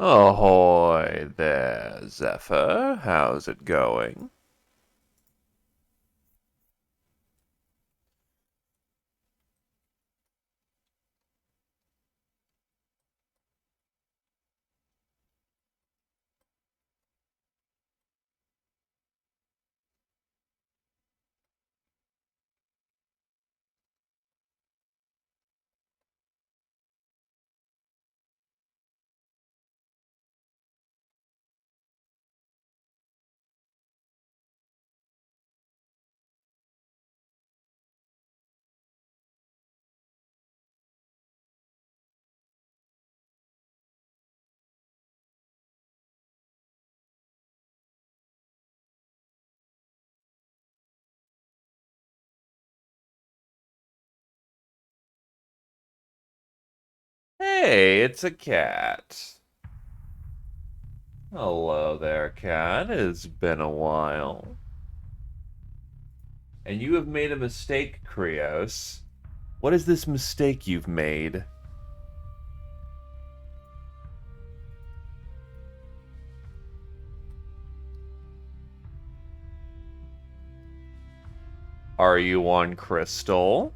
Ahoy there, Zephyr. How's it going? Hey, it's a cat. Hello there, cat. It's been a while. And you have made a mistake, Krios. What is this mistake you've made? Are you on Crystal?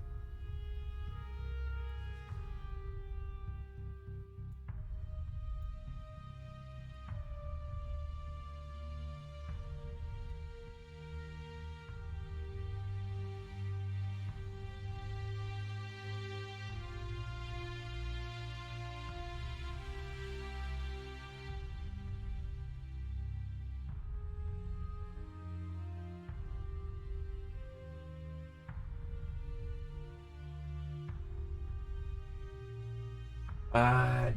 Ah,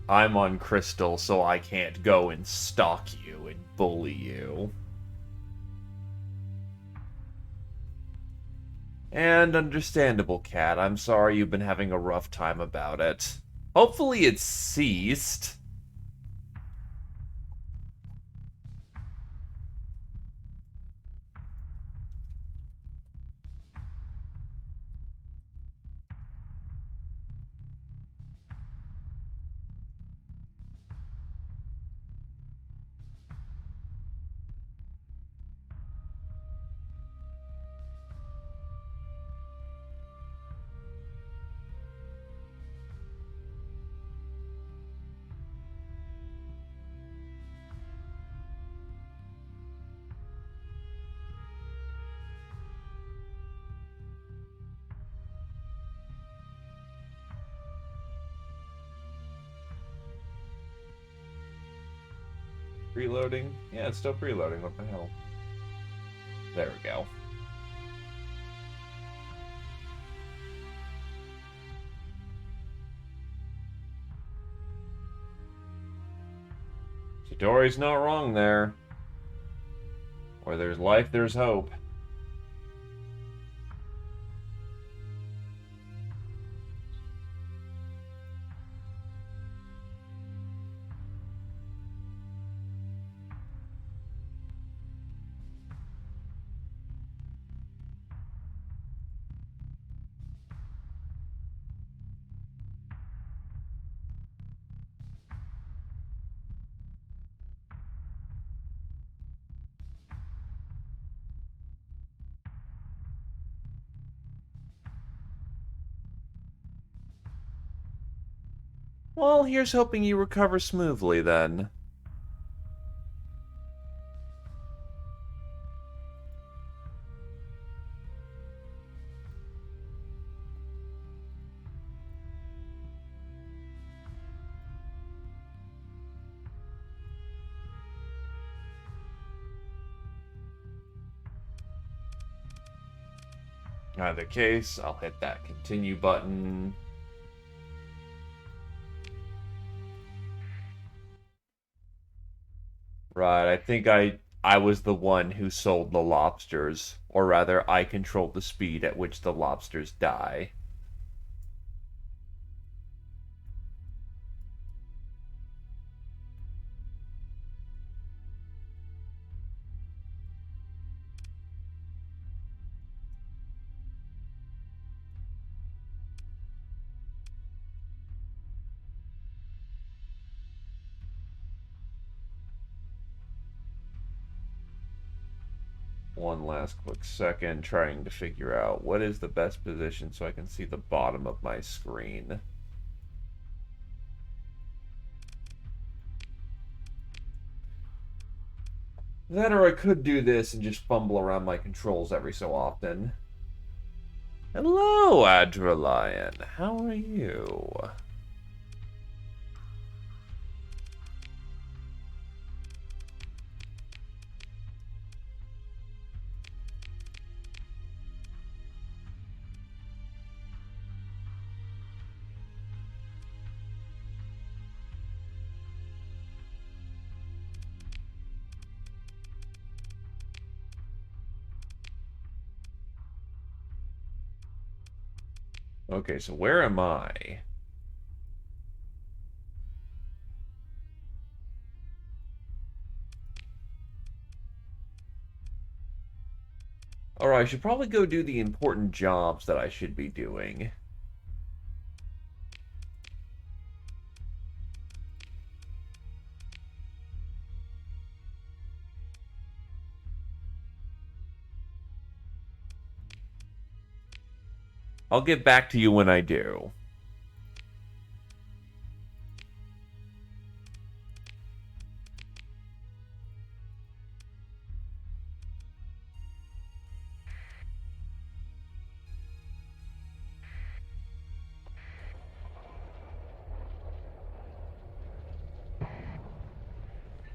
I'm on Crystal, so I can't go and stalk you and bully you. And understandable, cat. I'm sorry you've been having a rough time about it. Hopefully it's ceased. Preloading? Yeah, it's still preloading. What the hell? There we go. Chidori's not wrong there. Where there's life, there's hope. Well, here's hoping you recover smoothly then. Either case, I'll hit that continue button. Right, I think I was the one who sold the lobsters, or rather, I controlled the speed at which the lobsters die. one last quick second trying to figure out what is the best position so I can see the bottom of my screen. That or I could do this and just fumble around my controls every so often. Hello, Adralion. How are you? Okay, so where am I? Or I should probably go do the important jobs that I should be doing. I'll get back to you when I do.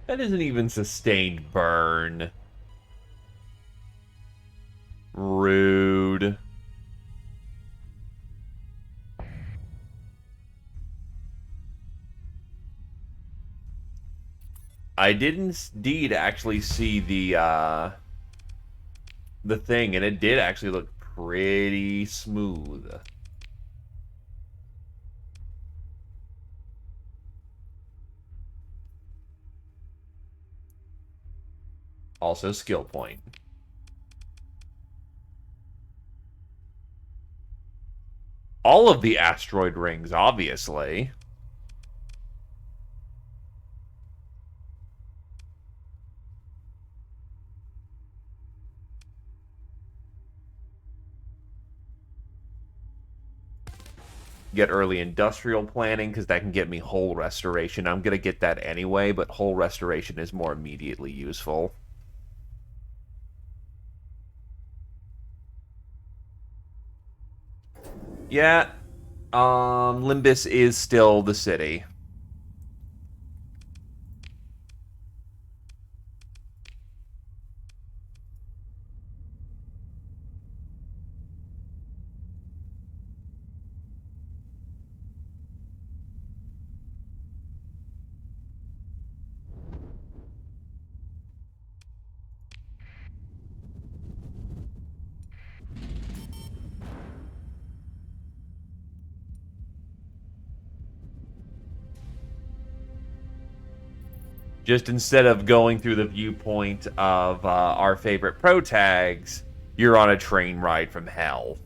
That isn't even sustained burn. Rude. I didn't indeed actually see the thing, and it did actually look pretty smooth. Also, skill point. All of the asteroid rings, obviously. Get early industrial planning, because that can get me hull restoration. I'm going to get that anyway, but hull restoration is more immediately useful. Yeah, Limbus is still the city. Just instead of going through the viewpoint of our favorite pro tags, you're on a train ride from hell.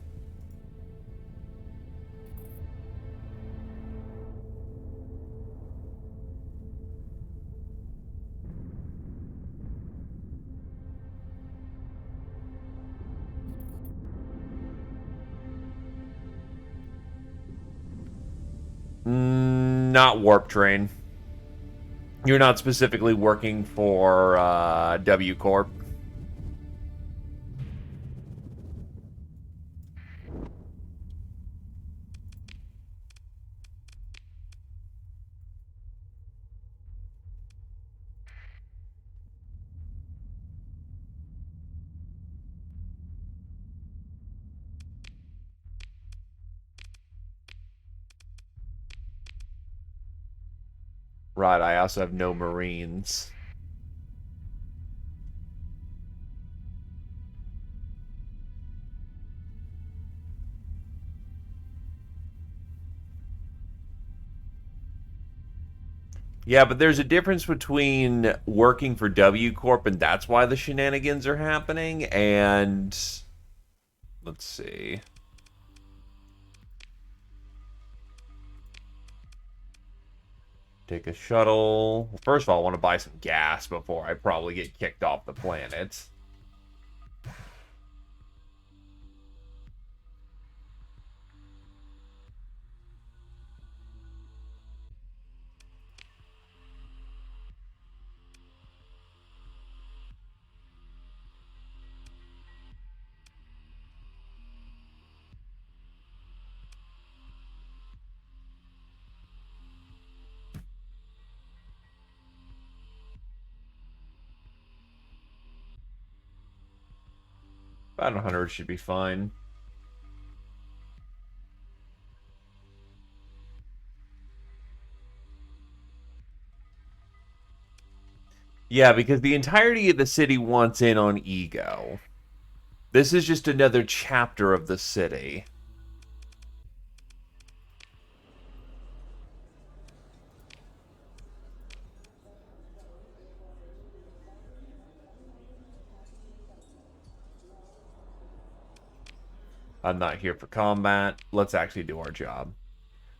Not warp train. You're not specifically working for W Corp. Right, I also have no Marines. Yeah, but there's a difference between working for W Corp, and that's why the shenanigans are happening, and... Let's see. Take a shuttle. First of all, I want to buy some gas before I probably get kicked off the planet. About 100 should be fine. Yeah, because the entirety of the city wants in on Ego. This is just another chapter of the city. I'm not here for combat. Let's actually do our job.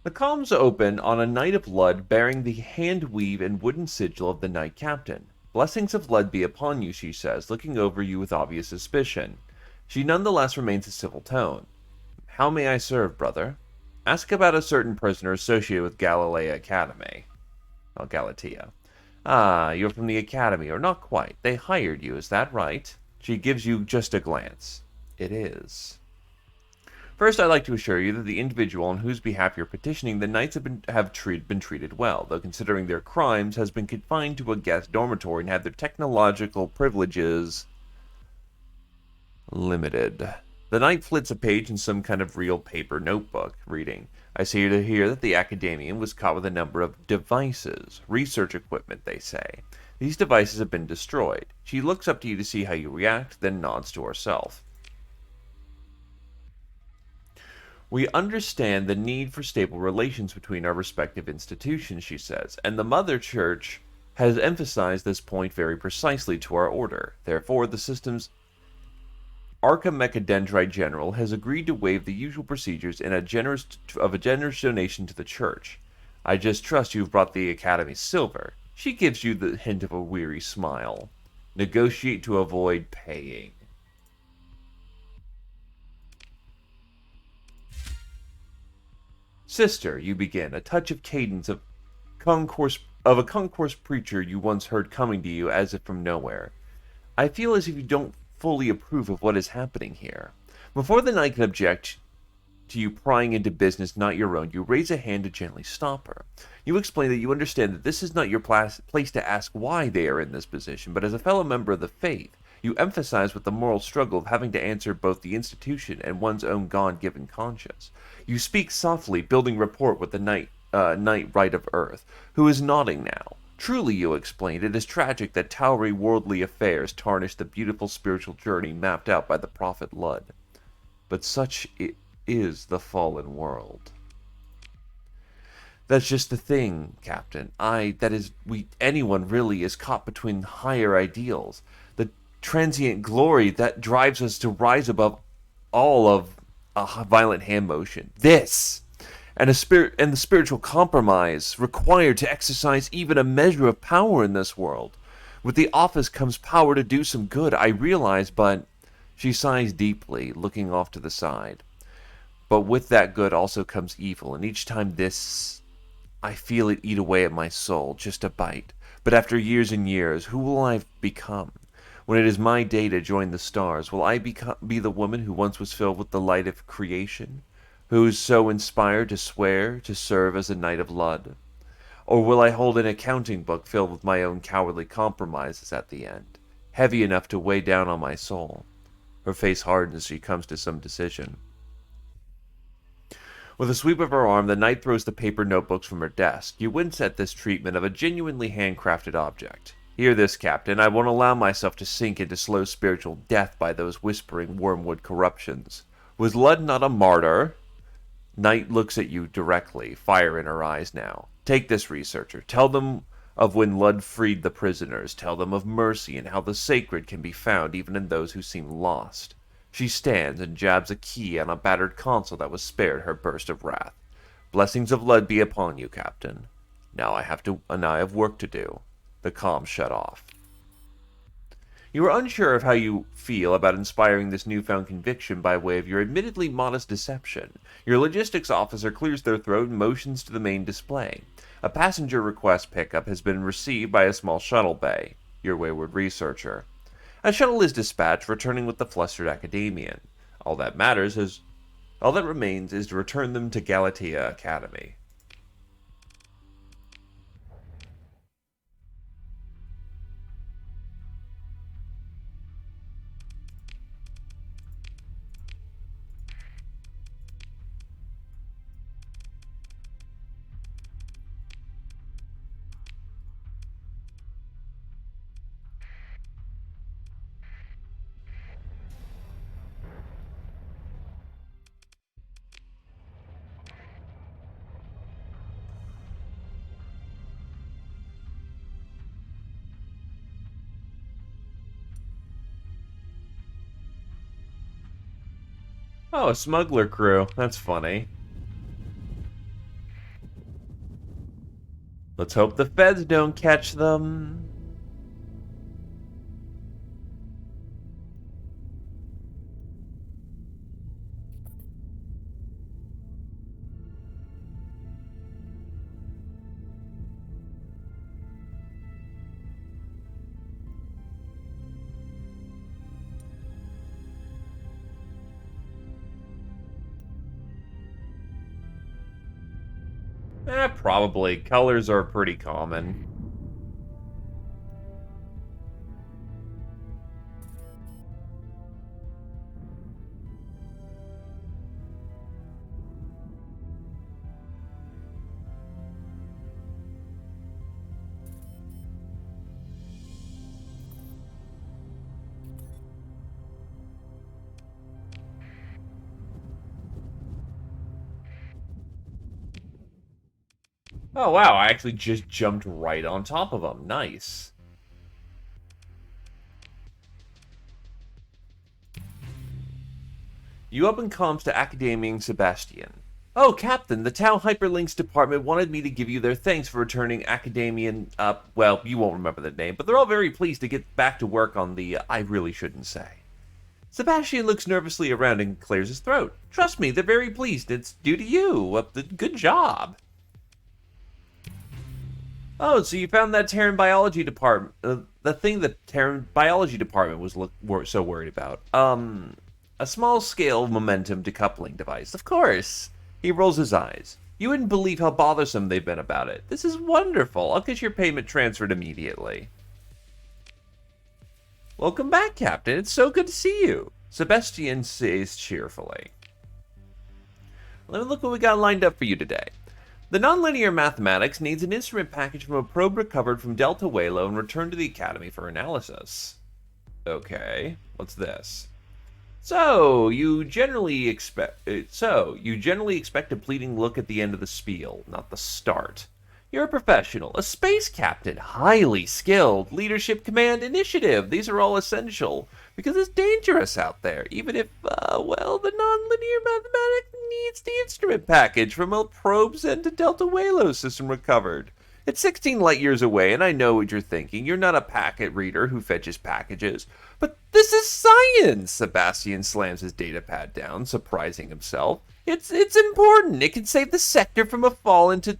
The comms open on a Knight of Lud bearing the hand weave and wooden sigil of the Knight Captain. Blessings of Lud be upon you, she says, looking over you with obvious suspicion. She nonetheless remains a civil tone. How may I serve, brother? Ask about a certain prisoner associated with Galilea Academy. Oh, Galatea. Ah, you're from the Academy, or not quite. They hired you, is that right? She gives you just a glance. It is. First, I'd like to assure you that the individual on whose behalf you're petitioning the Knights been treated well, though considering their crimes has been confined to a guest dormitory and had their technological privileges limited. The Knight flits a page in some kind of real paper notebook, reading, I see to hear that the Academian was caught with a number of devices, research equipment, they say. These devices have been destroyed. She looks up to you to see how you react, then nods to herself. We understand the need for stable relations between our respective institutions, she says, and the Mother Church has emphasized this point very precisely to our order. Therefore, the system's Archimechadendrite General has agreed to waive the usual procedures in a generous donation to the Church. I just trust you've brought the Academy silver. She gives you the hint of a weary smile. Negotiate to avoid paying. Sister, you begin, a touch of cadence of a concourse preacher you once heard coming to you as if from nowhere. I feel as if you don't fully approve of what is happening here. Before the knight can object to you prying into business not your own, you raise a hand to gently stop her. You explain that you understand that this is not your place to ask why they are in this position, but as a fellow member of the faith, you emphasize with the moral struggle of having to answer both the institution and one's own God-given conscience. You speak softly, building rapport with the knight right of earth, who is nodding now. Truly, you explained, it is tragic that towering worldly affairs tarnish the beautiful spiritual journey mapped out by the prophet Lud. But such is the fallen world. That's just the thing, Captain. Anyone really is caught between higher ideals. The transient glory that drives us to rise above all of a violent hand motion. This! And the spiritual compromise required to exercise even a measure of power in this world. With the office comes power to do some good, I realize, but she sighs deeply, looking off to the side. But with that good also comes evil, and each time I feel it eat away at my soul, just a bite. But after years and years, who will I become? When it is my day to join the stars, will I be the woman who once was filled with the light of creation? Who is so inspired to swear to serve as a Knight of Lud? Or will I hold an accounting book filled with my own cowardly compromises at the end, heavy enough to weigh down on my soul? Her face hardens as she comes to some decision. With a sweep of her arm, the knight throws the paper notebooks from her desk. You wince at this treatment of a genuinely handcrafted object. Hear this, Captain. I won't allow myself to sink into slow spiritual death by those whispering wormwood corruptions. Was Lud not a martyr? Knight looks at you directly, fire in her eyes now. Take this, researcher. Tell them of when Lud freed the prisoners. Tell them of mercy and how the sacred can be found even in those who seem lost. She stands and jabs a key on a battered console that was spared her burst of wrath. Blessings of Lud be upon you, Captain. Now I have work to do. The comm shut off. You are unsure of how you feel about inspiring this newfound conviction by way of your admittedly modest deception. Your logistics officer clears their throat and motions to the main display. A passenger request pickup has been received by a small shuttle bay. Your wayward researcher. A shuttle is dispatched, returning with the flustered academician. All that remains is to return them to Galatea Academy. Oh, a smuggler crew. That's funny. Let's hope the feds don't catch them. Probably. Colors are pretty common. Oh, wow, I actually just jumped right on top of them. Nice. You open comms to Academia and Sebastian. Oh, Captain, the Tau Hyperlinks Department wanted me to give you their thanks for returning Academian, well, you won't remember the name, but they're all very pleased to get back to work on the, I really shouldn't say. Sebastian looks nervously around and clears his throat. Trust me, they're very pleased. It's due to you. Good job. Oh, so you found that Terran Biology Department, the thing that Terran Biology Department was so worried about. A small-scale momentum decoupling device, of course. He rolls his eyes. You wouldn't believe how bothersome they've been about it. This is wonderful. I'll get your payment transferred immediately. Welcome back, Captain. It's so good to see you. Sebastian says cheerfully. Let me look what we got lined up for you today. The nonlinear mathematics needs an instrument package from a probe recovered from Delta Waylo and returned to the Academy for analysis. Okay, what's this? So you generally expect a pleading look at the end of the spiel, not the start. You're a professional, a space captain, highly skilled, leadership, command, initiative. These are all essential because it's dangerous out there, even if, well, the nonlinear mathematics needs the instrument package from a probe sent to Delta Waylo system recovered. It's 16 light years away, and I know what you're thinking. You're not a packet reader who fetches packages. But this is science! Sebastian slams his datapad down, surprising himself. It's important. It can save the sector from a fall into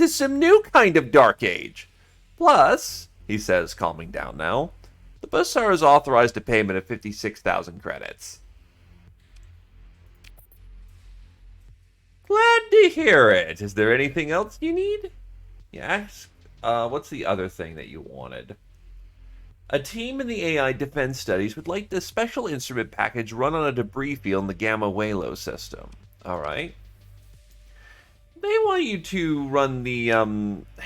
some new kind of dark age. Plus, he says, calming down now, the Bussar has authorized a payment of 56,000 credits. Glad to hear it. Is there anything else you need? Yes. What's the other thing that you wanted? A team in the AI defense studies would like the special instrument package run on a debris field in the Gamma Waylo system. Alright. They want you to run the,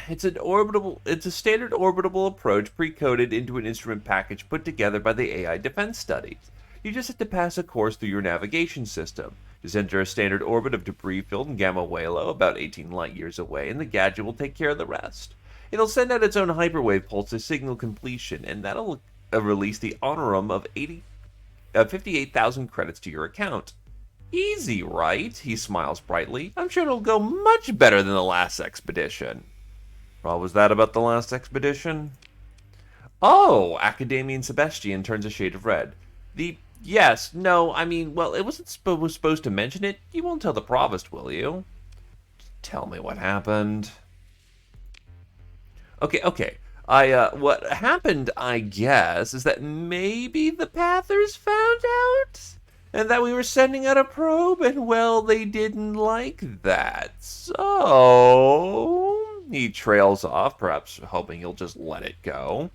it's a standard orbitable approach pre-coded into an instrument package put together by the AI defense studies. You just have to pass a course through your navigation system. Just enter a standard orbit of debris field in Gamma Waylo, about 18 light years away, and the gadget will take care of the rest. It'll send out its own hyperwave pulse to signal completion, and that'll release the honorum of 58,000 credits to your account. Easy, right? He smiles brightly. I'm sure it'll go much better than the last expedition. What was that about the last expedition? Oh, Academian Sebastian turns a shade of red. Yes, no, I mean, well, it wasn't supposed to mention it. You won't tell the Provost, will you? Tell me what happened. Okay. What happened, I guess, is that maybe the Pathers found out? And that we were sending out a probe, and, well, they didn't like that. So he trails off, perhaps hoping he'll just let it go.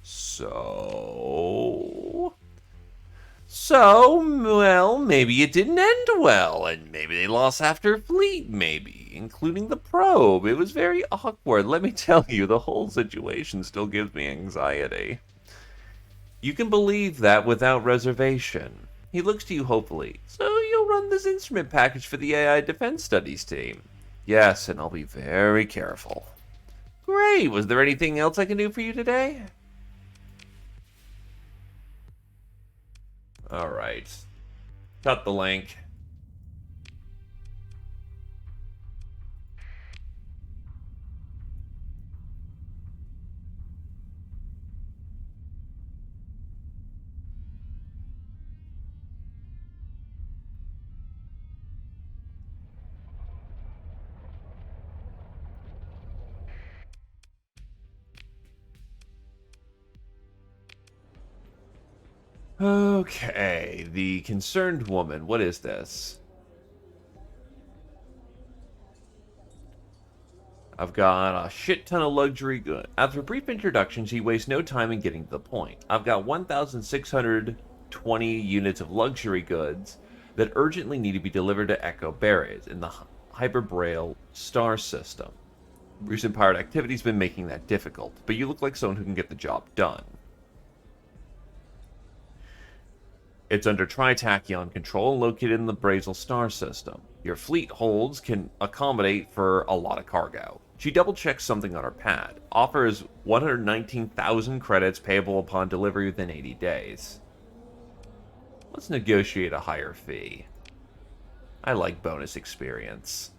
So, well, maybe it didn't end well, and maybe they lost half their fleet, maybe, including the probe. It was very awkward. Let me tell you, the whole situation still gives me anxiety. You can believe that without reservation. He looks to you hopefully. So you'll run this instrument package for the AI Defense Studies team. Yes, and I'll be very careful. Great. Was there anything else I can do for you today? Alright. Cut the link. Okay, the concerned woman. What is this? I've got a shit ton of luxury goods. After a brief introduction, she wastes no time in getting to the point. I've got 1,620 units of luxury goods that urgently need to be delivered to Echo Barriers in the Hyperbraille star system. Recent pirate activity's been making that difficult, but you look like someone who can get the job done. It's under Tritachyon control and located in the Brazel star system. Your fleet holds can accommodate for a lot of cargo. She double-checks something on her pad. Offers 119,000 credits payable upon delivery within 80 days. Let's negotiate a higher fee. I like bonus experience.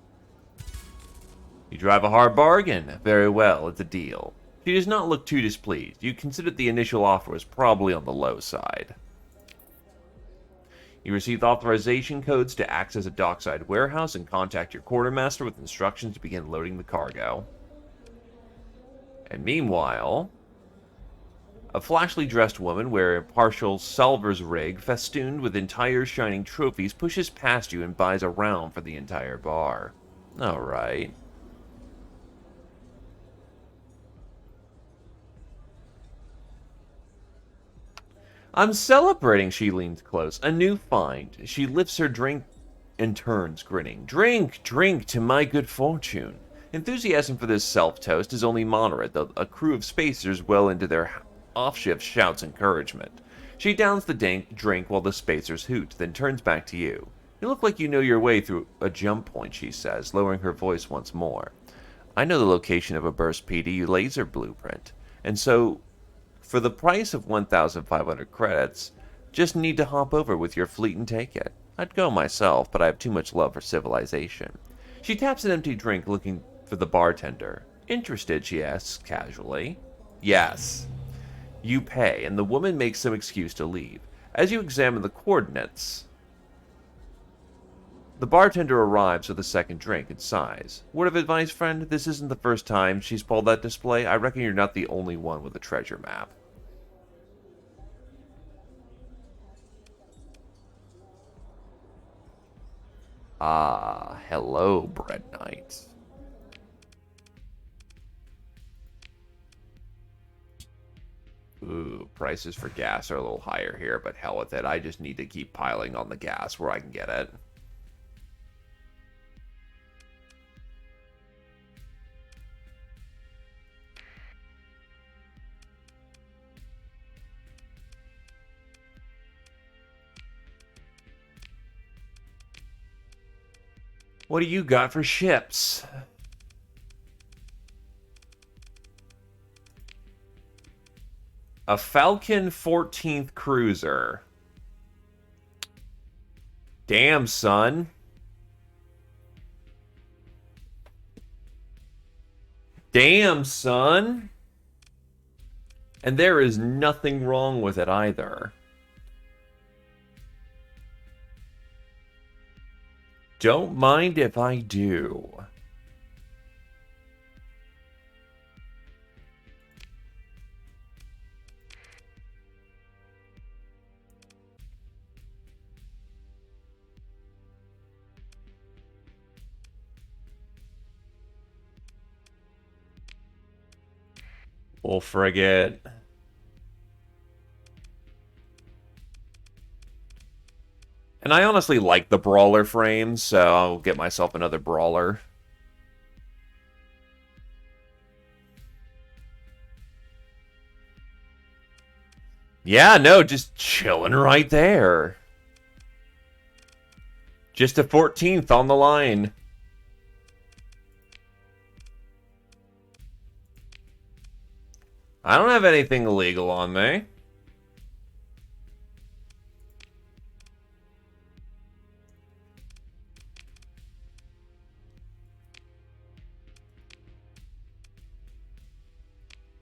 You drive a hard bargain. Very well, it's a deal. She does not look too displeased. You considered the initial offer was probably on the low side. You received authorization codes to access a dockside warehouse and contact your quartermaster with instructions to begin loading the cargo. And meanwhile, a flashily dressed woman wearing a partial salver's rig festooned with entire shining trophies pushes past you and buys a round for the entire bar. Alright. I'm celebrating, she leans close. A new find. She lifts her drink and turns, grinning. Drink, drink to my good fortune. Enthusiasm for this self-toast is only moderate, though a crew of spacers well into their off-shift shouts encouragement. She downs the drink while the spacers hoot, then turns back to you. You look like you know your way through a jump point, she says, lowering her voice once more. I know the location of a burst PD laser blueprint, and so for the price of 1,500 credits, just need to hop over with your fleet and take it. I'd go myself, but I have too much love for civilization. She taps an empty drink, looking for the bartender. Interested, she asks casually. Yes. You pay, and the woman makes some excuse to leave. As you examine the coordinates, the bartender arrives with a second drink and sighs. Word of advice, friend? This isn't the first time she's pulled that display. I reckon you're not the only one with a treasure map. Ah, hello, Bread Knight. Ooh, prices for gas are a little higher here, but hell with it. I just need to keep piling on the gas where I can get it. What do you got for ships? A Falcon 14th cruiser. Damn, son. Damn, son. And there is nothing wrong with it either. Don't mind if I do. Full frigate. And I honestly like the brawler frames, so I'll get myself another brawler. Yeah, no, just chilling right there. Just a 14th on the line. I don't have anything illegal on me.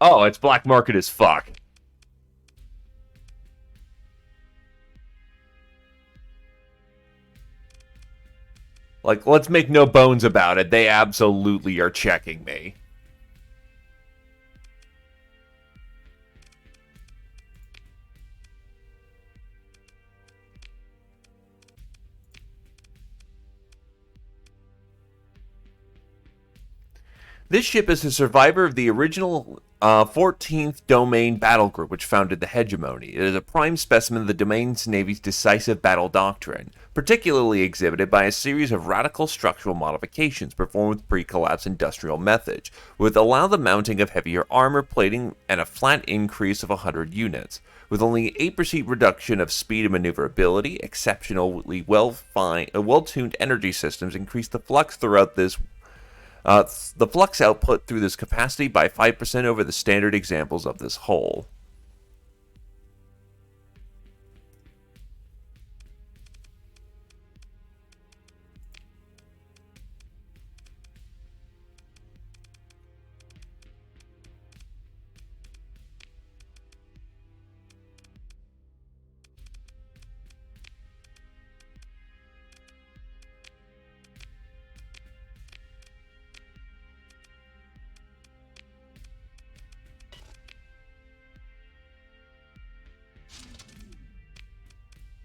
Oh, it's black market as fuck. Like, let's make no bones about it. They absolutely are checking me. This ship is a survivor of the original 14th Domain Battle Group, which founded the hegemony. It is a prime specimen of the Domain's Navy's decisive battle doctrine, particularly exhibited by a series of radical structural modifications performed with pre-collapse industrial methods, which allow the mounting of heavier armor plating and a flat increase of 100 units. With only 8% reduction of speed and maneuverability, exceptionally well-tuned energy systems increase the flux throughout this the flux output through this capacity by 5% over the standard examples of this hull.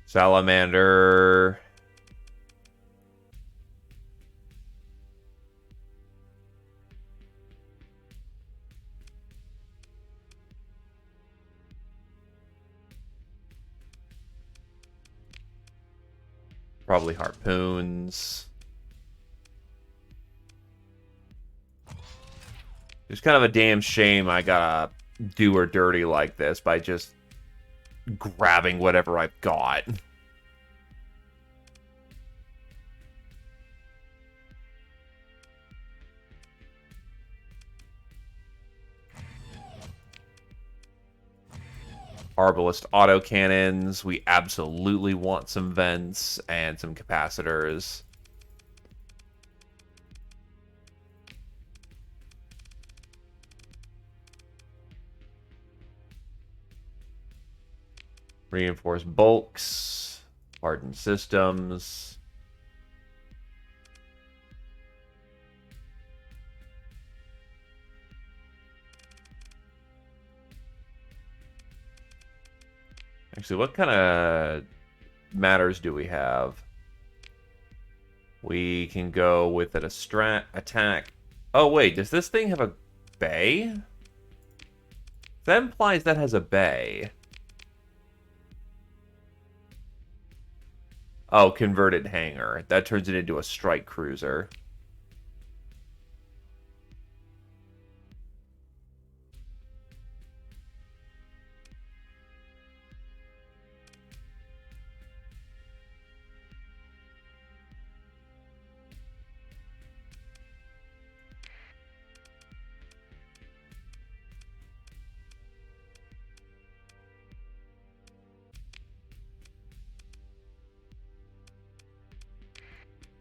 Salamander. Probably harpoons. It's kind of a damn shame I gotta do her dirty like this by just grabbing whatever I've got. Arbalest autocannons. We absolutely want some vents and some capacitors. Reinforced bulks. Hardened systems. Actually, what kind of matters do we have? We can go with an attack. Oh, wait, does this thing have a bay? That implies that has a bay. Oh, converted hangar. That turns it into a strike cruiser.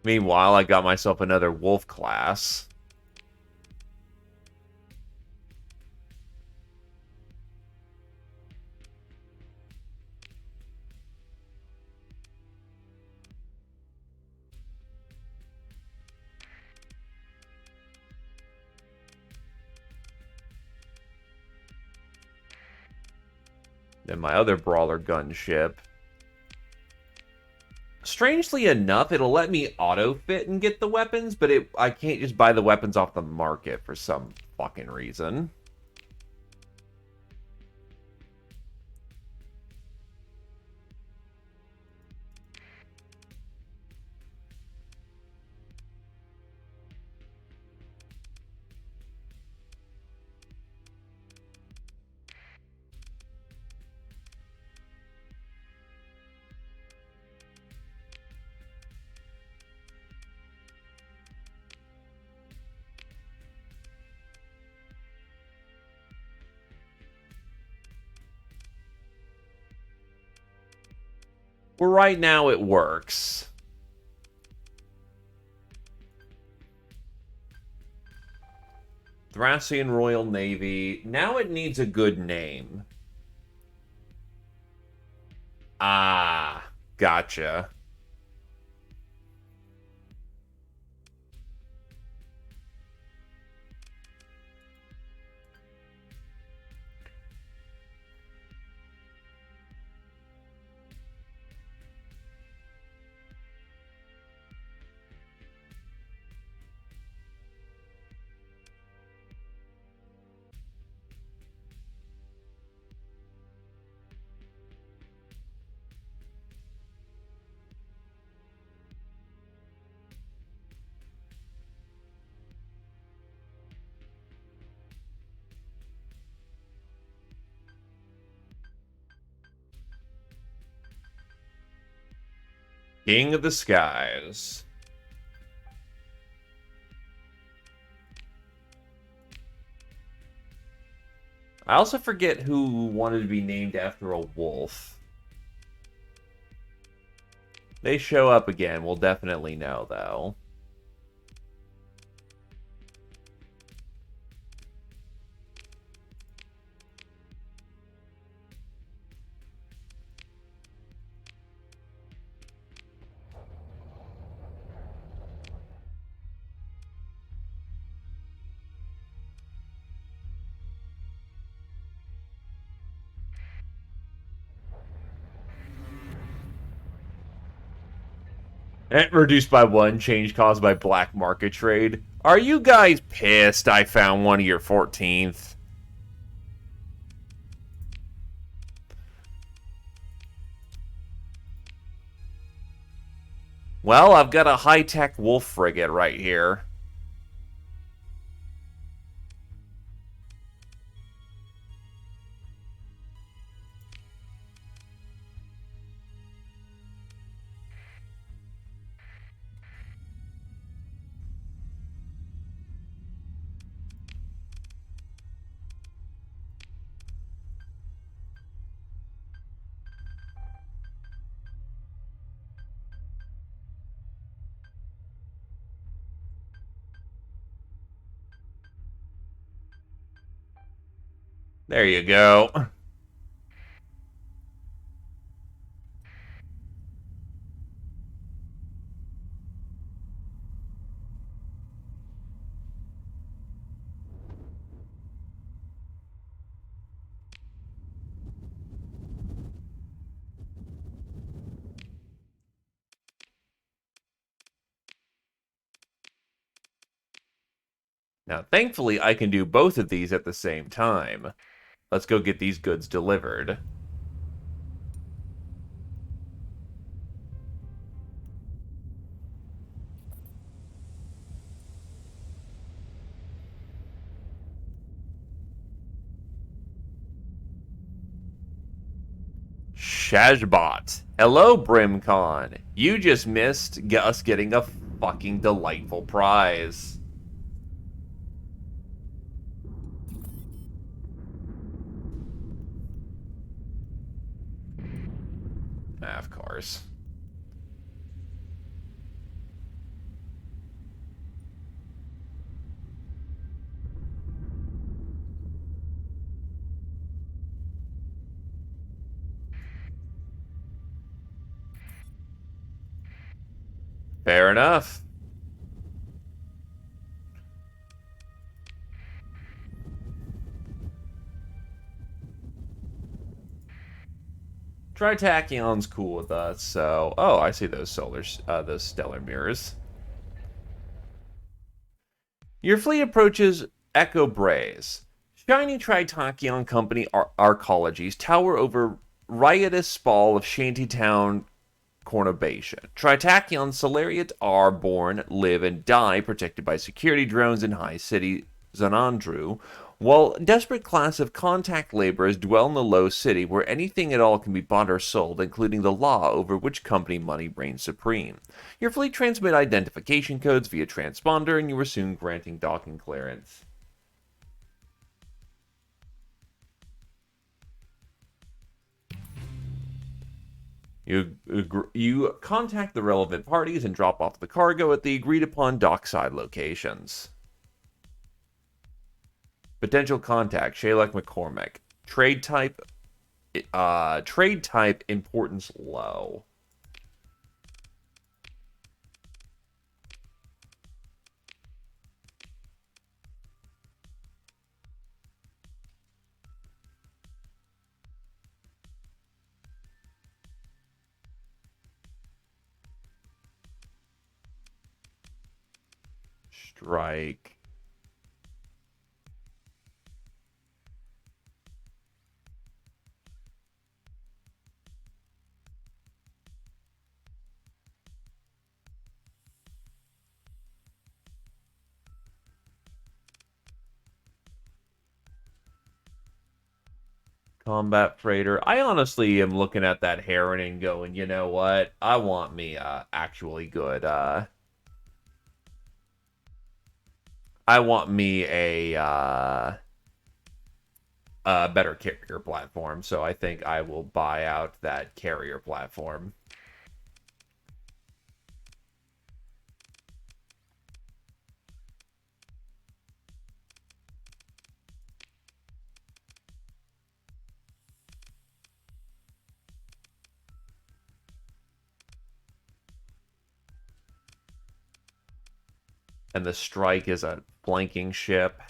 Meanwhile, I got myself another wolf class. Then my other brawler gunship. Strangely enough, it'll let me auto-fit and get the weapons, but I can't just buy the weapons off the market for some fucking reason. Well, right now it works. Thracian Royal Navy. Now it needs a good name. Ah, gotcha. King of the Skies. I also forget who wanted to be named after a wolf. They show up again, we'll definitely know, though. Reduced by 1, change caused by black market trade. Are you guys pissed I found one of your 14th? Well, I've got a high-tech wolf frigate right here. There you go. Now, thankfully, I can do both of these at the same time. Let's go get these goods delivered. Shajbot. Hello, Brimcon. You just missed us getting a fucking delightful prize. Ah, of course. Fair enough. Tritachion's cool with us, so... Oh, I see those those stellar mirrors. Your fleet approaches Echo Braes. Shiny Tritachyon Company arcologies tower over riotous spall of shantytown conurbation. Tritachyon Solariat are born, live, and die protected by security drones in High City Zanandru, while desperate class of contact laborers dwell in the low city where anything at all can be bought or sold, including the law over which company money reigns supreme. Your fleet transmit identification codes via transponder, and you are soon granting docking clearance. You contact the relevant parties and drop off the cargo at the agreed-upon dockside locations. Potential contact, Shaylek McCormick. Trade type, importance low. Strike. Combat freighter. I honestly am looking at that Heron and going, you know what? I want me actually good I want me a better carrier platform, so I think I will buy out that carrier platform. And the Strike is a flanking ship.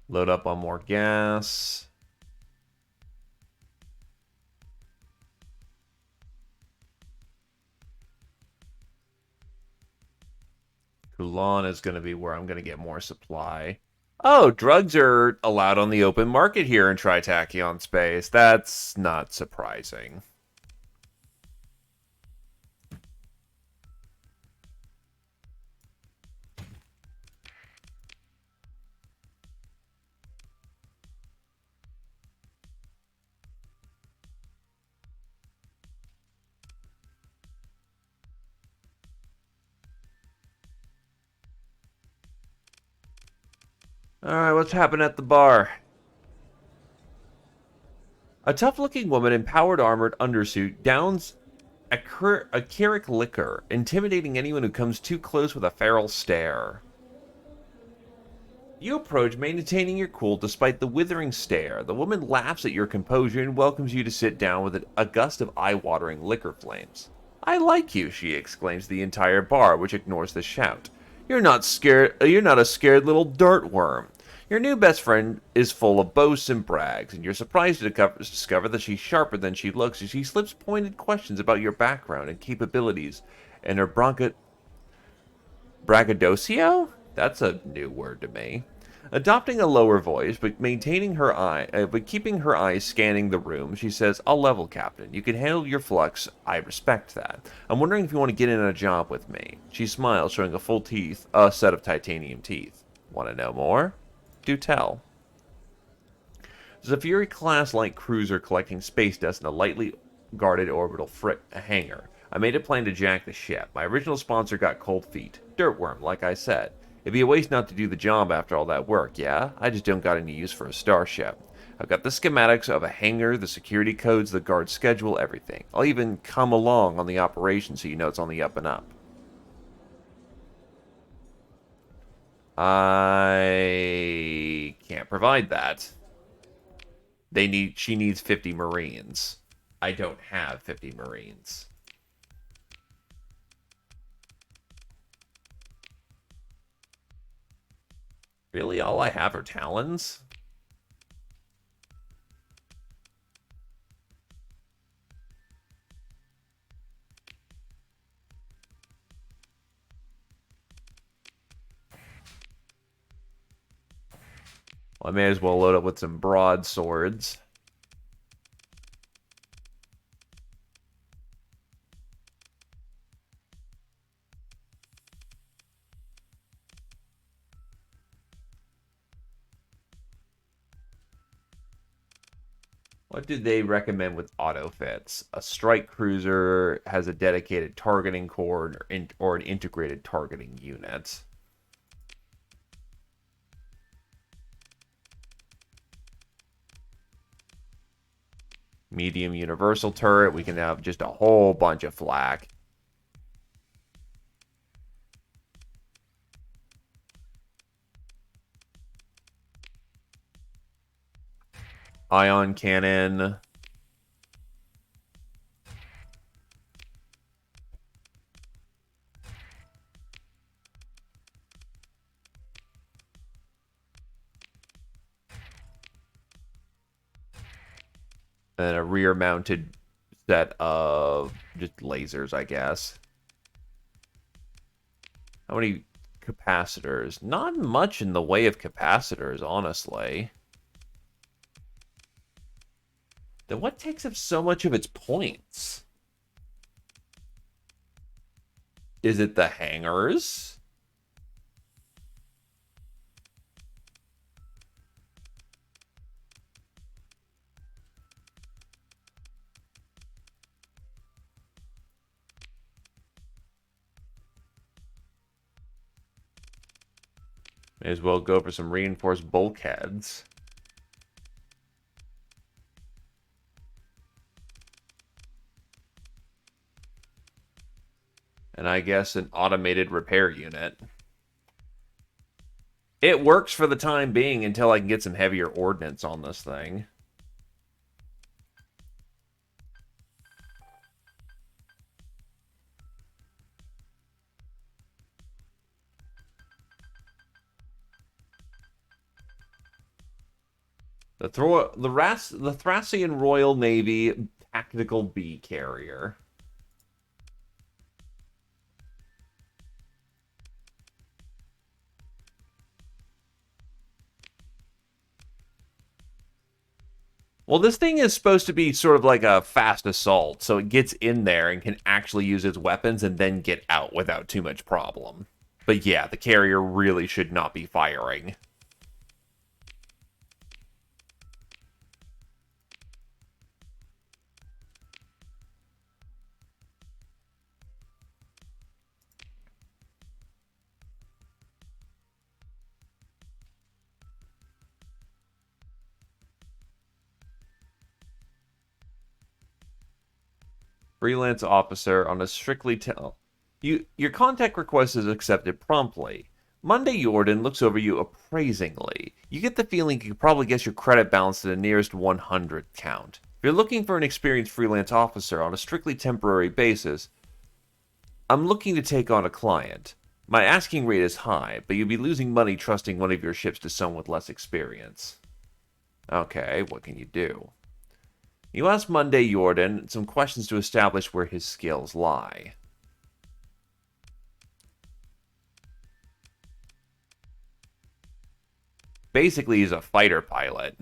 Load up on more gas. Toulon is going to be where I'm going to get more supply. Oh, drugs are allowed on the open market here in Tritachyon space. That's not surprising. Alright, what's happening at the bar? A tough-looking woman in powered armored undersuit downs a Keurig liquor, intimidating anyone who comes too close with a feral stare. You approach, maintaining your cool despite the withering stare. The woman laughs at your composure and welcomes you to sit down with a gust of eye-watering liquor flames. I like you, she exclaims the entire bar, which ignores the shout. You're not scared. You're not a scared little dirt worm. Your new best friend is full of boasts and brags, and you're surprised to discover that she's sharper than she looks as she slips pointed questions about your background and capabilities and her braggadocio? That's a new word to me. Adopting a lower voice, but keeping her eyes scanning the room, she says, "I'll level, Captain. You can handle your flux. I respect that. I'm wondering if you want to get in a job with me." She smiles, showing a set of titanium teeth. Want to know more? Do tell. There's a Fury-class light cruiser collecting space dust in a lightly guarded orbital hangar. I made a plan to jack the ship. My original sponsor got cold feet. Dirtworm, like I said. It'd be a waste not to do the job after all that work, yeah? I just don't got any use for a starship. I've got the schematics of a hangar, the security codes, the guard schedule, everything. I'll even come along on the operation so you know it's on the up and up. I can't provide that. She needs 50 Marines. I don't have 50 Marines. Really, all I have are Talons? Well, I may as well load up with some broadswords. What do they recommend with auto fits? A strike cruiser has a dedicated targeting core or an integrated targeting unit. Medium universal turret, we can have just a whole bunch of flak. Ion cannon. And a rear-mounted set of just lasers, I guess. How many capacitors? Not much in the way of capacitors, honestly. Then what takes up so much of its points? Is it the hangars? May as well go for some reinforced bulkheads. And I guess an automated repair unit. It works for the time being until I can get some heavier ordnance on this thing. The Thracian Royal Navy Tactical B Carrier. Well, this thing is supposed to be sort of like a fast assault, so it gets in there and can actually use its weapons and then get out without too much problem. But yeah, the carrier really should not be firing. Freelance officer on a strictly your contact request is accepted promptly. Monday Jordan looks over you appraisingly. You get the feeling you could probably guess your credit balance to the nearest 100 count. If you're looking for an experienced freelance officer on a strictly temporary basis, I'm looking to take on a client. My asking rate is high, but you'd be losing money trusting one of your ships to someone with less experience. Okay, what can you do? You ask Monday Jordan some questions to establish where his skills lie. Basically, he's a fighter pilot.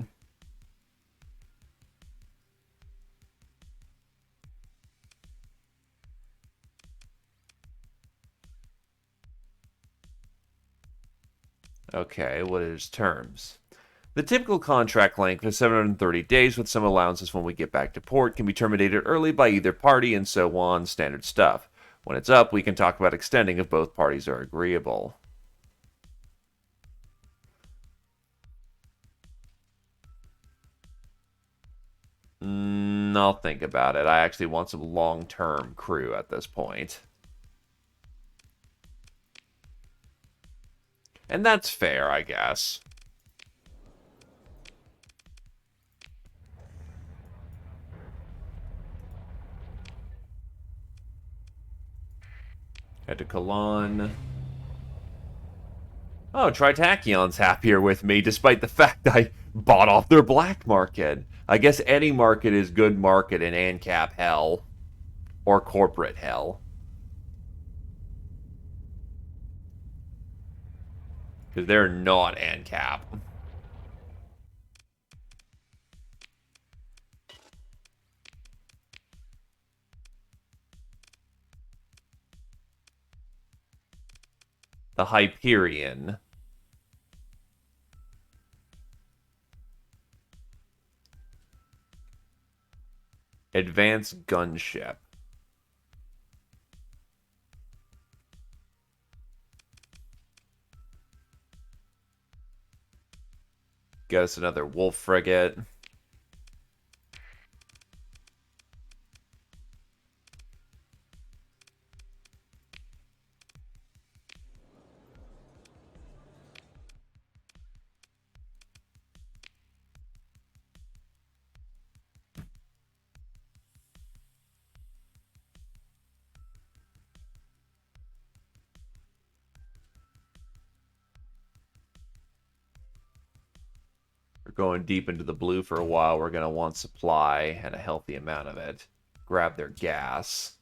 Okay, what are his terms? The typical contract length is 730 days with some allowances when we get back to port, can be terminated early by either party, and so on, standard stuff. When it's up, we can talk about extending if both parties are agreeable. I'll think about it. I actually want some long-term crew at this point. And that's fair, I guess. Head to Kalan. Oh, Tritachion's happier with me, despite the fact I bought off their black market. I guess any market is good market in ANCAP hell. Or corporate hell. Because they're not ANCAP. The Hyperion. Advanced gunship. Get us another wolf frigate. We're going deep into the blue for a while. We're going to want supply and a healthy amount of it. Grab their gas.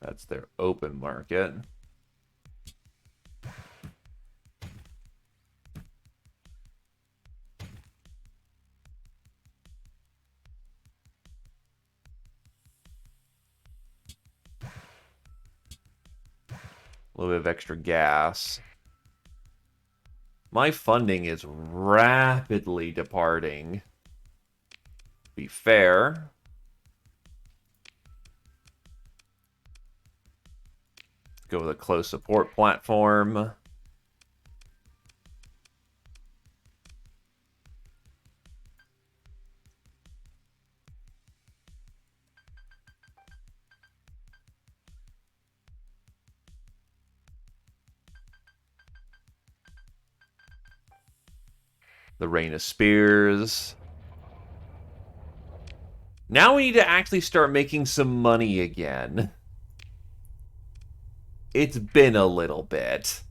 That's their open market. A little bit of extra gas. My funding is rapidly departing. Be fair. Go with a close support platform. The Rain of Spears. Now we need to actually start making some money again. It's been a little bit.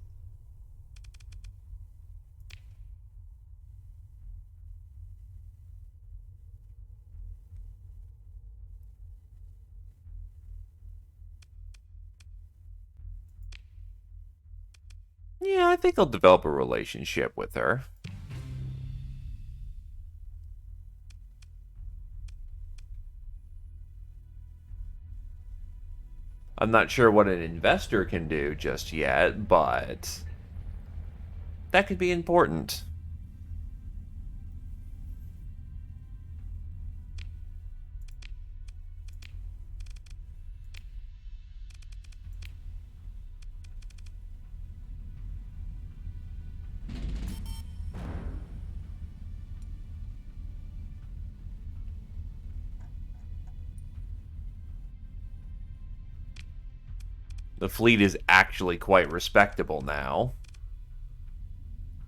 Yeah, I think I'll develop a relationship with her. I'm not sure what an investor can do just yet, but that could be important. The fleet is actually quite respectable now.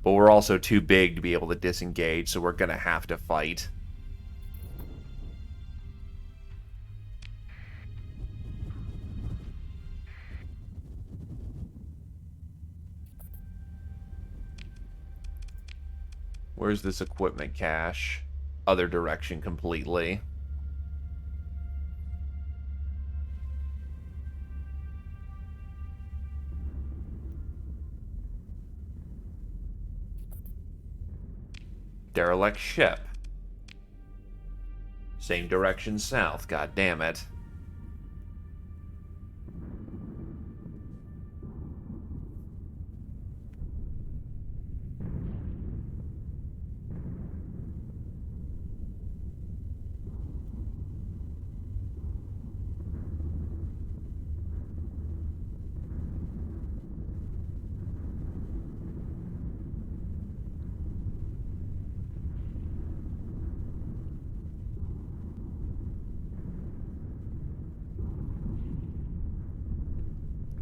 But we're also too big to be able to disengage, so we're going to have to fight. Where's this equipment cache? Other direction completely. Derelict ship. Same direction south, god damn it.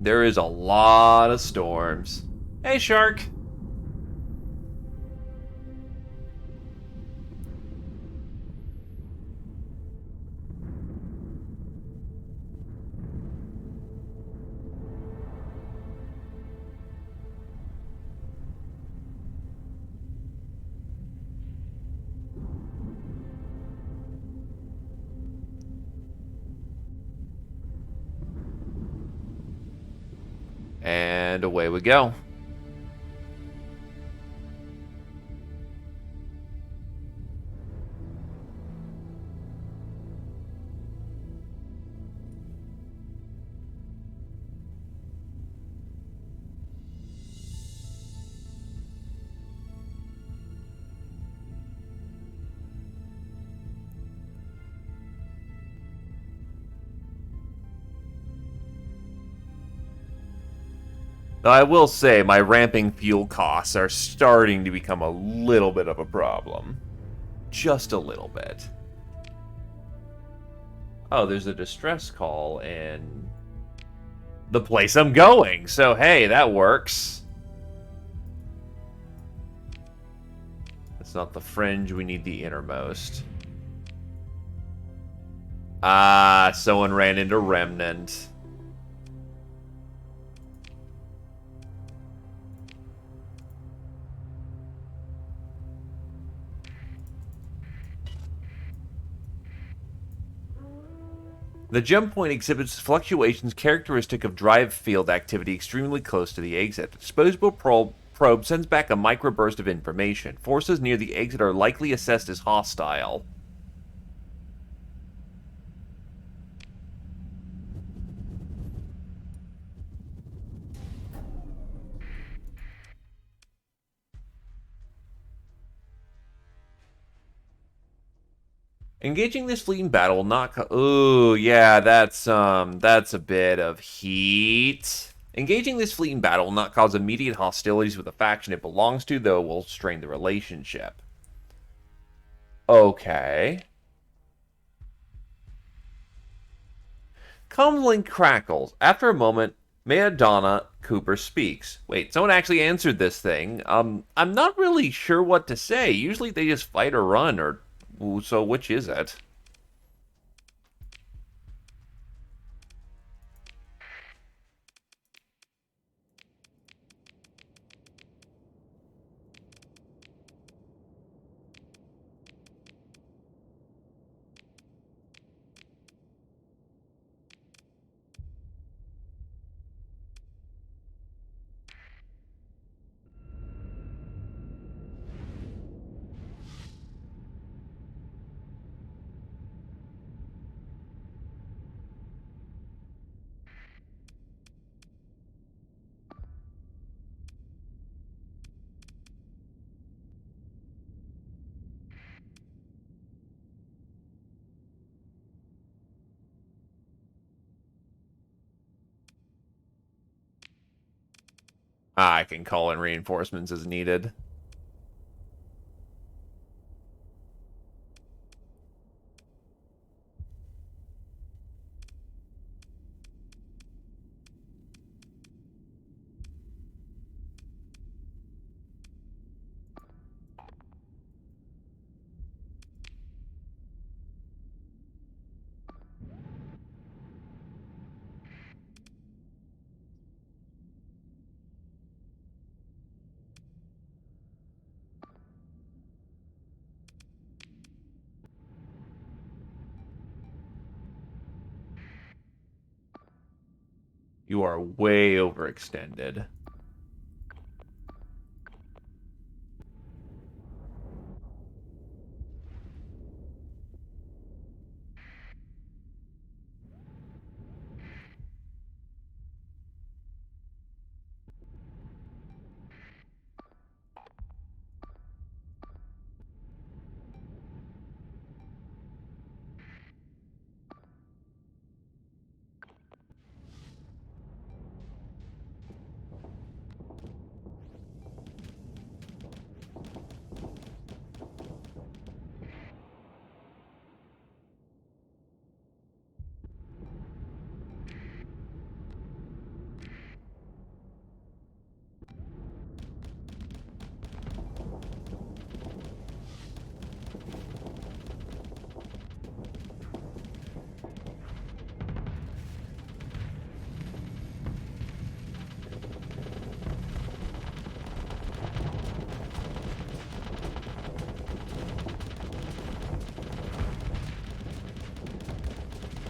There is a lot of storms. Hey, shark. And away we go. Though I will say my ramping fuel costs are starting to become a little bit of a problem. Just a little bit. Oh, there's a distress call in the place I'm going. So, hey, that works. That's not the fringe. We need the innermost. Ah, someone ran into Remnant. The jump point exhibits fluctuations characteristic of drive field activity extremely close to the exit. The disposable probe sends back a microburst of information. Forces near the exit are likely assessed as hostile. Engaging this fleet in battle will not. Ooh, yeah, that's a bit of heat. Engaging this fleet in battle will not cause immediate hostilities with the faction it belongs to, though it will strain the relationship. Okay. Comlink crackles. After a moment, Madonna Cooper speaks. Wait, someone actually answered this thing. I'm not really sure what to say. Usually they just fight or run, or so which is it? I can call in reinforcements as needed. You are way overextended.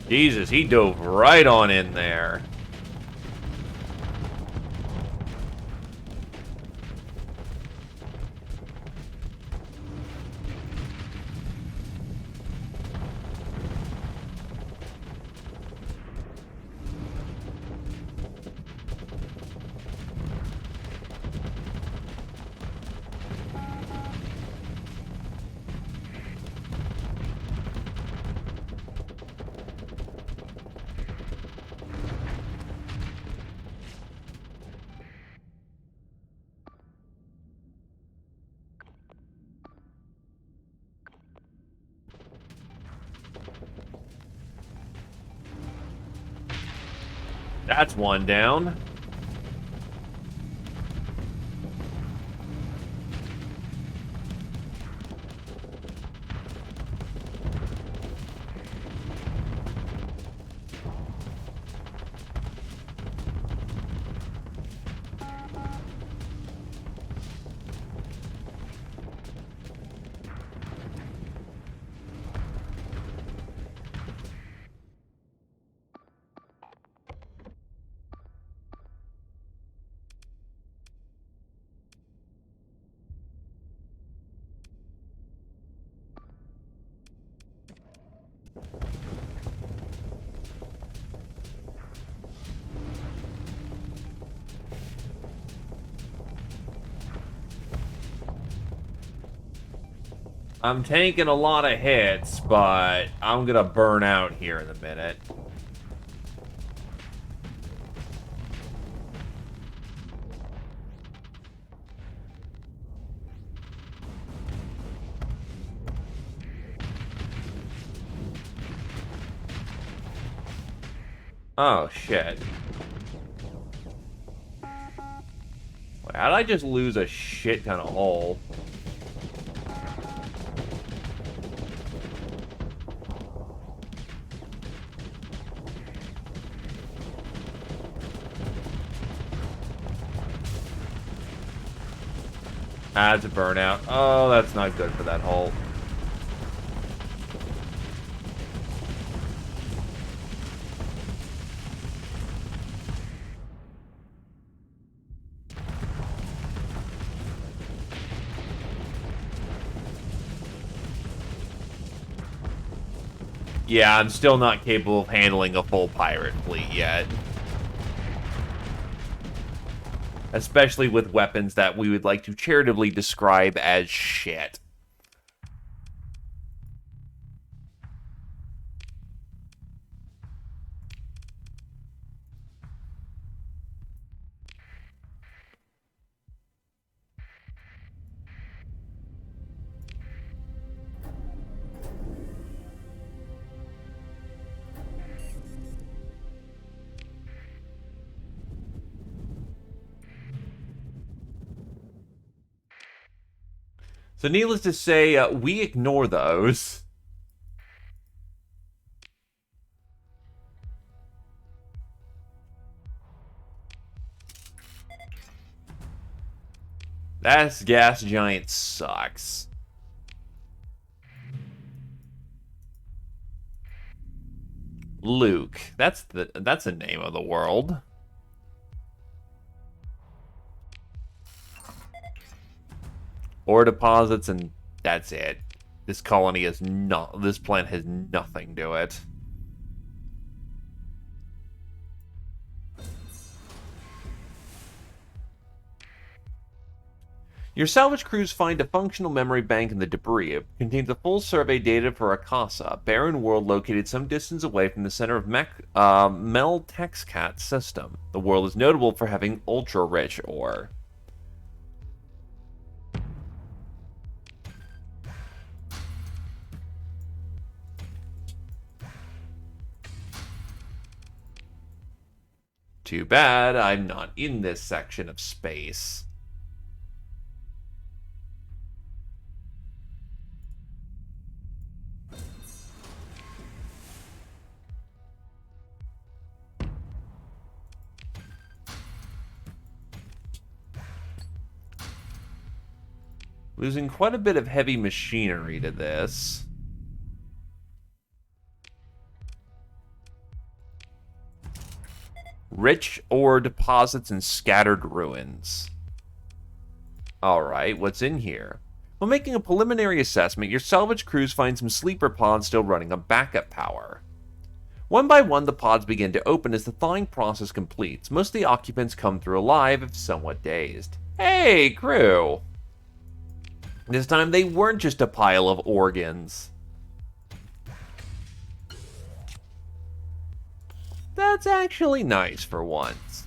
Jesus, he dove right on in there. That's one down. I'm tanking a lot of hits, but I'm gonna burn out here in a minute. Oh, shit. Wait, how did I just lose a shit ton of hull? That's a burnout. Oh, that's not good for that hull. Yeah, I'm still not capable of handling a full pirate fleet yet. Especially with weapons that we would like to charitably describe as shit. So needless to say, we ignore those. That gas giant sucks. Luke. That's the name of the world. Ore deposits, and that's it. This colony is not. This planet has nothing to it. Your salvage crews find a functional memory bank in the debris. It contains the full survey data for Akasa, a barren world located some distance away from the center of Meltexcat's system. The world is notable for having ultra-rich ore. Too bad I'm not in this section of space. Losing quite a bit of heavy machinery to this. Rich ore deposits and scattered ruins. Alright, what's in here? While making a preliminary assessment, your salvage crews find some sleeper pods still running on backup power. One by one, the pods begin to open as the thawing process completes. Most of the occupants come through alive, if somewhat dazed. Hey, crew! This time they weren't just a pile of organs. That's actually nice for once.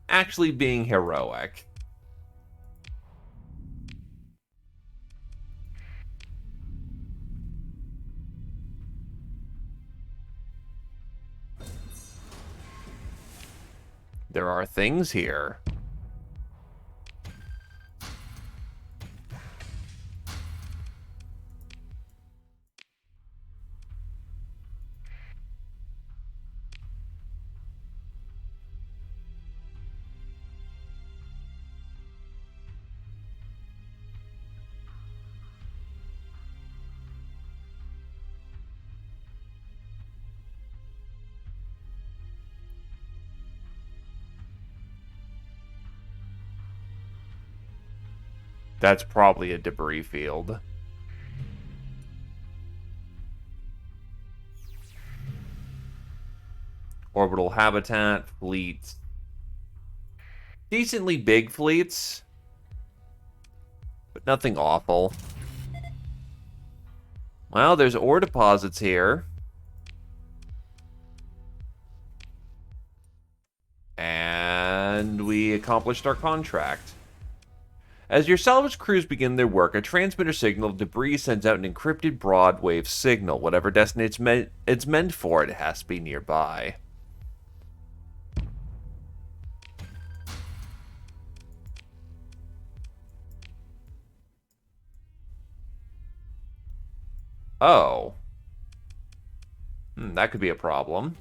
Actually being heroic. There are things here. That's probably a debris field. Orbital habitat, fleets. Decently big fleets, but nothing awful. Well, there's ore deposits here. And we accomplished our contract. As your salvage crews begin their work, a transmitter signal of debris sends out an encrypted broadwave signal. Whatever destination it's meant for, it has to be nearby. Oh. That could be a problem.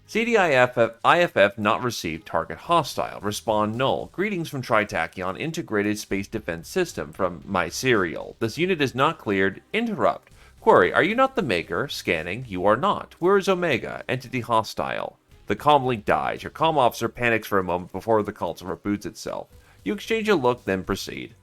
CDIFF not received, target hostile, respond null. Greetings from Tritachyon Integrated Space Defense System from my serial. This unit is not cleared, interrupt. Query, are you not the maker? Scanning, you are not. Where is Omega? Entity hostile. The comm link dies. Your comm officer panics for a moment before the console reboots itself. You exchange a look, then proceed.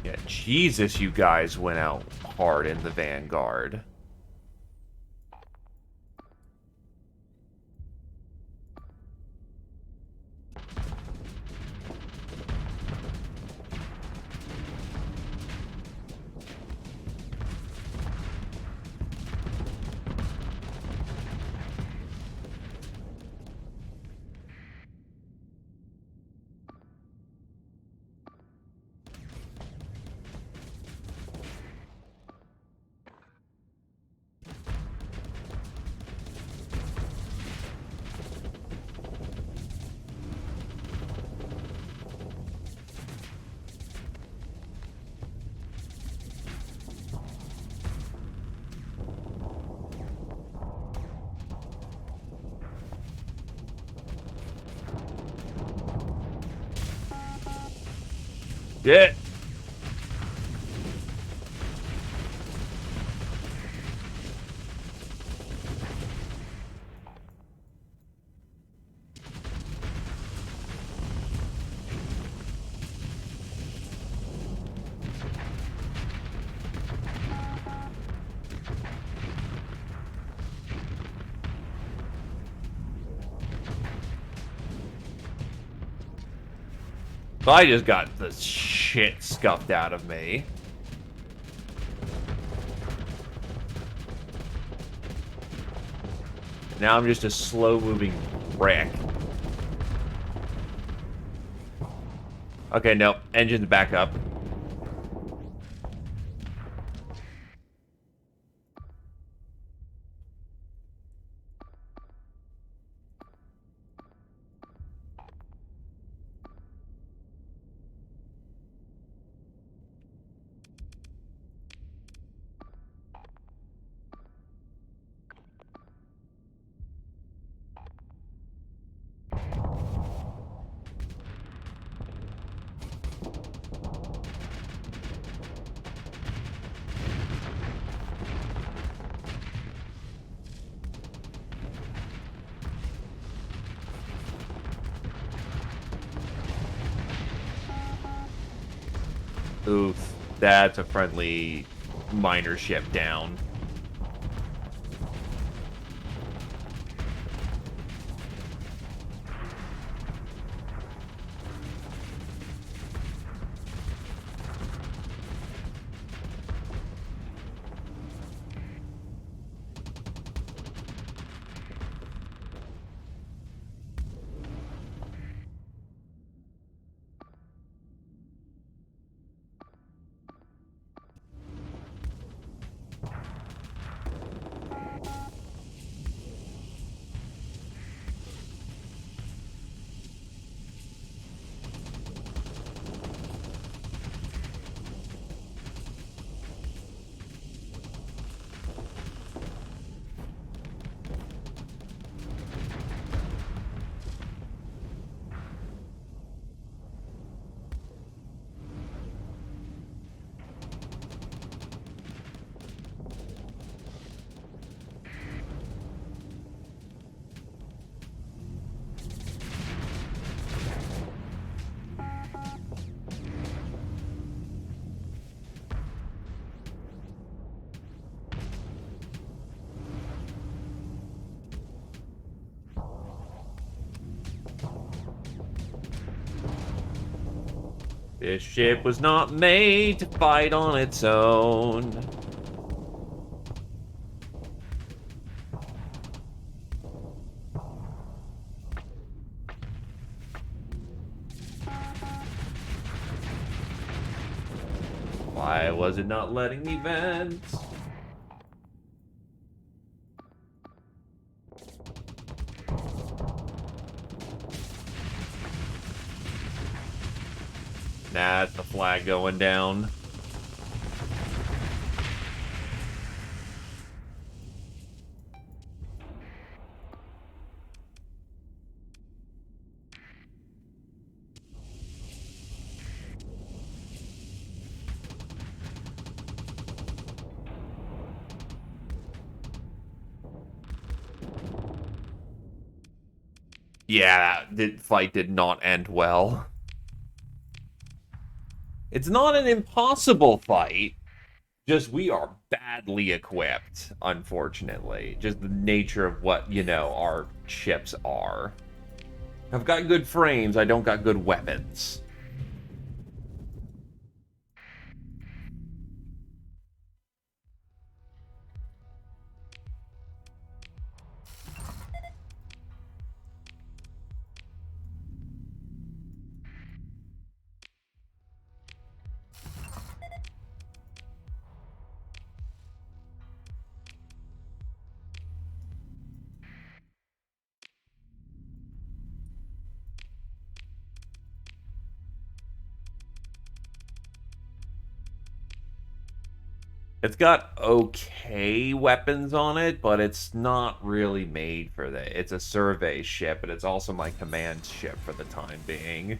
Yeah, Jesus, you guys went out hard in the Vanguard. Shit. I just got the shit scuffed out of me. Now I'm just a slow-moving wreck. Okay, no. Engine's back up. Oof. That's a friendly miner ship down. This ship was not made to fight on its own. Why was it not letting me vent? Nah, it's the flag going down. Yeah, the fight did not end well. It's not an impossible fight. Just we are badly equipped, unfortunately. Just the nature of what, our ships are. I've got good frames, I don't got good weapons. It's got okay weapons on it, but it's not really made for that. It's a survey ship, but it's also my command ship for the time being.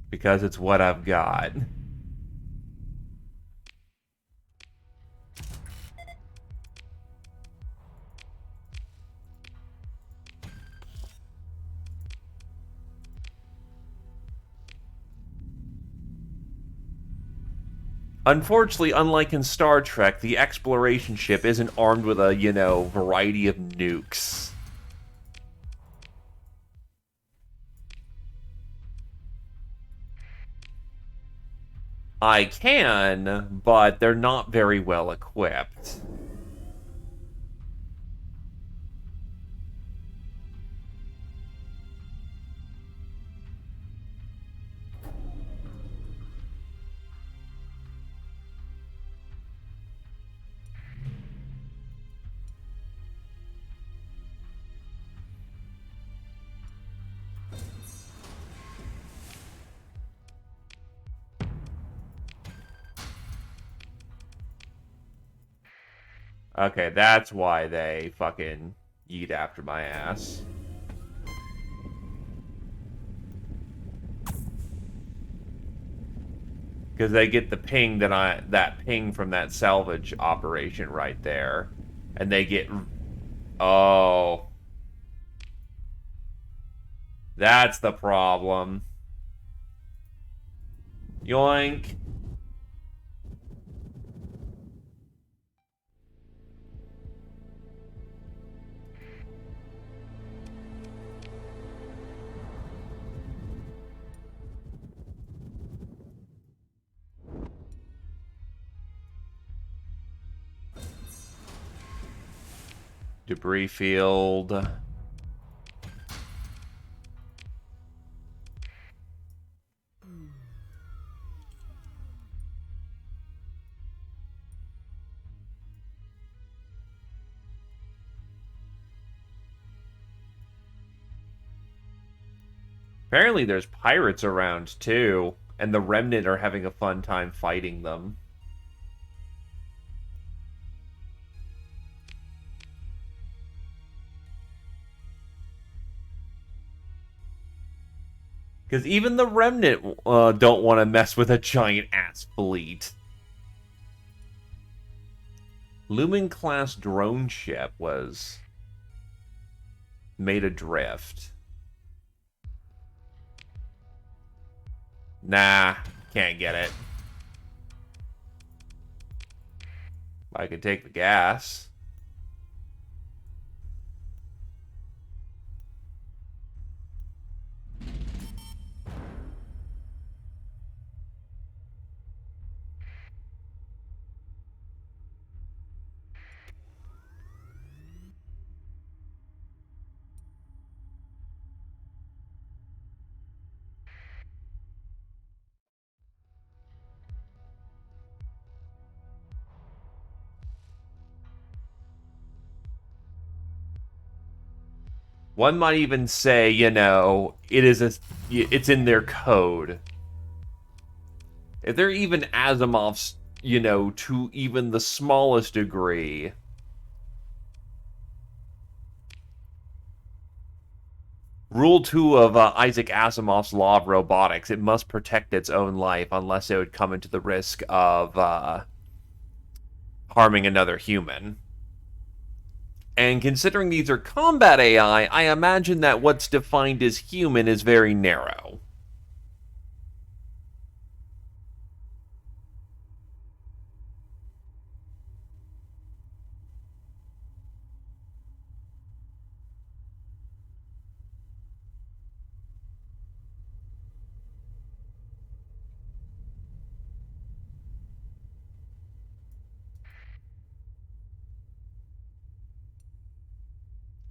Because it's what I've got. Unfortunately, unlike in Star Trek, the exploration ship isn't armed with a, variety of nukes. I can, but they're not very well equipped. Okay, that's why they fucking yeet after my ass. Because they get the ping that ping from that salvage operation right there. And they get... Oh. That's the problem. Yoink. Debris field. Apparently there's pirates around, too. And the Remnant are having a fun time fighting them. Because even the Remnant don't want to mess with a giant-ass fleet. Lumen-class drone ship was made adrift. Nah, can't get it. I could take the gas. One might even say, you know, it's in their code. If they're even Asimov's, you know, to even the smallest degree. Rule 2 of Isaac Asimov's law of robotics, it must protect its own life unless it would come into the risk of harming another human. And considering these are combat AI, I imagine that what's defined as human is very narrow.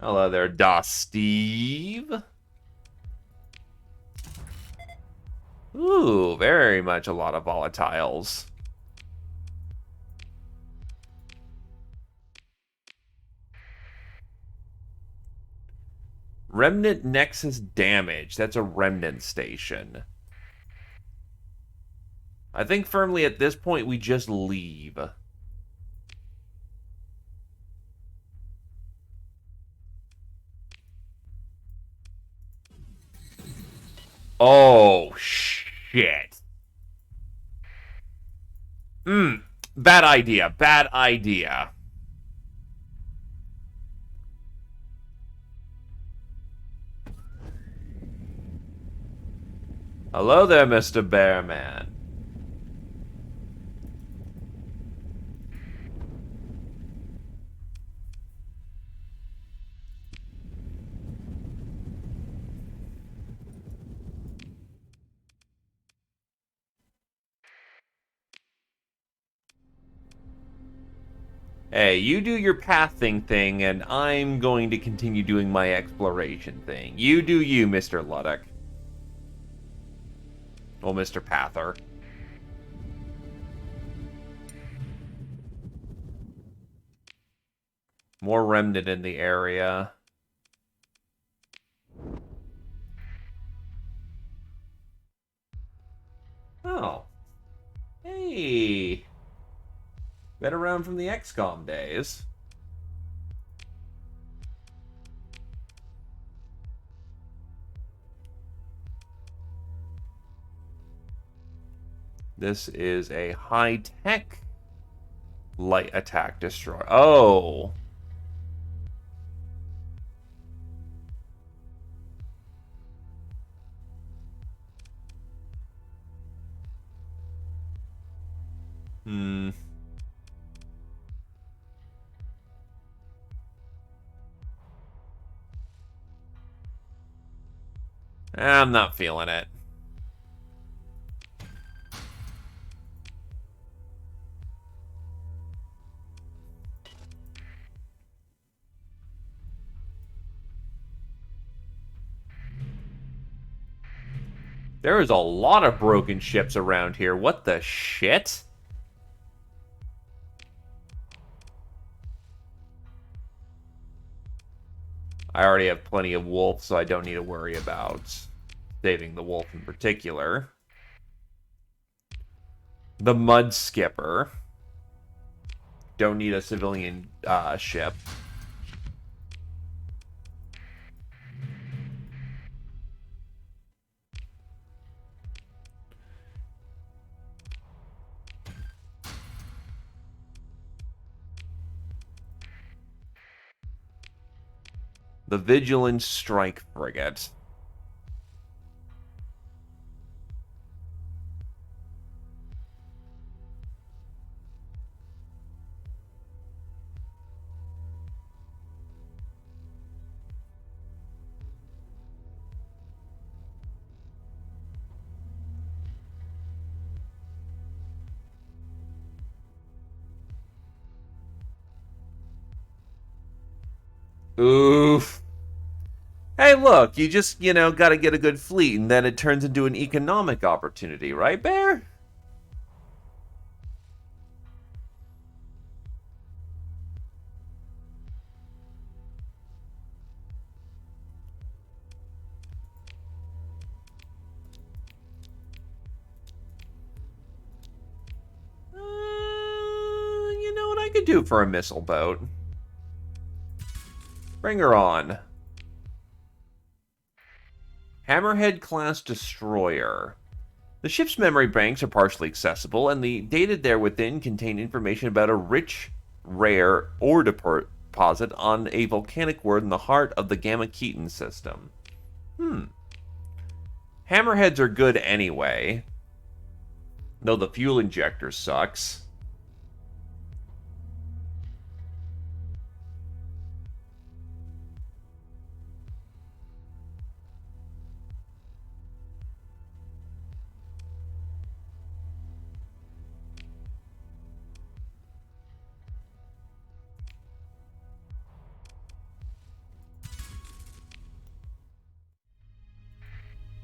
Hello there, Das Steve. Ooh, very much a lot of volatiles. Remnant Nexus damage. That's a Remnant station. I think firmly at this point we just leave. Oh, shit. Bad idea. Bad idea. Hello there, Mr. Bearman. Hey, you do your pathing thing, and I'm going to continue doing my exploration thing. You do you, Mr. Luddick. Well, Mr. Pather. More Remnant in the area. Oh. Hey. Been around from the XCOM days. This is a high-tech light attack destroyer. Oh. Hmm. I'm not feeling it. There is a lot of broken ships around here. What the shit? I already have plenty of wolf, so I don't need to worry about saving the wolf in particular. The Mud Skipper. Don't need a civilian ship. The Vigilant Strike Frigate. Oof. Hey, look, you just, gotta get a good fleet, and then it turns into an economic opportunity, right, Bear? You know what I could do for a missile boat? Bring her on. Hammerhead-class destroyer. The ship's memory banks are partially accessible, and the data there within contain information about a rich, rare ore deposit on a volcanic world in the heart of the Gamma Keaton system. Hammerheads are good anyway, though the fuel injector sucks.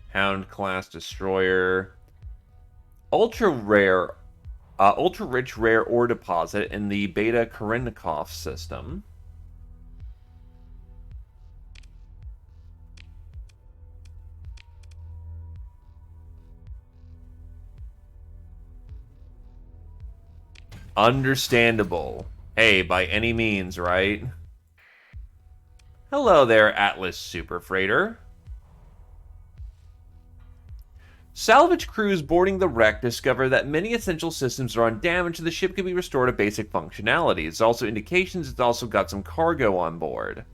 Hound-class destroyer. Ultra-rich rare ore deposit in the Beta Korennikov system. Understandable. Hey, by any means, right? Hello there, Atlas Super Freighter. Salvage crews boarding the wreck discover that many essential systems are undamaged and the ship can be restored to basic functionality. It's also indications it's also got some cargo on board.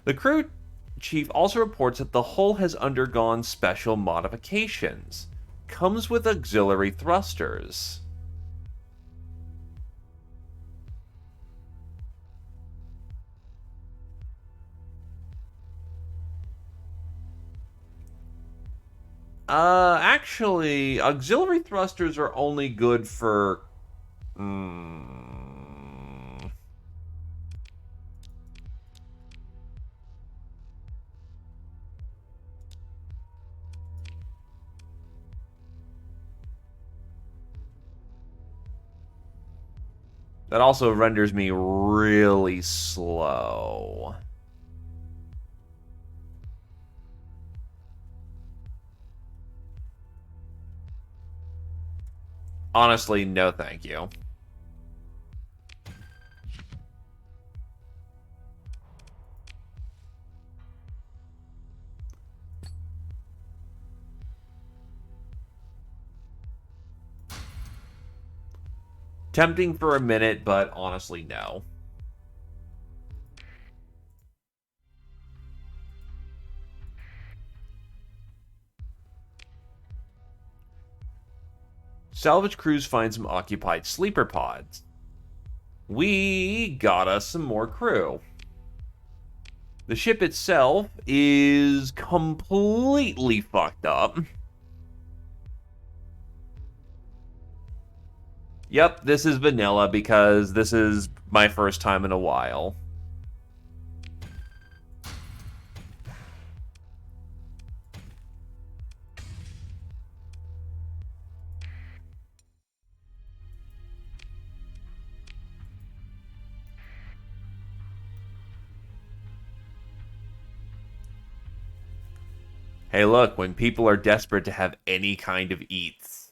The crew chief also reports that the hull has undergone special modifications. Comes with auxiliary thrusters. Actually, auxiliary thrusters are only good for... That also renders me really slow. Honestly, no thank you. Tempting for a minute, but honestly, no. Salvage crews find some occupied sleeper pods. We got us some more crew. The ship itself is completely fucked up. Yep, this is vanilla because this is my first time in a while. Hey, look, when people are desperate to have any kind of eats.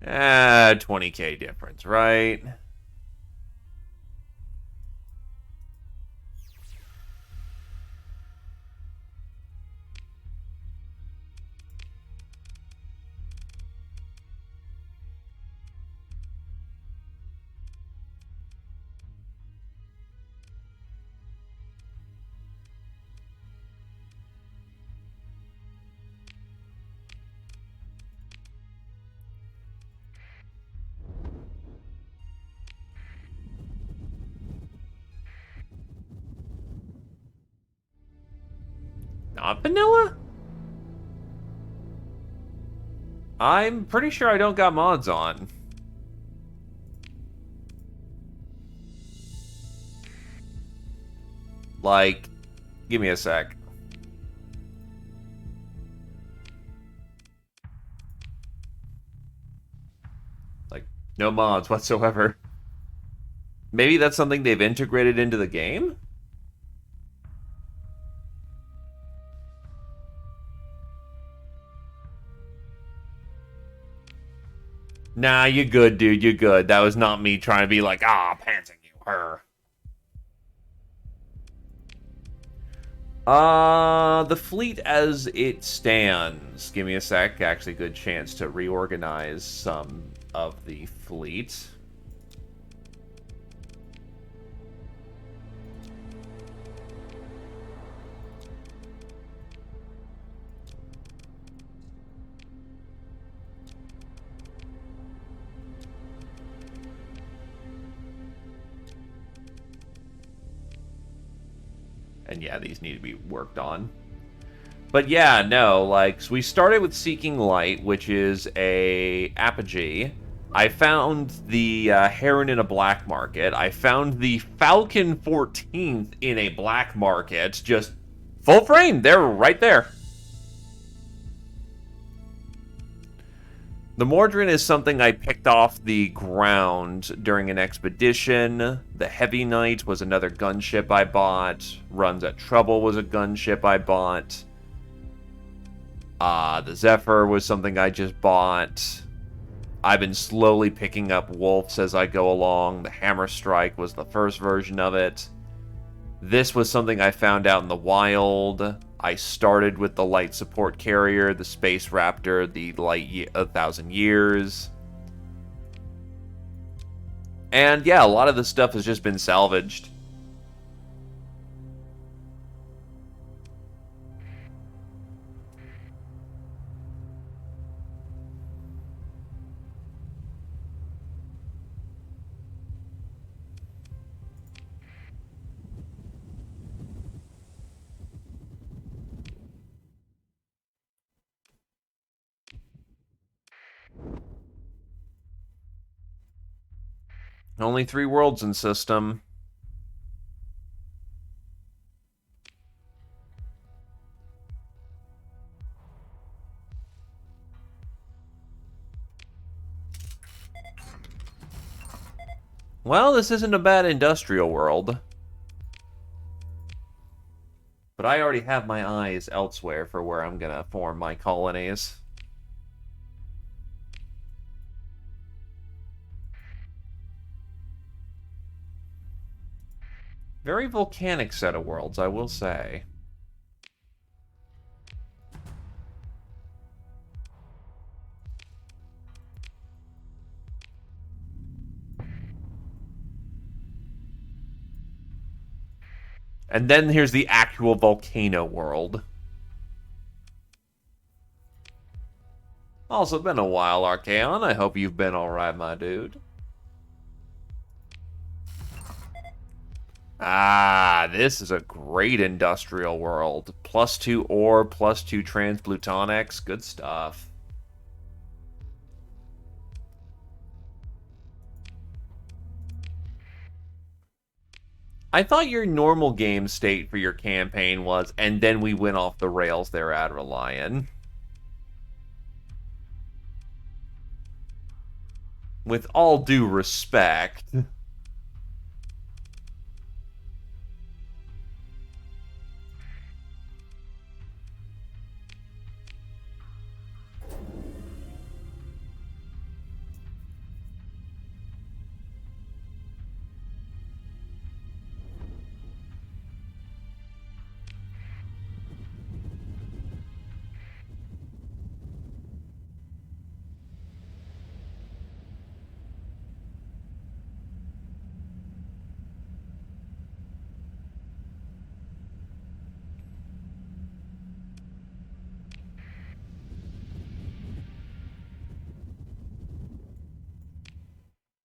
Ah, 20k difference, right? Not vanilla? I'm pretty sure I don't got mods on. Like, give me a sec. Like, no mods whatsoever. Maybe that's something they've integrated into the game? Nah, you good, dude. You good. That was not me trying to be like, pantsing you, her. The fleet as it stands. Give me a sec. Actually, good chance to reorganize some of the fleet. And yeah, these need to be worked on. But yeah, no, like, so we started with Seeking Light, which is a apogee. I found the Heron in a black market. I found the Falcon 14th in a black market. Just full frame. They're right there. The Mordrin is something I picked off the ground during an expedition. The Heavy Knight was another gunship I bought. Runs at Trouble was a gunship I bought. The Zephyr was something I just bought. I've been slowly picking up Wolves as I go along. The Hammer Strike was the first version of it. This was something I found out in the wild. I started with the light support carrier, the Space Raptor, the Light 1,000 Years. And yeah, a lot of this stuff has just been salvaged. Only 3 worlds in system. Well, this isn't a bad industrial world. But I already have my eyes elsewhere for where I'm gonna form my colonies. Very volcanic set of worlds, I will say. And then here's the actual volcano world. Also been a while, Archaon. I hope you've been alright, my dude. Ah, this is a great industrial world. +2 ore, +2 transplutonics. Good stuff. I thought your normal game state for your campaign was, and then we went off the rails there, Adrelion. With all due respect.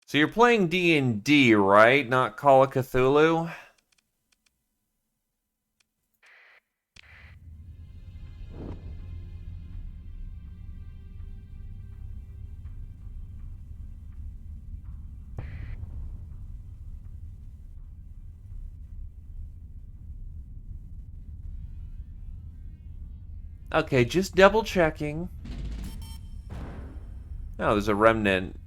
So you're playing D&D, right? Not Call of Cthulhu? Okay, just double checking. Oh, there's a remnant.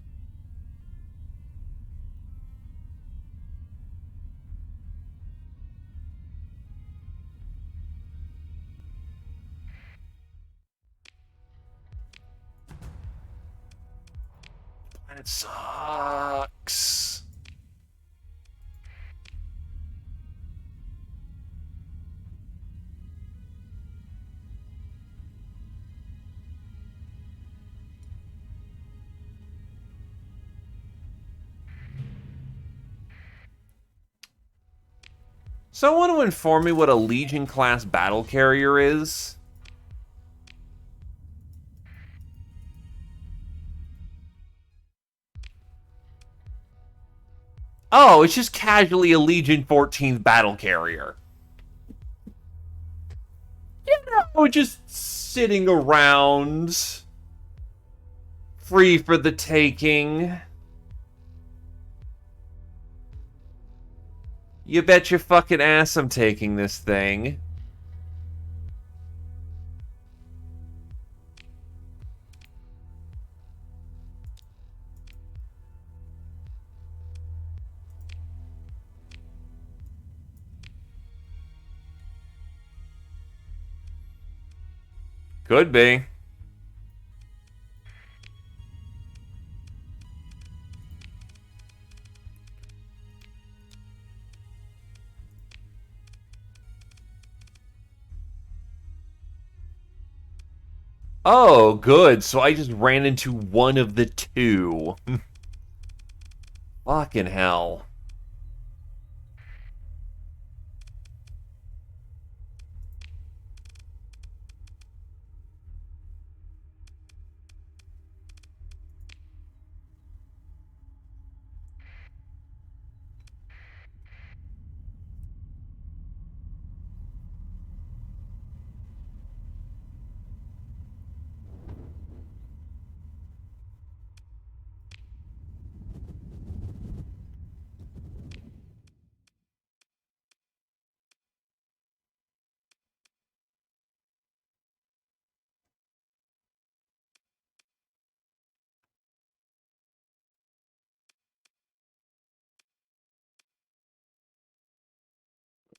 It sucks. Someone to inform me what a Legion class battle carrier is? Oh, it's just casually a Legion 14th battle carrier. You know, just sitting around, free for the taking. You bet your fucking ass I'm taking this thing. Could be. Oh, good. So I just ran into one of the two. Fucking hell.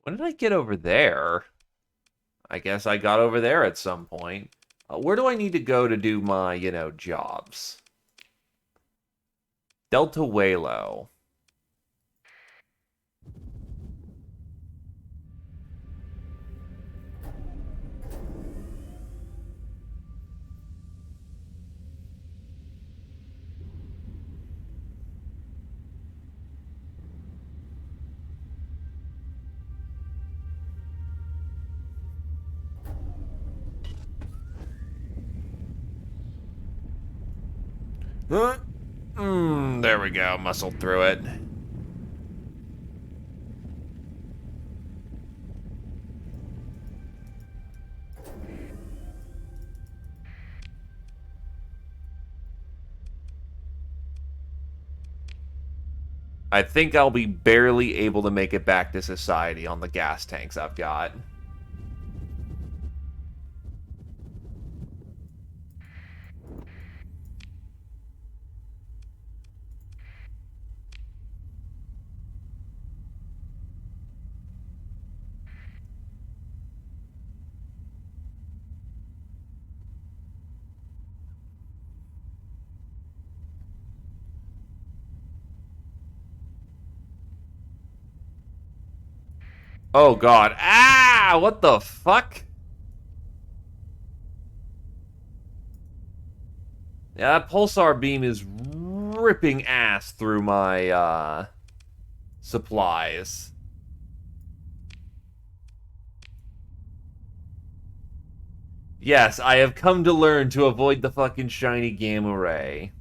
When did I get over there? I guess I got over there at some point. Where do I need to go to do my, jobs? Delta Waylo. There we go. Muscled through it. I think I'll be barely able to make it back to society on the gas tanks I've got. Oh god. Ah! What the fuck? Yeah, that pulsar beam is ripping ass through my, supplies. Yes, I have come to learn to avoid the fucking shiny gamma ray.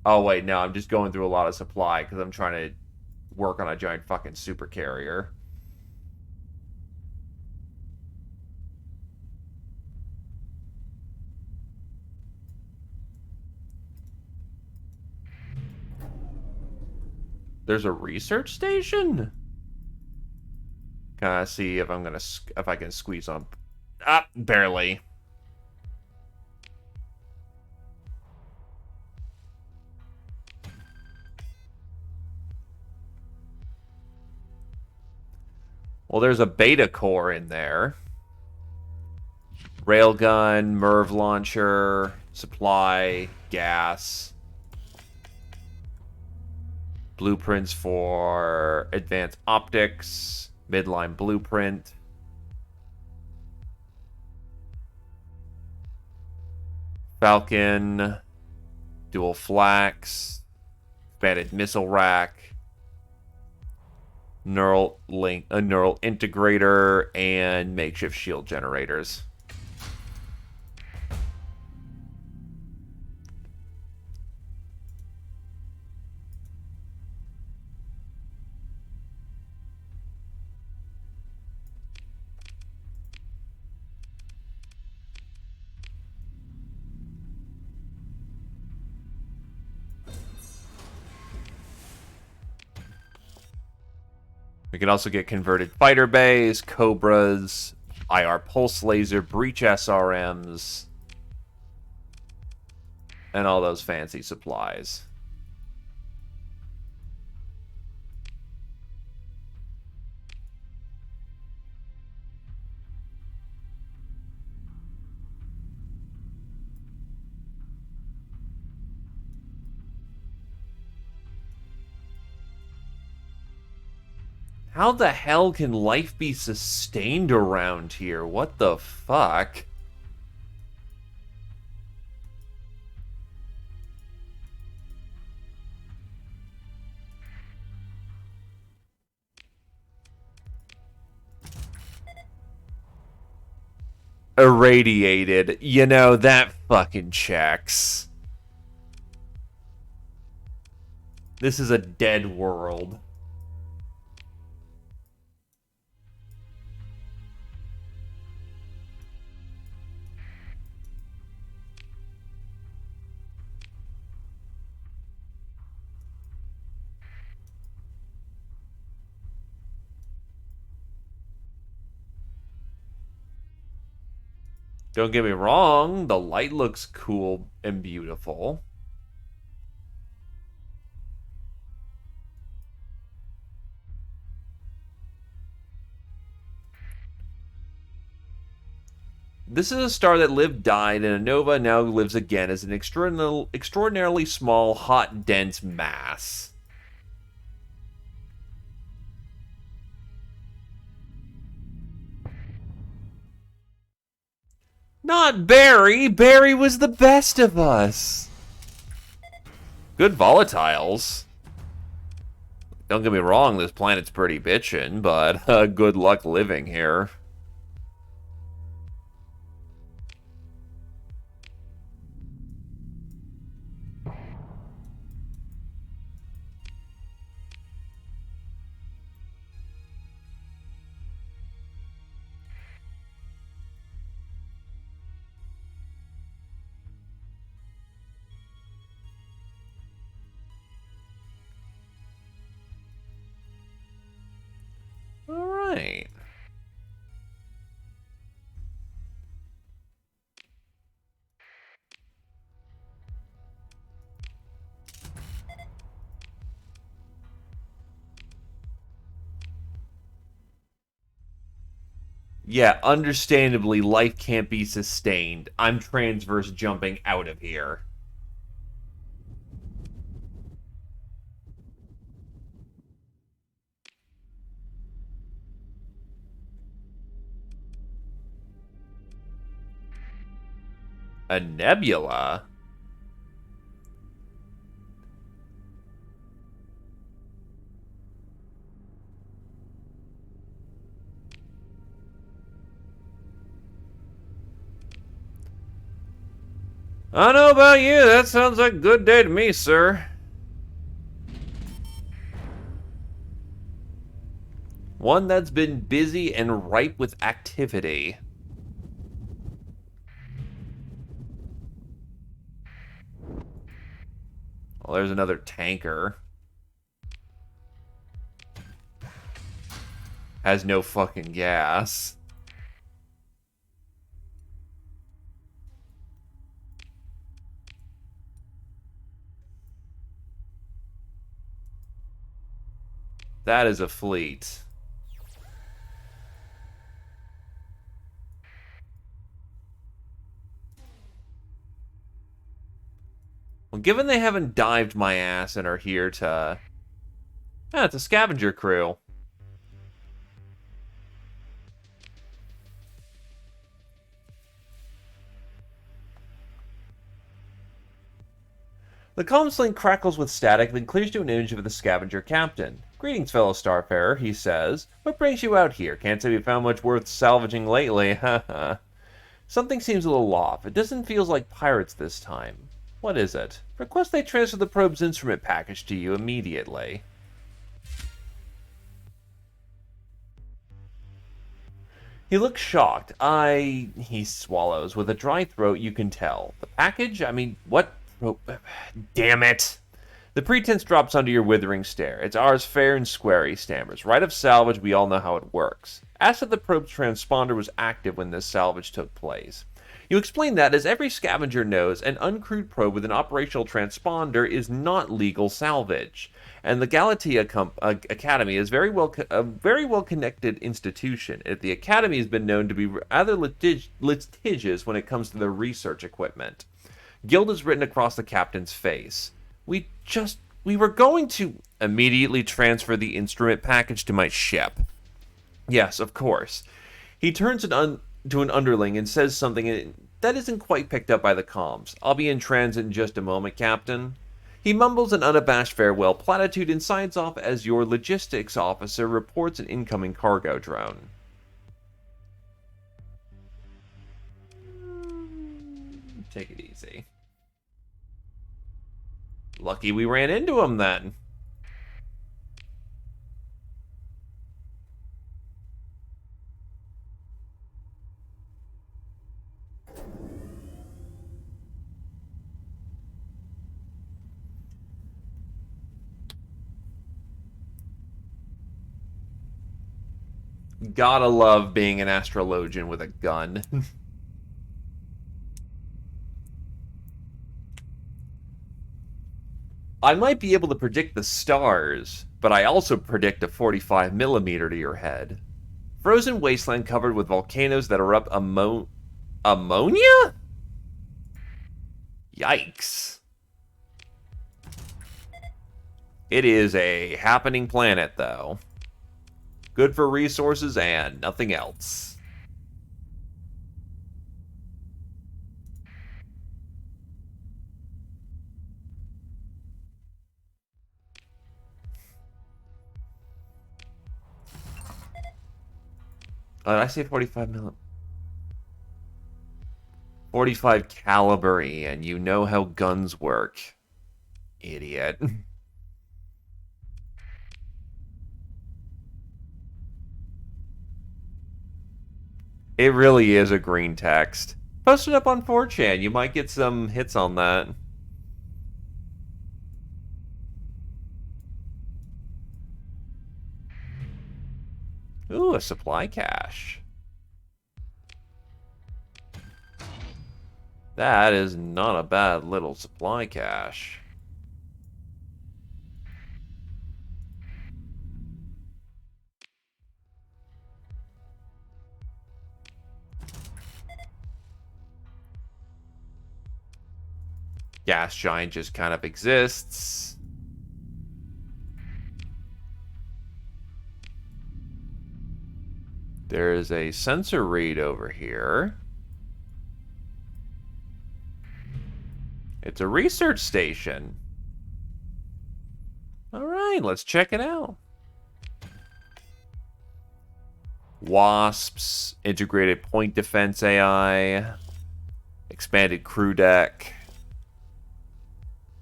Oh, wait, no, I'm just going through a lot of supply because I'm trying to work on a giant fucking super carrier. There's a research station? Can I see if if I can squeeze on? Ah, barely. Well, there's a beta core in there. Railgun, MIRV launcher, supply, gas. Blueprints for advanced optics, midline blueprint. Falcon, dual flax, expanded missile rack, neural integrator, and makeshift shield generators. We can also get converted fighter bays, Cobras, IR pulse laser, breach SRMs, and all those fancy supplies. How the hell can life be sustained around here? What the fuck? Irradiated. You know, that fucking checks. This is a dead world. Don't get me wrong, the light looks cool and beautiful. This is a star that lived, died, and a nova now lives again as an extraordinarily small, hot, dense mass. Not Barry! Barry was the best of us! Good volatiles. Don't get me wrong, this planet's pretty bitchin', but good luck living here. right. Yeah, understandably, life can't be sustained. I'm transverse jumping out of here. A nebula? I don't know about you, that sounds like a good day to me, sir. One that's been busy and ripe with activity. Well, there's another tanker. Has no fucking gas. That is a fleet. Well, given they haven't dived my ass and are here to... Yeah, it's a scavenger crew. The comms link crackles with static, then clears to an image of the scavenger captain. Greetings, fellow starfarer, he says. What brings you out here? Can't say we found much worth salvaging lately, haha. Something seems a little off. It doesn't feel like pirates this time. What is it? Request they transfer the probe's instrument package to you immediately. He looks shocked. He swallows. With a dry throat, you can tell. The package? I mean, what? Oh, damn it. The pretense drops under your withering stare. It's ours fair and square, he stammers. Right of salvage, we all know how it works. Asked if the probe's transponder was active when this salvage took place. You explain that, as every scavenger knows, an uncrewed probe with an operational transponder is not legal salvage. And the Galatea Academy is a very well connected institution. The Academy has been known to be rather litigious when it comes to their research equipment. Guild is written across the captain's face. We were going to immediately transfer the instrument package to my ship. Yes, of course. He turns to an underling and says something that isn't quite picked up by the comms. I'll be in transit in just a moment, Captain. He mumbles an unabashed farewell platitude and signs off as your logistics officer reports an incoming cargo drone. Take it easy. Lucky we ran into him then. Gotta love being an astrologian with a gun. I might be able to predict the stars, but I also predict a 45mm to your head. Frozen wasteland covered with volcanoes that erupt ammonia? Yikes. It is a happening planet, though. Good for resources and nothing else. I say 45mm. 45 caliber, and you know how guns work. Idiot. It really is a green text. Post it up on 4chan. You might get some hits on that. Ooh, a supply cache. That is not a bad little supply cache. Gas giant just kind of exists. There is a sensor read over here. It's a research station. All right, let's check it out. Wasps, integrated point defense AI, expanded crew deck,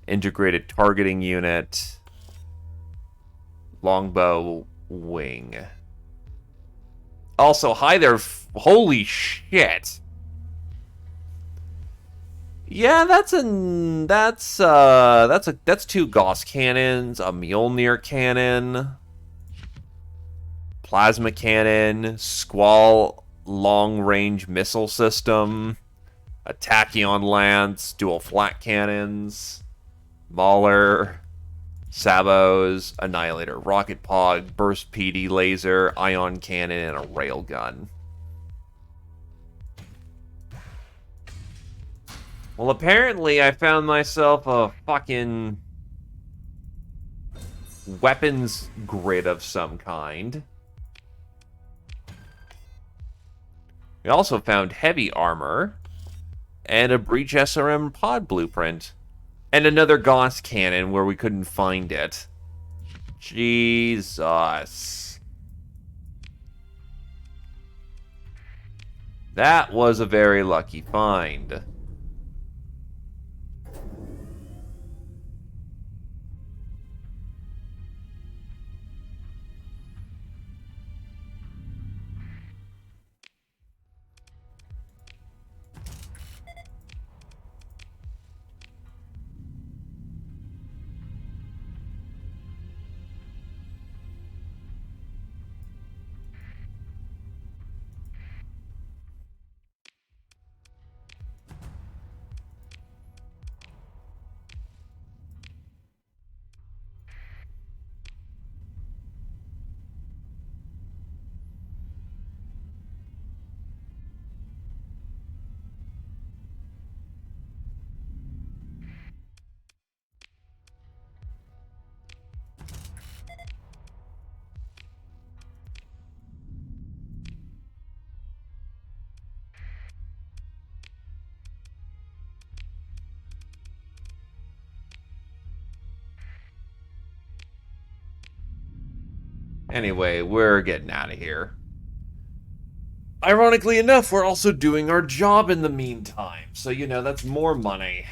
integrated targeting unit, longbow wing. Also, hi there. Holy shit. Yeah, that's two Gauss cannons, a Mjolnir cannon, plasma cannon, Squall long-range missile system, a Tachyon lance, dual flat cannons, Mauler, Sabos, Annihilator rocket pod, burst PD laser, ion cannon, and a railgun. Well, apparently I found myself a fucking weapons grid of some kind. We also found heavy armor and a breach SRM pod blueprint. And another Gauss cannon where we couldn't find it. Jesus. That was a very lucky find. Anyway, we're getting out of here. Ironically enough, we're also doing our job in the meantime. So, you know, that's more money.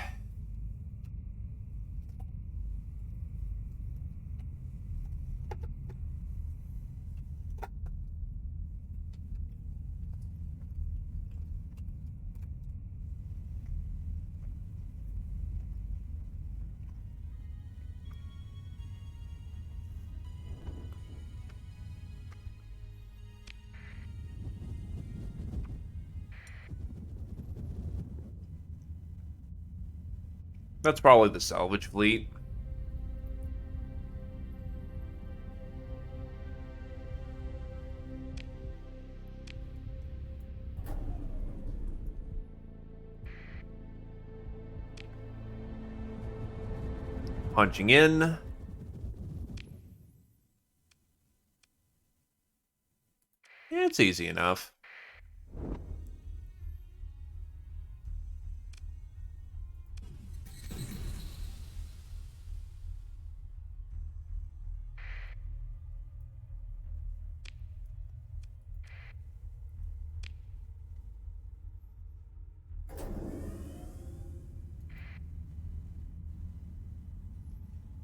That's probably the salvage fleet. Punching in. Yeah, it's easy enough.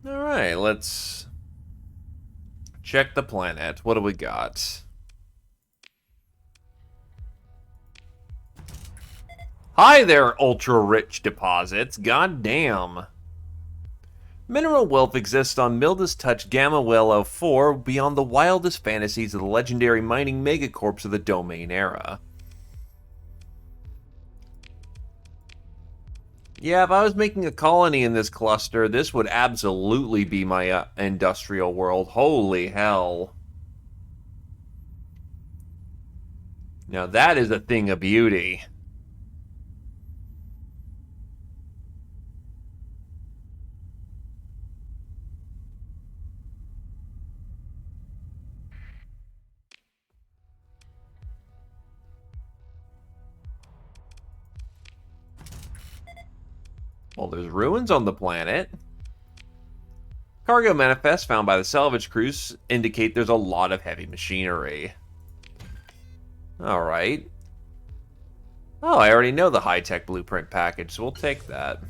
Alright, let's check the planet. What do we got? Hi there, ultra-rich deposits. God damn. Mineral wealth exists on Milda's Touch Gamma Well 04 beyond the wildest fantasies of the legendary mining megacorps of the Domain era. Yeah, if I was making a colony in this cluster, this would absolutely be my industrial world. Holy hell. Now that is a thing of beauty. Well, there's ruins on the planet. Cargo manifests found by the salvage crews indicate there's a lot of heavy machinery. Alright. Oh, I already know the high-tech blueprint package, so we'll take that.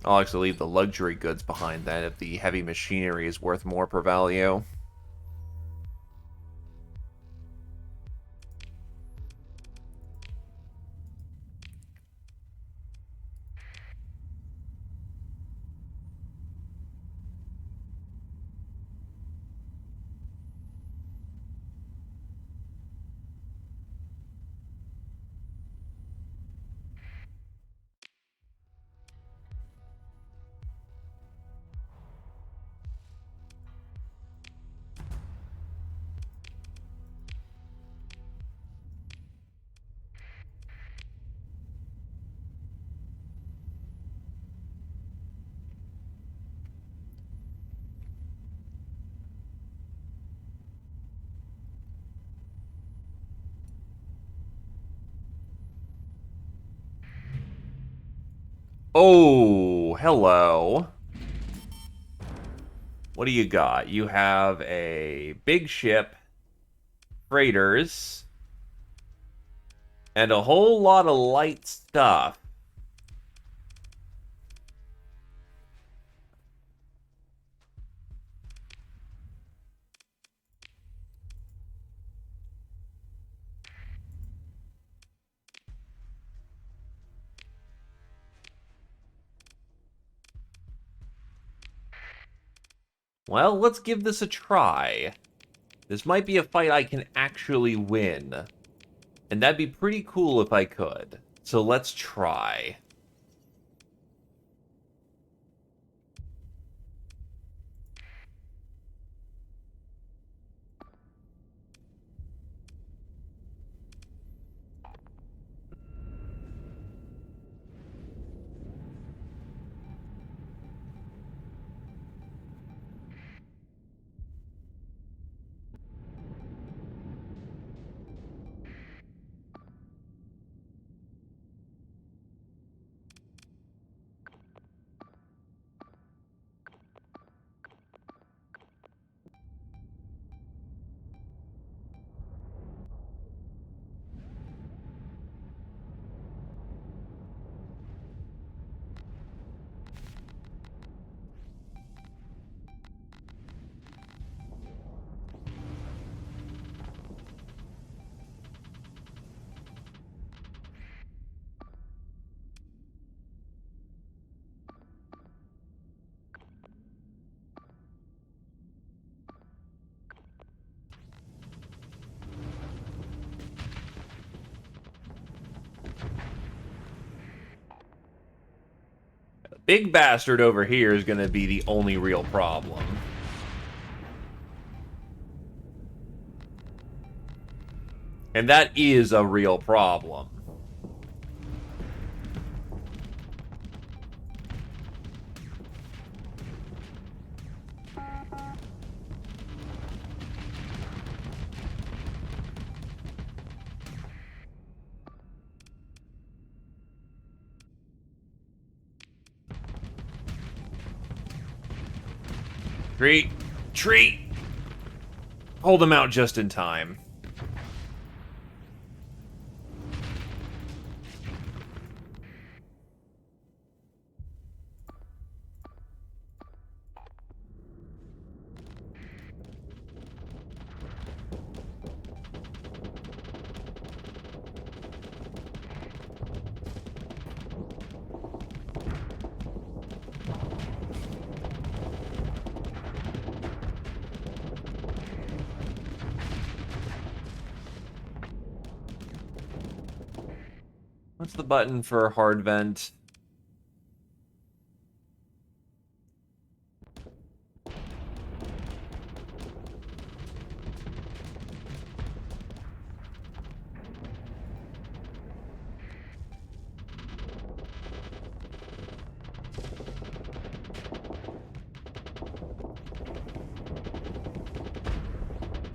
I'll actually leave the luxury goods behind then if the heavy machinery is worth more per value. Oh, hello. What do you got? You have a big ship, freighters, and a whole lot of light stuff. Well, let's give this a try. This might be a fight I can actually win. And that'd be pretty cool if I could. So let's try. Big bastard over here is going to be the only real problem. And that is a real problem. Treat! Treat! Hold them out just in time. What's the button for hard vent?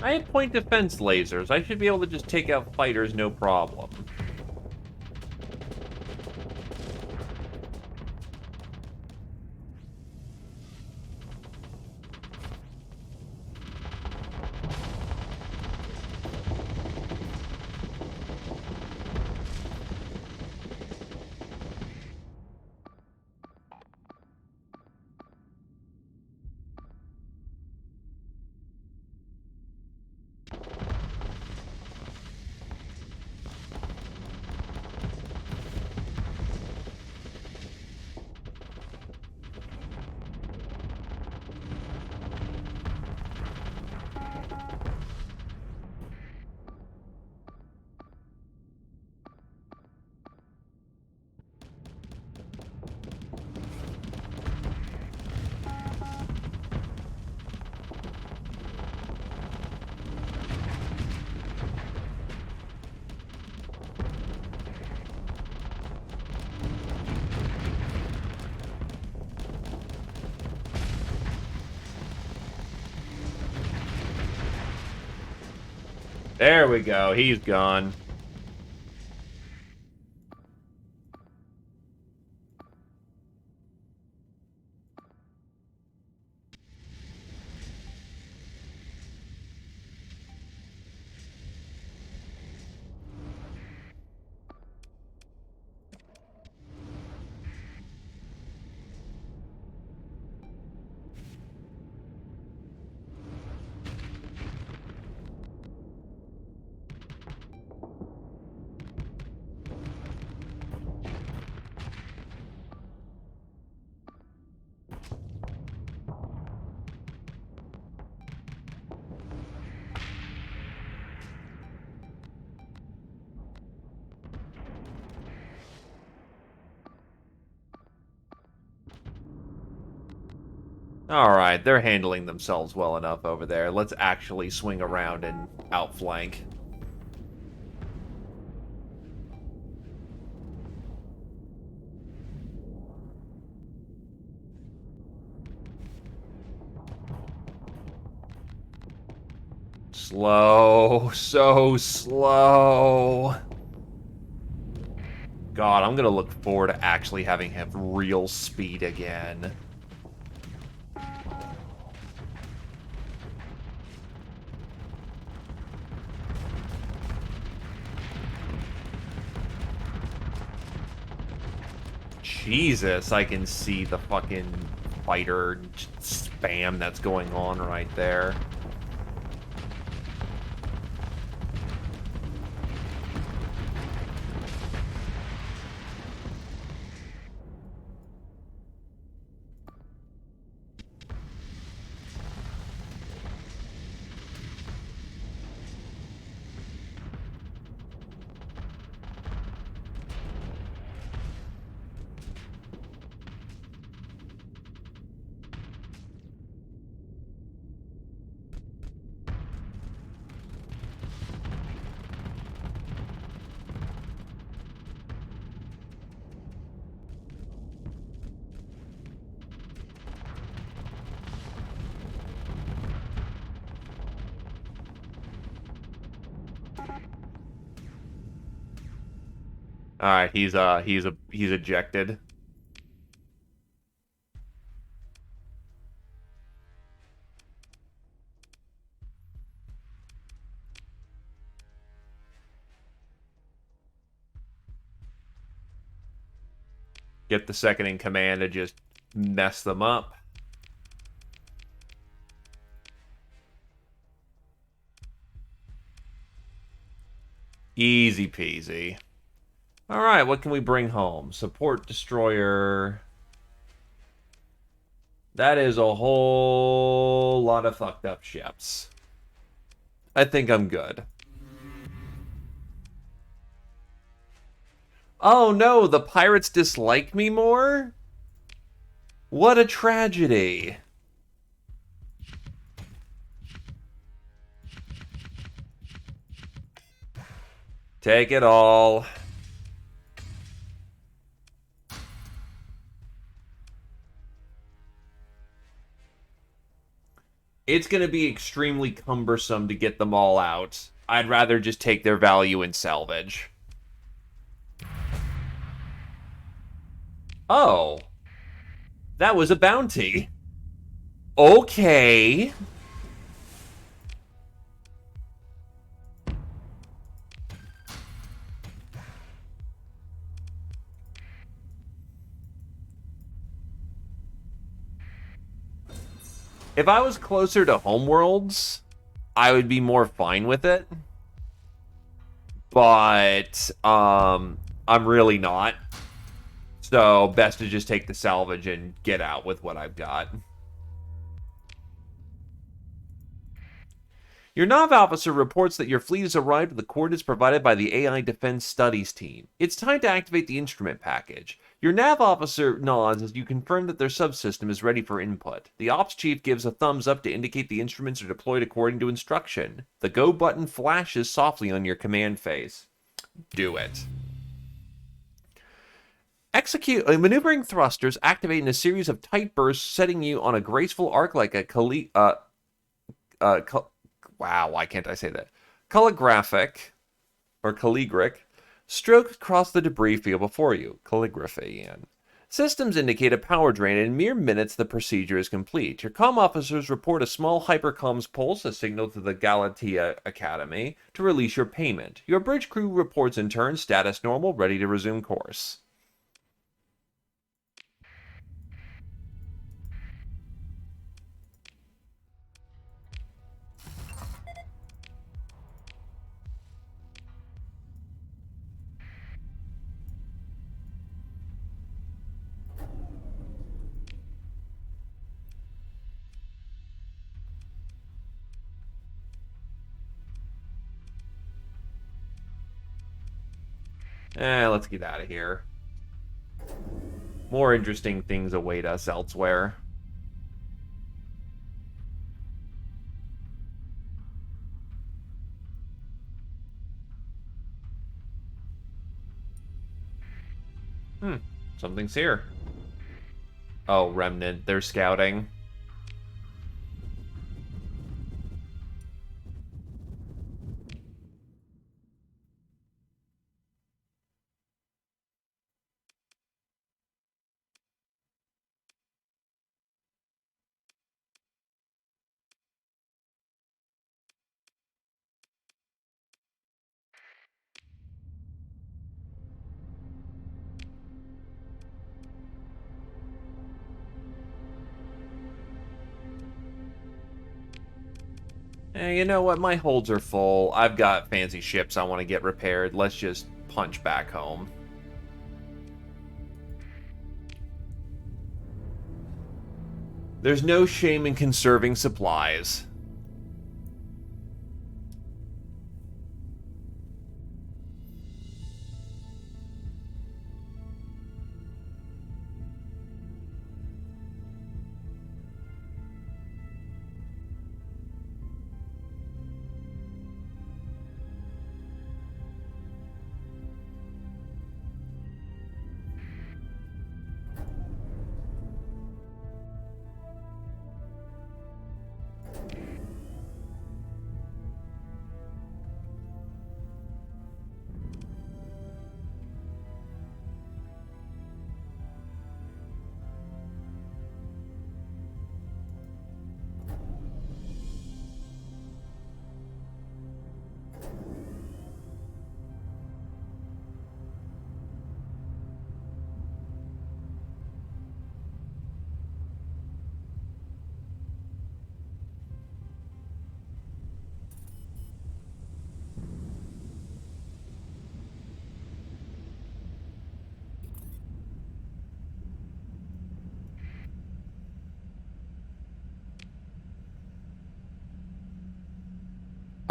I had point defense lasers. I should be able to just take out fighters no problem. There we go. He's gone. Alright, they're handling themselves well enough over there. Let's actually swing around and outflank. Slow. So slow. God, I'm gonna look forward to actually having him have real speed again. Jesus, I can see the fucking fighter spam that's going on right there. All right, he's ejected. Get the second in command to just mess them up. Easy peasy. All right, what can we bring home? Support destroyer. That is a whole lot of fucked up ships. I think I'm good. Oh no, the pirates dislike me more? What a tragedy. Take it all. It's going to be extremely cumbersome to get them all out. I'd rather just take their value and salvage. Oh. That was a bounty. Okay. If I was closer to Homeworlds, I would be more fine with it. But I'm really not. So best to just take the salvage and get out with what I've got. Your nav officer reports that your fleet has arrived with the coordinates provided by the AI Defense Studies team. It's time to activate the instrument package. Your nav officer nods as you confirm that their subsystem is ready for input. The ops chief gives a thumbs up to indicate the instruments are deployed according to instruction. The go button flashes softly on your command face. Do it. Execute maneuvering thrusters activate in a series of tight bursts, setting you on a graceful arc like a wow, why can't I say that? Calligraphic stroke across the debris field before you. Calligraphy, and systems indicate a power drain, and in mere minutes the procedure is complete. Your comm officers report a small hypercomms pulse, a signal to the Galatea Academy, to release your payment. Your bridge crew reports in turn, status normal, ready to resume course. Let's get out of here. More interesting things await us elsewhere. Something's here. Oh, Remnant, they're scouting. You know what? My holds are full. I've got fancy ships I want to get repaired. Let's just punch back home. There's no shame in conserving supplies.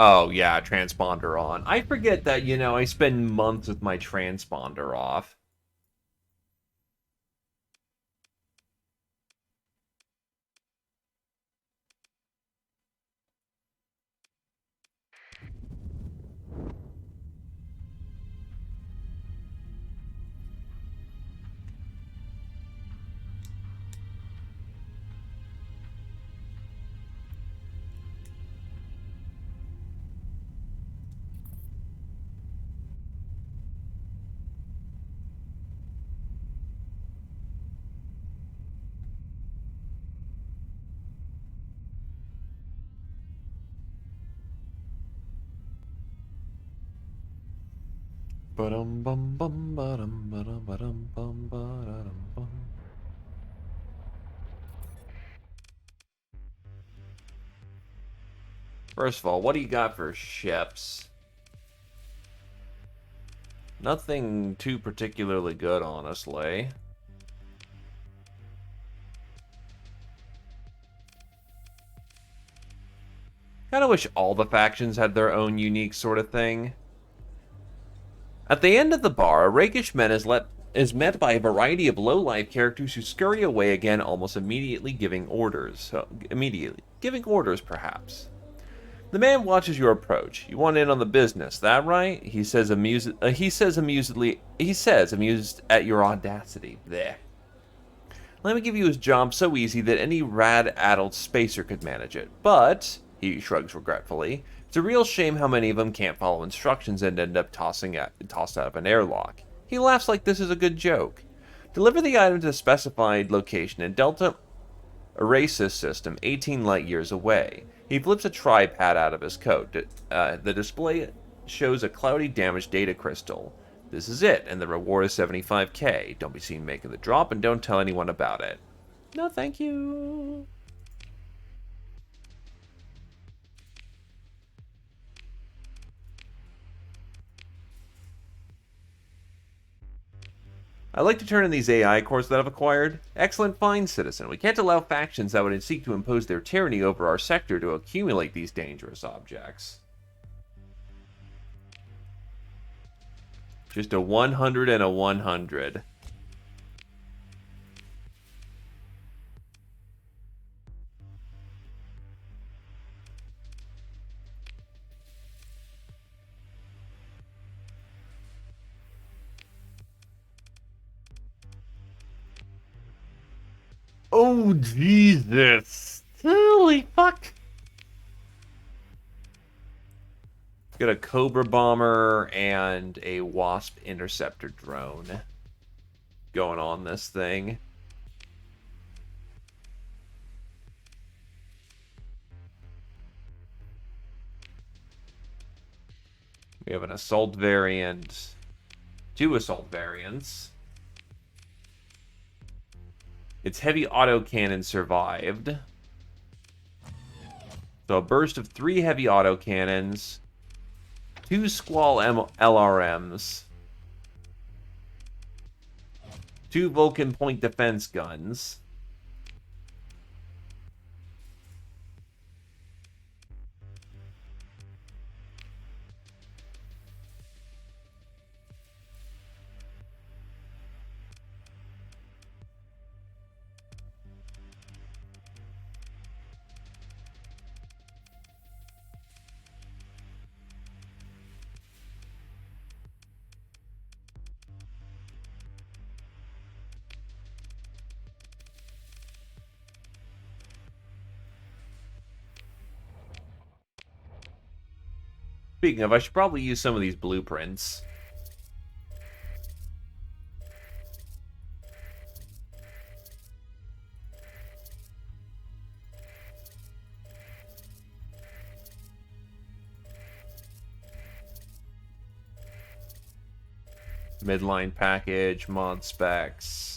Oh, yeah, transponder on. I forget that, I spend months with my transponder off. First of all, what do you got for ships? Nothing too particularly good, honestly. Kinda wish all the factions had their own unique sort of thing. At the end of the bar, a rakish man is met by a variety of low-life characters who scurry away again, almost immediately giving orders. Perhaps. The man watches your approach. You want in on the business, that right? He says amused at your audacity. There. Let me give you his job so easy that any rad adult spacer could manage it. But, he shrugs regretfully, it's a real shame how many of them can't follow instructions and end up tossed out of an airlock. He laughs like this is a good joke. Deliver the item to the specified location in Delta Erasis system 18 light years away. He flips a tripad out of his coat. The display shows a cloudy damaged data crystal. This is it, and the reward is 75k. Don't be seen making the drop, and don't tell anyone about it. No, thank you. I like to turn in these AI cores that I've acquired. Excellent find, citizen. We can't allow factions that would seek to impose their tyranny over our sector to accumulate these dangerous objects. Just a 100 and a 100. Oh, Jesus. Holy fuck. Got a Cobra bomber and a Wasp interceptor drone going on this thing. We have an assault variant, 2 assault variants. Its heavy autocannon survived. So a burst of 3 heavy autocannons, 2 Squall LRMs, 2 Vulcan point defense guns. Speaking of, I should probably use some of these blueprints. Midline package, mod specs.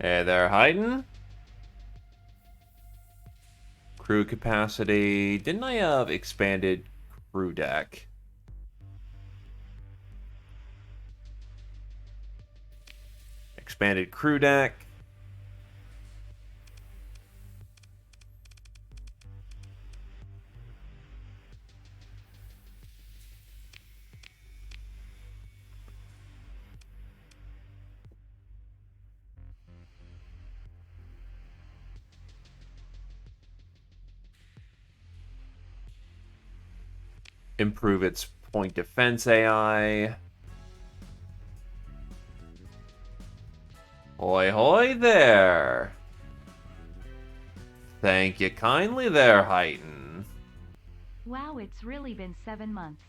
Hey there, hiding. Crew capacity. Didn't I have expanded crew deck? Expanded crew deck. Improve its point defense AI. Hoy hoy there. Thank you kindly there, Heighton. Wow, it's really been 7 months.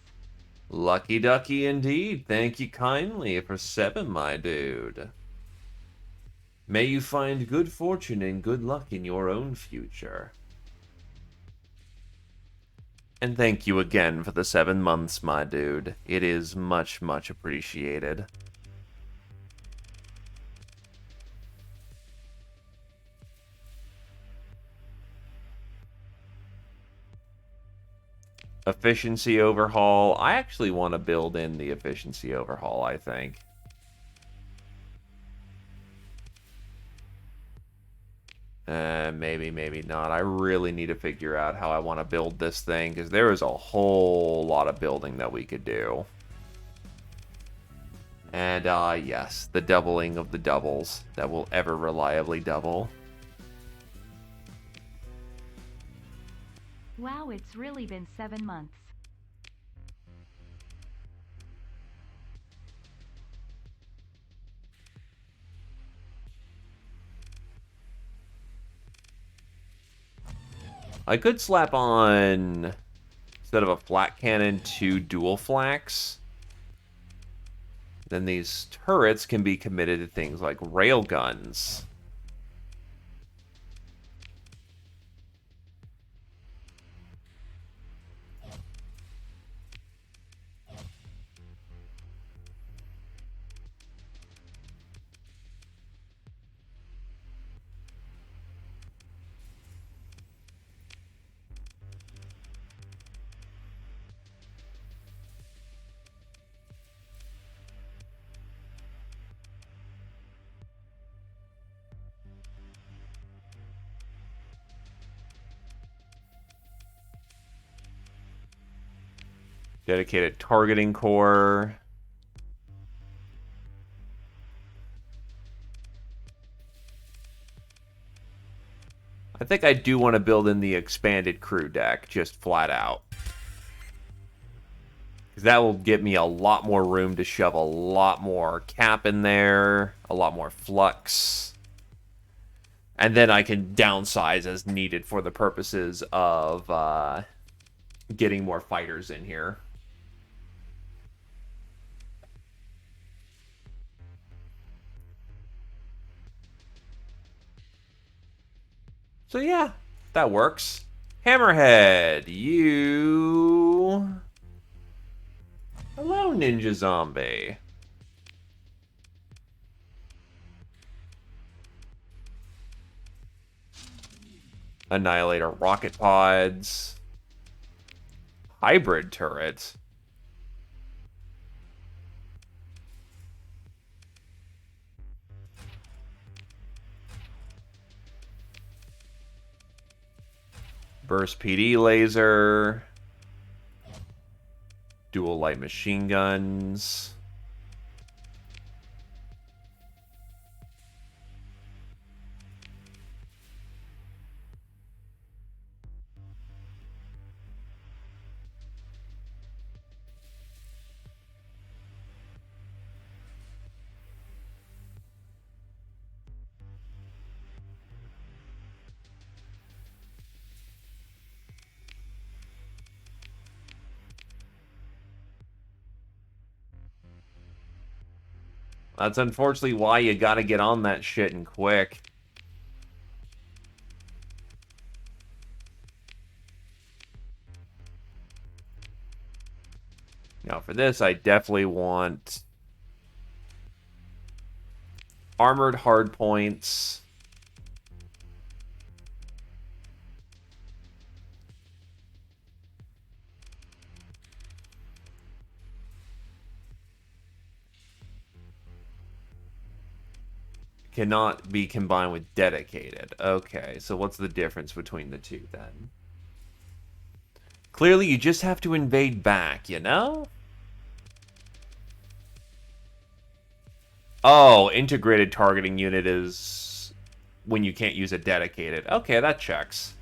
Lucky ducky indeed. Thank you kindly for 7, my dude. May you find good fortune and good luck in your own future. And thank you again for the 7 months, my dude. It is much, much appreciated. Efficiency overhaul. I actually want to build in the efficiency overhaul, I think. Maybe, maybe not. I really need to figure out how I want to build this thing, because there is a whole lot of building that we could do. And, yes, the doubling of the doubles that will ever reliably double. Wow, it's really been 7 months. I could slap on, instead of a flat cannon, 2 dual flaks. Then these turrets can be committed to things like railguns. Dedicated targeting core. I think I do want to build in the expanded crew deck, just flat out. Because that will get me a lot more room to shove a lot more cap in there, a lot more flux. And then I can downsize as needed for the purposes of getting more fighters in here. So yeah, that works. Hammerhead, you... Hello, Ninja Zombie. Annihilator rocket pods. Hybrid turret. Burst PD laser. Dual light machine guns. That's unfortunately why you gotta get on that shit and quick. Now for this, I definitely want armored hardpoints. Cannot be combined with dedicated. Okay, so what's the difference between the two then? Clearly, you just have to invade back, you know? Oh, integrated targeting unit is when you can't use a dedicated. Okay, that checks.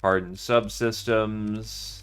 Hardened subsystems.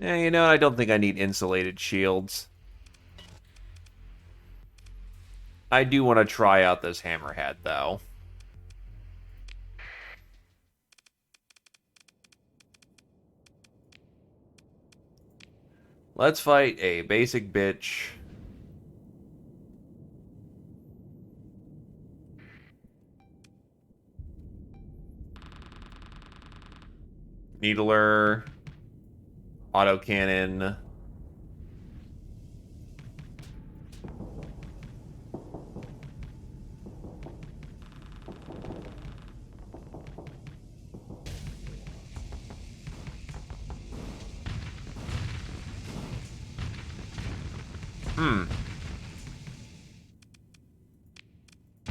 Yeah, you know, I don't think I need insulated shields. I do want to try out this hammerhead, though. Let's fight a basic bitch. Needler. Autocannon.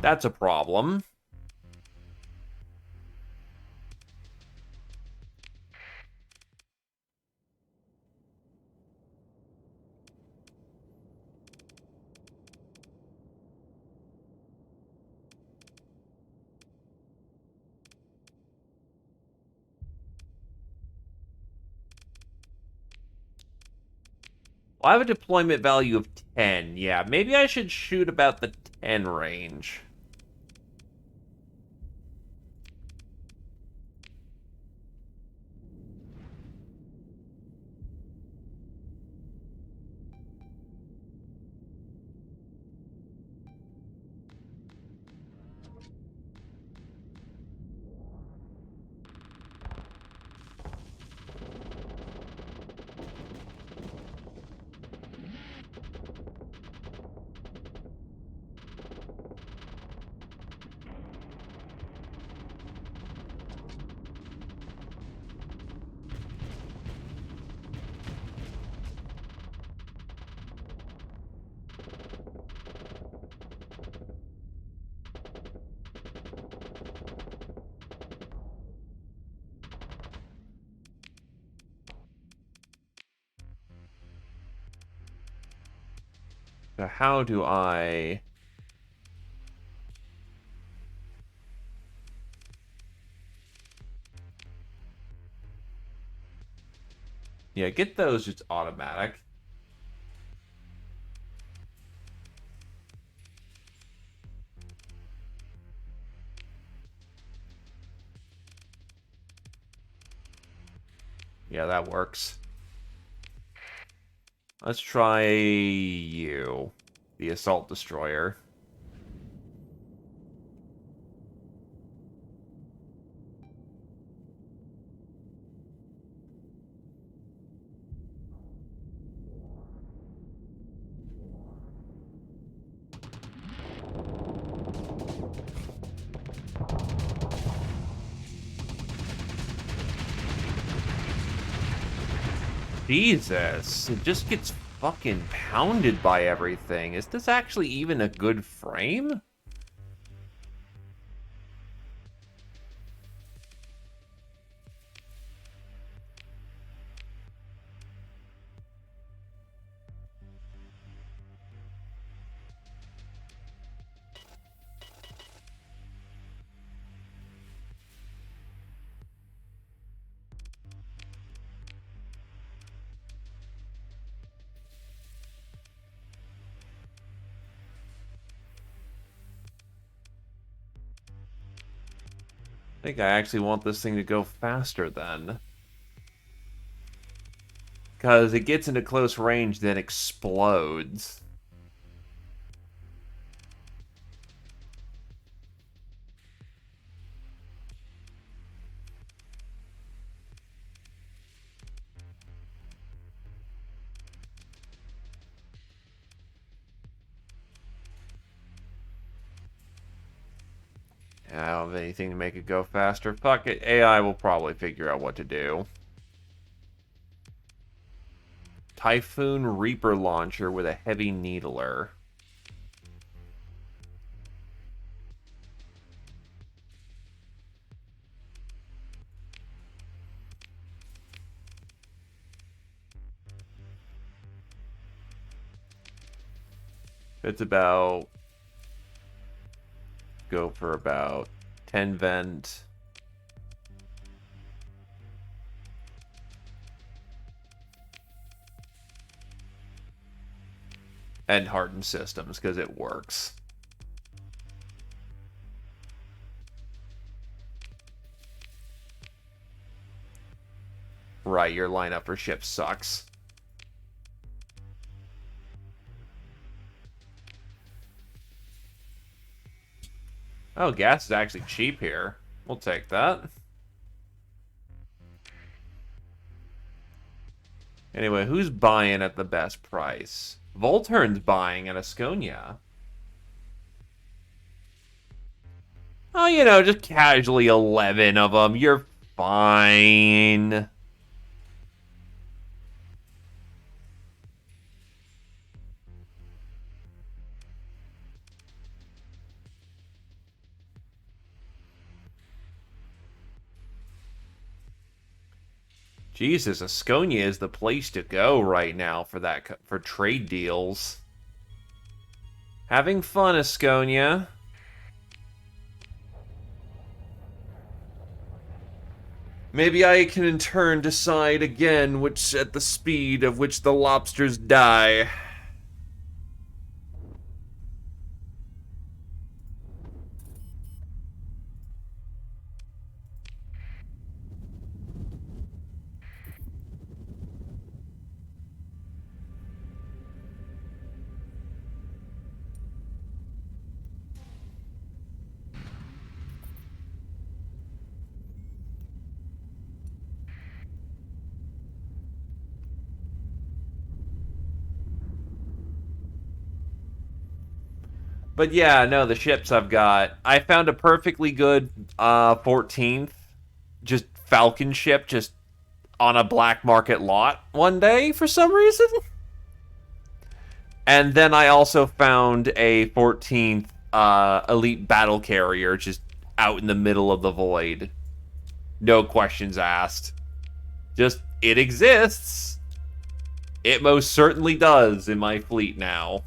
That's a problem. Well, I have a deployment value of 10. Yeah, maybe I should shoot about the 10 range. So how do I... Yeah, get those just automatic. Yeah, that works. Let's try you, the Assault Destroyer. Jesus, it just gets fucking pounded by everything. Is this actually even a good frame? think I actually want this thing to go faster then. Because it gets into close range, then explodes. I don't have anything to make it go faster. Fuck it, AI will probably figure out what to do. Typhoon Reaper launcher with a heavy needler. It's about... Go for about 10 vent. And hardened systems, because it works. Right, your lineup for ships sucks. Oh, gas is actually cheap here. We'll take that. Anyway, who's buying at the best price? Volturn's buying at Asconia. Oh, you know, just casually 11 of them. You're fine. Jesus, Asconia is the place to go right now for trade deals. Having fun, Asconia. Maybe I can in turn decide again which at the speed of which the lobsters die. But yeah, no, the ships I've got. I found a perfectly good 14th, just Falcon ship, just on a black market lot one day for some reason. And then I also found a 14th elite battle carrier just out in the middle of the void. No questions asked. Just, it exists. It most certainly does in my fleet now.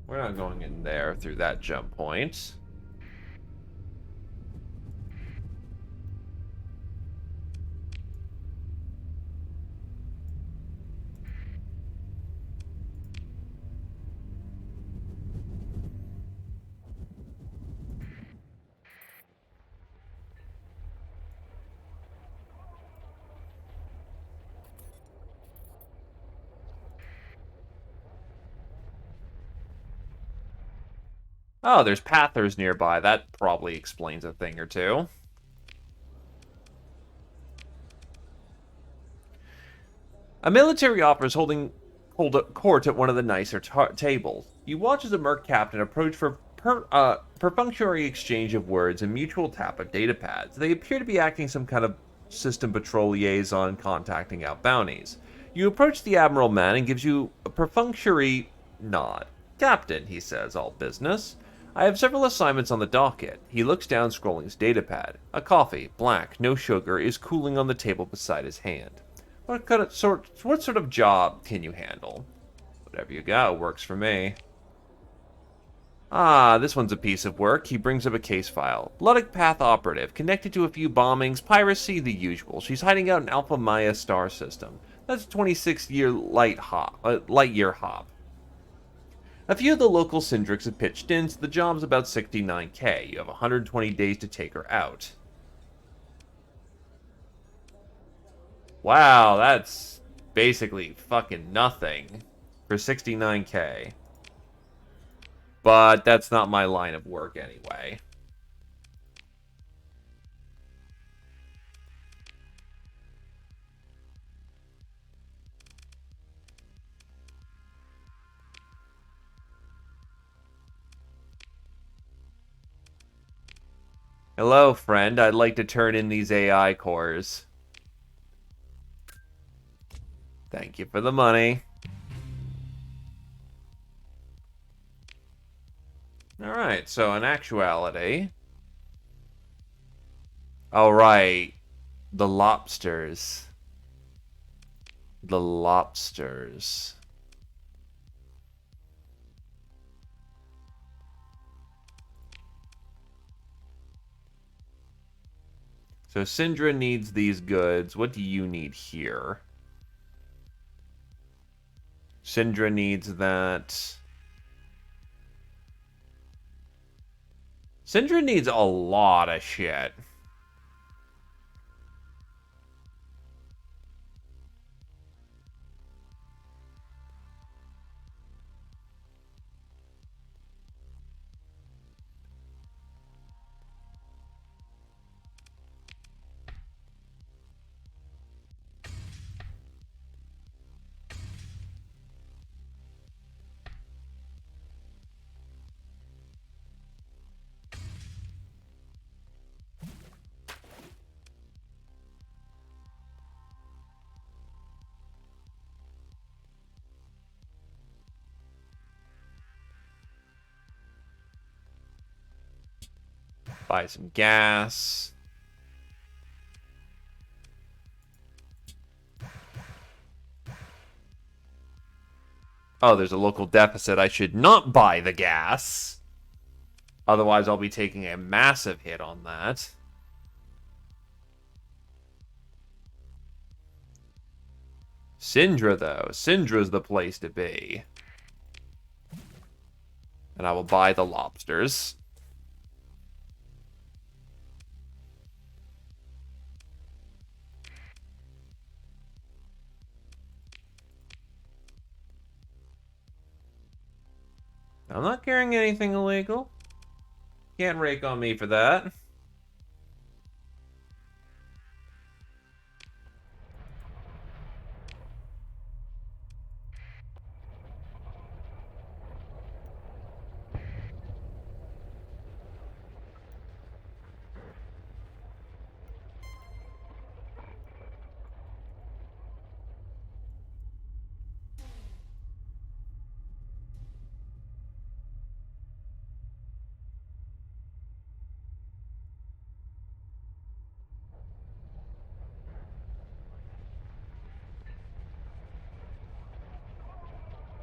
We're not going in there through that jump point. Oh, there's Pathers nearby. That probably explains a thing or two. A military officer is hold a court at one of the nicer tables. You watch as a merc captain approach for perfunctory exchange of words and mutual tap of data pads. They appear to be acting some kind of system patrol liaison contacting out bounties. You approach the admiral man and gives you a perfunctory nod. Captain, he says, all business. I have several assignments on the docket. He looks down, scrolling his datapad. A coffee, black, no sugar, is cooling on the table beside his hand. What sort of job can you handle? Whatever you got works for me. Ah, this one's a piece of work. He brings up a case file. Luddic Path operative, connected to a few bombings, piracy, the usual. She's hiding out in Alpha Maya star system. That's a 26-year light year hop. A few of the local Syndrics have pitched in, so the job's about 69k. You have 120 days to take her out. Wow, that's basically fucking nothing for 69k. But that's not my line of work anyway. Hello, friend. I'd like to turn in these AI cores. Thank you for the money. Alright, so in actuality... Alright. The lobsters. The lobsters. So Syndra needs these goods. What do you need here? Syndra needs that. Syndra needs a lot of shit. Buy some gas. Oh, there's a local deficit. I should not buy the gas. Otherwise, I'll be taking a massive hit on that. Syndra, though. Syndra's the place to be. And I will buy the lobsters. I'm not carrying anything illegal. Can't rake on me for that.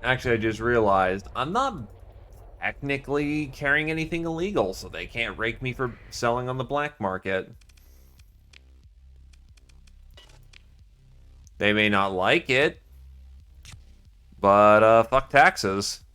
Actually, I just realized I'm not technically carrying anything illegal, so they can't rake me for selling on the black market. They may not like it, but fuck taxes.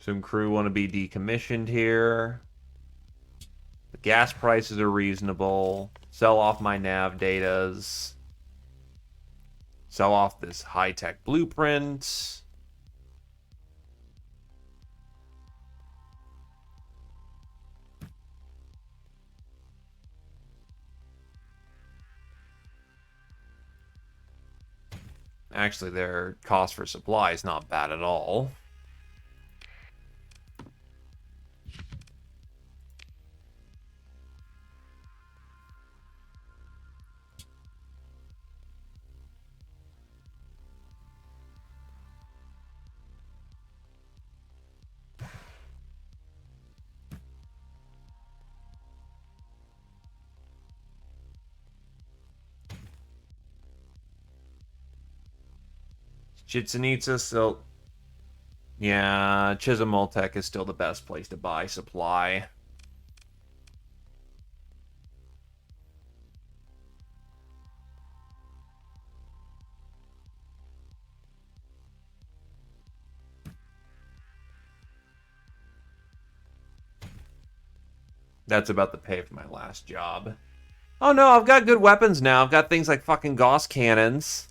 Some crew want to be decommissioned here. The gas prices are reasonable. Sell off my nav datas. Sell off this high-tech blueprint. Actually, their cost for supply is not bad at all. Chichen Itza still... Yeah, Chisholm-Tech is still the best place to buy supply. That's about the pay for my last job. Oh no, I've got good weapons now. I've got things like fucking Gauss cannons.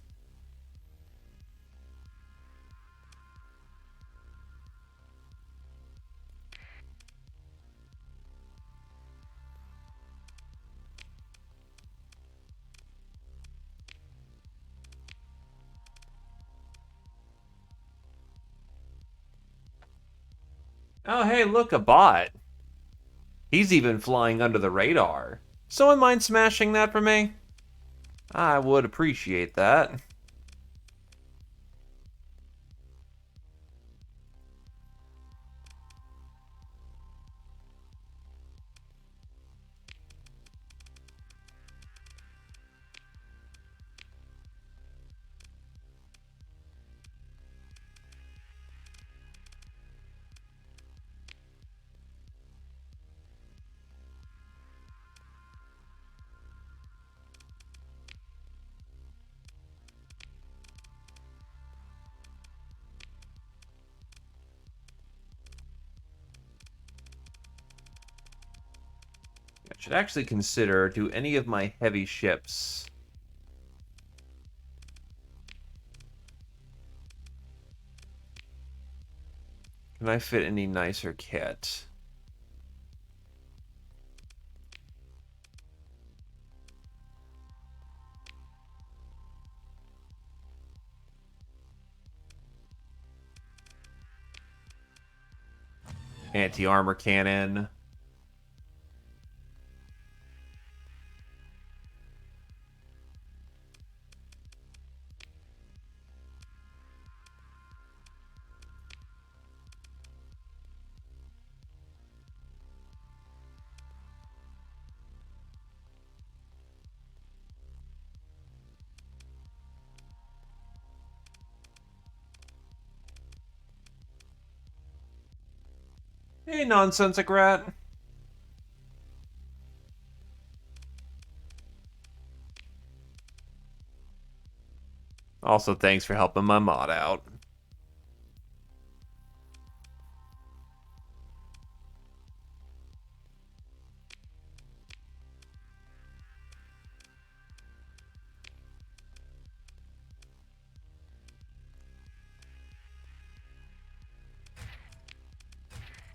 Oh hey, look, a bot. He's even flying under the radar. Someone mind smashing that for me? I would appreciate that. I should actually consider, do any of my heavy ships... Can I fit any nicer kit? Anti-armor cannon. Hey, nonsensic rat. Also, thanks for helping my mod out.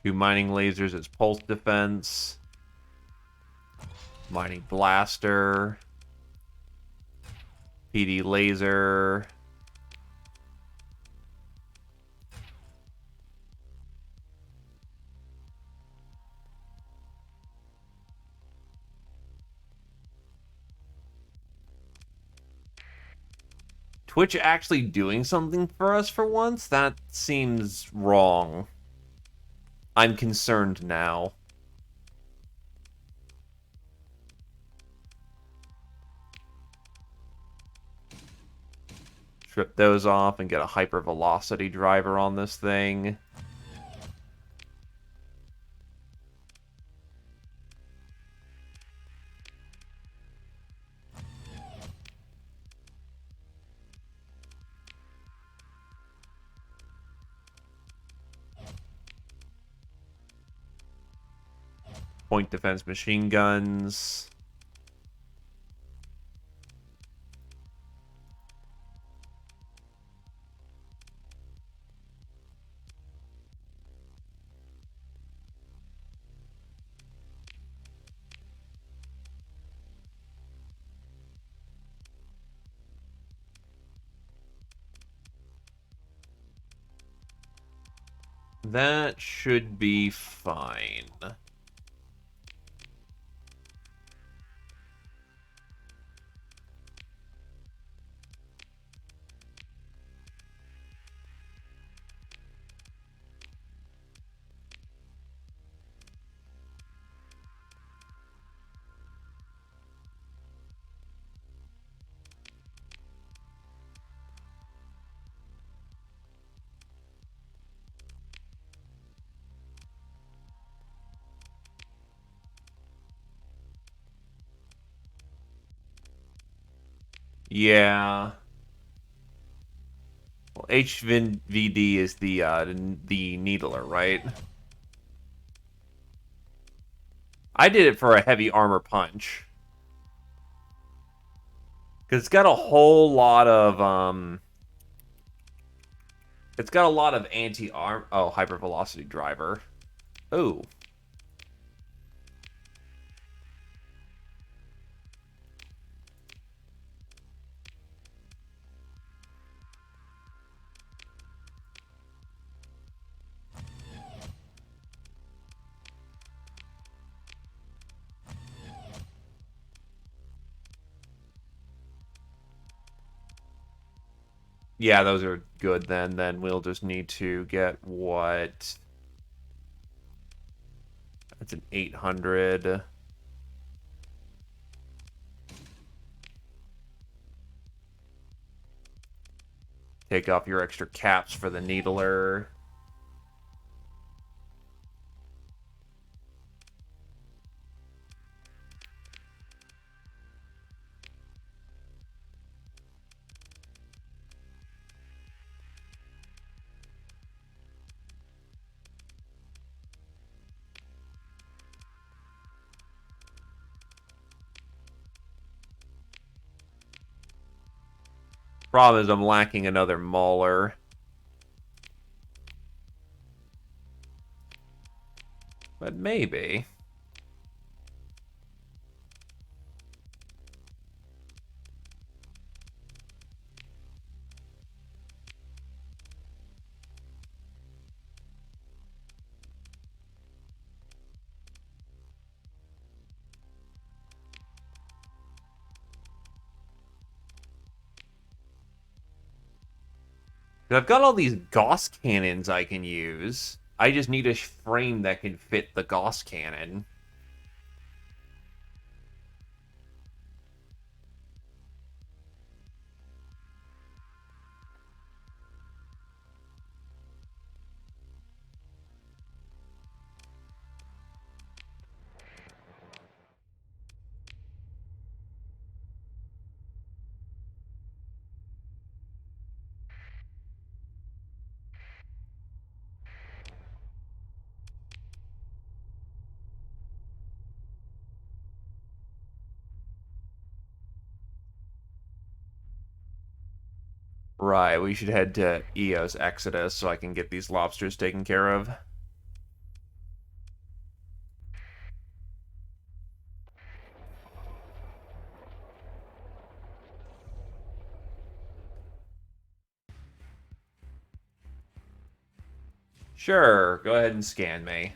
Two mining lasers as pulse defense. Mining blaster. PD laser. Twitch actually doing something for us for once? That seems wrong. I'm concerned now. Strip those off and get a hypervelocity driver on this thing. Point defense machine guns. that should be fine. Yeah. Well, HVD is the needler, right? I did it for a heavy armor punch. Because it's got a whole lot of, It's got a lot of anti-arm... Oh, hypervelocity driver. Oh. Yeah, those are good then. Then we'll just need to get what... That's an 800. Take off your extra caps for the needler. Problem is I'm lacking another Mauler. But maybe. I've got all these Gauss cannons I can use. I just need a frame that can fit the Gauss cannon. Right, we should head to Eos Exodus so I can get these lobsters taken care of. Sure, go ahead and scan me.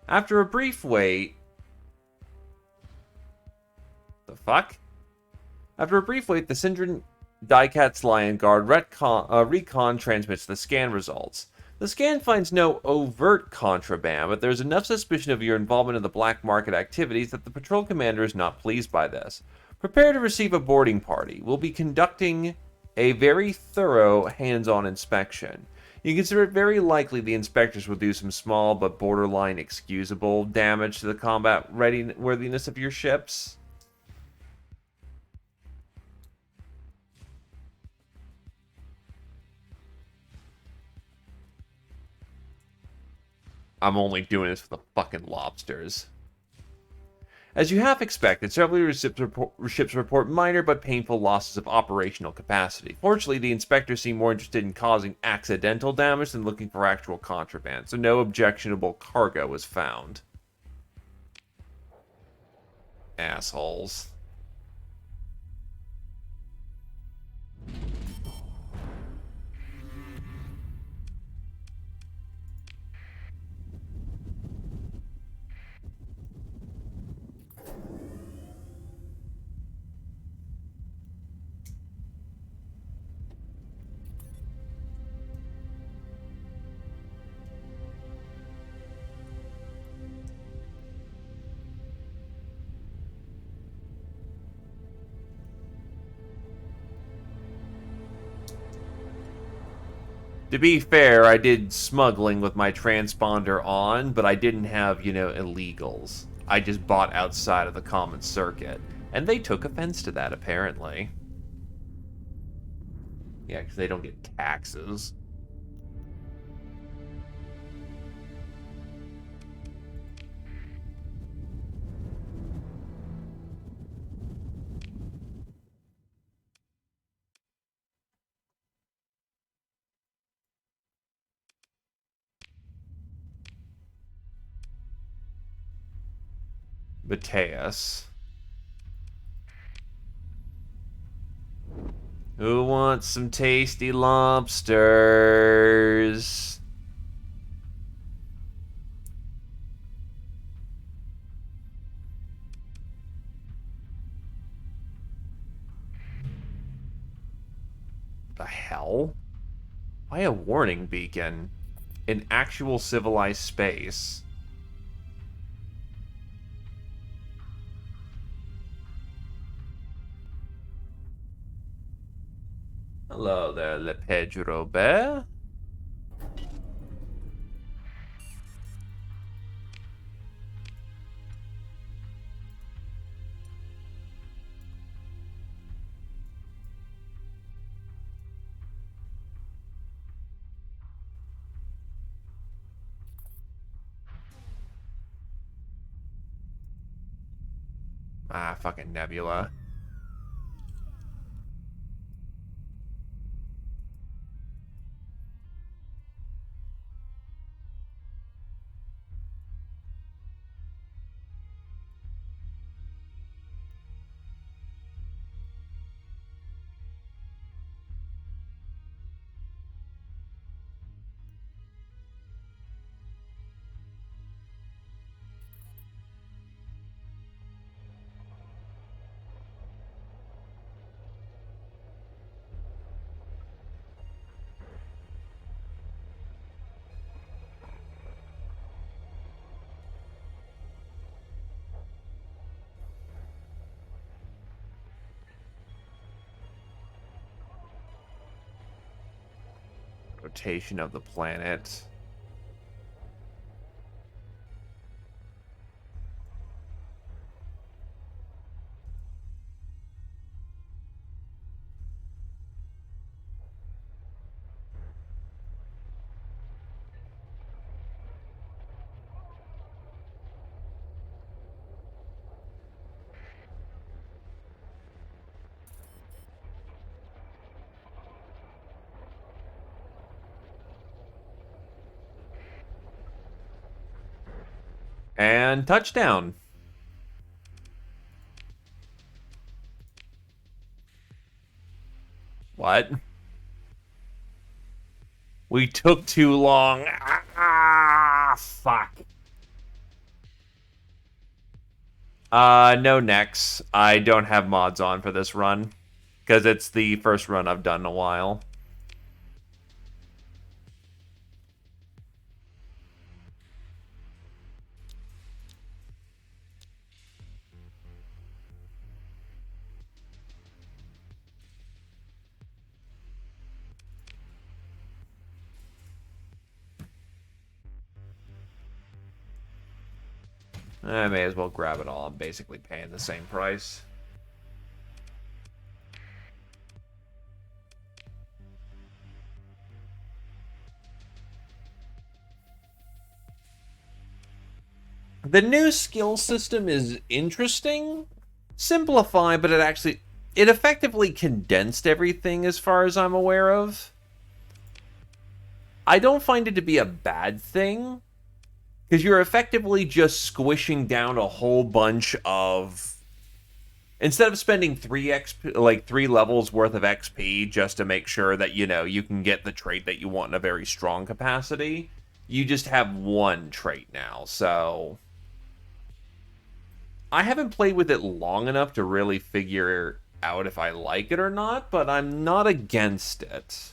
After a brief wait... The fuck? After a brief wait, the Syndran Diecat's Lion Guard recon transmits the scan results. The scan finds no overt contraband, but there's enough suspicion of your involvement in the black market activities that the patrol commander is not pleased by this. Prepare to receive a boarding party. We'll be conducting a very thorough hands-on inspection. You consider it very likely the inspectors will do some small but borderline excusable damage to the combat worthiness of your ships. I'm only doing this for the fucking lobsters. As you half expected, several of your ships report minor but painful losses of operational capacity. Fortunately, the inspectors seem more interested in causing accidental damage than looking for actual contraband, so no objectionable cargo was found. Assholes. To be fair, I did smuggling with my transponder on, but I didn't have, illegals. I just bought outside of the common circuit. And they took offense to that, apparently. Yeah, because they don't get taxes. Mateus. Who wants some tasty lobsters? The hell? Why a warning beacon? In actual civilized space. Hello there, Le Page Robert. Ah, fucking Nebula. Rotation of the planet. And touchdown. What? We took too long. Ah, fuck. No necks. I don't have mods on for this run. Because it's the first run I've done in a while. I may as well grab it all. I'm basically paying the same price. The new skill system is interesting. Simplified, but it effectively condensed everything as far as I'm aware of. I don't find it to be a bad thing, because you're effectively just squishing down a whole bunch of Instead of spending 3 XP, like 3 levels worth of XP just to make sure that, you can get the trait that you want in a very strong capacity, you just have one trait now. So I haven't played with it long enough to really figure out if I like it or not, but I'm not against it.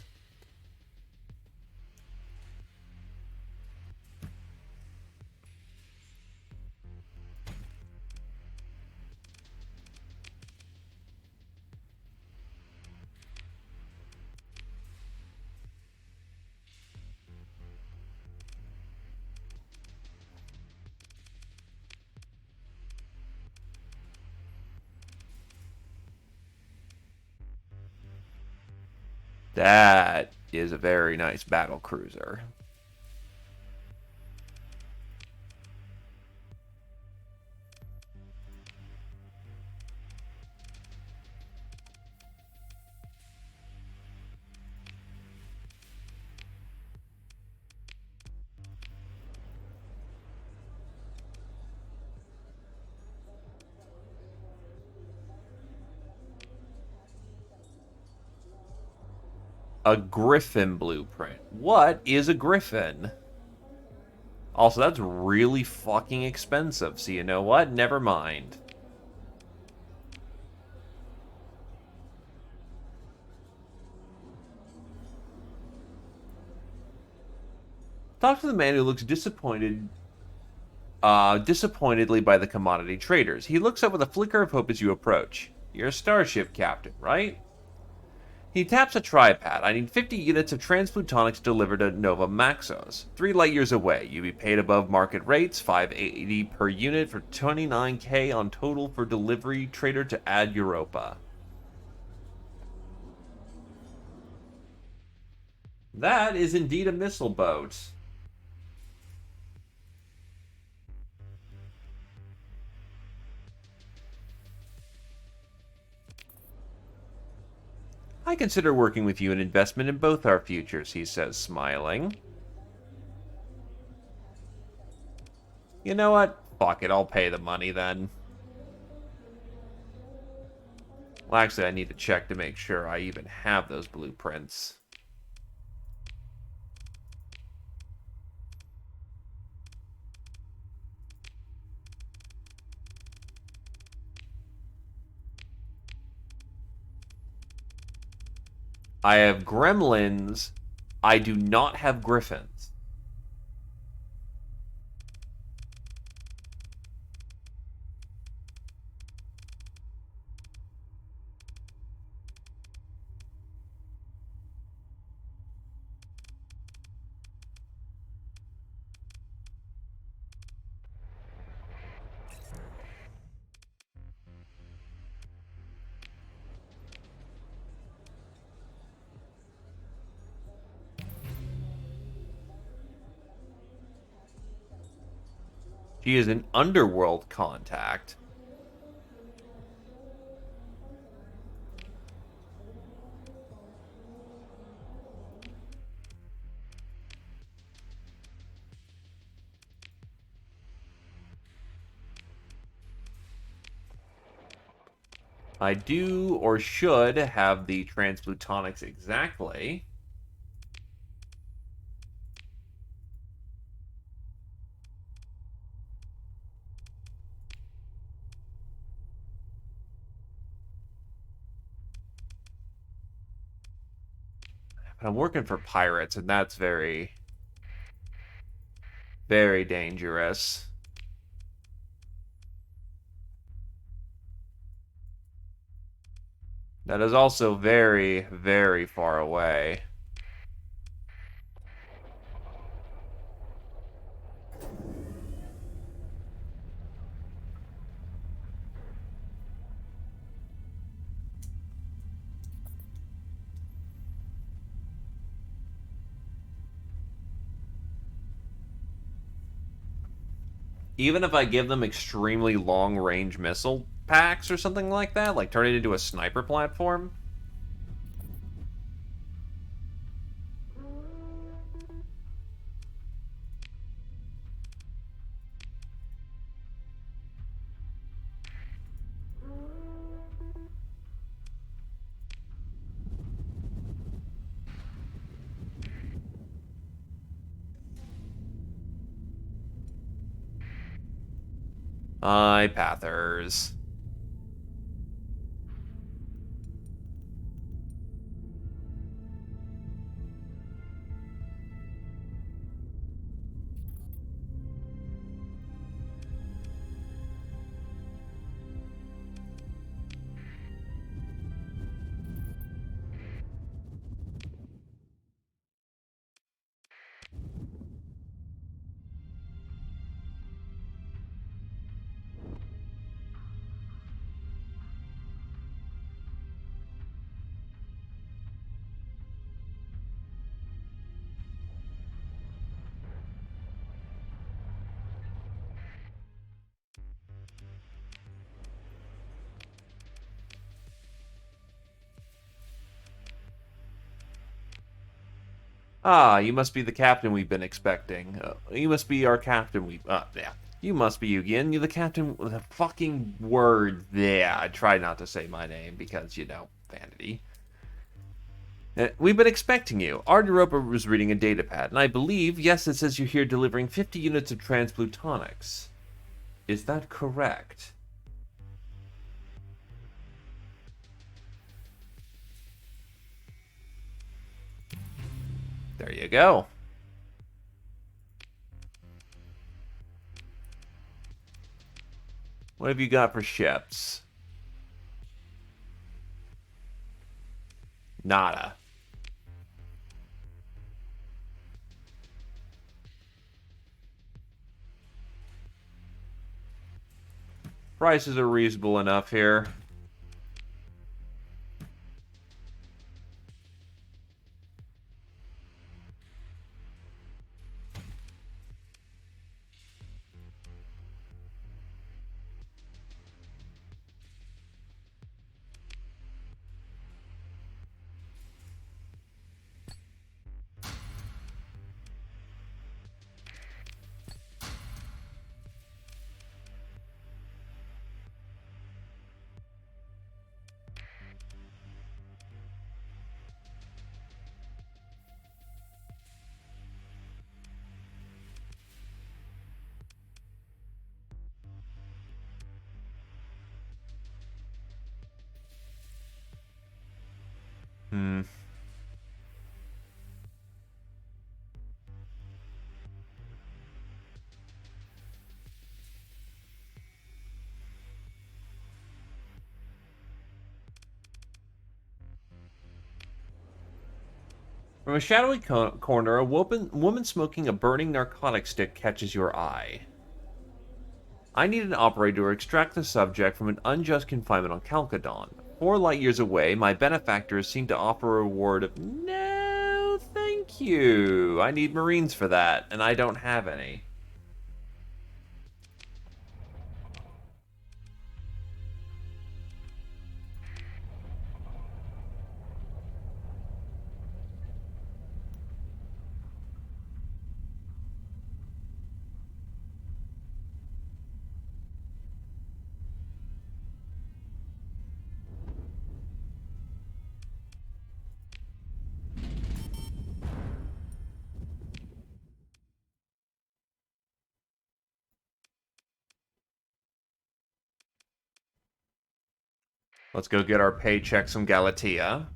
That is a very nice battle cruiser. A griffin blueprint. What is a griffin? Also, that's really fucking expensive, so you know what? Never mind. Talk to the man who looks disappointedly by the commodity traders. He looks up with a flicker of hope as you approach. You're a starship captain, right? He taps a tripad. I need 50 units of transplutonics delivered to Nova Maxos. 3 light years away. You be paid above market rates, 580 per unit for 29k on total for delivery trader to Ad Europa. That is indeed a missile boat. I consider working with you an investment in both our futures, he says, smiling. You know what? Fuck it, I'll pay the money then. Well, actually, I need to check to make sure I even have those blueprints. I have gremlins. I do not have griffins. She is an underworld contact. I do or should have the transplutonics exactly. But I'm working for pirates, and that's very, very dangerous. That is also very, very far away. Even if I give them extremely long-range missile packs or something like that, like turn it into a sniper platform. Hi, Pathers. Ah, you must be the captain we've been expecting. You must be our captain yeah. You must be Yugi, you're the captain with a fucking word. Yeah, I try not to say my name because, vanity. We've been expecting you. Our Europa was reading a datapad, and I believe, yes, it says you're here delivering 50 units of transplutonics. Is that correct? There you go. What have you got for ships? Nada. Prices are reasonable enough here. Hmm. From a shadowy corner, a woman smoking a burning narcotic stick catches your eye. I need an operator to extract the subject from an unjust confinement on Calcadon. 4 light years away, my benefactors seem to offer a reward of no, thank you. I need Marines for that, and I don't have any. Let's go get our paychecks from Galatea.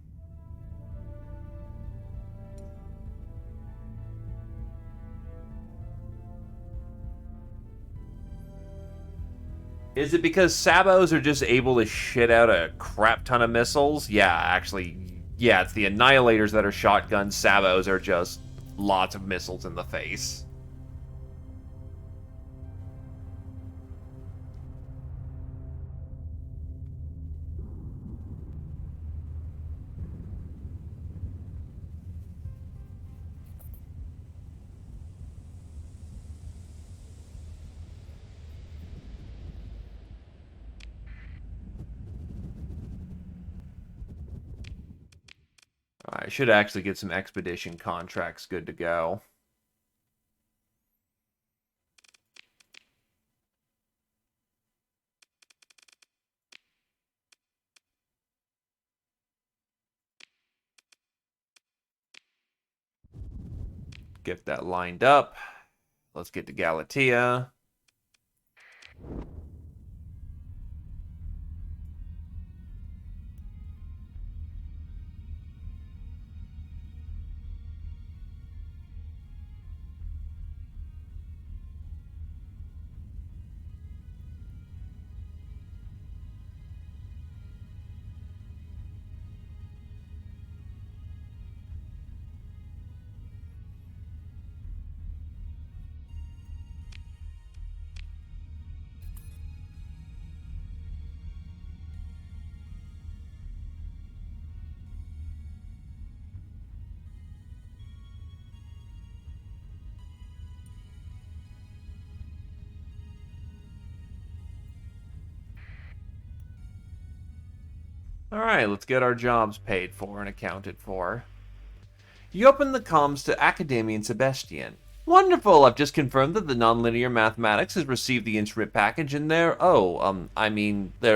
Is it because Sabos are just able to shit out a crap ton of missiles? Yeah, actually, yeah, it's the Annihilators that are shotguns. Sabos are just lots of missiles in the face. I should actually get some expedition contracts good to go. Get that lined up. Let's get to Galatea. Alright, let's get our jobs paid for and accounted for. You open the comms to Academia and Sebastian. Wonderful! I've just confirmed that the nonlinear mathematics has received the instrument package and they're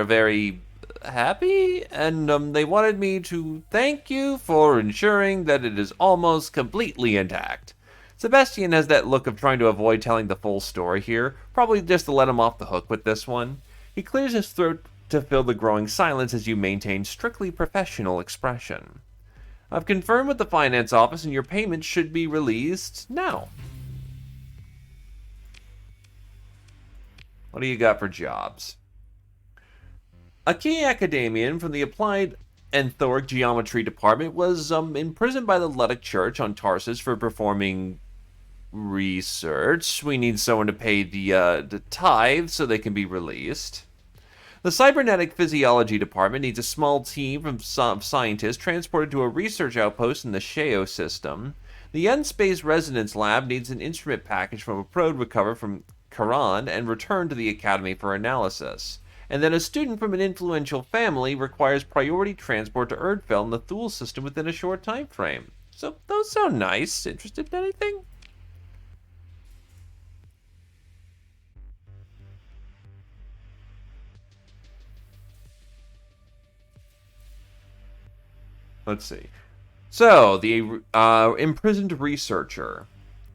very happy, and they wanted me to thank you for ensuring that it is almost completely intact. Sebastian has that look of trying to avoid telling the full story here, probably just to let him off the hook with this one. He clears his throat to fill the growing silence as you maintain strictly professional expression. I've confirmed with the finance office and your payment should be released now. What do you got for jobs? A key academician from the Applied Anthoric Geometry Department was imprisoned by the Ludic Church on Tarsus for performing research. We need someone to pay the tithe so they can be released. The Cybernetic Physiology Department needs a small team of scientists transported to a research outpost in the Sheo system. The Unspace Resonance Lab needs an instrument package from a probe recovered from Karan and returned to the Academy for analysis. And then a student from an influential family requires priority transport to Erdfell in the Thule system within a short time frame. So those sound nice. Interested in anything? Let's see. So, the imprisoned researcher.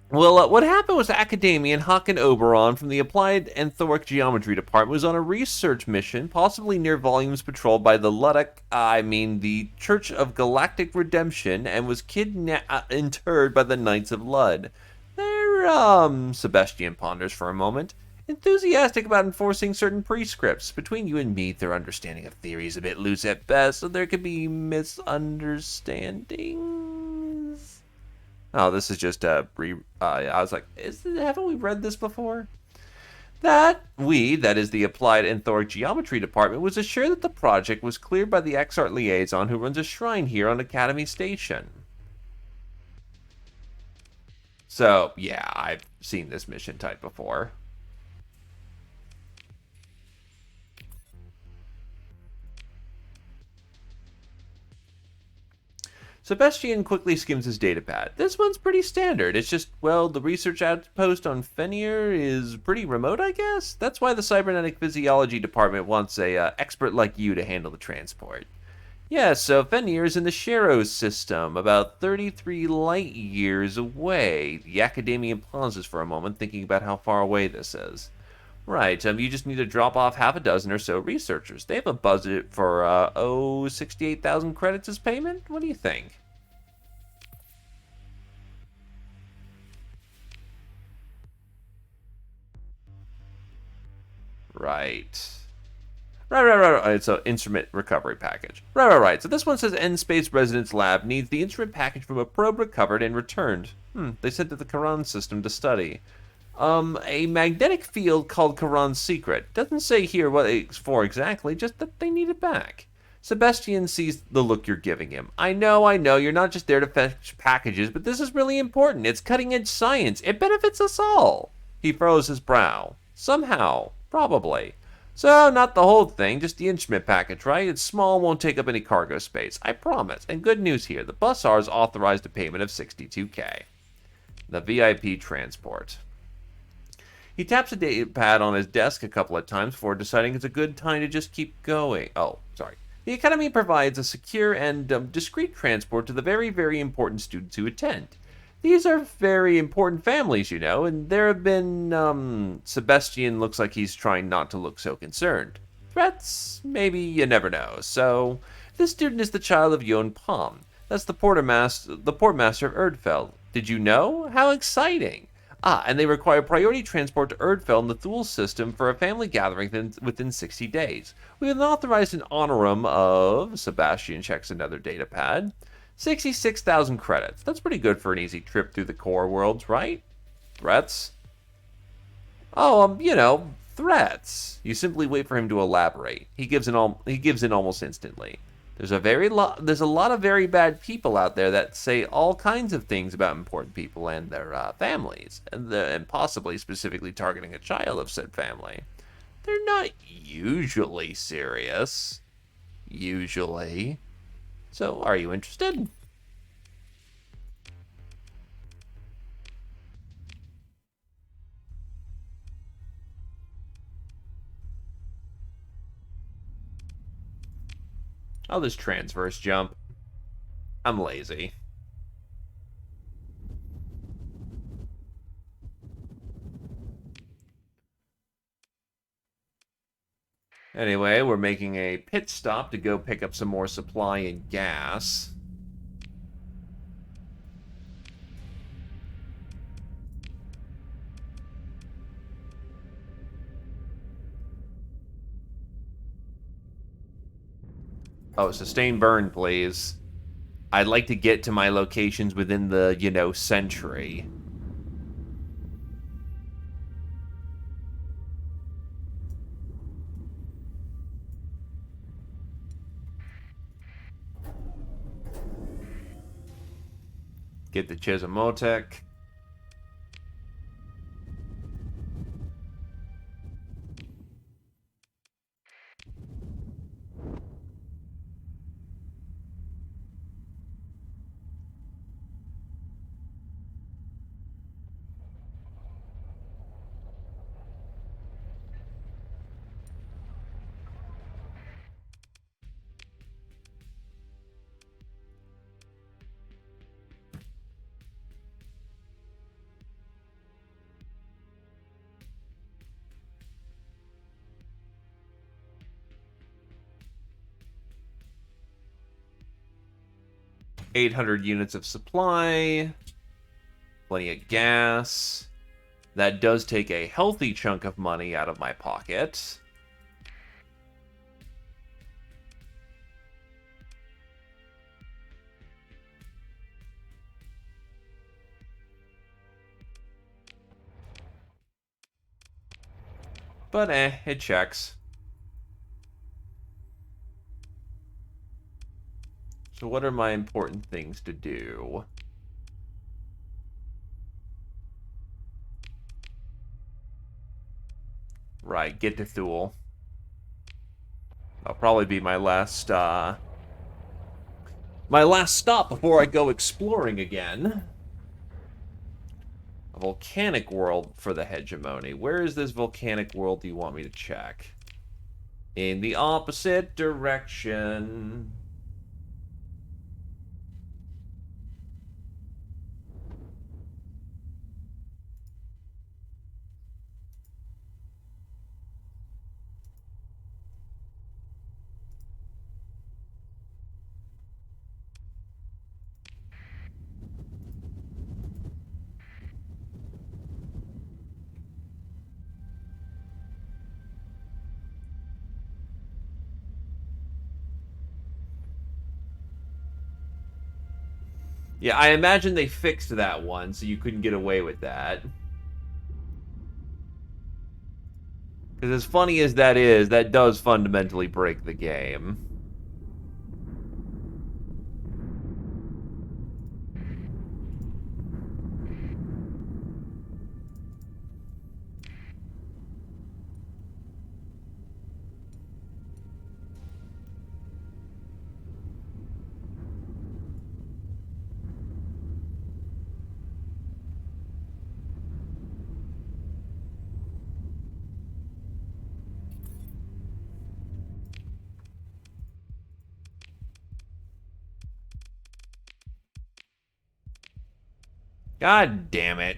Well, what happened was Academian Hakan Oberon from the Applied Anthoric Geometry Department was on a research mission, possibly near volumes patrolled by the the Church of Galactic Redemption, and was interred by the Knights of Lud. They're, Sebastian ponders for a moment, enthusiastic about enforcing certain prescripts. Between you and me, their understanding of theory is a bit loose at best, so there could be misunderstandings. Oh, this is just a I was like, haven't we read this before? That is the Applied Anthoric Geometry Department, was assured that the project was cleared by the Exart Liaison who runs a shrine here on Academy Station. So, yeah, I've seen this mission type before. Sebastian quickly skims his datapad. This one's pretty standard. It's just, well, the research outpost on Fenrir is pretty remote, I guess? That's why the Cybernetic Physiology Department wants a expert like you to handle the transport. Yeah, so Fenrir is in the Shero system, about 33 light years away. The Academia pauses for a moment, thinking about how far away this is. Right, you just need to drop off half a dozen or so researchers. They have a budget for, 68,000 credits as payment? What do you think? Right. Right. It's an instrument recovery package. Right. So this one says N-Space Residence Lab needs the instrument package from a probe recovered and returned. They sent to the Karan system to study. A magnetic field called Karan's Secret. Doesn't say here what it's for exactly, just that they need it back. Sebastian sees the look you're giving him. I know, you're not just there to fetch packages, but this is really important. It's cutting-edge science. It benefits us all. He furrows his brow. Somehow. Probably. So, not the whole thing, just the instrument package, right? It's small, won't take up any cargo space. I promise. And good news here, the Bussar's authorized a payment of 62K. The VIP transport. He taps a datapad on his desk a couple of times before deciding it's a good time to just keep going. Oh, sorry. The Academy provides a secure and discreet transport to the very, very important students who attend. These are very important families, and there have been, Sebastian looks like he's trying not to look so concerned. Threats? Maybe, you never know. So, this student is the child of Yon Palm. That's the portmaster of Erdfell. Did you know? How exciting! And they require priority transport to Erdfell in the Thule system for a family gathering within 60 days. We have authorized an honorum of, Sebastian checks another datapad, 66,000 credits. That's pretty good for an easy trip through the core worlds, right? Threats? Oh, threats. You simply wait for him to elaborate. He gives in almost instantly. There's a lot of very bad people out there that say all kinds of things about important people and their families, and possibly specifically targeting a child of said family. They're not usually serious. usually. So, are you interested? I'll just transverse jump. I'm lazy. Anyway, we're making a pit stop to go pick up some more supply and gas. Oh, sustained burn, please. I'd like to get to my locations within the, century. Get the Chisimotech. $800 units of supply. Plenty of gas. That does take a healthy chunk of money out of my pocket. But it checks. So what are my important things to do? Right, get to Thule. That'll probably be my last stop before I go exploring again. A volcanic world for the hegemony. Where is this volcanic world you want me to check? In the opposite direction. Yeah, I imagine they fixed that one, so you couldn't get away with that. Because as funny as that is, that does fundamentally break the game. God damn it.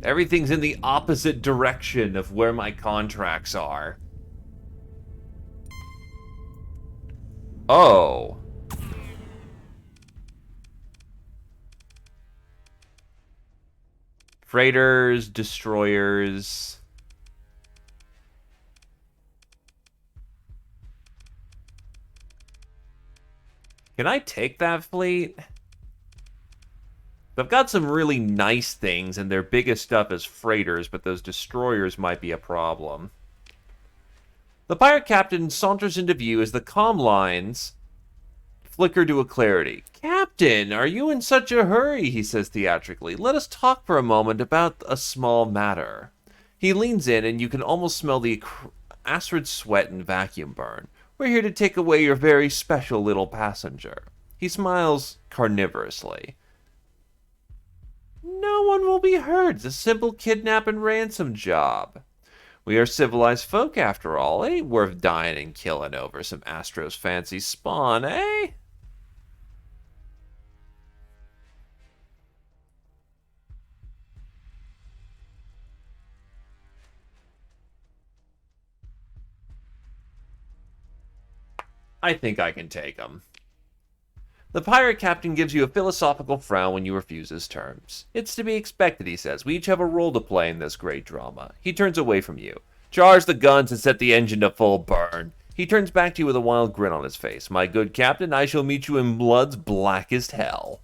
Everything's in the opposite direction of where my contracts are. Oh. Freighters, destroyers. Can I take that fleet? I've got some really nice things, and their biggest stuff is freighters, but those destroyers might be a problem. The pirate captain saunters into view as the comm lines flicker to a clarity. Captain, are you in such a hurry? He says theatrically. Let us talk for a moment about a small matter. He leans in, and you can almost smell the acrid sweat and vacuum burn. We're here to take away your very special little passenger. He smiles carnivorously. No one will be hurt. It's a simple kidnap and ransom job. We are civilized folk after all. It ain't worth dying and killing over some Astro's fancy spawn, eh? I think I can take him. The pirate captain gives you a philosophical frown when you refuse his terms. It's to be expected, he says. We each have a role to play in this great drama. He turns away from you. Charge the guns and set the engine to full burn. He turns back to you with a wild grin on his face. My good captain, I shall meet you in blood's blackest hell.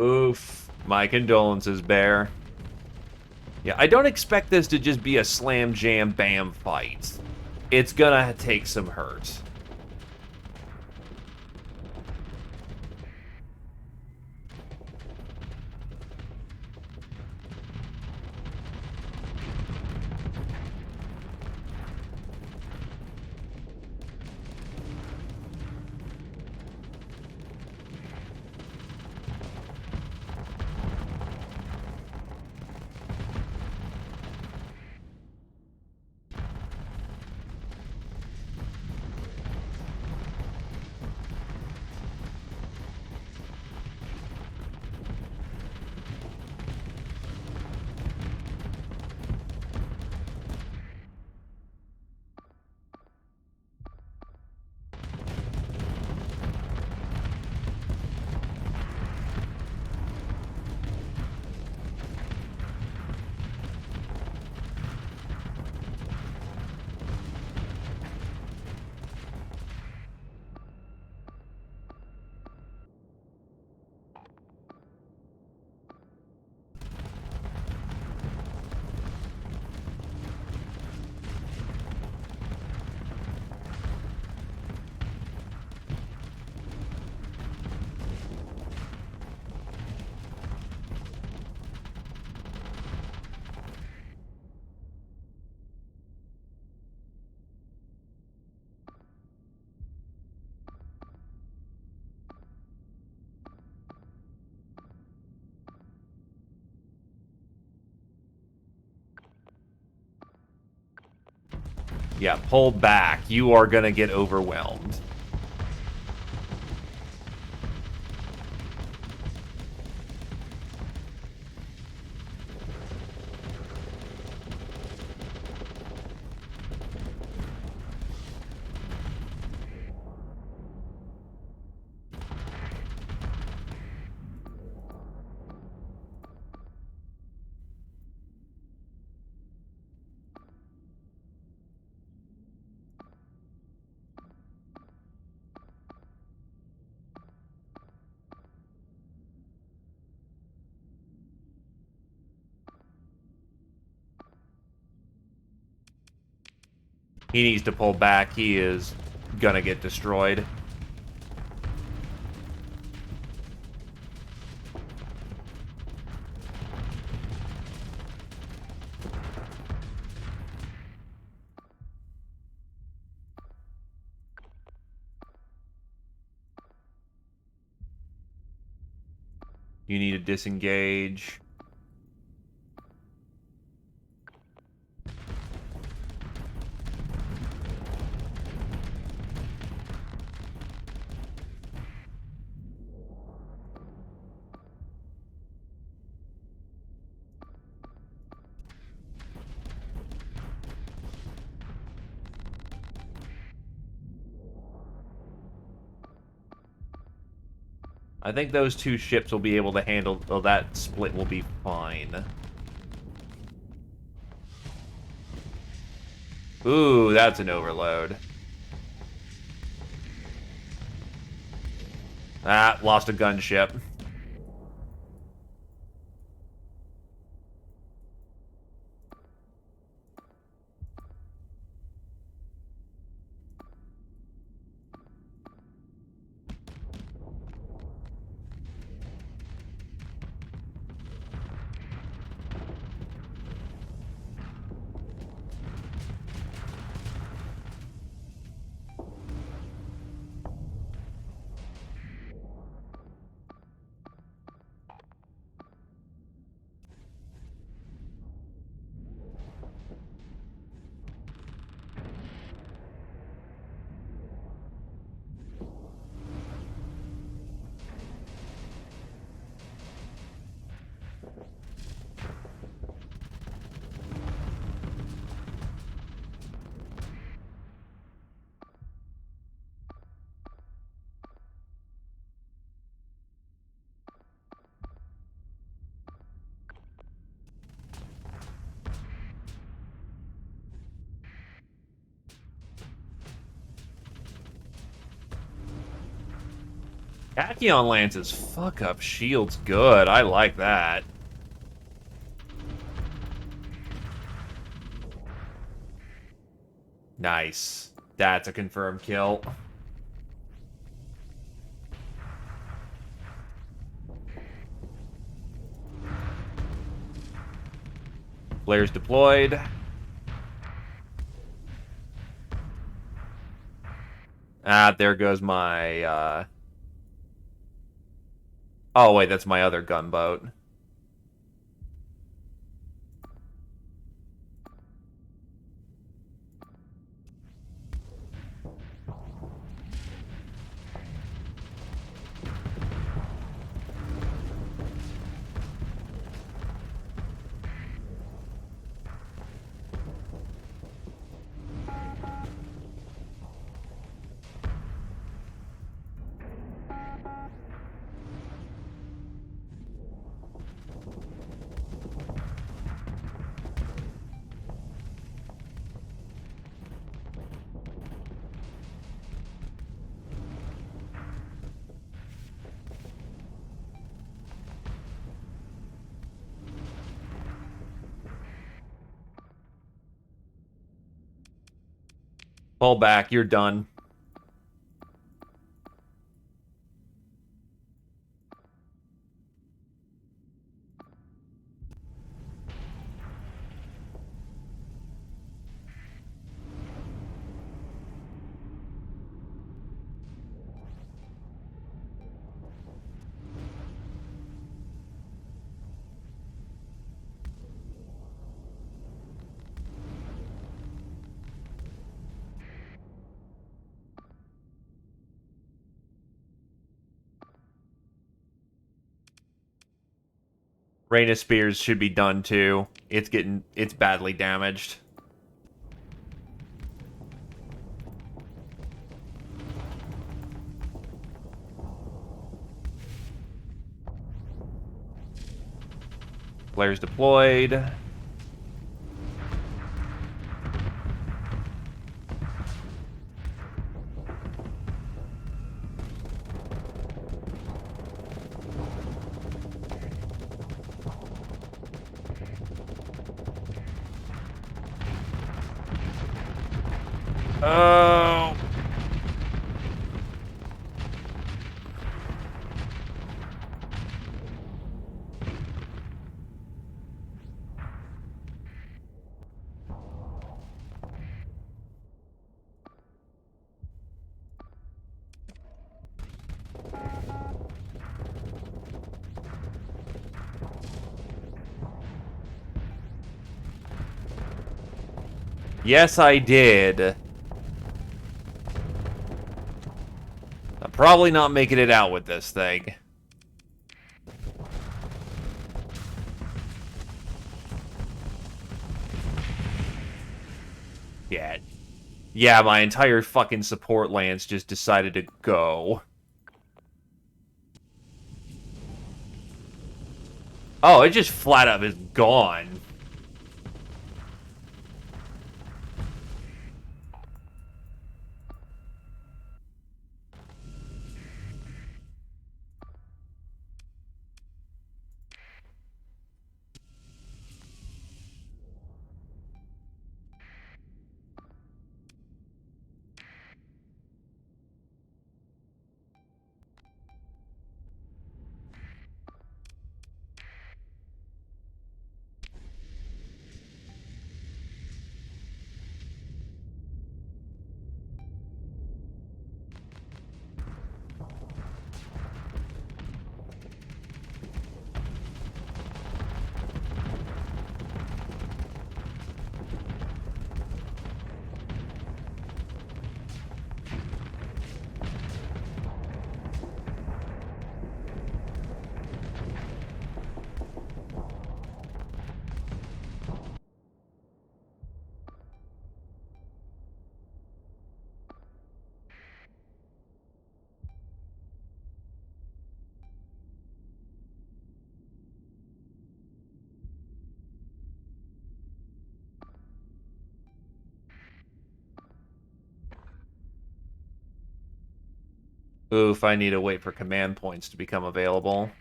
Oof. My condolences, Bear. Yeah, I don't expect this to just be a slam jam bam fight. It's gonna take some hurt. Yeah, pull back. You are gonna get overwhelmed. He needs to pull back. He is gonna get destroyed. You need to disengage. I think those two ships will be able to handle... Oh, that split will be fine. Ooh, that's an overload. Ah, lost a gunship. Tachyon Lance's fuck-up shield's good. I like that. Nice. That's a confirmed kill. Flares deployed. Ah, there goes my, Oh, wait, that's my other gunboat. Pull back, you're done. Rain of Spears should be done too. It's badly damaged. Flares deployed. Oh. Yes, I did. I'm probably not making it out with this thing. Yeah. Yeah, my entire fucking support lance just decided to go. Oh, it just flat up is gone. Oof, I need to wait for command points to become available.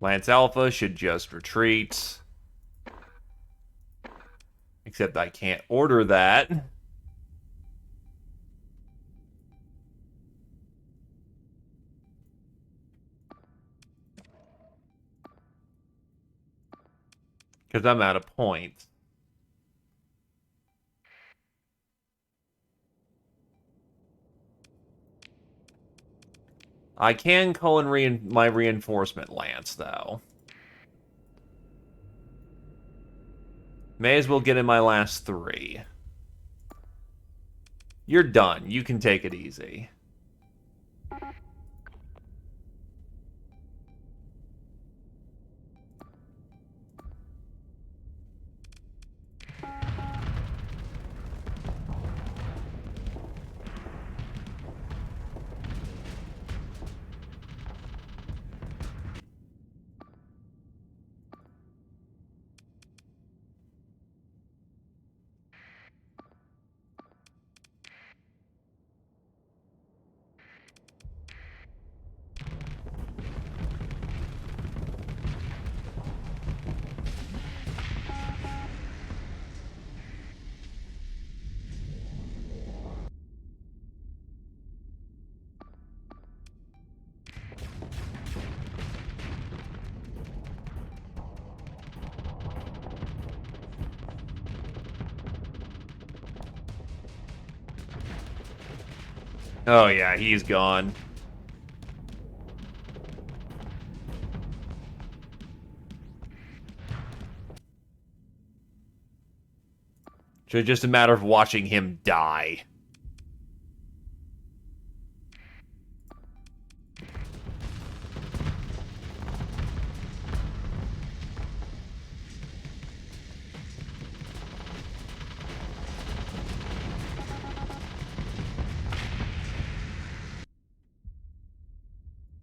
Lance Alpha should just retreat. Except I can't order that. Because I'm out of points. I can call in my reinforcement lance, though. May as well get in my last 3. You're done. You can take it easy. Oh yeah, he's gone. So just a matter of watching him die.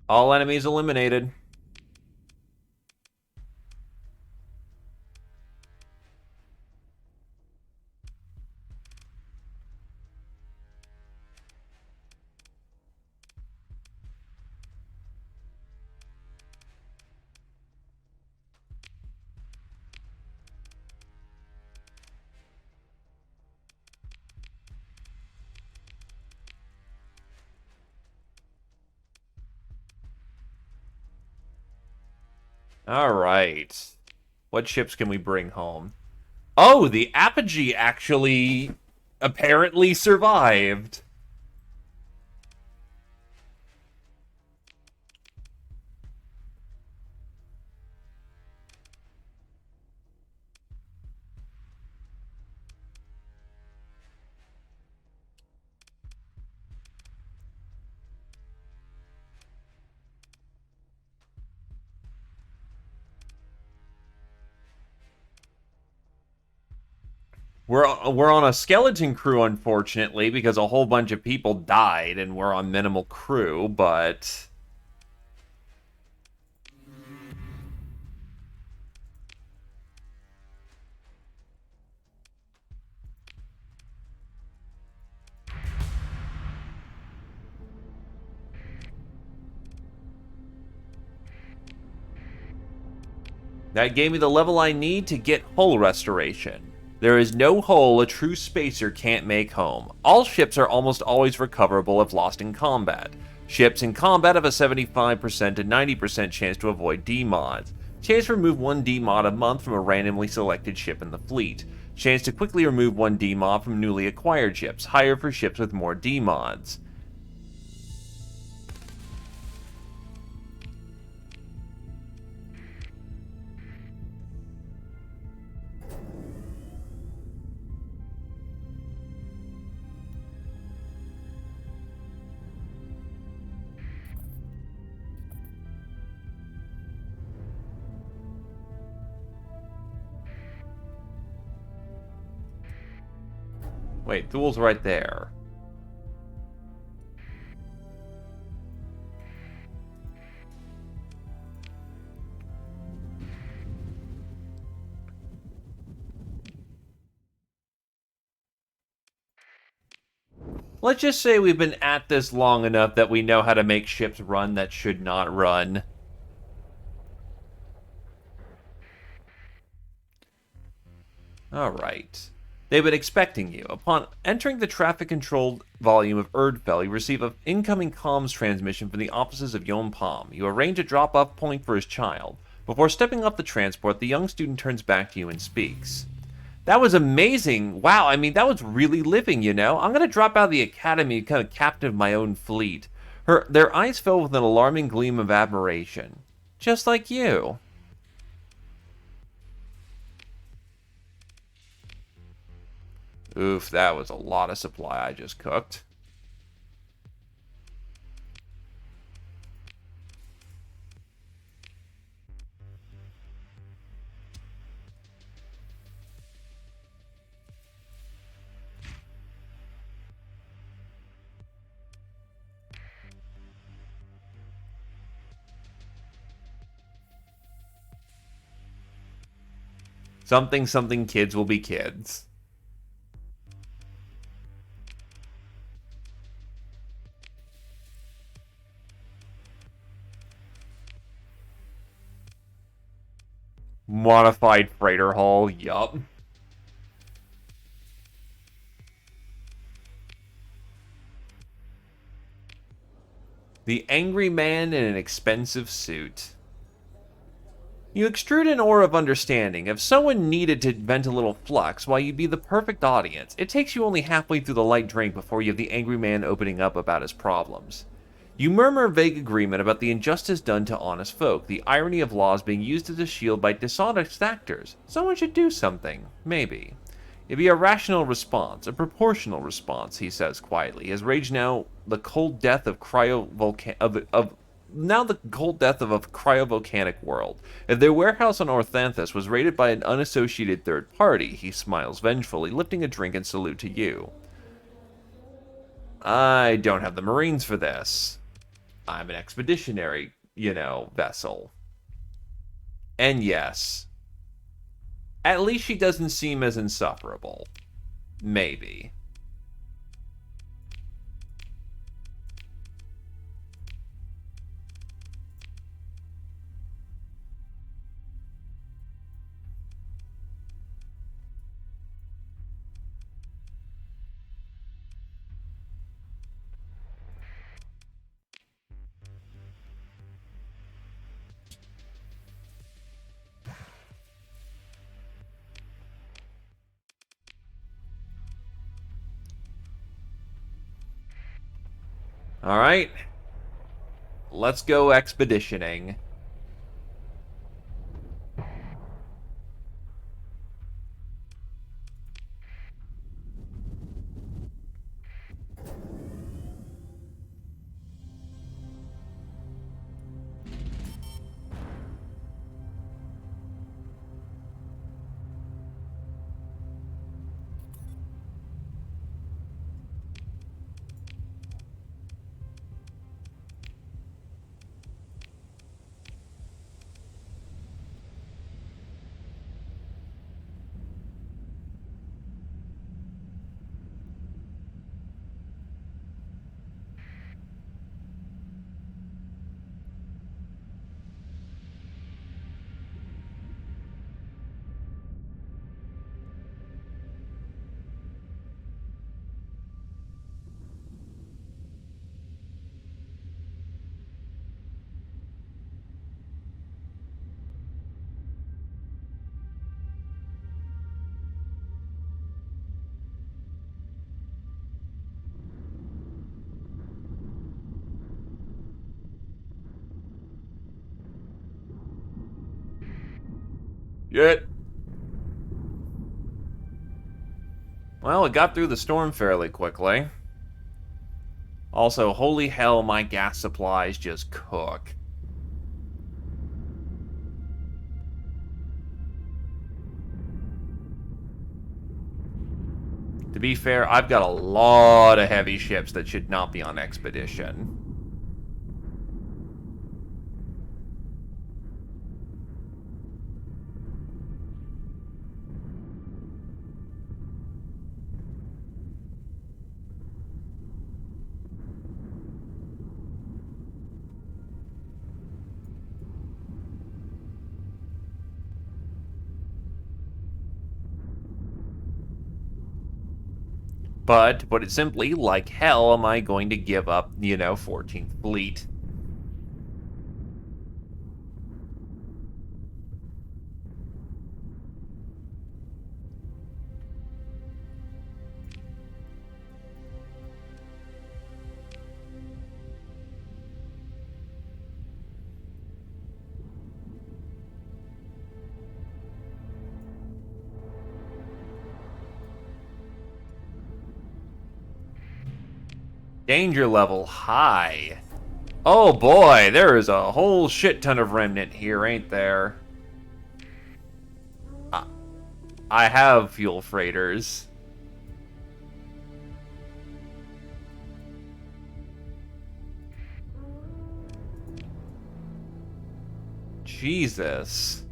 All enemies eliminated. All right. What ships can we bring home? Oh, the Apogee actually apparently survived. We're on a skeleton crew, unfortunately, because a whole bunch of people died, and we're on minimal crew. But that gave me the level I need to get hull restoration. There is no hull a true spacer can't make home. All ships are almost always recoverable if lost in combat. Ships in combat have a 75% to 90% chance to avoid demods. Chance to remove one demod a month from a randomly selected ship in the fleet. Chance to quickly remove one demod from newly acquired ships, higher for ships with more demods. Wait, Thul's right there. Let's just say we've been at this long enough that we know how to make ships run that should not run. Alright. They've been expecting you. Upon entering the traffic-controlled volume of Erdfell, you receive an incoming comms transmission from the offices of Yon Palm. You arrange a drop-off point for his child. Before stepping off the transport, the young student turns back to you and speaks. That was amazing. Wow, I mean, that was really living, you know? I'm going to drop out of the academy and become a captain of my own fleet. Their eyes filled with an alarming gleam of admiration. Just like you. Oof, that was a lot of supply I just cooked. Something, something kids will be kids. Modified freighter hull, yup. The angry man in an expensive suit. You extrude an aura of understanding. If someone needed to vent a little flux, while you'd be the perfect audience, it takes you only halfway through the light drink before you have the angry man opening up about his problems. You murmur vague agreement about the injustice done to honest folk, the irony of laws being used as a shield by dishonest actors. Someone should do something. Maybe. It'd be a rational response, a proportional response, he says quietly. His rage now the cold death of now the cold death of a cryovolcanic world. If their warehouse on Orthanthus was raided by an unassociated third party, he smiles vengefully, lifting a drink in salute to you. I don't have the Marines for this. I'm an expeditionary, vessel. And yes, at least she doesn't seem as insufferable. Maybe. Alright. Let's go expeditioning. Shit. Well, it got through the storm fairly quickly. Also, holy hell, my gas supplies just cook. To be fair, I've got a lot of heavy ships that should not be on expedition. But, to put it simply, like hell am I going to give up, 14th Fleet. Danger level high. Oh boy, there is a whole shit ton of remnant here, ain't there? I have fuel freighters. Jesus.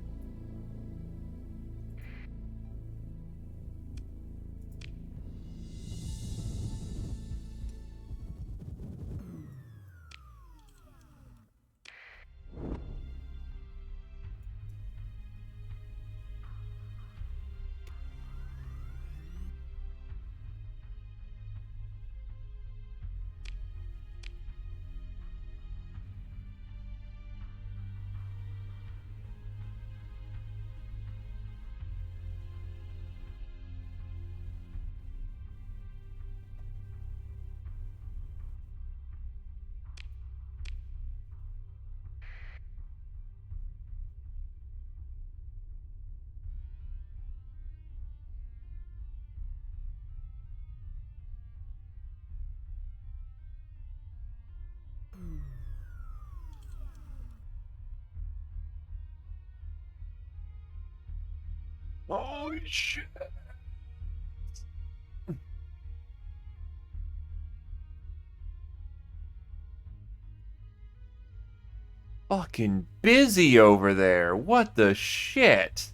Oh shit. Fucking busy over there. What the shit?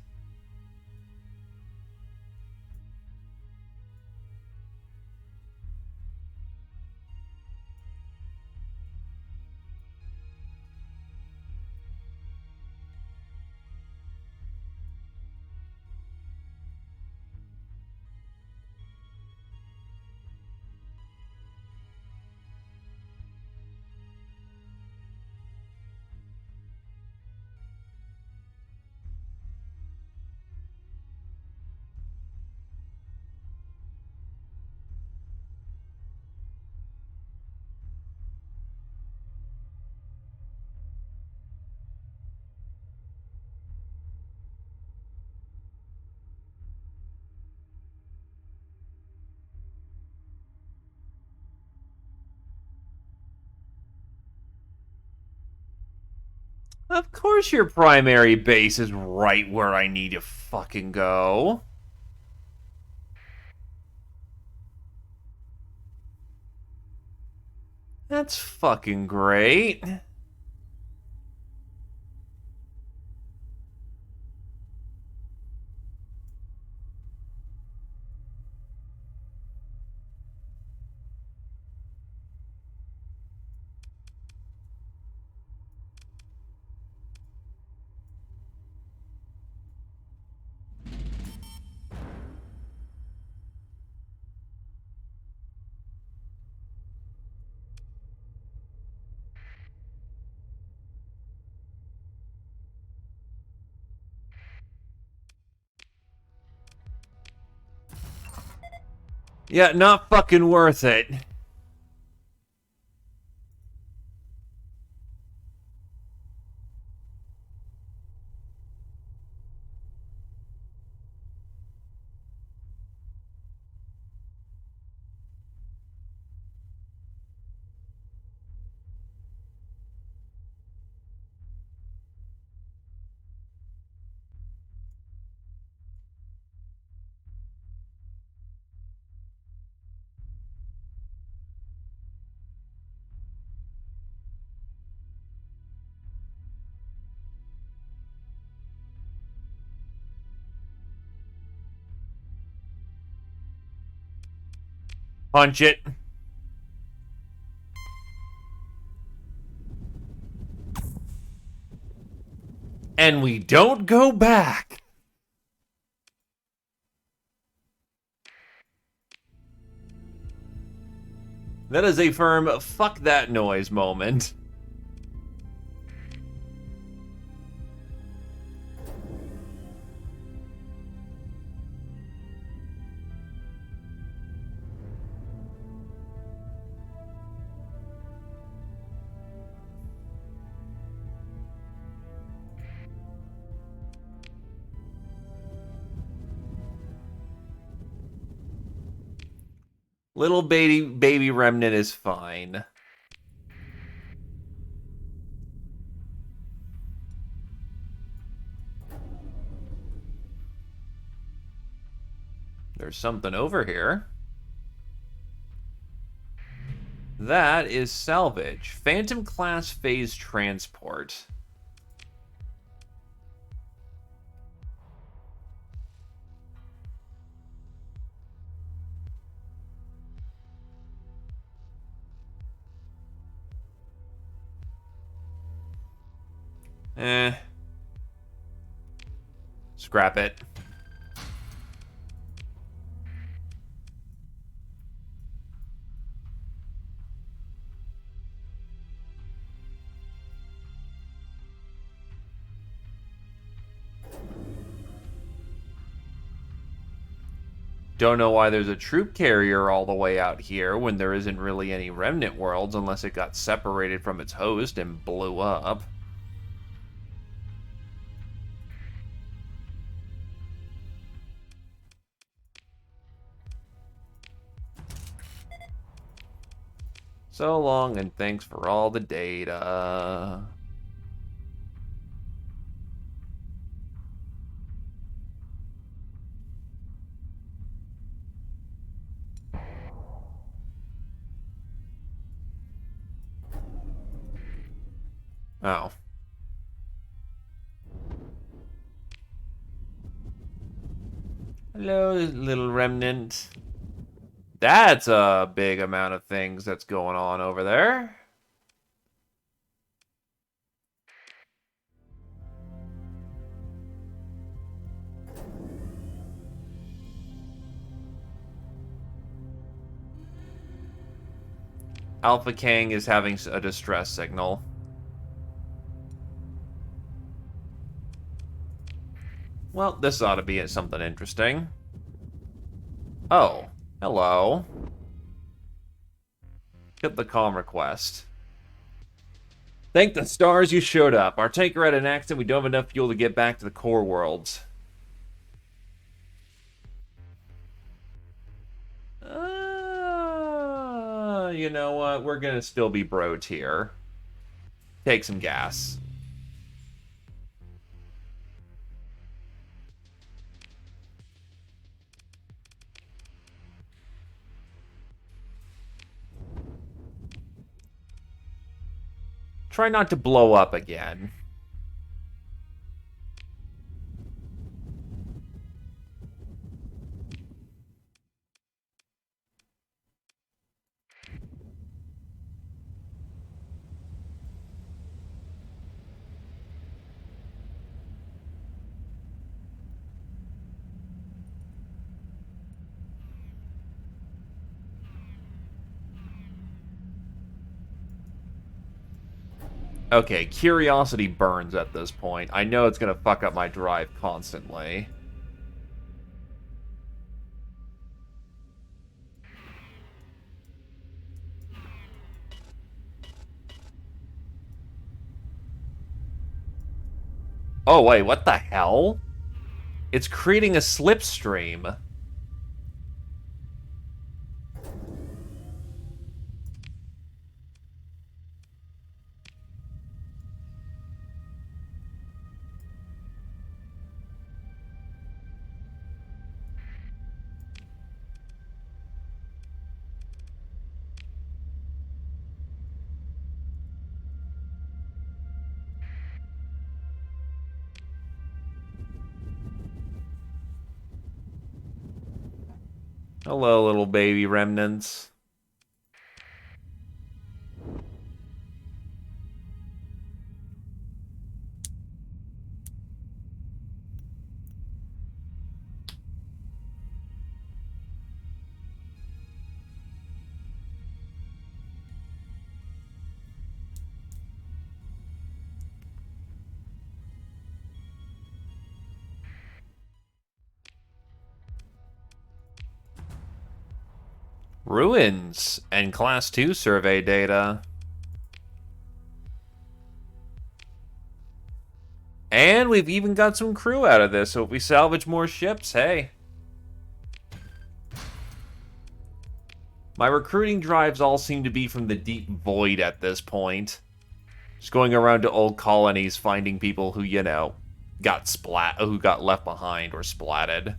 Of course your primary base is right where I need to fucking go. That's fucking great. Yeah, not fucking worth it. Punch it. And we don't go back. That is a firm fuck that noise moment. Little baby remnant is fine. There's something over here. That is salvage. Phantom class phase transport. Scrap it. Don't know why there's a troop carrier all the way out here when there isn't really any remnant worlds unless it got separated from its host and blew up. So long and thanks for all the data. Oh. Hello, little remnant. That's a big amount of things that's going on over there. Alpha Kang is having a distress signal. Well, this ought to be something interesting. Oh, hello. Get the comm request. Thank the stars you showed up. Our tanker had an accident. We don't have enough fuel to get back to the core worlds. You know what? We're gonna still be bro tier. Take some gas. Try not to blow up again. Okay, curiosity burns at this point. I know it's gonna fuck up my drive constantly. Oh, wait, what the hell? It's creating a slipstream. Hello, little baby remnants. Ruins and Class 2 survey data. And we've even got some crew out of this, so if we salvage more ships, hey. My recruiting drives all seem to be from the deep void at this point. Just going around to old colonies, finding people who, who got left behind or splatted.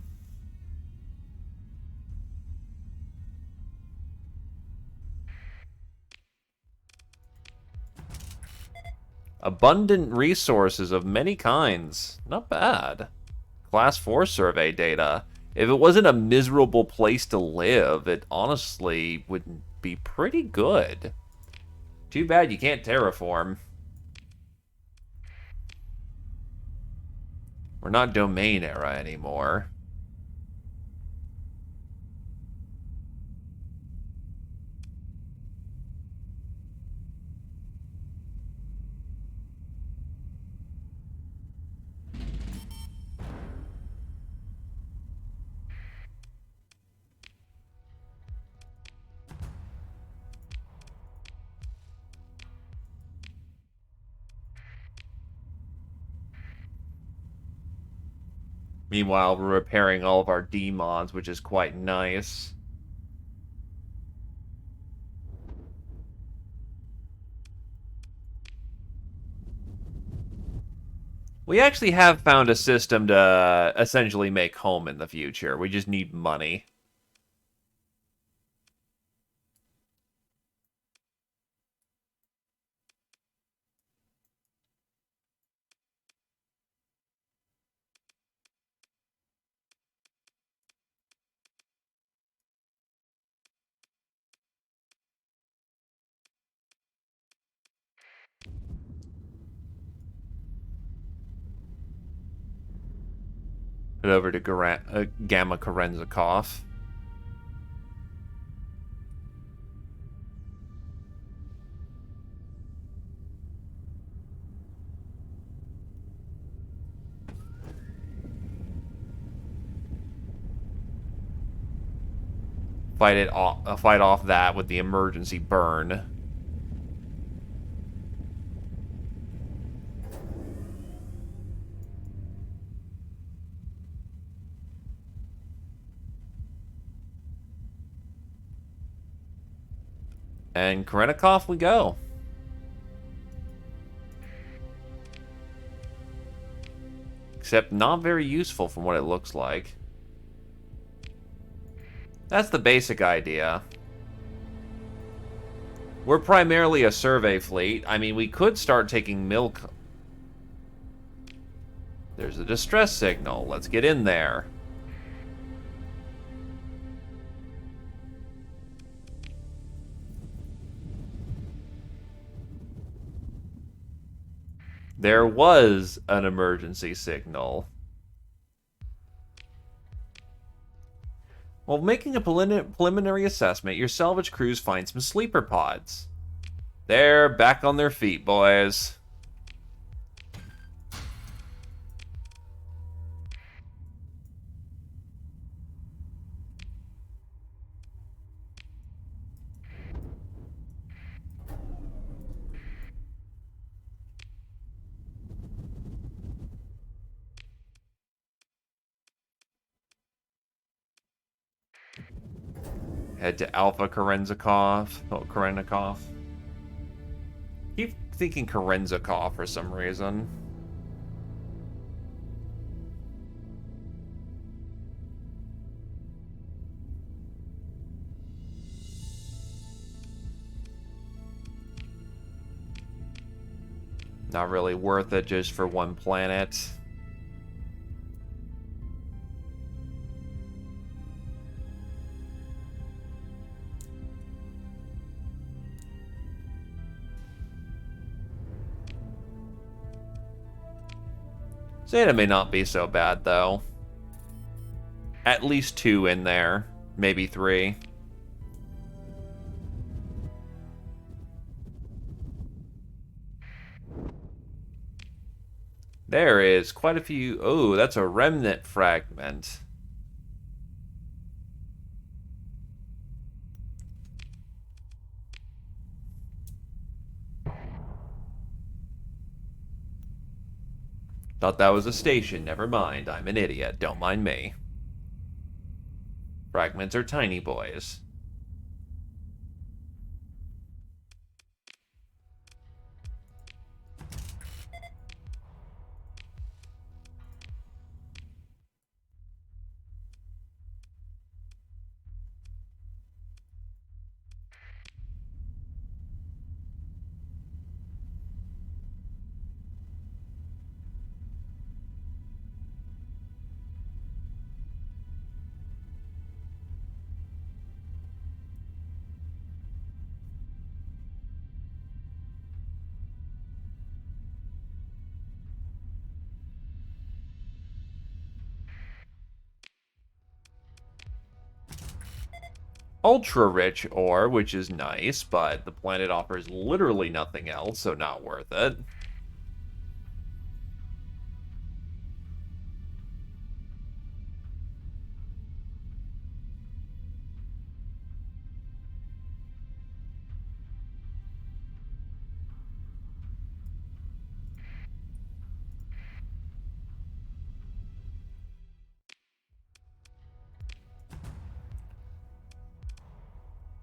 Abundant resources of many kinds. Not bad. Class 4 survey data. If it wasn't a miserable place to live, it honestly would be pretty good. Too bad you can't terraform. We're not domain era anymore. Meanwhile, we're repairing all of our D-mods, which is quite nice. We actually have found a system to essentially make home in the future. We just need money. Head over to Gamma Korenzakov. Fight off that with the emergency burn. And Karenikov we go. Except not very useful from what it looks like. That's the basic idea. We're primarily a survey fleet. I mean, we could start taking milk. There's a distress signal. Let's get in there. There was an emergency signal. While making a preliminary assessment, your salvage crews find some sleeper pods. They're back on their feet, boys. Head to Alpha Korenzakov. Oh, Karenikov. Keep thinking Korenzakov for some reason. Not really worth it just for one planet. Zeta may not be so bad, though. At least 2 in there. Maybe 3. There is quite a few... Oh, that's a remnant fragment. Thought that was a station. Never mind. I'm an idiot. Don't mind me. Fragments are tiny boys. Ultra-rich ore, which is nice, but the planet offers literally nothing else, so not worth it.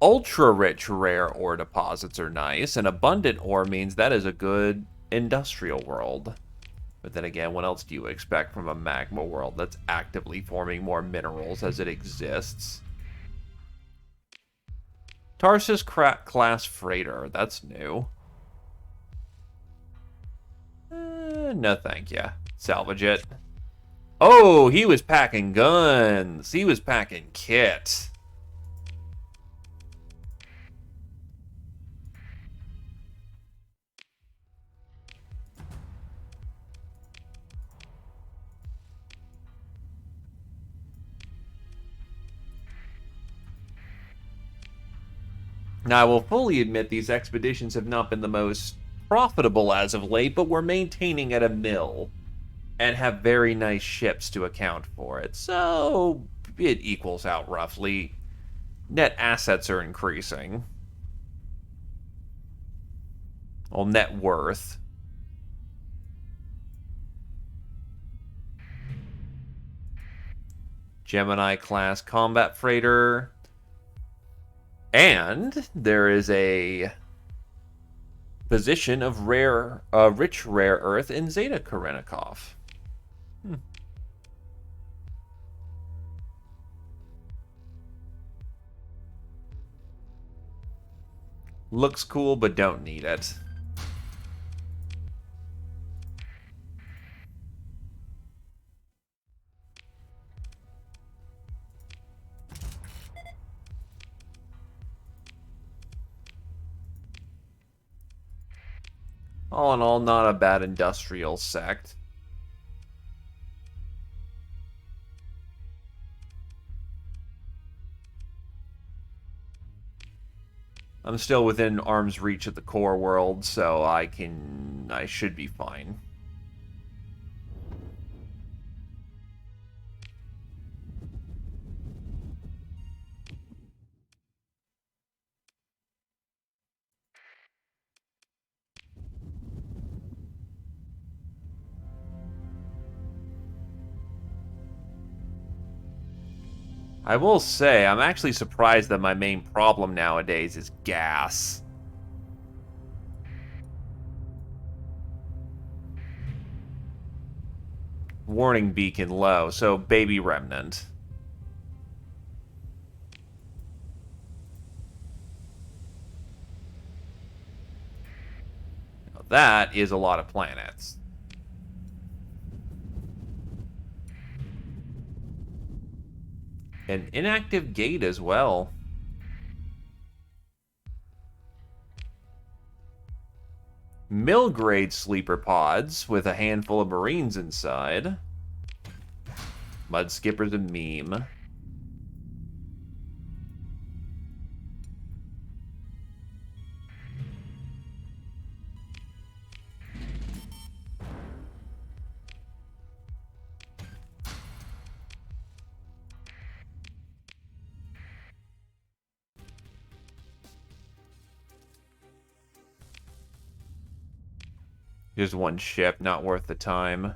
Ultra-rich rare ore deposits are nice, and abundant ore means that is a good industrial world. But then again, what else do you expect from a magma world that's actively forming more minerals as it exists? Tarsus class freighter, that's new. No thank you. Salvage it. Oh, he was packing guns. He was packing kit. Now, I will fully admit these expeditions have not been the most profitable as of late, but we're maintaining at a mill and have very nice ships to account for it. So it equals out roughly. Net assets are increasing. Well, net worth. Gemini class combat freighter. And there is a position of rich rare earth in Zeta Karenikov. Looks cool, but don't need it. All in all, not a bad industrial sect. I'm still within arm's reach of the core world, so I should be fine. I will say, I'm actually surprised that my main problem nowadays is gas. Warning beacon low, so baby remnant. Now, that is a lot of planets. An inactive gate as well. Mill-grade sleeper pods with a handful of Marines inside. Mud skipper's a meme. Just one ship, not worth the time.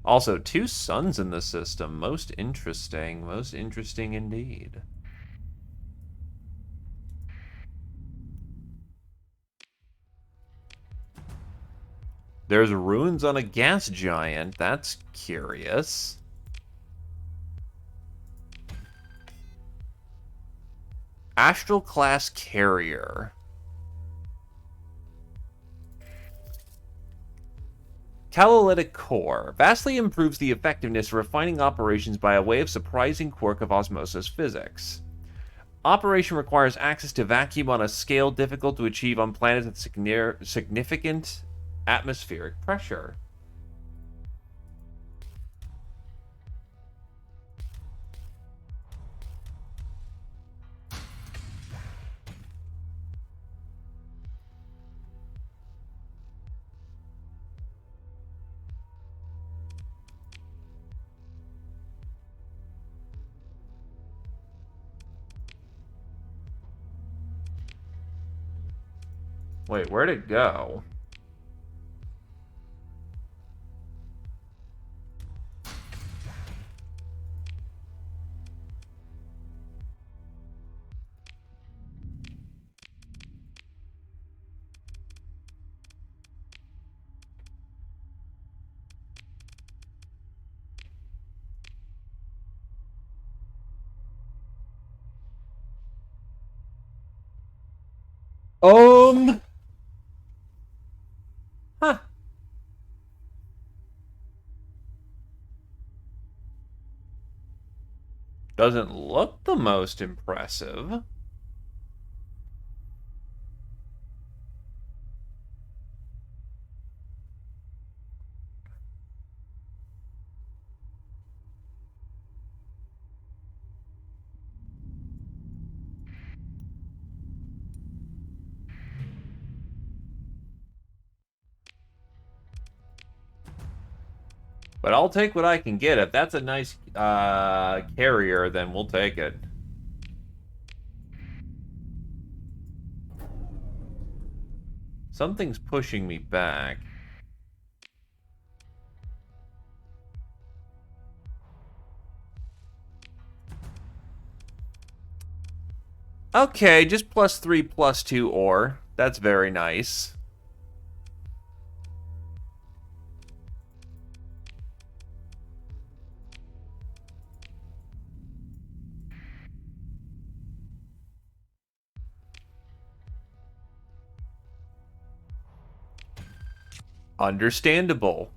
Also, 2 suns in the system. Most interesting. Most interesting indeed. There's ruins on a gas giant. That's curious. Astral class carrier. Catalytic core vastly improves the effectiveness of refining operations by a way of surprising quirk of osmosis physics. Operation requires access to vacuum on a scale difficult to achieve on planets with significant atmospheric pressure. Wait, where'd it go? Huh. Doesn't look the most impressive. But I'll take what I can get. If that's a nice carrier, then we'll take it. Something's pushing me back. Okay, just +3, +2 ore. That's very nice. Understandable.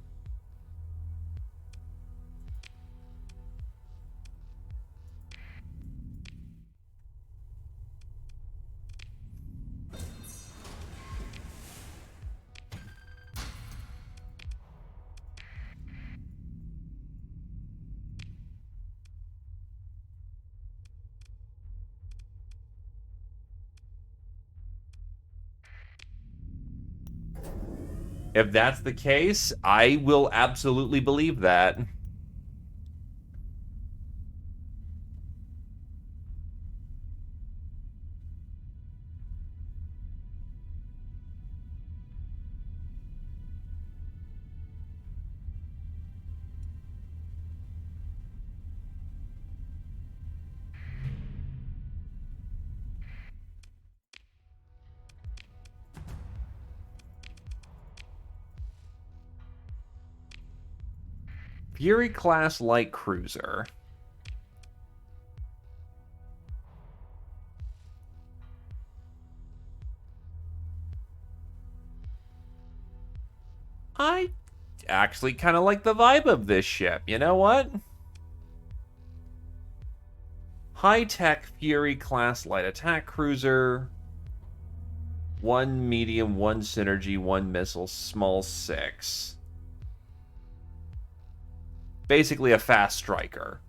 If that's the case, I will absolutely believe that. Fury class light cruiser. I actually kind of like the vibe of this ship. You know what? high-tech Fury-class light attack cruiser. 1 medium, 1 synergy, 1 missile, small 6. Basically a fast striker.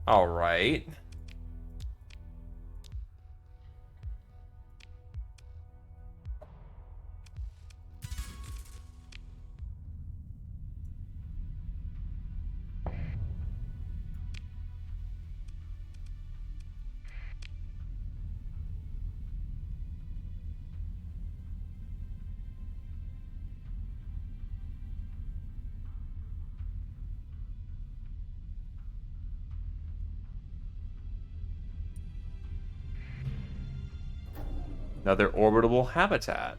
Alright. Another orbitable habitat.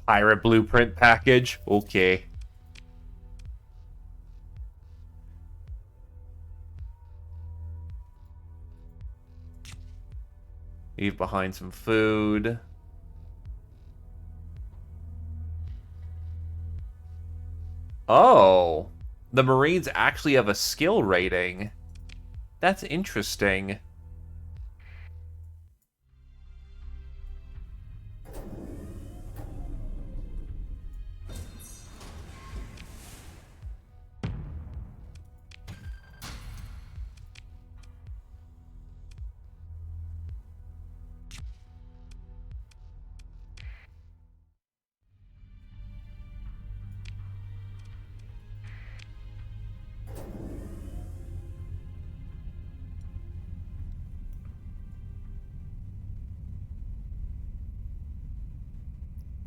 Pirate blueprint package. Okay. Leave behind some food. Oh. The Marines actually have a skill rating. That's interesting.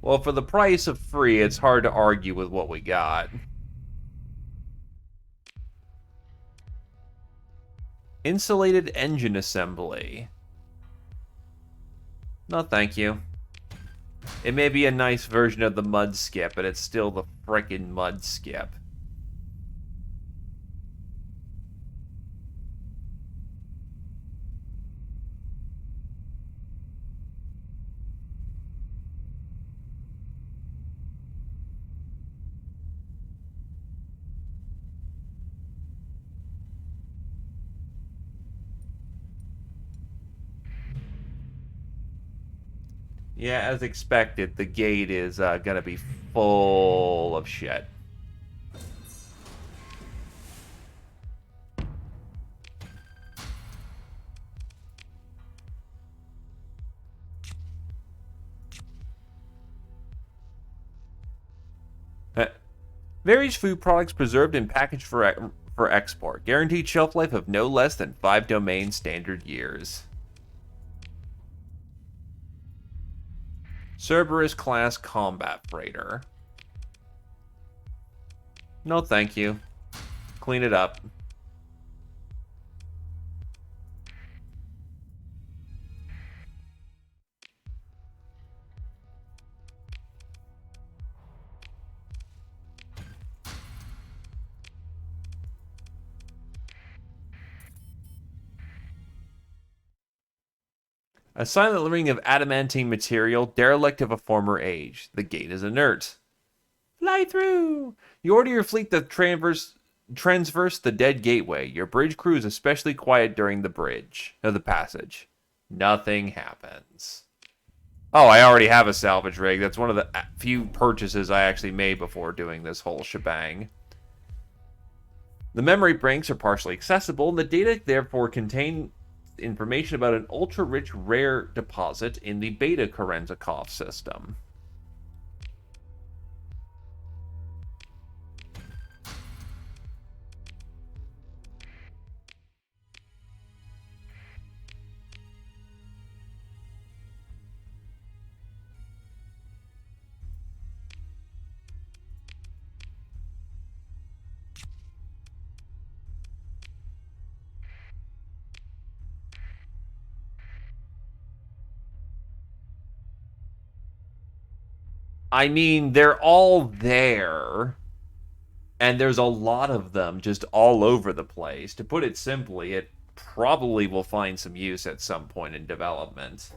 Well, for the price of free, it's hard to argue with what we got. Insulated engine assembly. No, thank you. It may be a nice version of the mud skip, but it's still the frickin' mud skip. Yeah, as expected, the gate is gonna be full of shit. Various food products preserved and packaged for export. Guaranteed shelf life of no less than 5 domain standard years. Cerberus class combat freighter. No, thank you. Clean it up. A silent ring of adamantine material, derelict of a former age. The gate is inert. Fly through! You order your fleet to transverse the dead gateway. Your bridge crew is especially quiet during the passage. Nothing happens. Oh, I already have a salvage rig. That's one of the few purchases I actually made before doing this whole shebang. The memory banks are partially accessible, and the data therefore contain information about an ultra-rich rare deposit in the Beta Kerenzikov system. I mean, they're all there, and there's a lot of them just all over the place. To put it simply, it probably will find some use at some point in development.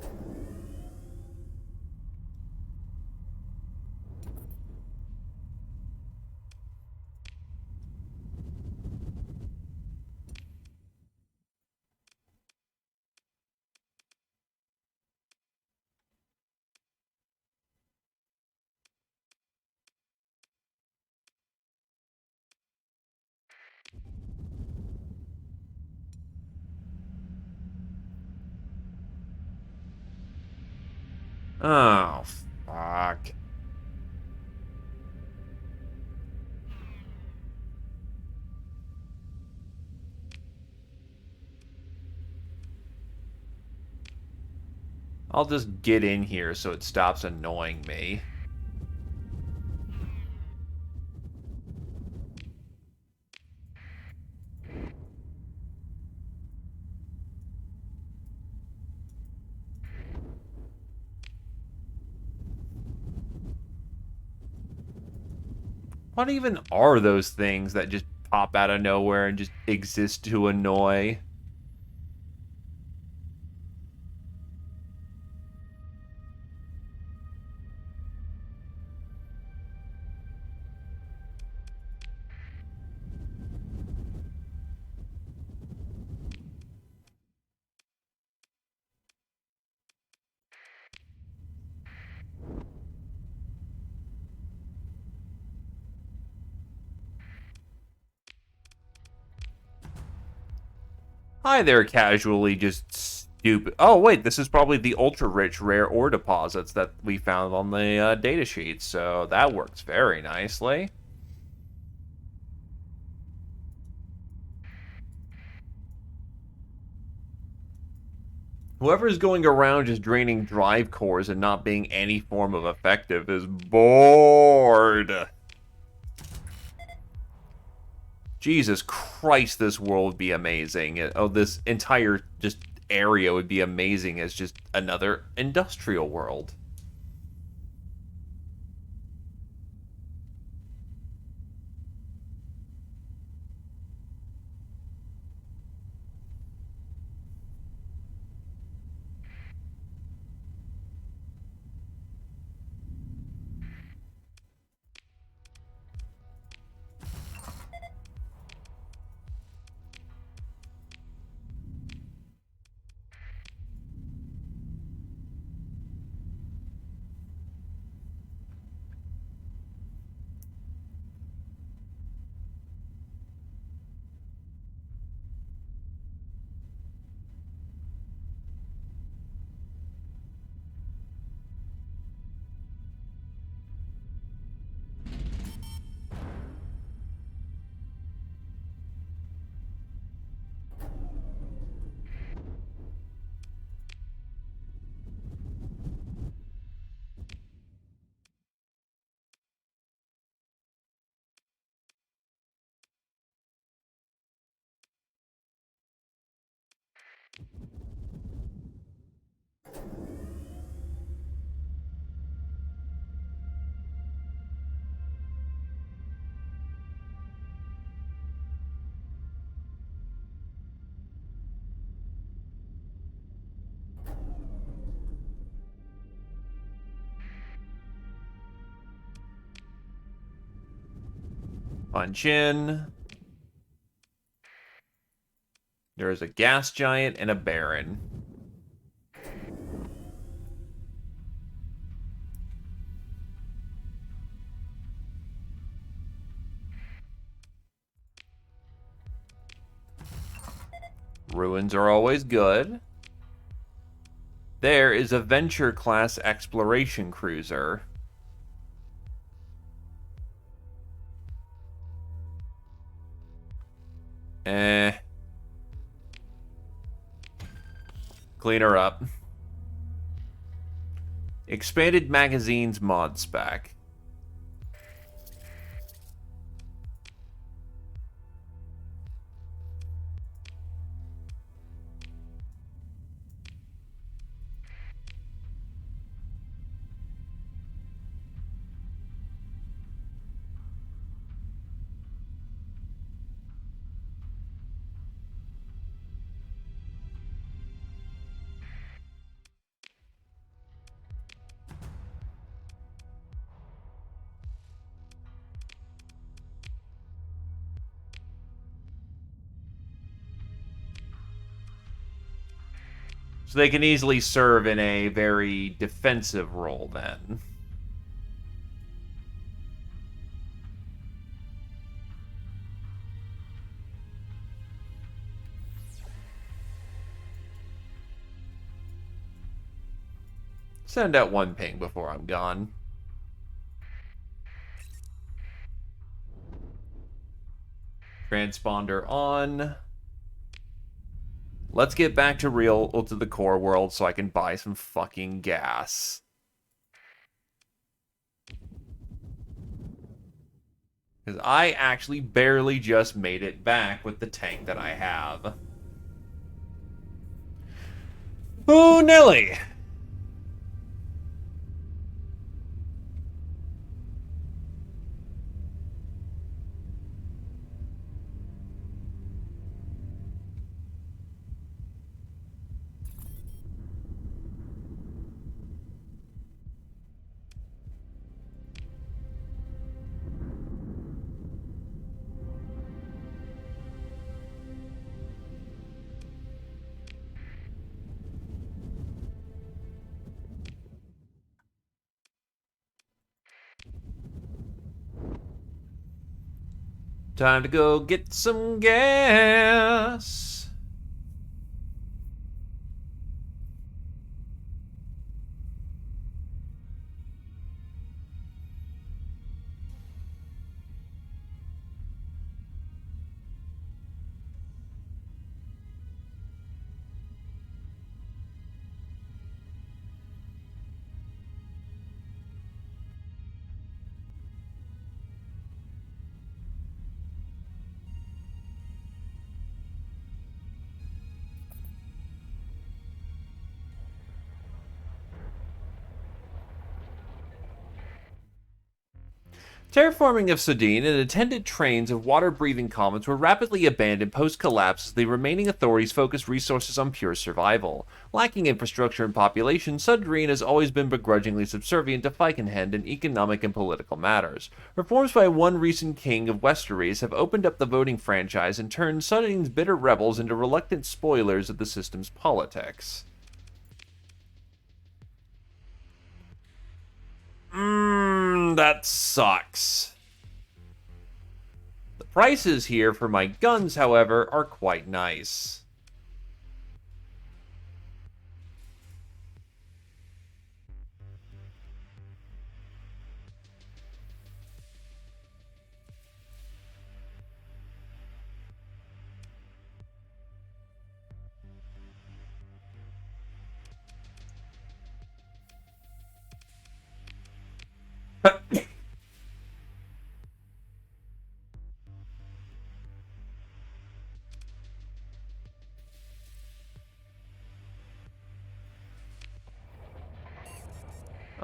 Oh, fuck. I'll just get in here so it stops annoying me. What even are those things that just pop out of nowhere and just exist to annoy? Hi there, casually just stupid. Oh, wait, this is probably the ultra-rich rare ore deposits that we found on the datasheet, so that works very nicely. Whoever's going around just draining drive cores and not being any form of effective is bored. Jesus Christ, this world would be amazing. Oh, this entire just area would be amazing as just another industrial world. Punch in. There is a gas giant and a baron. Ruins are always good. There is a Venture-class exploration cruiser. Eh. Clean her up. Expanded magazines mod spec. So they can easily serve in a very defensive role then. Send out one ping before I'm gone. Transponder on. Let's get back to the core world so I can buy some fucking gas. Because I actually barely just made it back with the tank that I have. Oh, Nelly! Time to go get some gas. Terraforming of Sodine and attendant trains of water-breathing comets were rapidly abandoned post-collapse as the remaining authorities focused resources on pure survival. Lacking infrastructure and population, Sudgreen has always been begrudgingly subservient to Fikenhend in economic and political matters. Reforms by one recent king of Westeros have opened up the voting franchise and turned Sudine's bitter rebels into reluctant spoilers of the system's politics. That sucks. The prices here for my guns, however, are quite nice.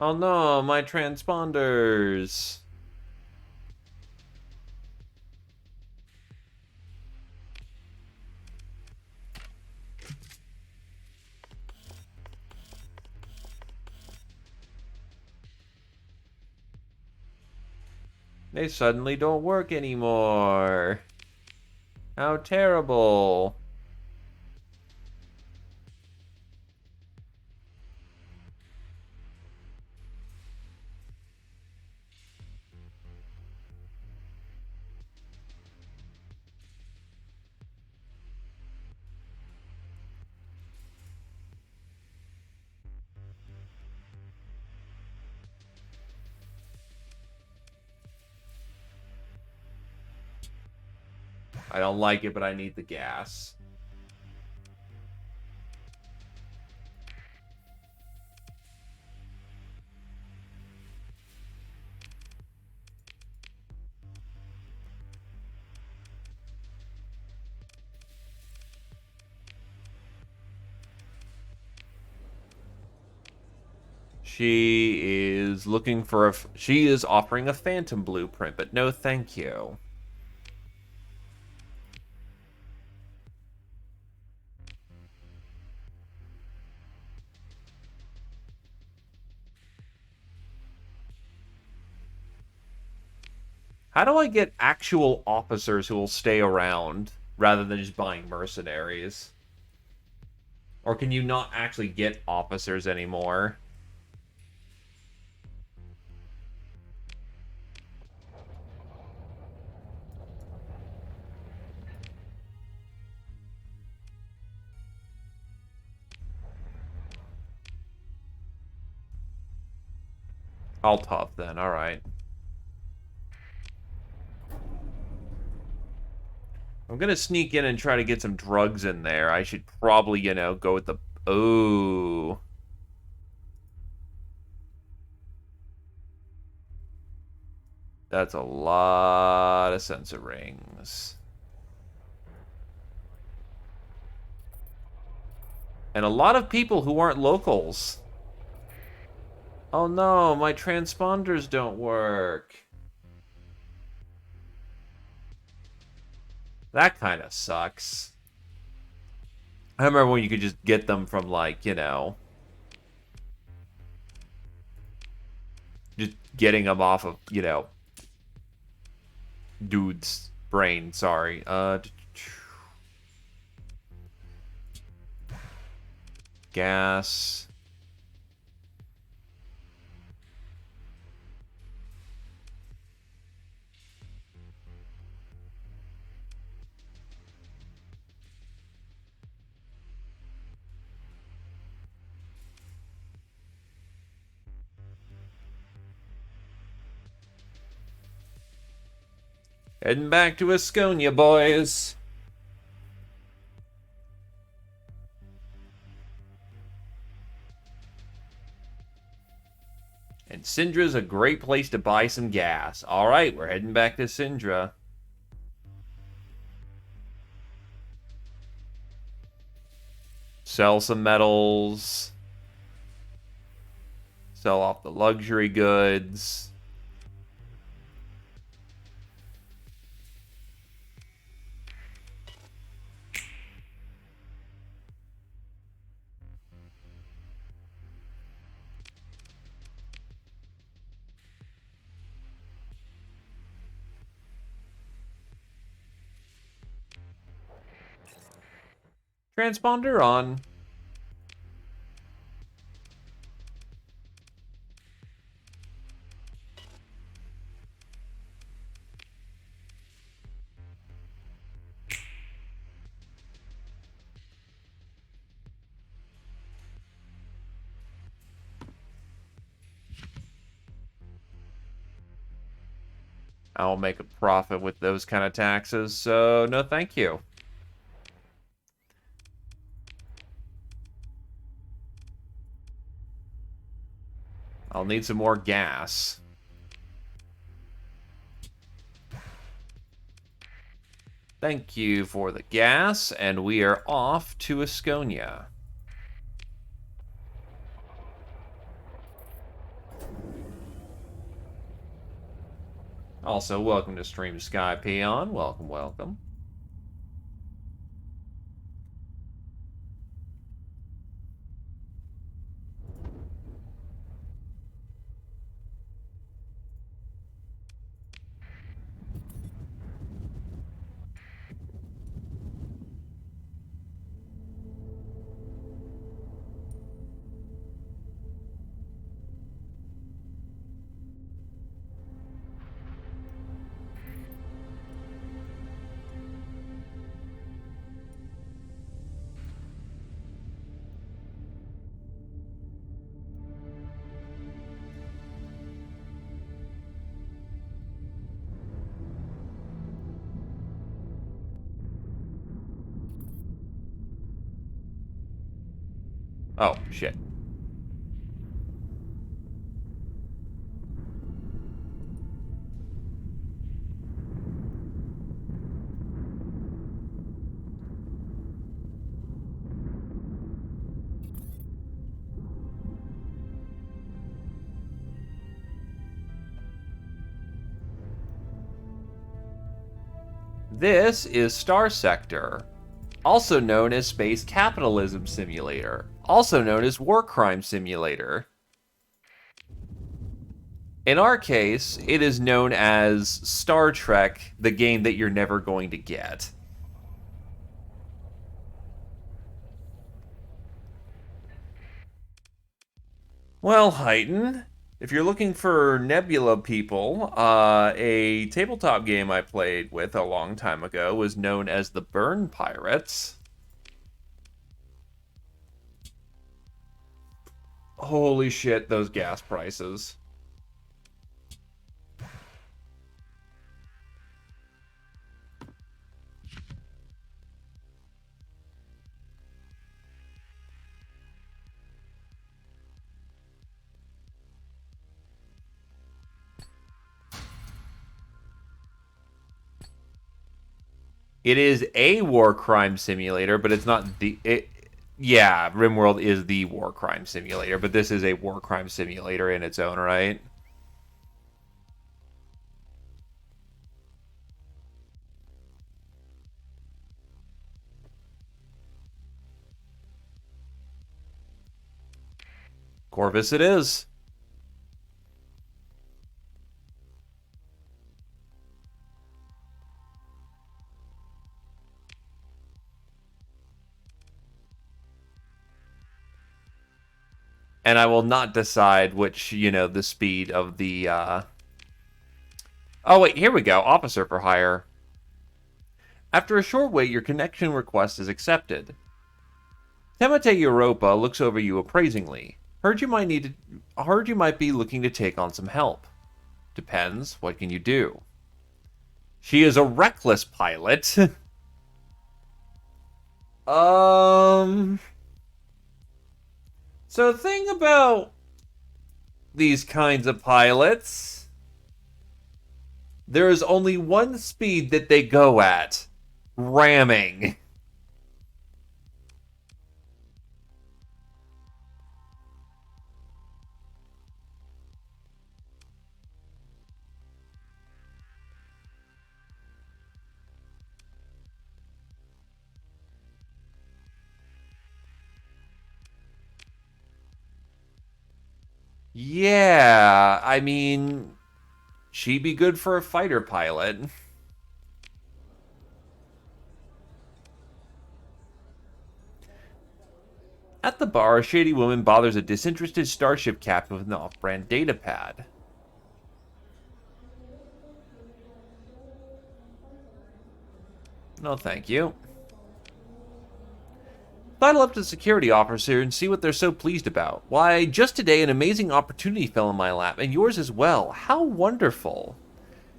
Oh no, my transponders. They suddenly don't work anymore. How terrible. I don't like it, but I need the gas. She is offering a phantom blueprint, but no thank you. How do I get actual officers who will stay around rather than just buying mercenaries? Or can you not actually get officers anymore? All tough then, alright. I'm gonna sneak in and try to get some drugs in there. I should probably, you know, go with the... Oh. That's a lot of sensor rings. And a lot of people who aren't locals. Oh no, my transponders don't work. That kind of sucks. I remember when you could just get them from, like, you know, just getting them off of, you know, dude's brain, sorry. Gas. Heading back to Asconia, boys. And Syndra's a great place to buy some gas. Alright, we're heading back to Syndra. Sell some metals. Sell off the luxury goods. Transponder on. I'll make a profit with those kind of taxes, so no thank you. I'll need some more gas. Thank you for the gas, and we are off to Asconia. Also, welcome to Stream Sky Peon. Welcome, welcome. Oh, shit. This is Starsector, also known as Space Capitalism Simulator, also known as War Crime Simulator. In our case, it is known as Star Trek, the game that you're never going to get. Well, Heighton, if you're looking for Nebula people, a tabletop game I played with a long time ago was known as the Burn Pirates. Holy shit, those gas prices. It is a war crime simulator, but it's not the. Yeah, RimWorld is the war crime simulator, but this is a war crime simulator in its own right. Corvus it is. And I will not decide which, the speed of the. Oh, wait, here we go. Officer for hire. After a short wait, your connection request is accepted. Temate Europa looks over you appraisingly. Heard you might be looking to take on some help. Depends. What can you do? She is a reckless pilot. um. So the thing about these kinds of pilots, there is only one speed that they go at: ramming. Yeah, I mean, she'd be good for a fighter pilot. At the bar, a shady woman bothers a disinterested starship captain with an off-brand data pad. No, thank you. Sidle up to the security officer and see what they're so pleased about. Why, just today an amazing opportunity fell in my lap, and yours as well. How wonderful.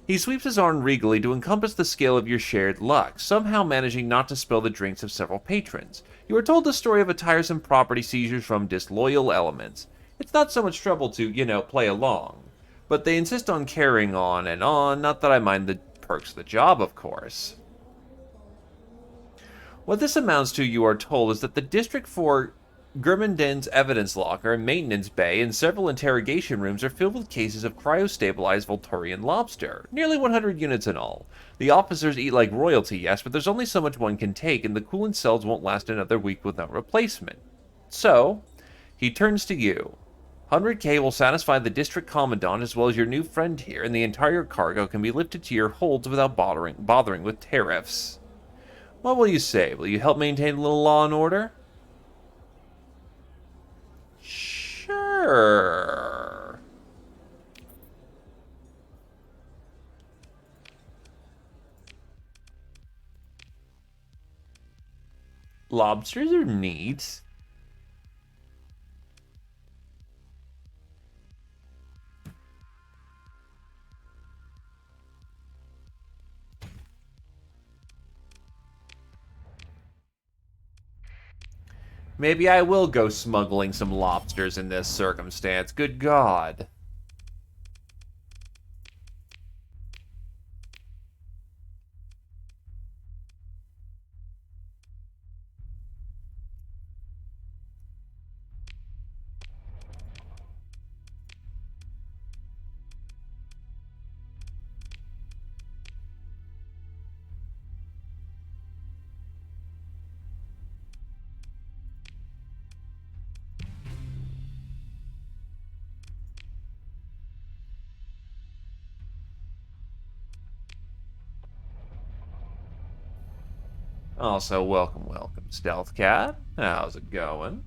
He sweeps his arm regally to encompass the scale of your shared luck, somehow managing not to spill the drinks of several patrons. You are told the story of a tiresome property seizures from disloyal elements. It's not so much trouble to, play along. But they insist on carrying on and on, not that I mind the perks of the job, of course. What this amounts to, you are told, is that the District 4 Gurmanden's evidence locker, maintenance bay, and several interrogation rooms are filled with cases of cryostabilized Volturian lobster, nearly 100 units in all. The officers eat like royalty, yes, but there's only so much one can take, and the coolant cells won't last another week without replacement. So, he turns to you. 100K will satisfy the district commandant as well as your new friend here, and the entire cargo can be lifted to your holds without bothering with tariffs. What will you say? Will you help maintain a little law and order? Sure. Lobsters are neat. Maybe I will go smuggling some lobsters in this circumstance. Good God. Also, welcome, Stealth Cat. How's it going?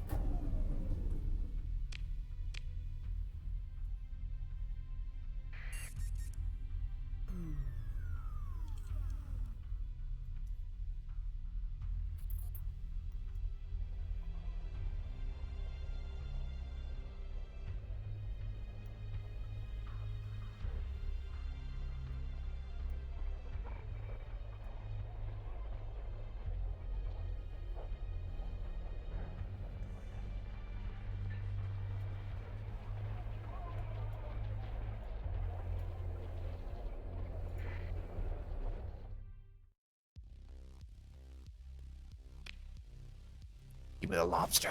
Give me the lobster.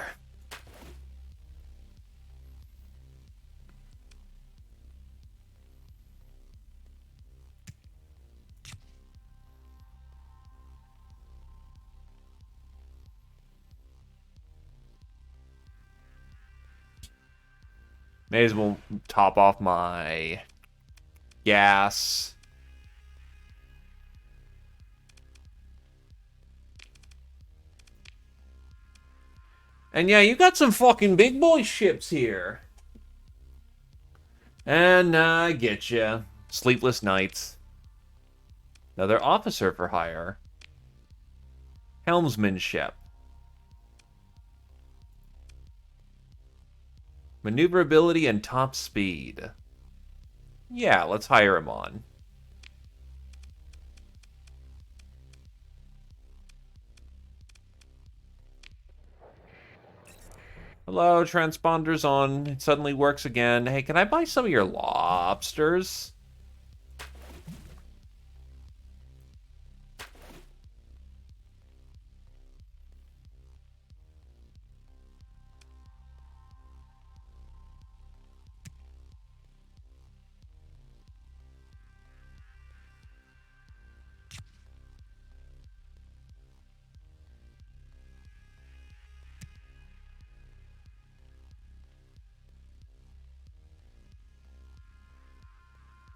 May as well top off my gas. And yeah, you got some fucking big boy ships here. And I get you. Sleepless nights. Another officer for hire. Helmsmanship. Maneuverability and top speed. Yeah, let's hire him on. Hello, transponder's on. It suddenly works again. Hey, can I buy some of your lobsters?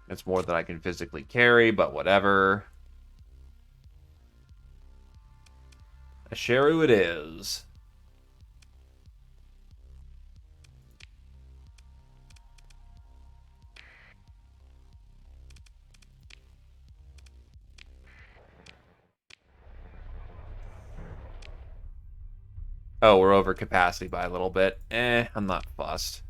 It's more than I can physically carry, but whatever. A Sheru it is. Oh, we're over capacity by a little bit. I'm not fussed.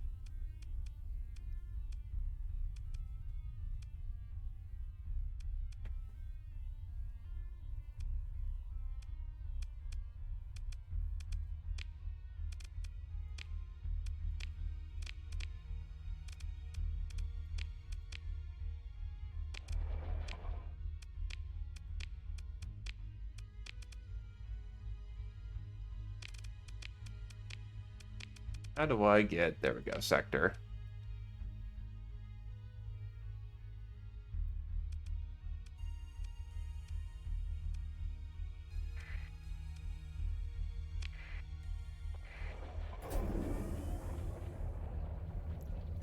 How do I get... There we go, sector.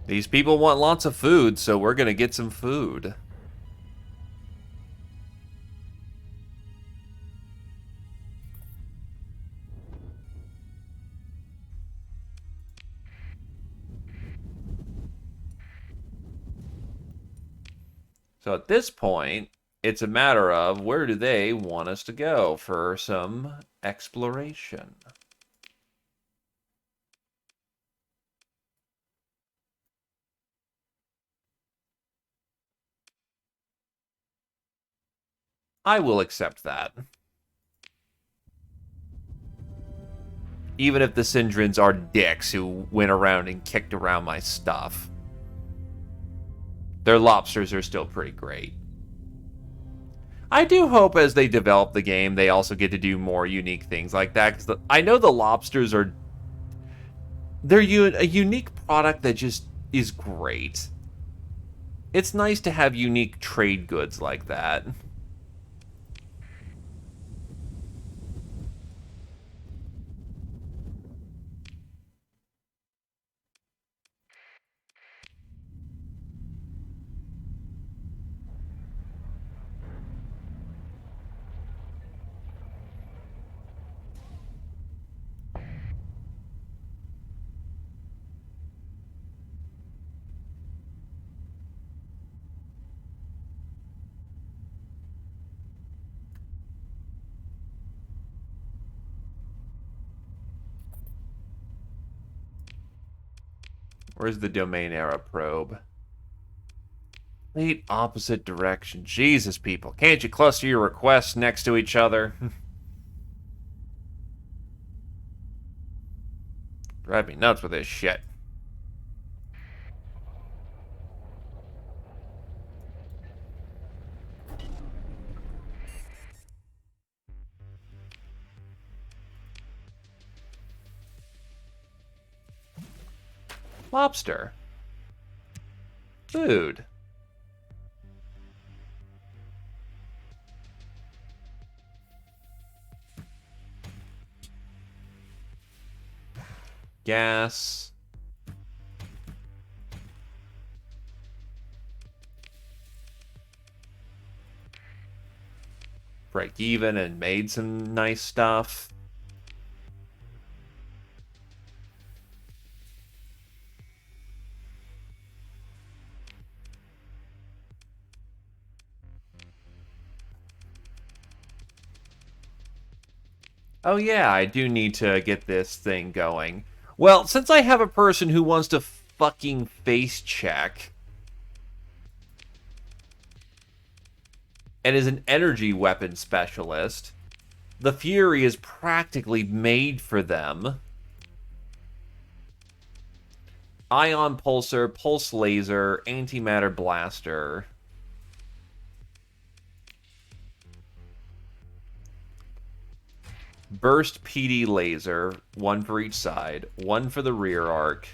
These people want lots of food, so we're gonna get some food. So at this point, it's a matter of where do they want us to go for some exploration. I will accept that. Even if the Syndrans are dicks who went around and kicked around my stuff. Their lobsters are still pretty great. I do hope as they develop the game, they also get to do more unique things like that. Because I know the lobsters are... They're a unique product that just is great. It's nice to have unique trade goods like that. Where's the domain era probe? Complete opposite direction. Jesus, people. Can't you cluster your requests next to each other? Drive me nuts with this shit. Lobster. Food. Gas. Break even and made some nice stuff. Oh yeah, I do need to get this thing going. Well, since I have a person who wants to fucking face check and is an energy weapon specialist, the Fury is practically made for them. Ion Pulsar, Pulse Laser, Antimatter Blaster. Burst PD Laser, one for each side, one for the rear arc.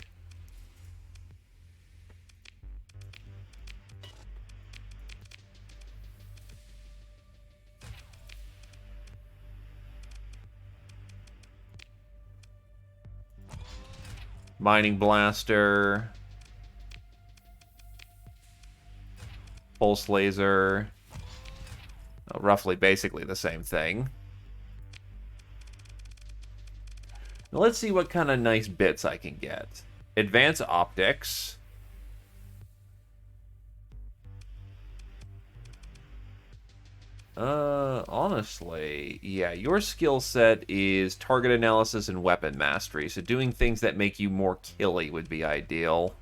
Mining Blaster. Pulse Laser. Roughly basically the same thing. Now let's see what kind of nice bits I can get. Advanced Optics. Honestly, yeah, your skill set is target analysis and weapon mastery, so doing things that make you more killy would be ideal.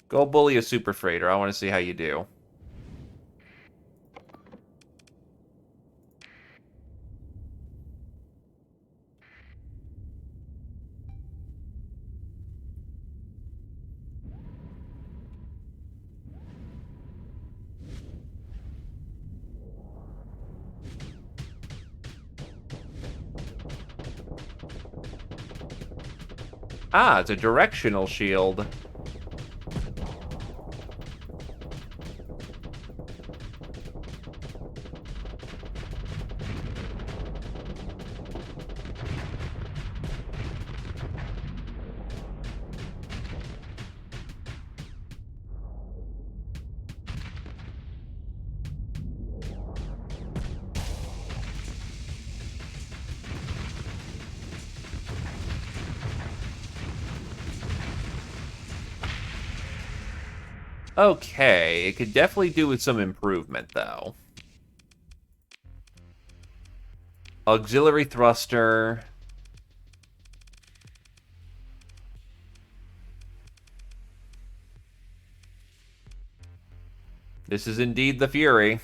Go bully a super freighter. I want to see how you do. Ah, it's a directional shield. Okay, it could definitely do with some improvement, though. Auxiliary thruster. This is indeed the Fury.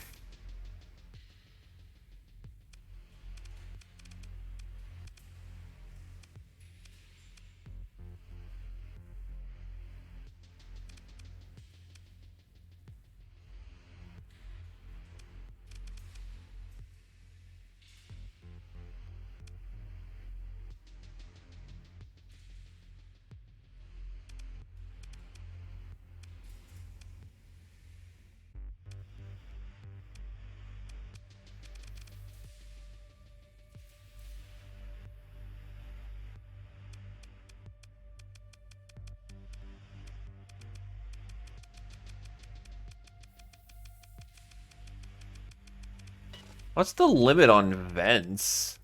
What's the limit on vents?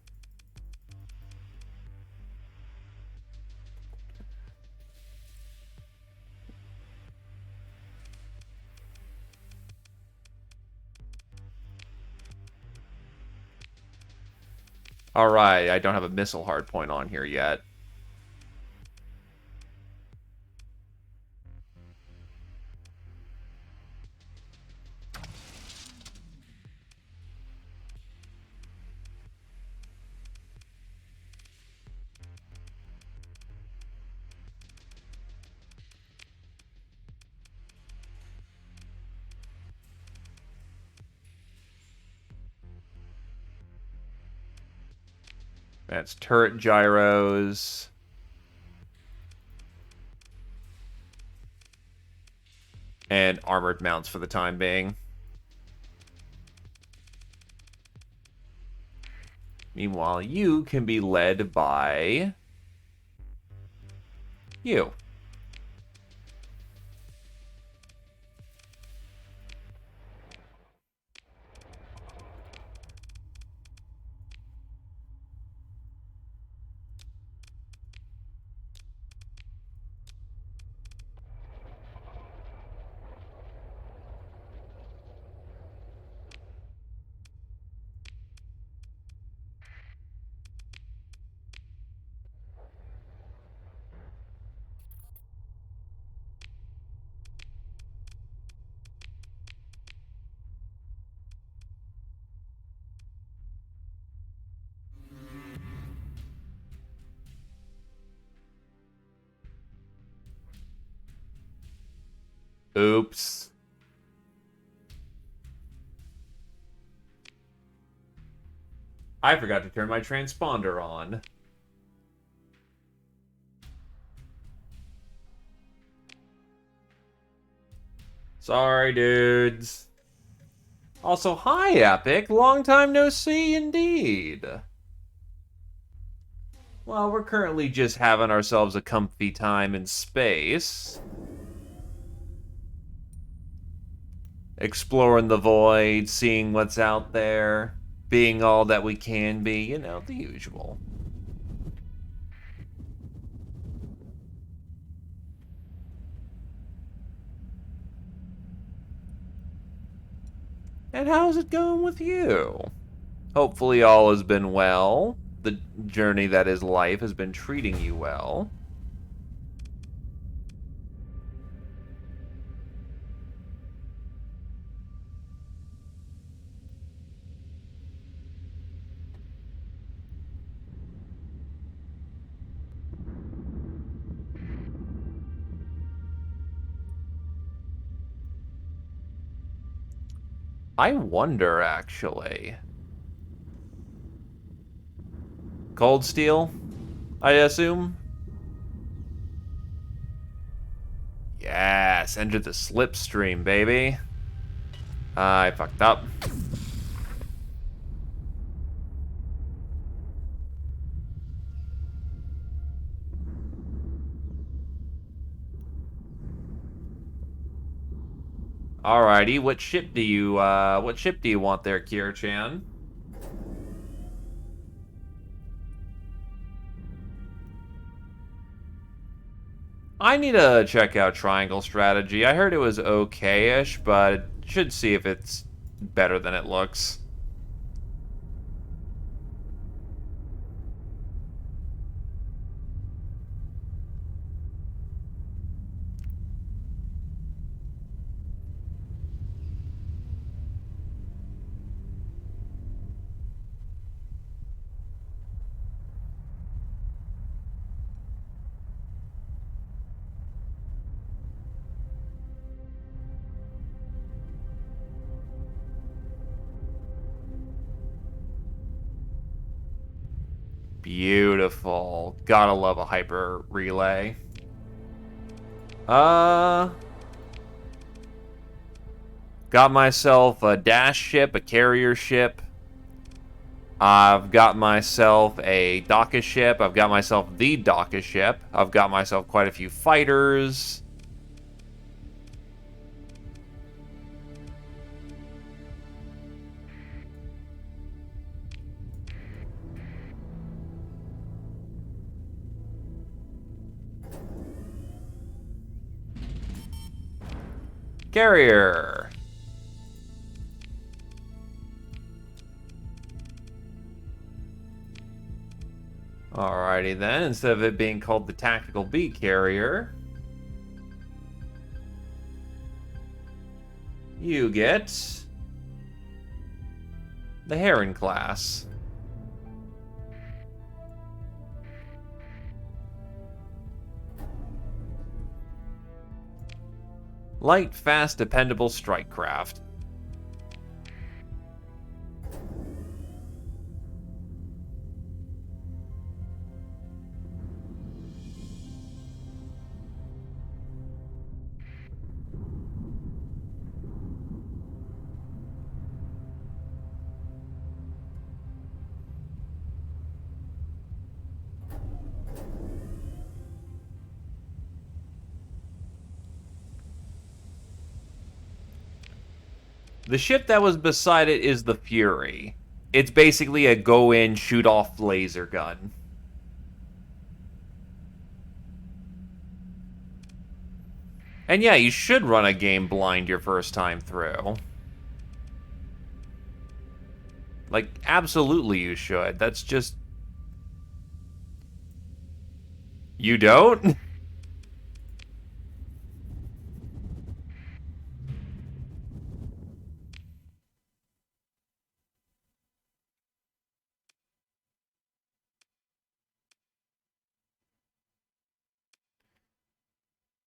Alright, I don't have a missile hardpoint on here yet. That's turret gyros. And armored mounts for the time being. Meanwhile, you can be led by you. Oops. I forgot to turn my transponder on. Sorry, dudes. Also, hi, Epic. Long time no see, indeed. Well, we're currently just having ourselves a comfy time in space. Exploring the void, seeing what's out there, being all that we can be, you know, the usual. And how's it going with you? Hopefully all has been well. The journey that is life has been treating you well. I wonder, actually. Cold steel, I assume? Yes, enter the slipstream, baby. I fucked up. Alrighty, what ship do you want there, Kier-chan? I need to check out Triangle Strategy. I heard it was okay-ish, but should see if it's better than it looks. Beautiful. Gotta love a hyper relay. Got myself a dash ship, a carrier ship. I've got myself a Daka ship. I've got myself the Daka ship. I've got myself quite a few fighters. Carrier. Alrighty then, instead of it being called the Tactical B Carrier, you get the Heron class. Light, fast, dependable strike craft. The ship that was beside it is the Fury. It's basically a go-in, shoot-off laser gun. And yeah, you should run a game blind your first time through. Like, absolutely you should. That's just... You don't?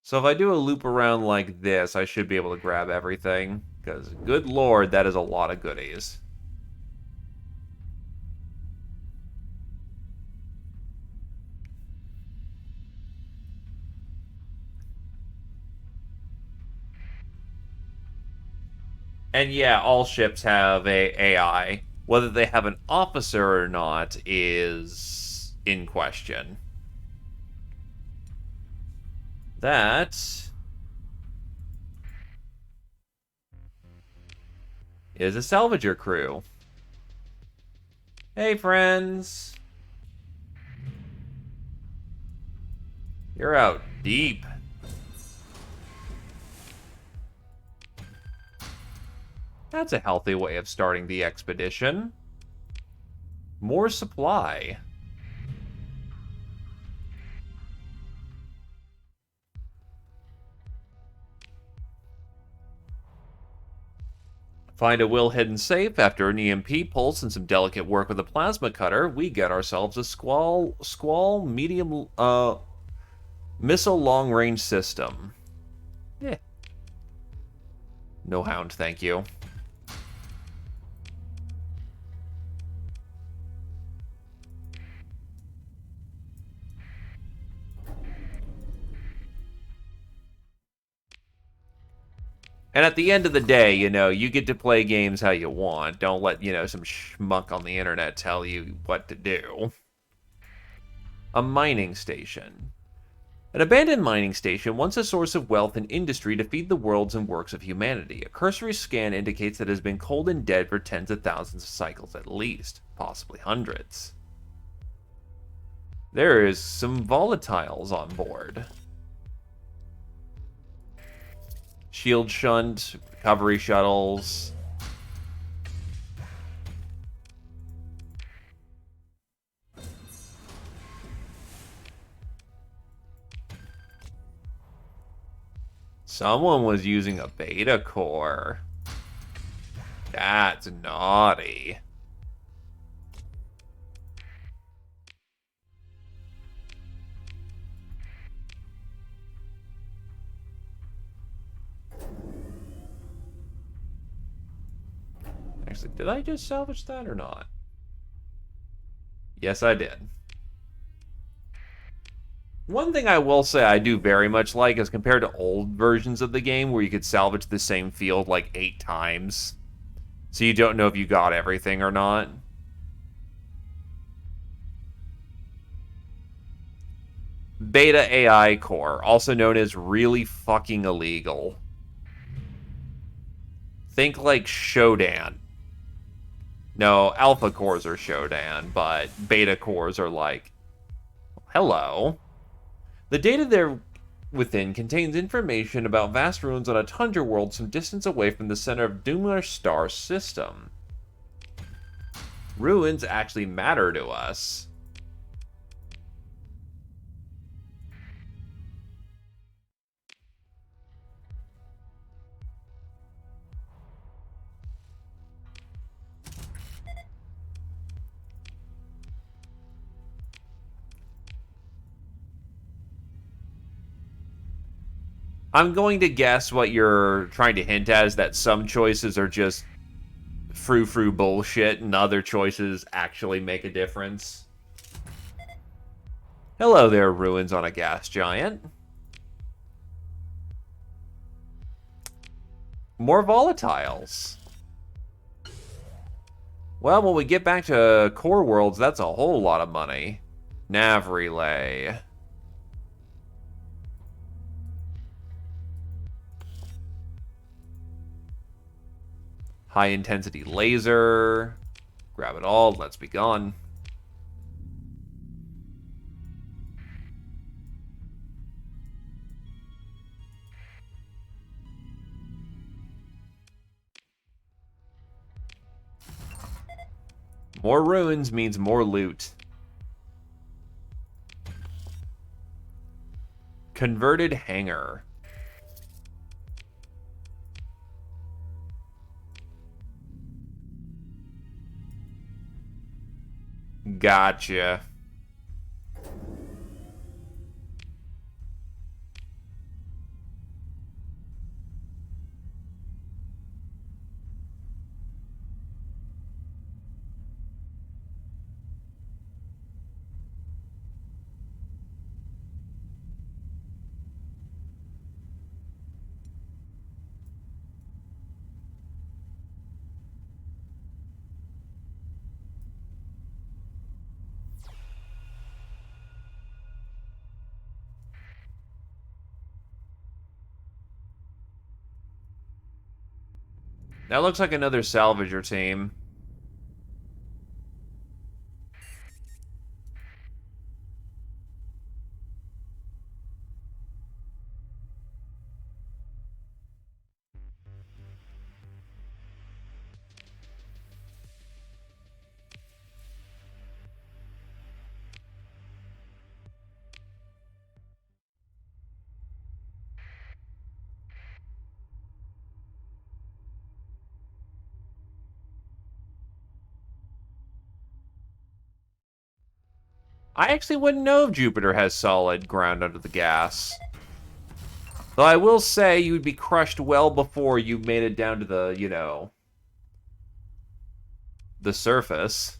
So if I do a loop around like this, I should be able to grab everything. Because, good lord, that is a lot of goodies. And yeah, all ships have a AI. Whether they have an officer or not is in question. That is a salvager crew. Hey, friends. You're out deep. That's a healthy way of starting the expedition. More supply. Find a well-hidden safe. After an EMP pulse and some delicate work with a plasma cutter, we get ourselves a Squall medium missile long-range system. Yeah. No hound, thank you. And at the end of the day, you know, you get to play games how you want. Don't let, you know, some schmuck on the internet tell you what to do. A mining station. An abandoned mining station, once a source of wealth and industry to feed the worlds and works of humanity. A cursory scan indicates that it has been cold and dead for tens of thousands of cycles at least, possibly hundreds. There is some volatiles on board. Shield shunt, recovery shuttles. Someone was using a beta core. That's naughty. Actually, did I just salvage that or not? Yes, I did. One thing I will say I do very much like is compared to old versions of the game where you could salvage the same field like 8 times. So you don't know if you got everything or not. Beta AI core, also known as really fucking illegal. Think like Shodan. No, alpha cores are Shodan, but beta cores are like, hello. The data there within contains information about vast ruins on a tundra world some distance away from the center of Dumler star system. Ruins actually matter to us. I'm going to guess what you're trying to hint at is that some choices are just frou-frou bullshit and other choices actually make a difference. Hello there, ruins on a gas giant. More volatiles. Well, when we get back to core worlds, that's a whole lot of money. Nav relay. High-intensity laser. Grab it all. Let's be gone. More ruins means more loot. Converted hangar. Gotcha. That looks like another salvager team. I actually wouldn't know if Jupiter has solid ground under the gas. Though I will say you'd be crushed well before you made it down to the, you know, the surface.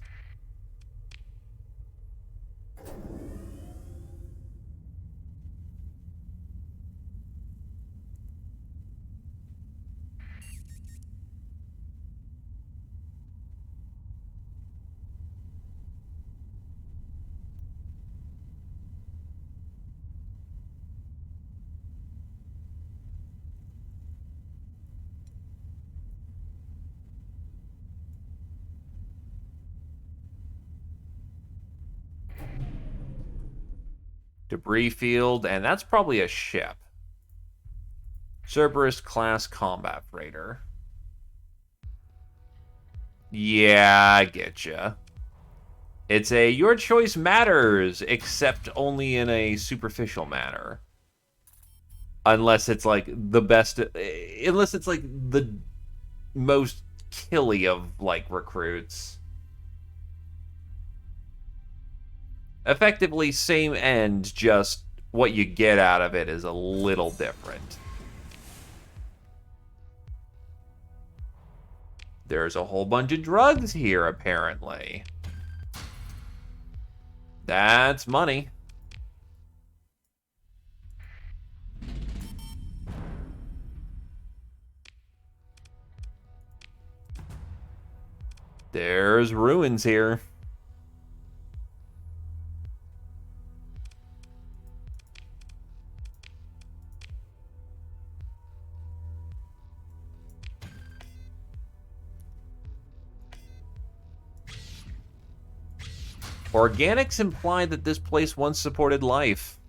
Debris field, and that's probably a ship. Cerberus class combat freighter. Yeah, I getcha. It's a your choice matters, except only in a superficial manner. Unless it's like the best, unless it's like the most killy of like recruits. Effectively, same end, just what you get out of it is a little different. There's a whole bunch of drugs here, apparently. That's money. There's ruins here. Organics imply that this place once supported life.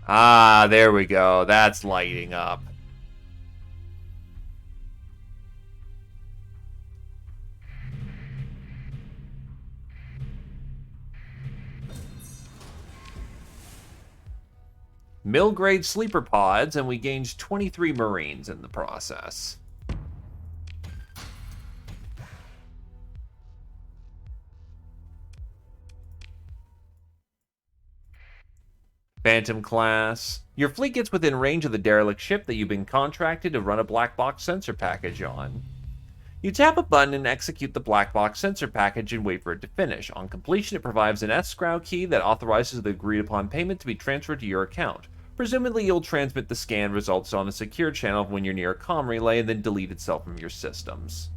Ah, there we go. That's lighting up. mill-grade sleeper pods, and we gained 23 Marines in the process. Phantom class. Your fleet gets within range of the derelict ship that you've been contracted to run a black box sensor package on. You tap a button and execute the black box sensor package and wait for it to finish. On completion, it provides an escrow key that authorizes the agreed upon payment to be transferred to your account. Presumably, you'll transmit the scan results on a secure channel when you're near a comm relay and then delete itself from your systems.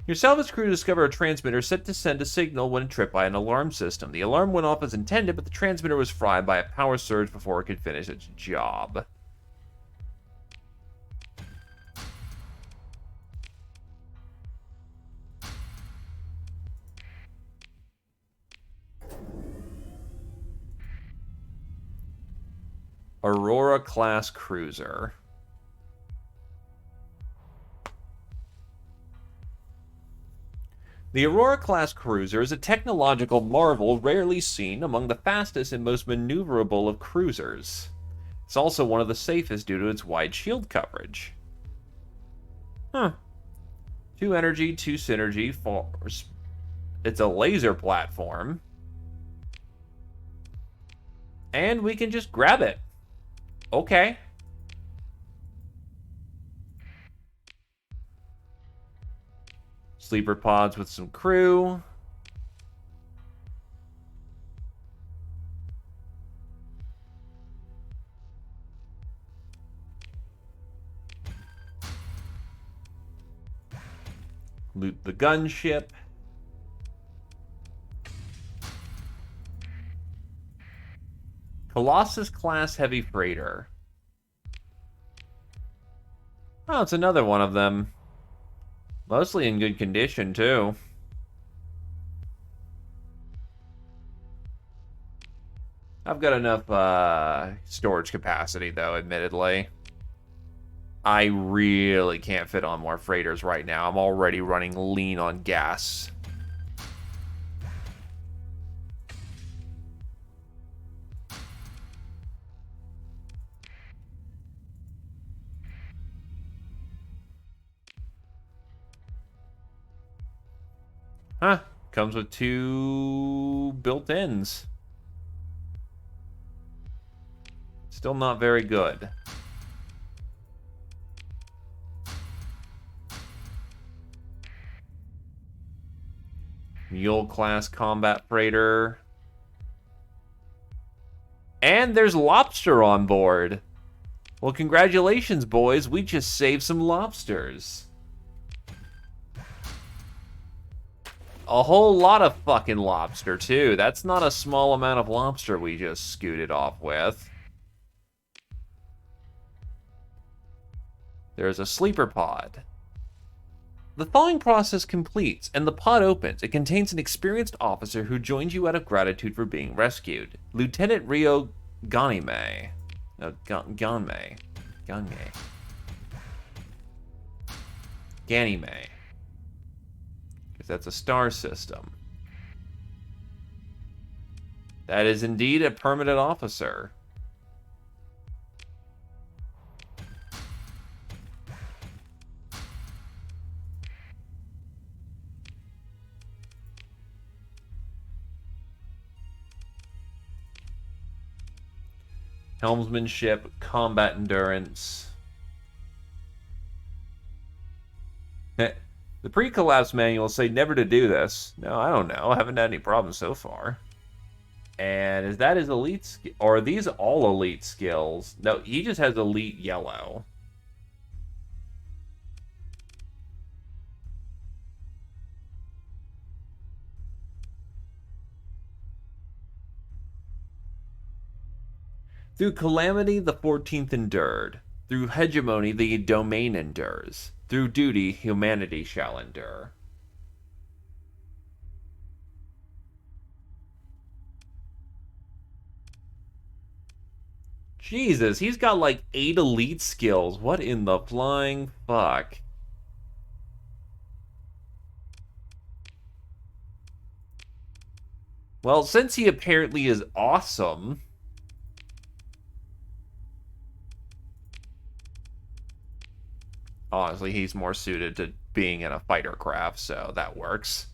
Your salvage crew discover a transmitter set to send a signal when tripped by an alarm system. The alarm went off as intended, but the transmitter was fried by a power surge before it could finish its job. Aurora-class cruiser. The Aurora-class cruiser is a technological marvel rarely seen among the fastest and most maneuverable of cruisers. It's also one of the safest due to its wide shield coverage. 2 energy, 2 synergy, force. It's a laser platform. And we can just grab it. Okay. Sleeper pods with some crew. Loot the gunship. Colossus-class heavy freighter. Oh, it's another one of them. Mostly in good condition, too. I've got enough storage capacity, though, admittedly. I really can't fit on more freighters right now. I'm already running lean on gas. Huh. Comes with 2 built-ins. Still not very good. Mule-class combat freighter. And there's lobster on board. Well, congratulations, boys. We just saved some lobsters. A whole lot of fucking lobster, too. That's not a small amount of lobster we just scooted off with. There's a sleeper pod. The thawing process completes, and the pod opens. It contains an experienced officer who joins you out of gratitude for being rescued. Lieutenant Rio Ganime. No, Ganime. Ganime. Because that's a star system. That is indeed a permanent officer. Helmsmanship, combat endurance. The pre-collapse manuals say never to do this. No, I don't know. I haven't had any problems so far. And is that his elite or are these all elite skills? No, he just has elite yellow. Through calamity, the 14th endured. Through hegemony, the domain endures. Through duty, humanity shall endure. Jesus, he's got like 8 elite skills. What in the flying fuck? Well, since he apparently is awesome... Honestly, he's more suited to being in a fighter craft, so that works.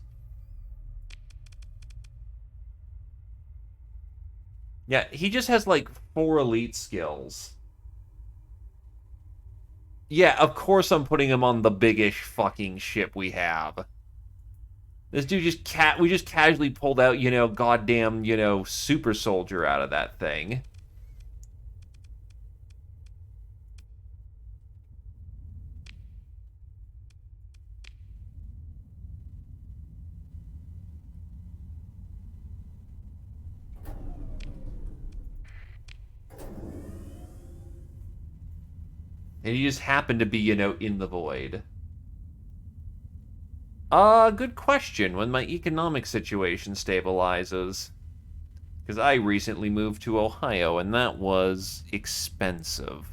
Yeah, he just has like 4 elite skills. Yeah, of course I'm putting him on the biggish fucking ship we have. This dude we just casually pulled out, goddamn, super soldier out of that thing. And he just happened to be, in the void. Good question. When my economic situation stabilizes. Because I recently moved to Ohio, and that was expensive.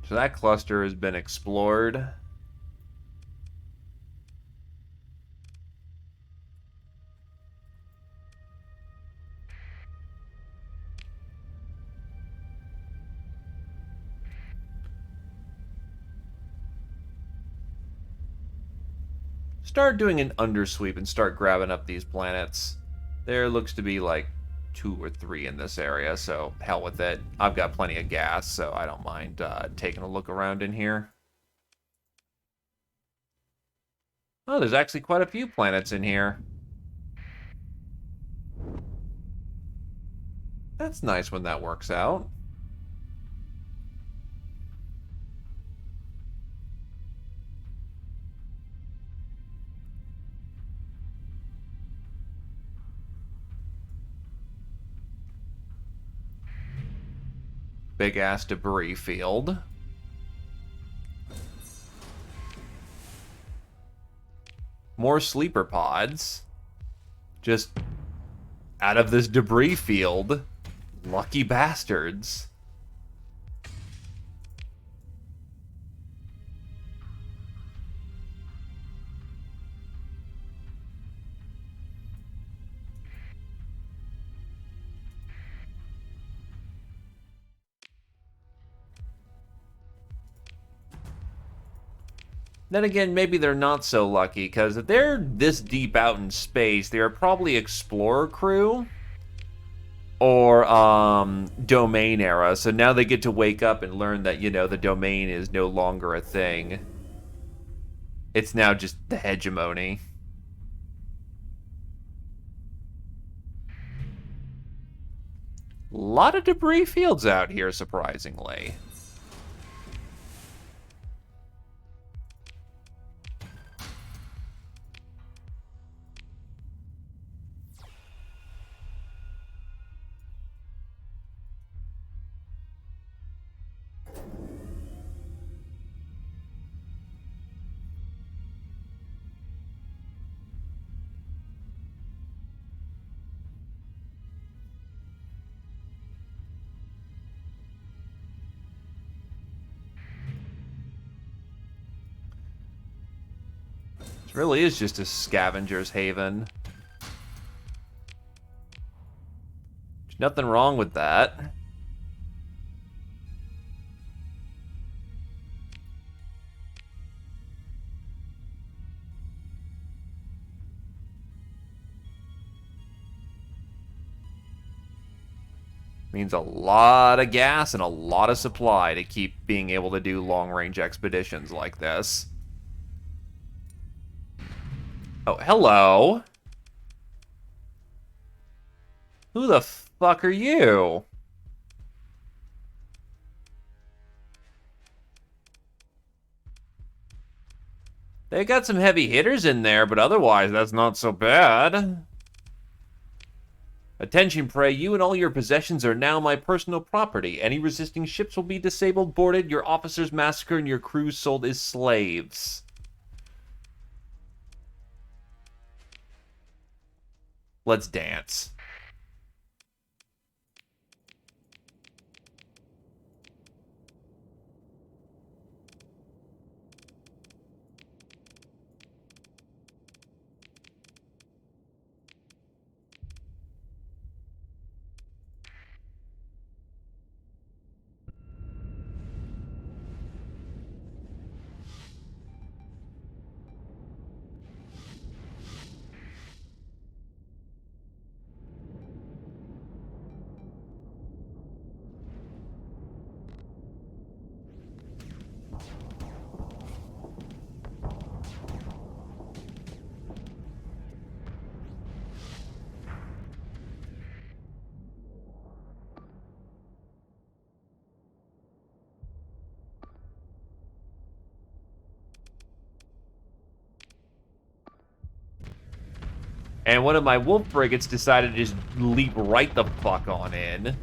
So that cluster has been explored. Start doing an undersweep and start grabbing up these planets. There looks to be like 2 or 3 in this area, so hell with it. I've got plenty of gas, so I don't mind taking a look around in here. Oh, there's actually quite a few planets in here. That's nice when that works out. Big ass debris field. More sleeper pods. Just out of this debris field. Lucky bastards. Then again, maybe they're not so lucky, because if they're this deep out in space, they're probably explorer crew or domain era. So now they get to wake up and learn that, the domain is no longer a thing. It's now just the hegemony. A lot of debris fields out here, surprisingly. It really is just a scavenger's haven. There's nothing wrong with that. Means a lot of gas and a lot of supply to keep being able to do long-range expeditions like this. Oh, hello. Who the fuck are you? They got some heavy hitters in there, but otherwise, that's not so bad. Attention, prey. You and all your possessions are now my personal property. Any resisting ships will be disabled, boarded, your officers massacred, and your crews sold as slaves. Let's dance. And one of my wolf frigates decided to just leap right the fuck on in.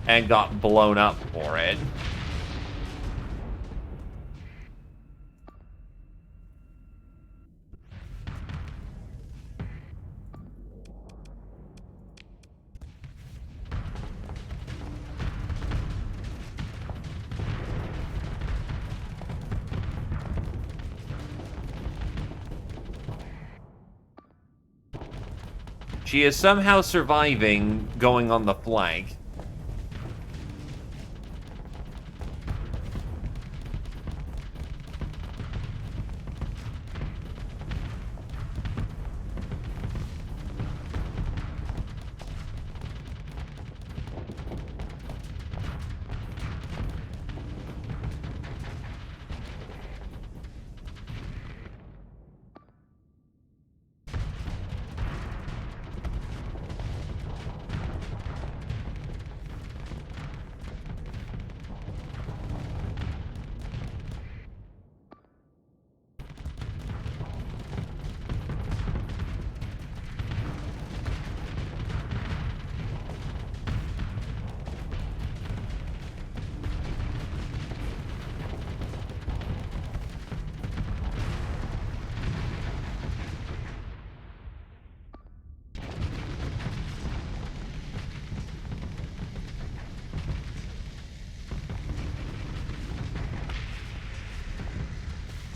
And got blown up for it. She is somehow surviving going on the flank.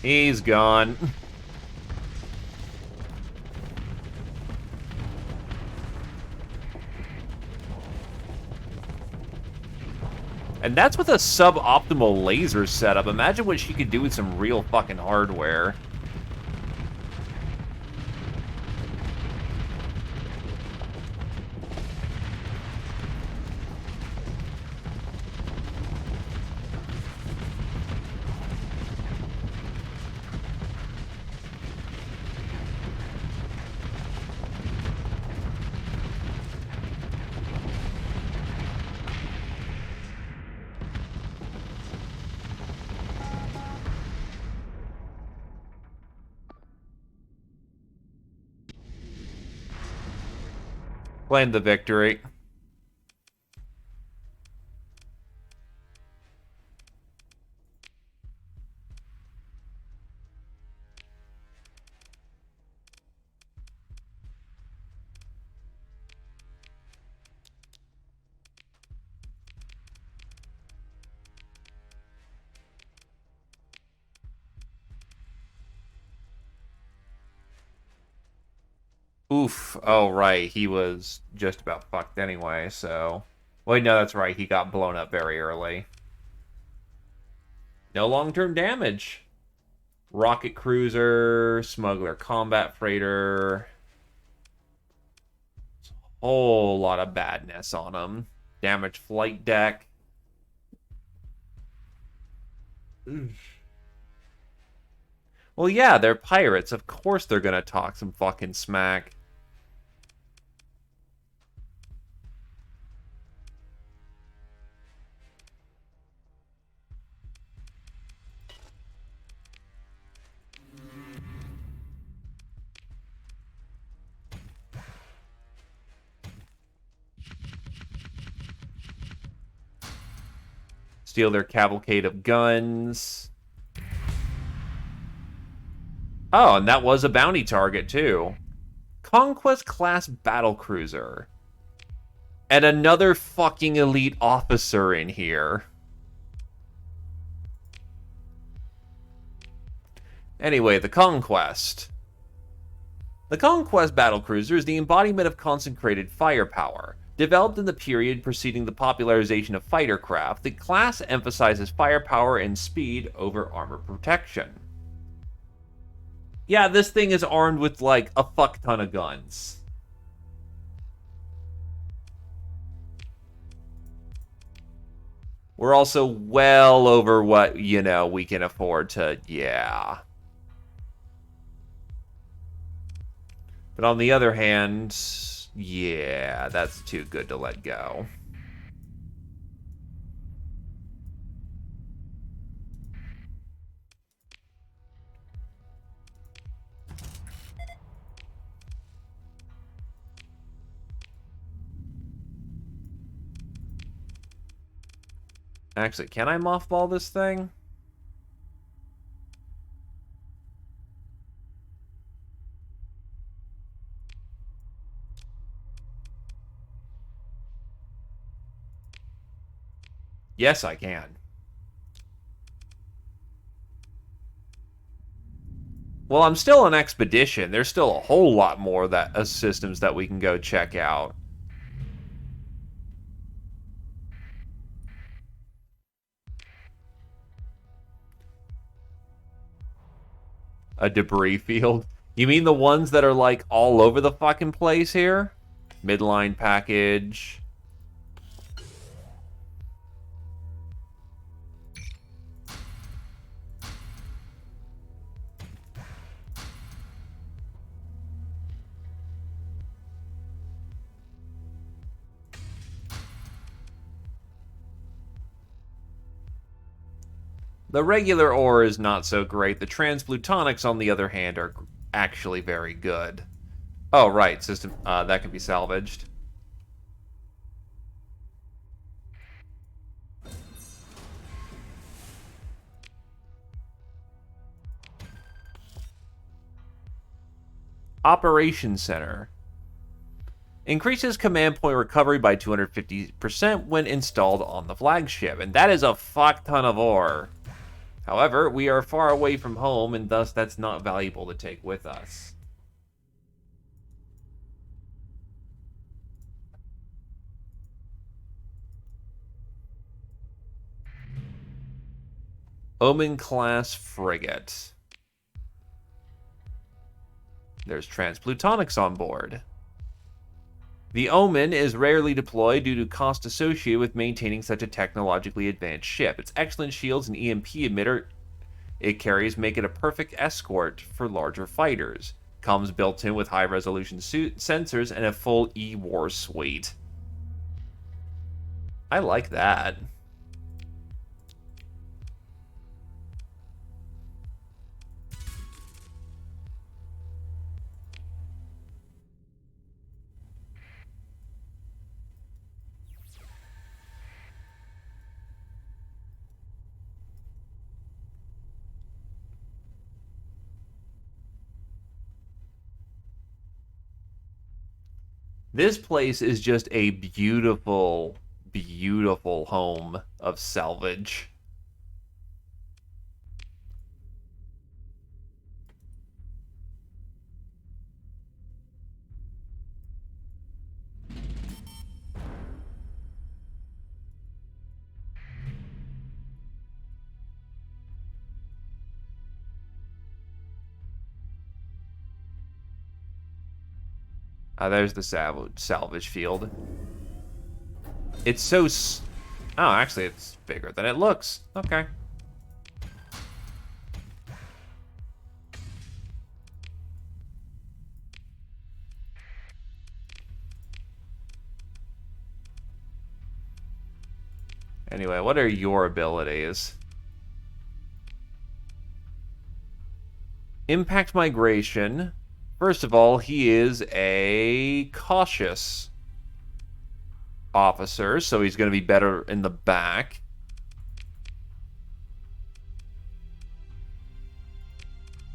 He's gone. And that's with a suboptimal laser setup. Imagine what she could do with some real fucking hardware. Claim the victory. Oof. Oh, right. He was just about fucked anyway, so... Wait, no, that's right. He got blown up very early. No long-term damage. Rocket cruiser, smuggler combat freighter. Whole lot of badness on him. Damaged flight deck. Well, yeah, they're pirates. Of course they're gonna talk some fucking smack. Steal their cavalcade of guns. Oh, and that was a bounty target, too. Conquest-class battlecruiser. And another fucking elite officer in here. Anyway, the Conquest. The Conquest battlecruiser is the embodiment of concentrated firepower. Developed in the period preceding the popularization of fighter craft, the class emphasizes firepower and speed over armor protection. Yeah, this thing is armed with, like, a fuck ton of guns. We're also well over what, you know, we can afford to, yeah. But on the other hand, yeah, that's too good to let go. Actually, can I mothball this thing? Yes, I can. Well, I'm still on Expedition. There's still a whole lot more systems that we can go check out. A debris field? You mean the ones that are, like, all over the fucking place here? Midline package. The regular ore is not so great. The transplutonics, on the other hand, are actually very good. Oh, right. System, that can be salvaged. Operations Center. Increases command point recovery by 250% when installed on the flagship. And that is a fuck ton of ore. However, we are far away from home, and thus that's not valuable to take with us. Omen-class frigate. There's transplutonics on board. The Omen is rarely deployed due to cost associated with maintaining such a technologically advanced ship. Its excellent shields and EMP emitter it carries make it a perfect escort for larger fighters. Comes built in with high-resolution sensors and a full E-War suite. I like that. This place is just a beautiful, beautiful home of salvage. There's the salvage field. It's so... Oh, actually, it's bigger than it looks. Okay. Anyway, what are your abilities? Impact migration. First of all, he is a cautious officer, so he's going to be better in the back.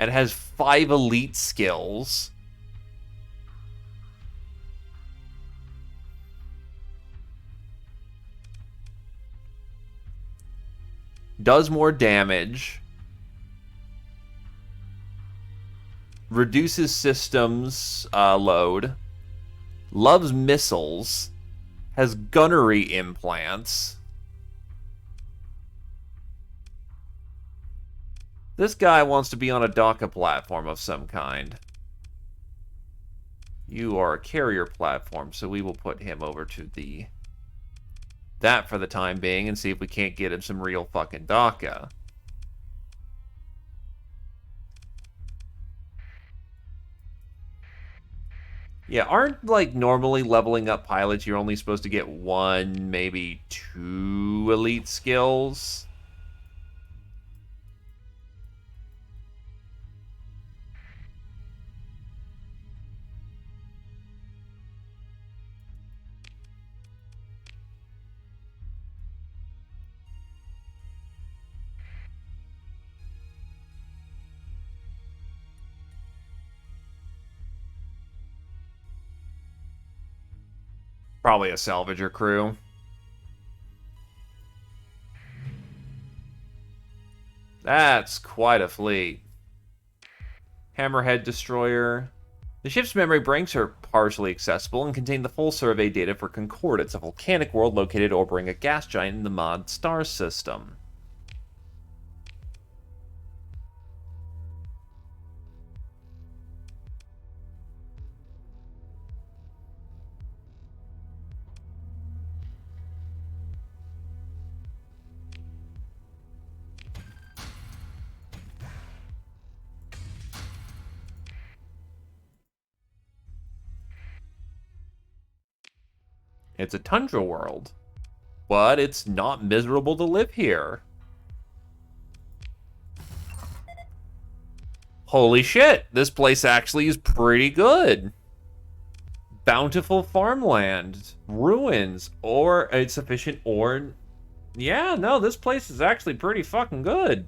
and has 5 elite skills. Does more damage. Reduces systems load. Loves missiles. Has gunnery implants. This guy wants to be on a Daka platform of some kind. You are a carrier platform, so we will put him over to that for the time being and see if we can't get him some real fucking Daka. Yeah, aren't, like, normally leveling up pilots, you're only supposed to get 1, maybe 2 elite skills? Probably a salvager crew. That's quite a fleet. Hammerhead destroyer. The ship's memory banks are partially accessible and contain the full survey data for Concordance, a volcanic world located orbiting a gas giant in the mod star system. It's a tundra world, but it's not miserable to live here. Holy shit, this place actually is pretty good. Bountiful farmland, ruins, or insufficient ore. Yeah, no, this place is actually pretty fucking good.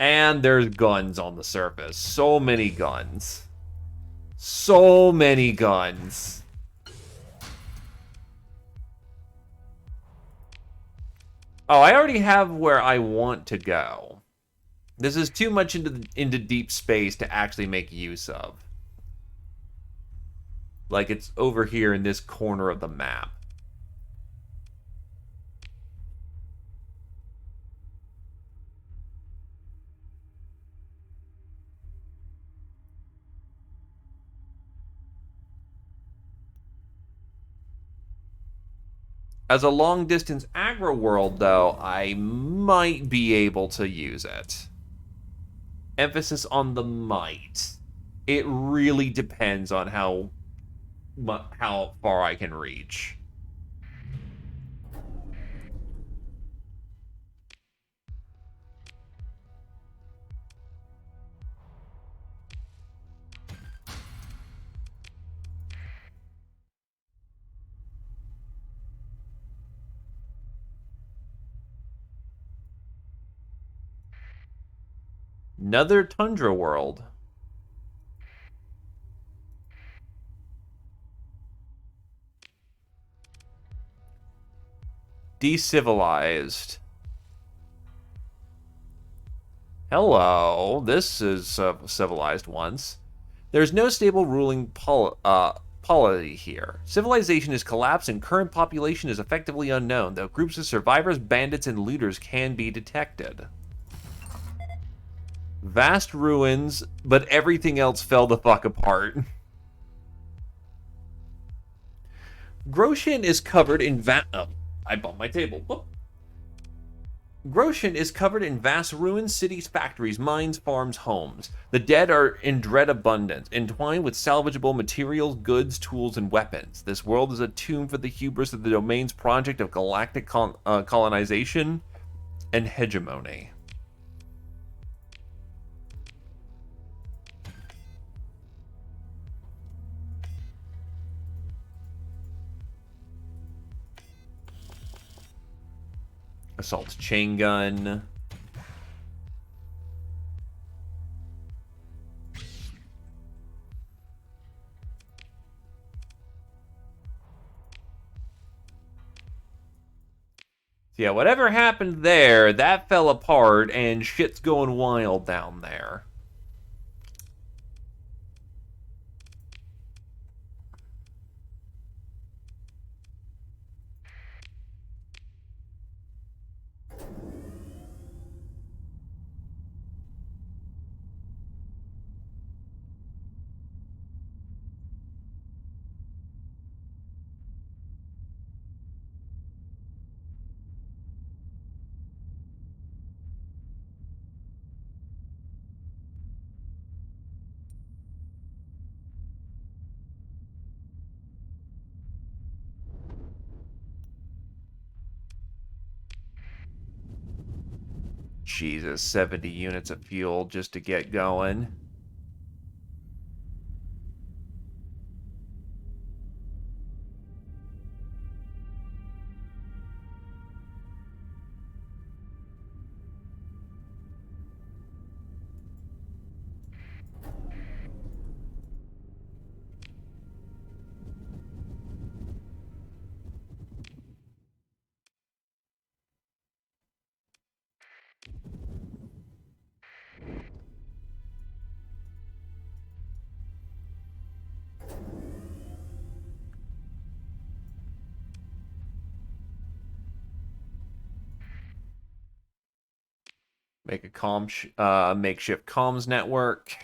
And there's guns on the surface. So many guns. So many guns. Oh, I already have where I want to go. This is too much into deep space to actually make use of. Like, it's over here in this corner of the map. As a long-distance aggro world, though, I might be able to use it. Emphasis on the might. It really depends on how far I can reach. Another tundra world. Decivilized. Hello, this is civilized once. There's no stable ruling polity here. Civilization is collapsed and current population is effectively unknown, though groups of survivors, bandits, and looters can be detected. Vast ruins, but everything else fell the fuck apart. Groshin is covered in I bumped my table. Whoop. Groshin is covered in vast ruins, cities, factories, mines, farms, homes. The dead are in dread abundance, entwined with salvageable materials, goods, tools, and weapons. This world is a tomb for the hubris of the domain's project of galactic colonization and hegemony. Assault chain gun. Yeah, whatever happened there, that fell apart, and shit's going wild down there. Jesus, 70 units of fuel just to get going. Make a makeshift comms network.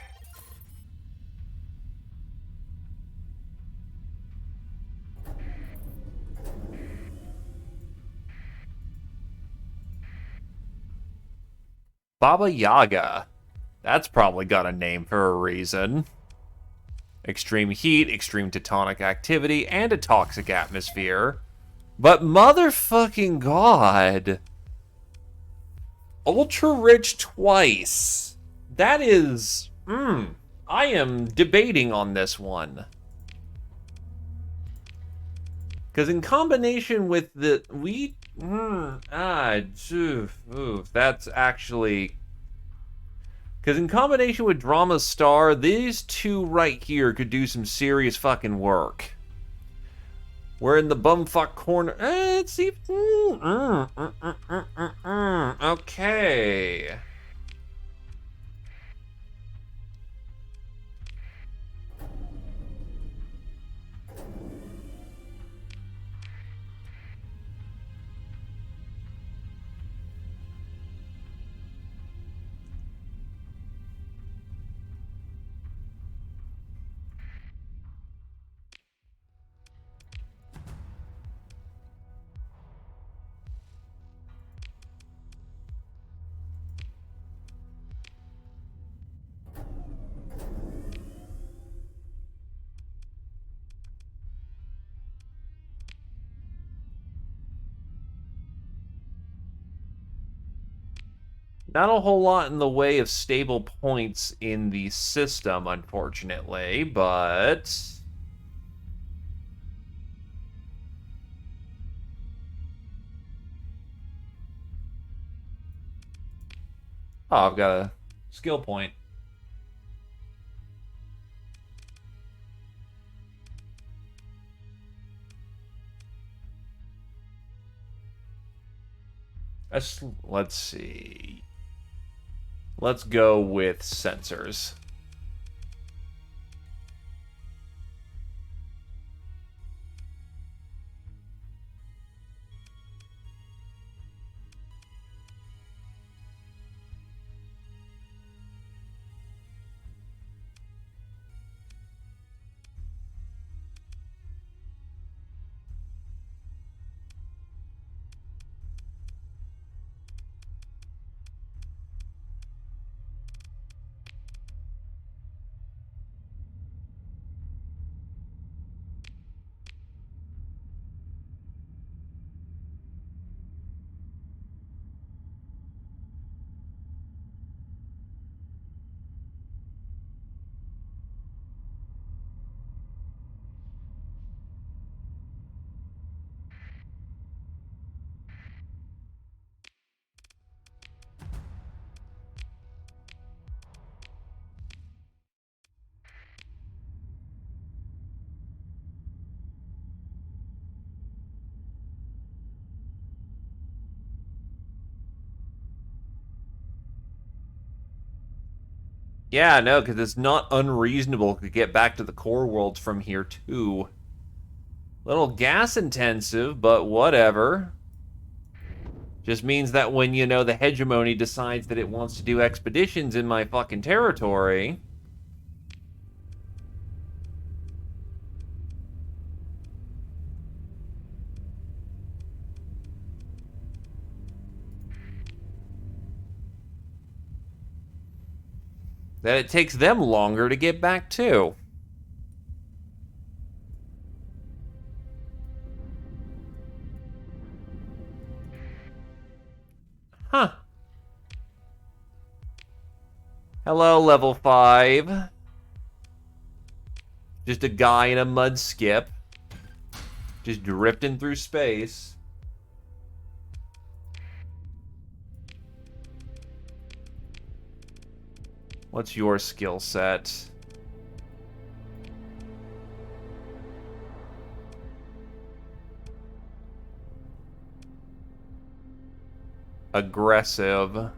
Baba Yaga. That's probably got a name for a reason. Extreme heat, extreme tectonic activity, and a toxic atmosphere. But motherfucking god. Ultra rich twice. That is... I am debating on this one. Because in combination with the... that's actually... Because in combination with Drama Star, these two right here could do some serious fucking work. We're in the bumfuck corner. Let's see. Okay. Not a whole lot in the way of stable points in the system, unfortunately, but... Oh, I've got a skill point. Let's see. Let's go with sensors. Yeah, no, because it's not unreasonable to get back to the core worlds from here, too. Little gas intensive, but whatever. Just means that when, the hegemony decides that it wants to do expeditions in my fucking territory, that it takes them longer to get back to. Huh. Hello, level 5. Just a guy in a mud skip. Just drifting through space. What's your skill set? Aggressive.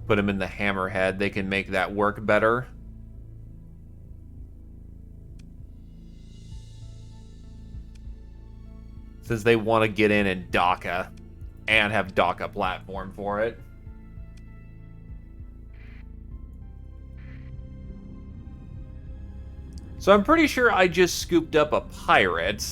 Put him in the hammerhead. They can make that work better. Since they want to get in DACA and have DACA platform for it. So I'm pretty sure I just scooped up a pirate.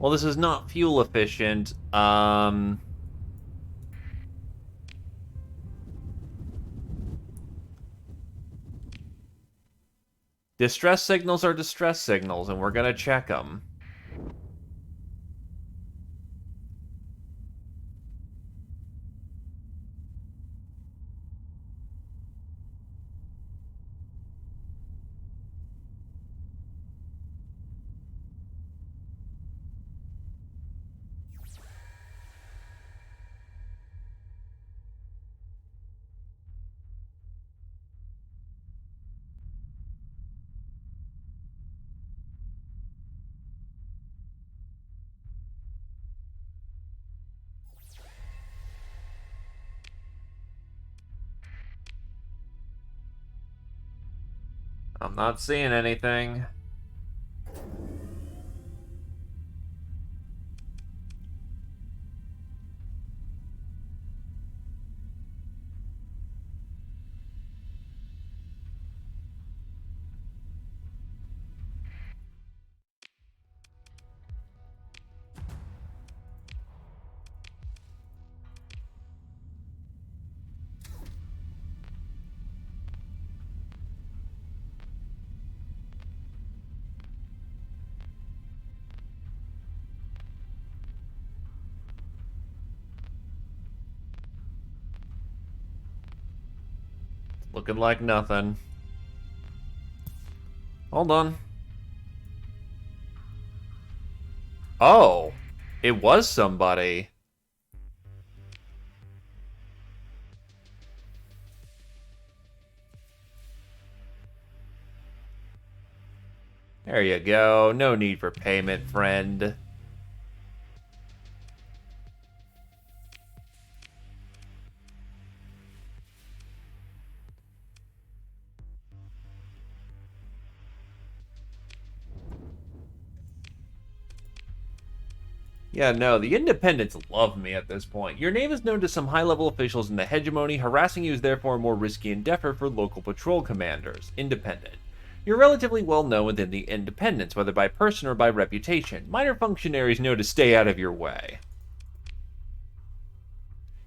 Well, this is not fuel efficient. Distress signals are distress signals, and we're gonna check them. I'm not seeing anything. Looking like nothing. Hold on. Oh, it was somebody. There you go. No need for payment, friend. Yeah, no, the Independents love me at this point. Your name is known to some high-level officials in the hegemony. Harassing you is therefore a more risky endeavor for local patrol commanders. Independent. You're relatively well known within the Independents, whether by person or by reputation. Minor functionaries know to stay out of your way.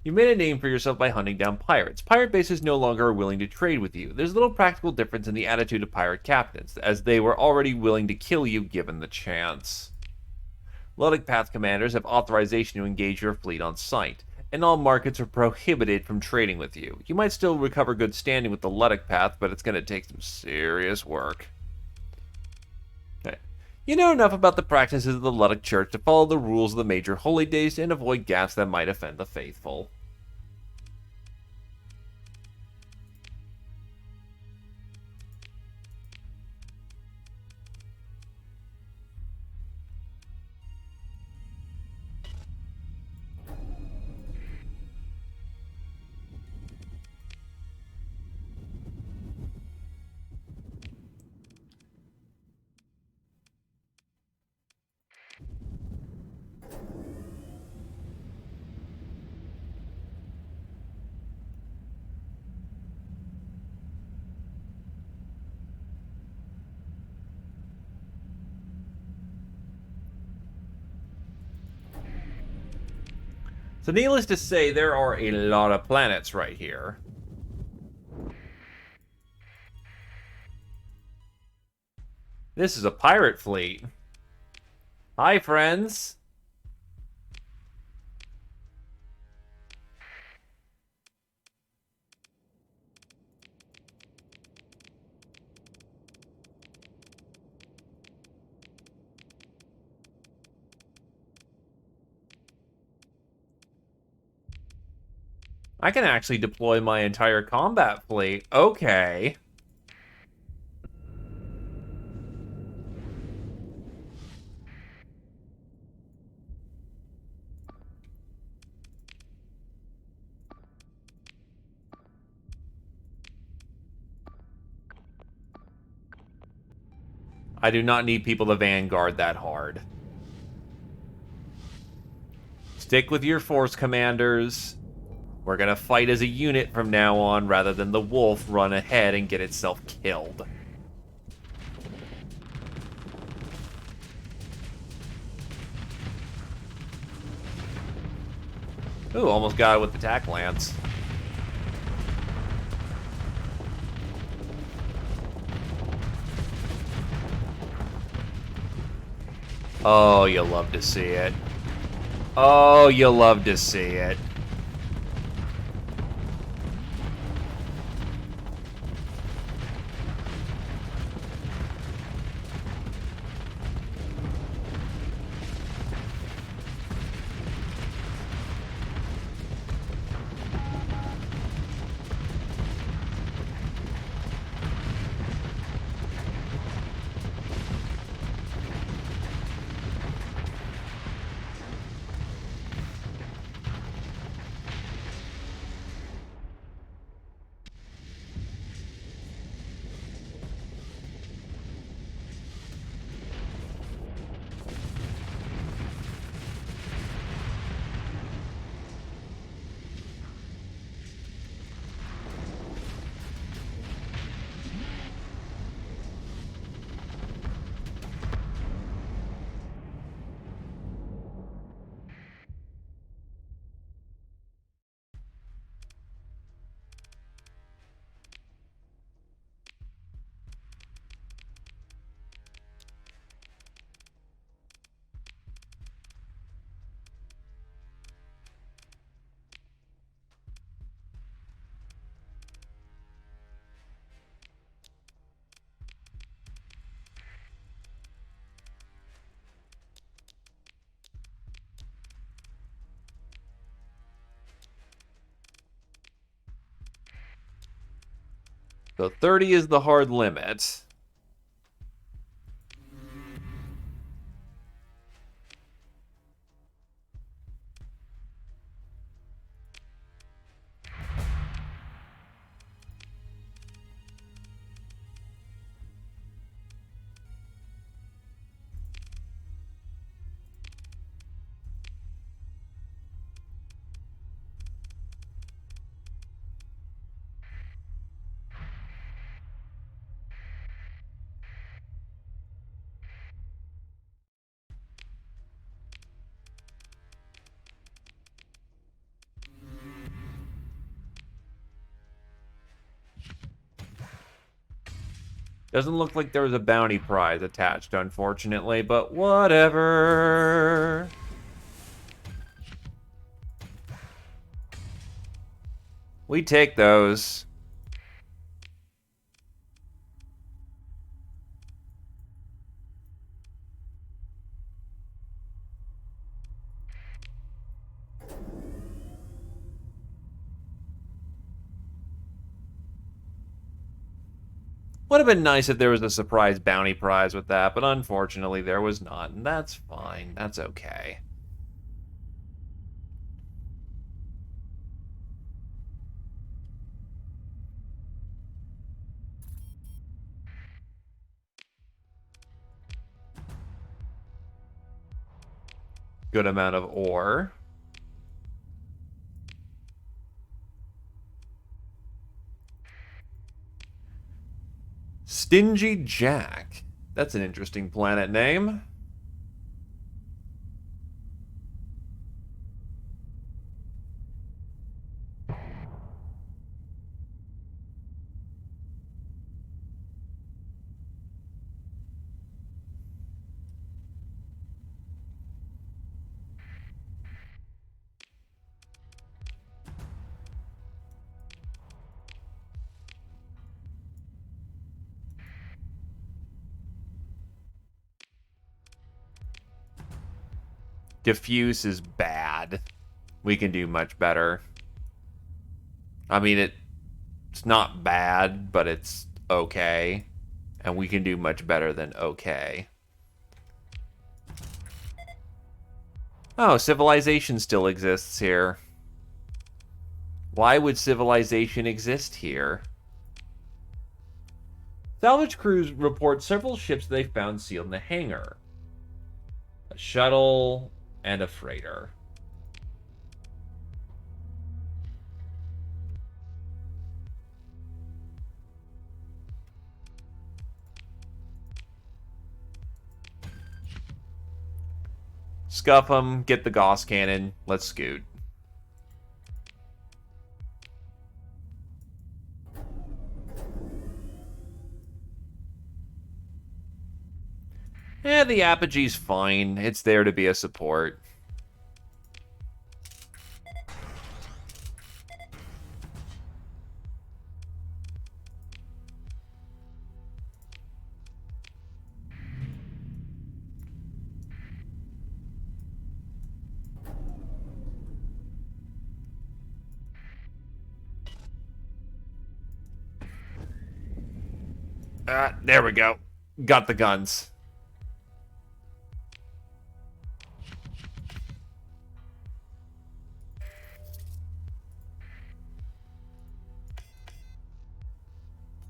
You made a name for yourself by hunting down pirates. Pirate bases no longer are willing to trade with you. There's little practical difference in the attitude of pirate captains, as they were already willing to kill you given the chance. Luddic Path commanders have authorization to engage your fleet on sight, and all markets are prohibited from trading with you. You might still recover good standing with the Luddic Path, but it's going to take some serious work. Okay. You know enough about the practices of the Luddic Church to follow the rules of the major holy days and avoid gaps that might offend the faithful. So needless to say, there are a lot of planets right here. This is a pirate fleet. Hi, friends. I can actually deploy my entire combat fleet. Okay. I do not need people to vanguard that hard. Stick with your force commanders. We're gonna fight as a unit from now on rather than the wolf run ahead and get itself killed. Ooh, almost got it with the tack lance. Oh, you'll love to see it. Oh, you'll love to see it. So 30 is the hard limit. Doesn't look like there was a bounty prize attached, unfortunately, but whatever. We take those. Would have been nice if there was a surprise bounty prize with that, but unfortunately there was not, and that's fine. That's okay. Good amount of ore. Stingy Jack. That's an interesting planet name. Diffuse is bad. We can do much better. I mean, it's not bad, but it's okay. And we can do much better than okay. Oh, civilization still exists here. Why would civilization exist here? Salvage crews report several ships they found sealed in the hangar. A shuttle and a freighter. Scuff them, get the Gauss cannon, let's scoot. The Apogee's fine. It's there to be a support. There we go. Got the guns.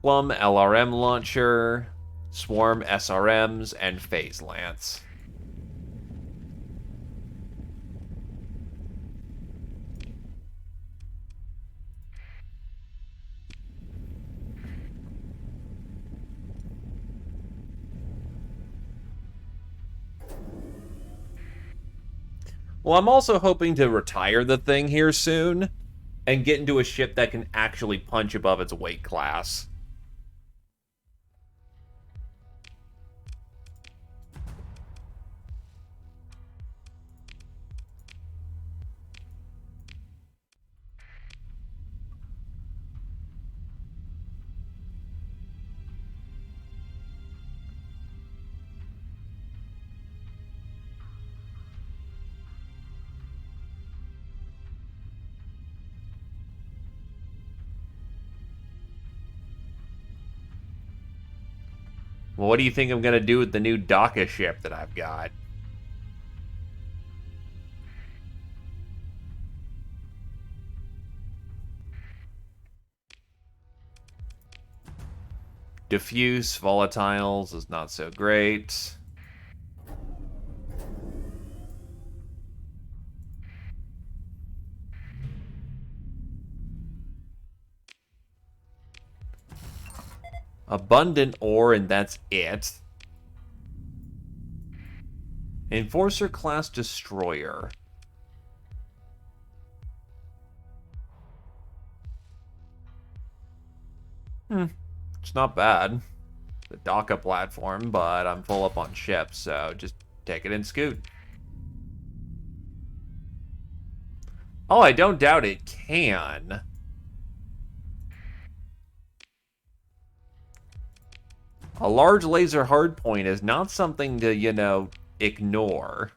Plum LRM launcher, Swarm SRMs, and Phase Lance. Well, I'm also hoping to retire the thing here soon and get into a ship that can actually punch above its weight class. Well, what do you think I'm going to do with the new Daka ship that I've got? Diffuse volatiles is not so great. Abundant ore, and that's it. Enforcer class destroyer. It's not bad. the dock a platform, but I'm full up on ships, so just take it and scoot. Oh, I don't doubt it can. A large laser hardpoint is not something to, ignore.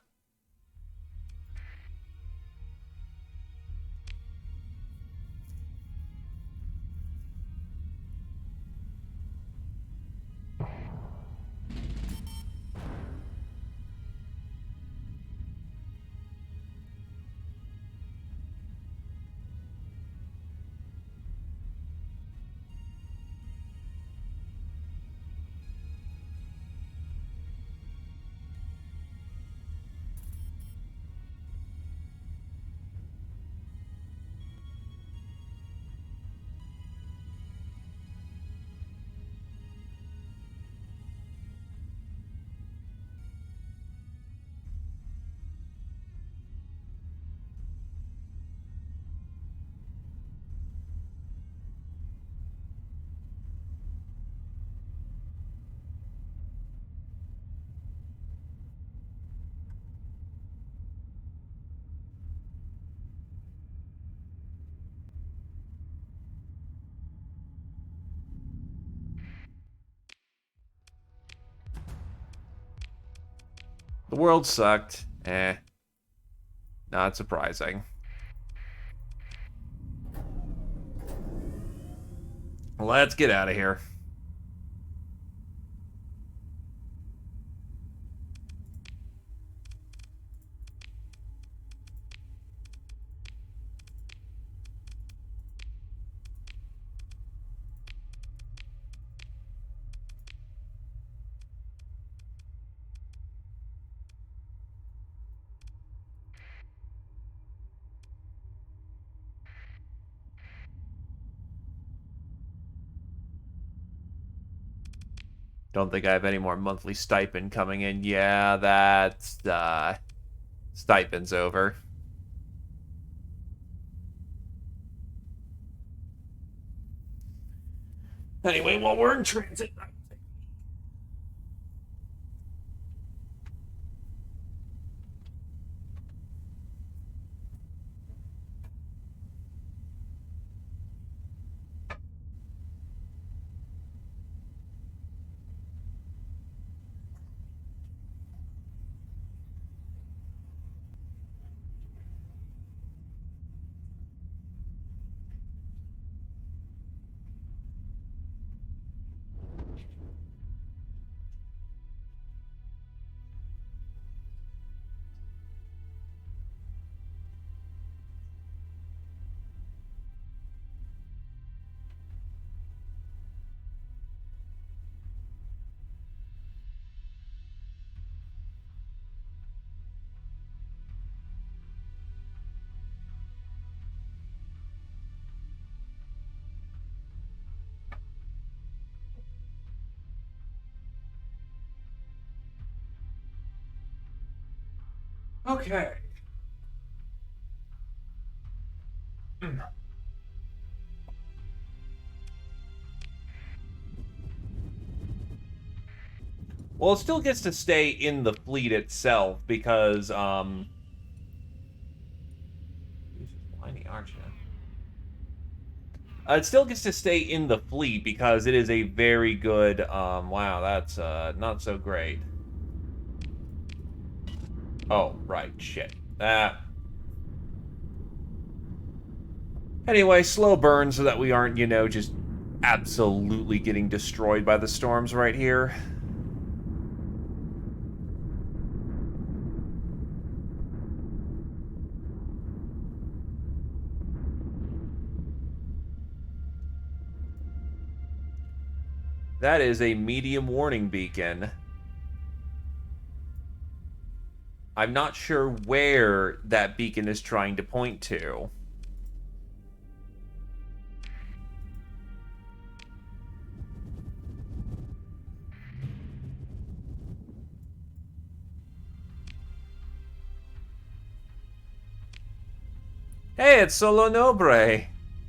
The world sucked. Not surprising. Let's get out of here. Don't think I have any more monthly stipend coming in. Yeah, that's, stipend's over. Anyway, while we're in transit... Okay. Well, it still gets to stay in the fleet itself because, you're whiny, aren't you? It still gets to stay in the fleet because it is a very good, wow, that's, not so great. Oh, right, shit. Anyway, slow burn so that we aren't, just absolutely getting destroyed by the storms right here. That is a medium warning beacon. I'm not sure where that beacon is trying to point to. Hey, it's Solo Nobre.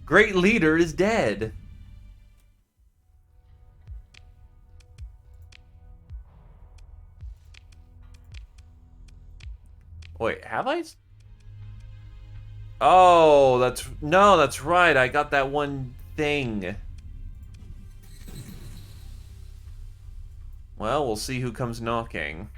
Great leader is dead. Wait, have I? Oh, no, that's right. I got that one thing. Well, we'll see who comes knocking.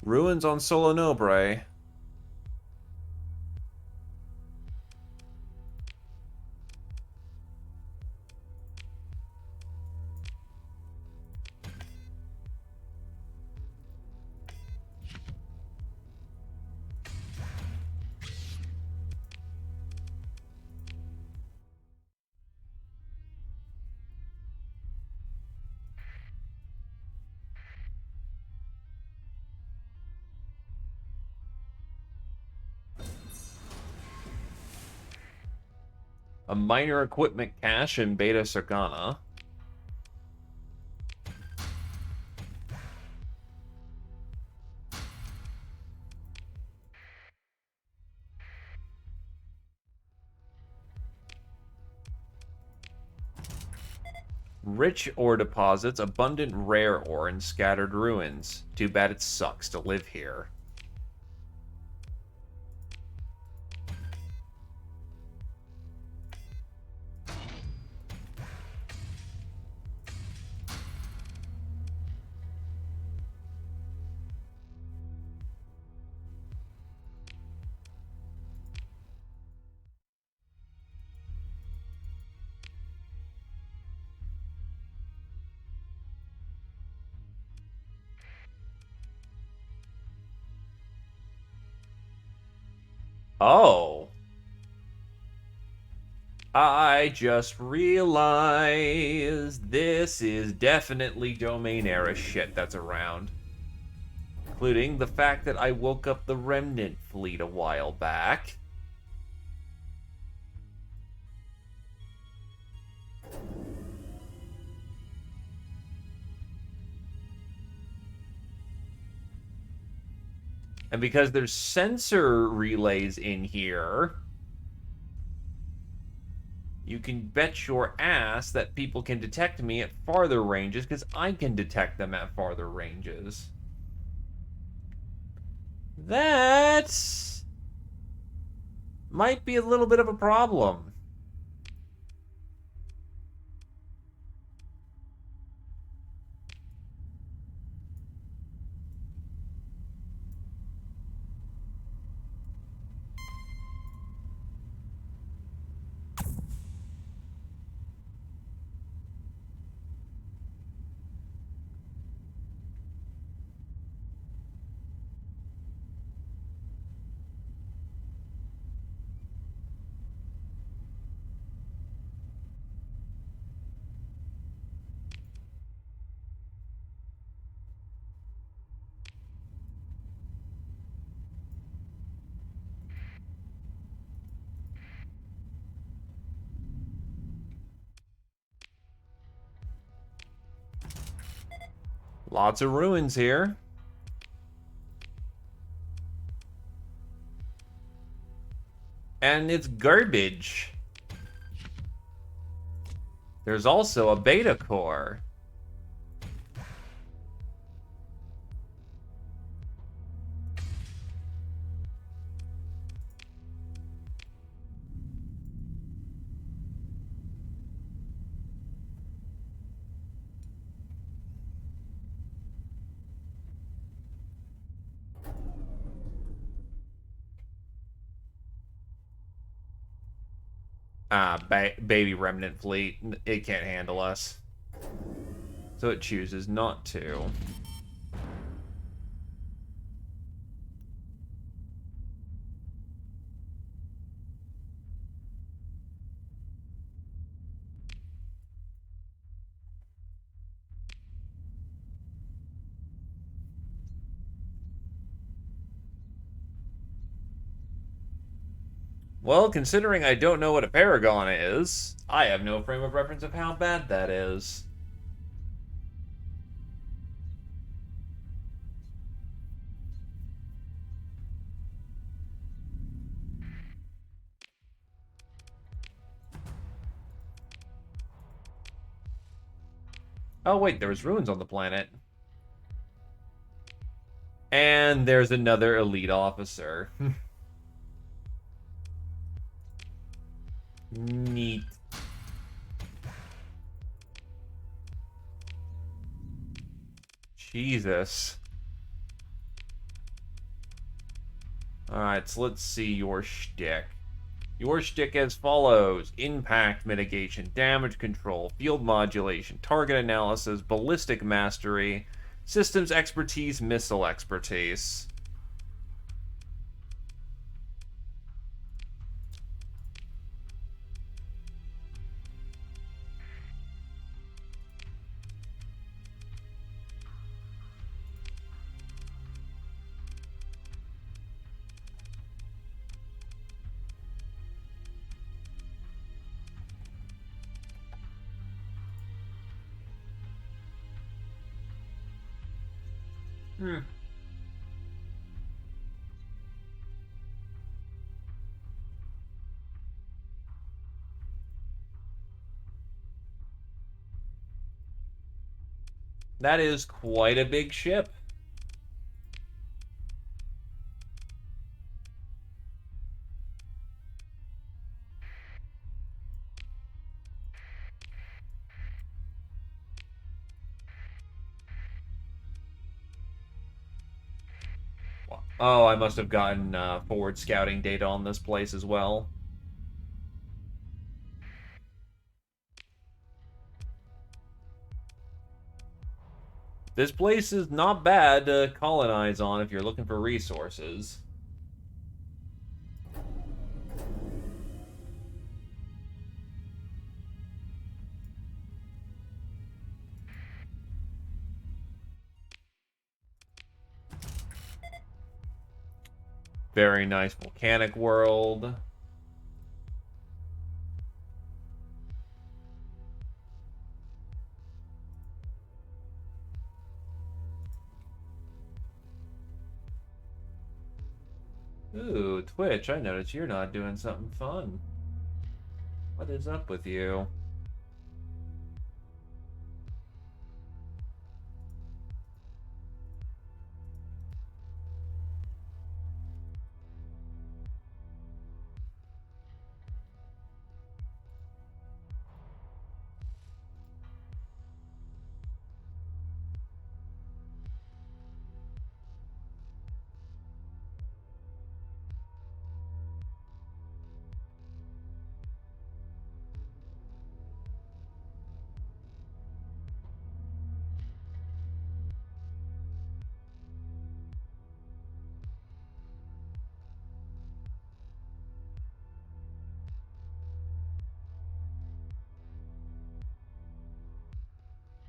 Ruins on Solo Nobre. A minor equipment cache in Beta Sargana. Rich ore deposits, abundant rare ore, and scattered ruins. Too bad it sucks to live here. Oh. I just realized this is definitely domain era shit that's around. Including the fact that I woke up the Remnant fleet a while back. And because there's sensor relays in here, you can bet your ass that people can detect me at farther ranges because I can detect them at farther ranges. That might be a little bit of a problem. Lots of ruins here. And it's garbage. There's also a beta core. Baby Remnant fleet. It can't handle us. So it chooses not to. Well, considering I don't know what a paragon is, I have no frame of reference of how bad that is. Oh, wait, there was ruins on the planet. And there's another elite officer. Neat. Jesus. Alright, so let's see your shtick. Your shtick as follows: impact mitigation, damage control, field modulation, target analysis, ballistic mastery, systems expertise, missile expertise. Hmm. That is quite a big ship. Oh, I must have gotten forward scouting data on this place as well. This place is not bad to colonize on if you're looking for resources. Very nice volcanic world. Ooh, Twitch, I noticed you're not doing something fun. What is up with you?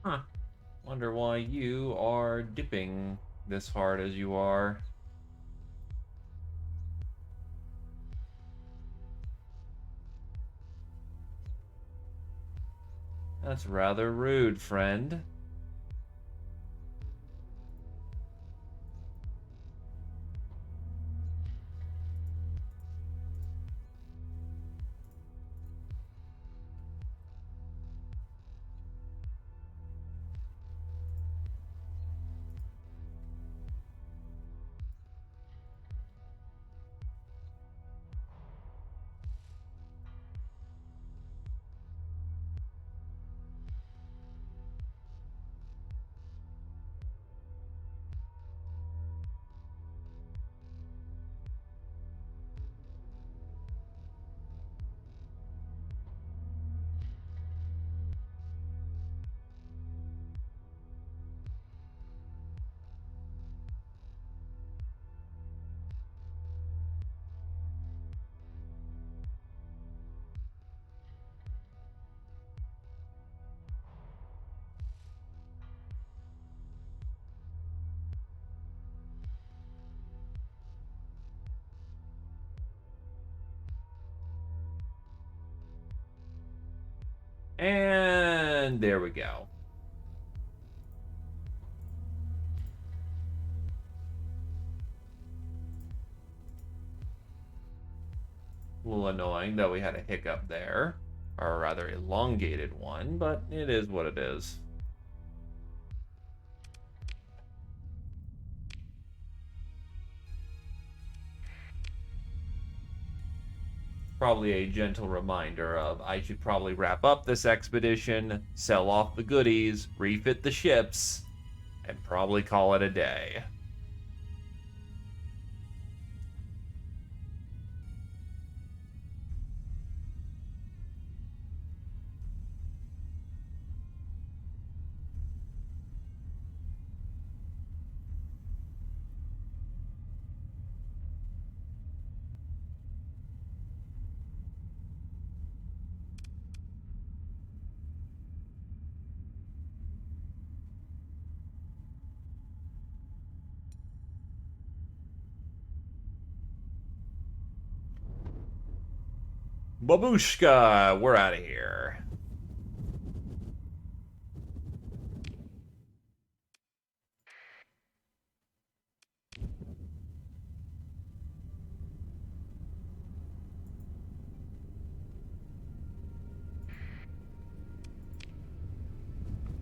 Huh. Wonder why you are dipping this hard as you are. That's rather rude, friend. And there we go. A little annoying that we had a hiccup there, or a rather elongated one, but it is what it is. Probably a gentle reminder of I should probably wrap up this expedition, sell off the goodies, refit the ships, and probably call it a day. Babushka, we're out of here.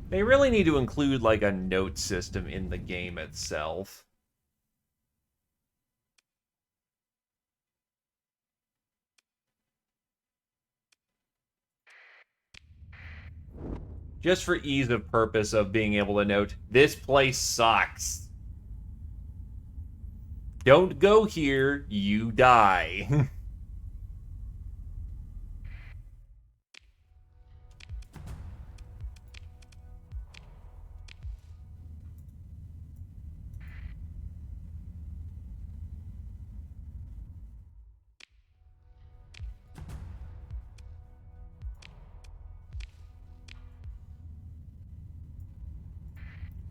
They really need to include like a note system in the game itself. Just for ease of purpose of being able to note, this place sucks. Don't go here, you die.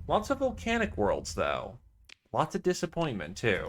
Lots of volcanic worlds, though. Lots of disappointment, too.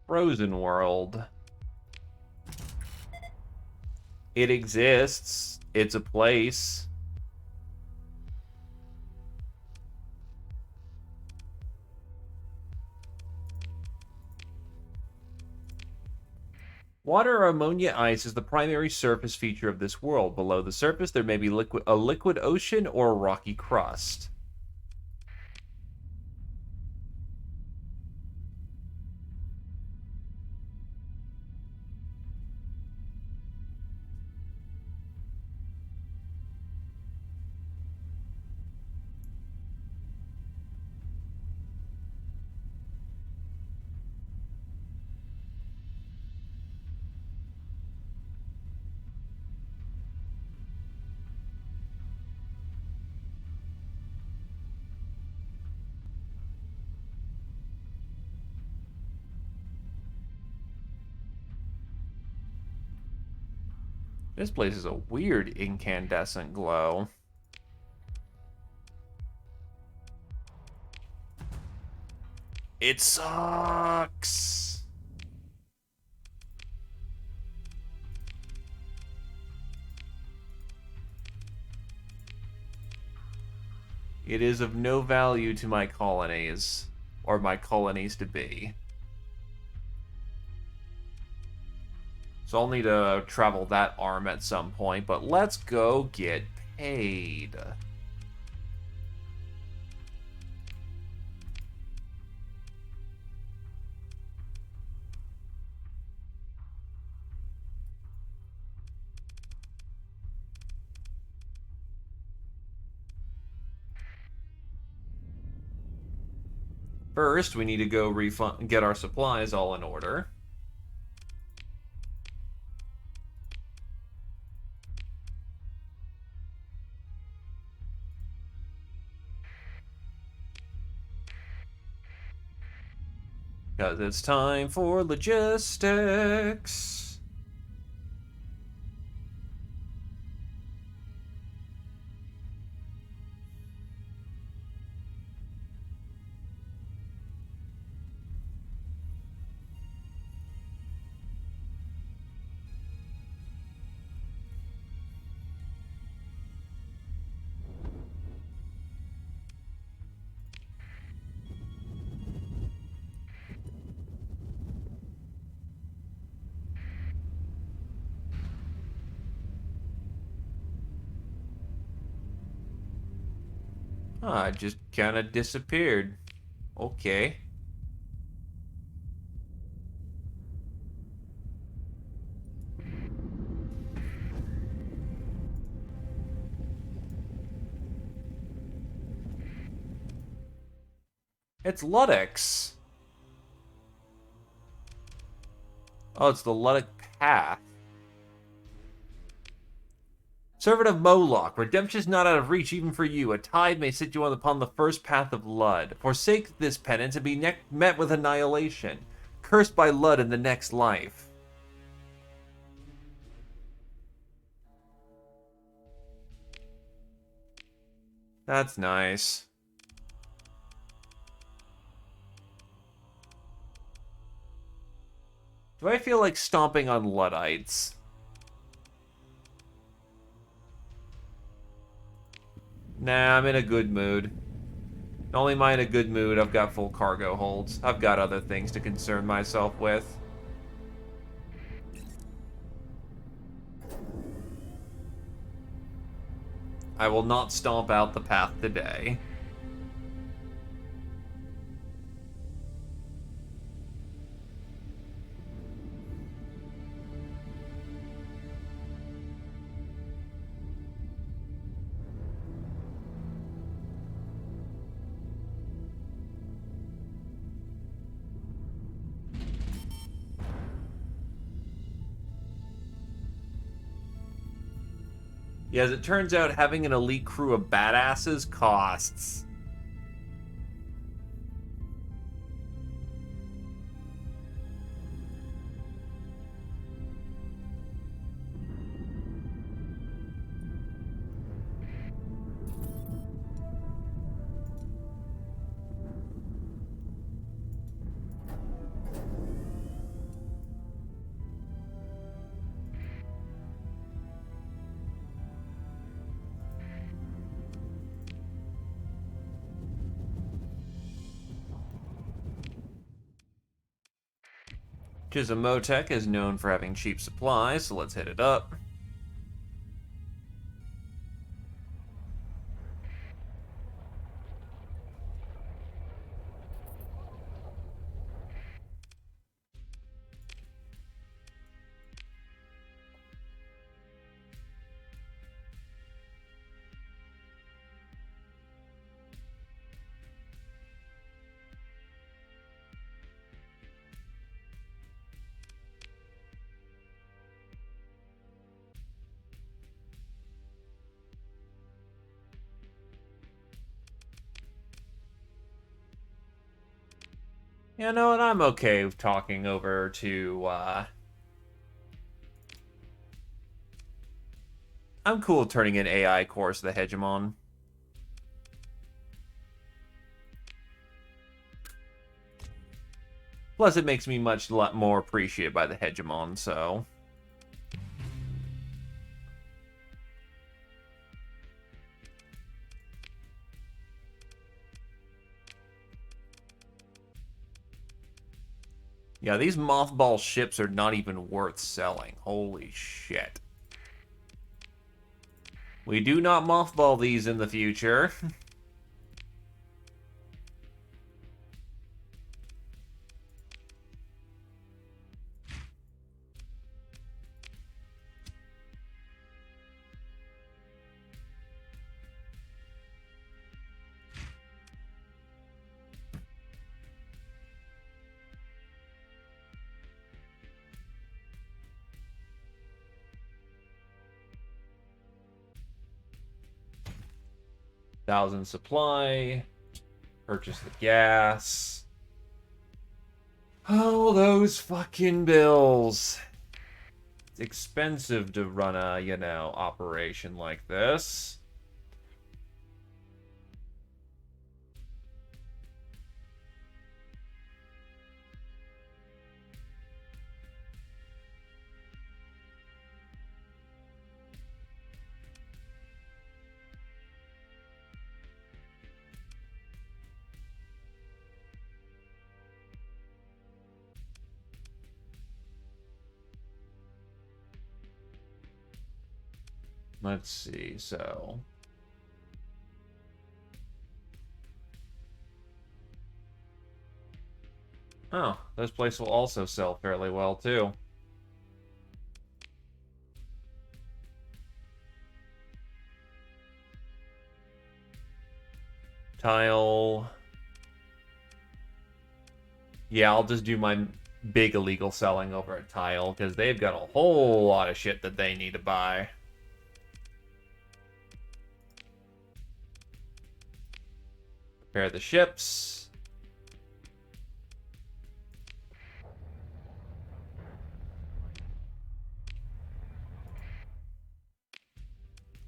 Frozen World. It exists. It's a place. Water or ammonia ice is the primary surface feature of this world. Below the surface, there may be a liquid ocean or a rocky crust. This place is a weird incandescent glow. It sucks. It is of no value to my colonies, or my colonies to be. So I'll need to travel that arm at some point, but let's go get paid. First, we need to go get our supplies all in order. Because it's time for logistics. Ah, it just kind of disappeared. Okay. It's Ludex. Oh, it's the Ludic Path. Servant of Moloch, redemption is not out of reach even for you. A tide may set you upon the first path of Lud. Forsake this penance and be met with annihilation. Cursed by Lud in the next life. That's nice. Do I feel like stomping on Luddites? Nah, I'm in a good mood. Not only am I in a good mood, I've got full cargo holds. I've got other things to concern myself with. I will not stomp out the path today. Yeah, as it turns out, having an elite crew of badasses costs. Motec is known for having cheap supplies, so let's hit it up. You know what? I'm okay with talking over to, I'm cool with turning in AI Course of the Hegemon. Plus, it makes me much more appreciated by the Hegemon, so... Yeah, these mothball ships are not even worth selling. Holy shit. We do not mothball these in the future. Thousand supply. Purchase the gas. Oh, those fucking bills. It's expensive to run a, you know, operation like this. Let's see, so... Oh, this place will also sell fairly well, too. Tile. Yeah, I'll just do my big illegal selling over at Tile, because they've got a whole lot of shit that they need to buy. Prepare the ships.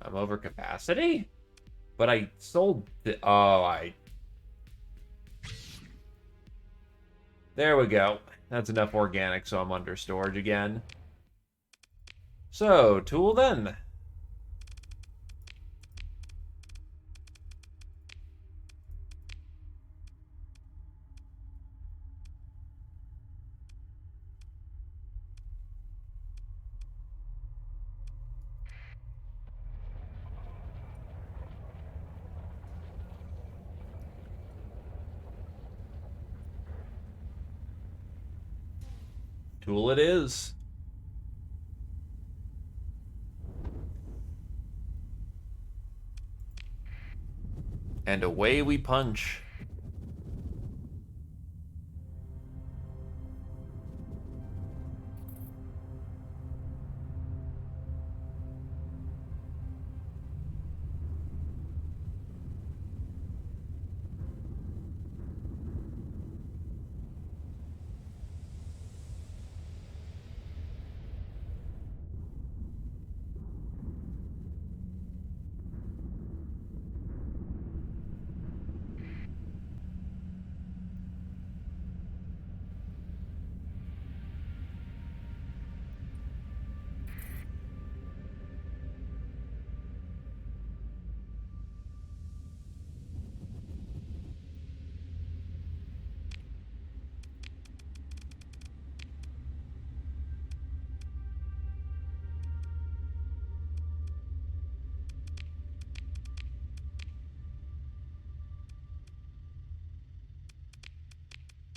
I'm over capacity? But I sold the... Oh, There we go. That's enough organic, so I'm under storage again. So, tool then. Tool it is. And away we punch.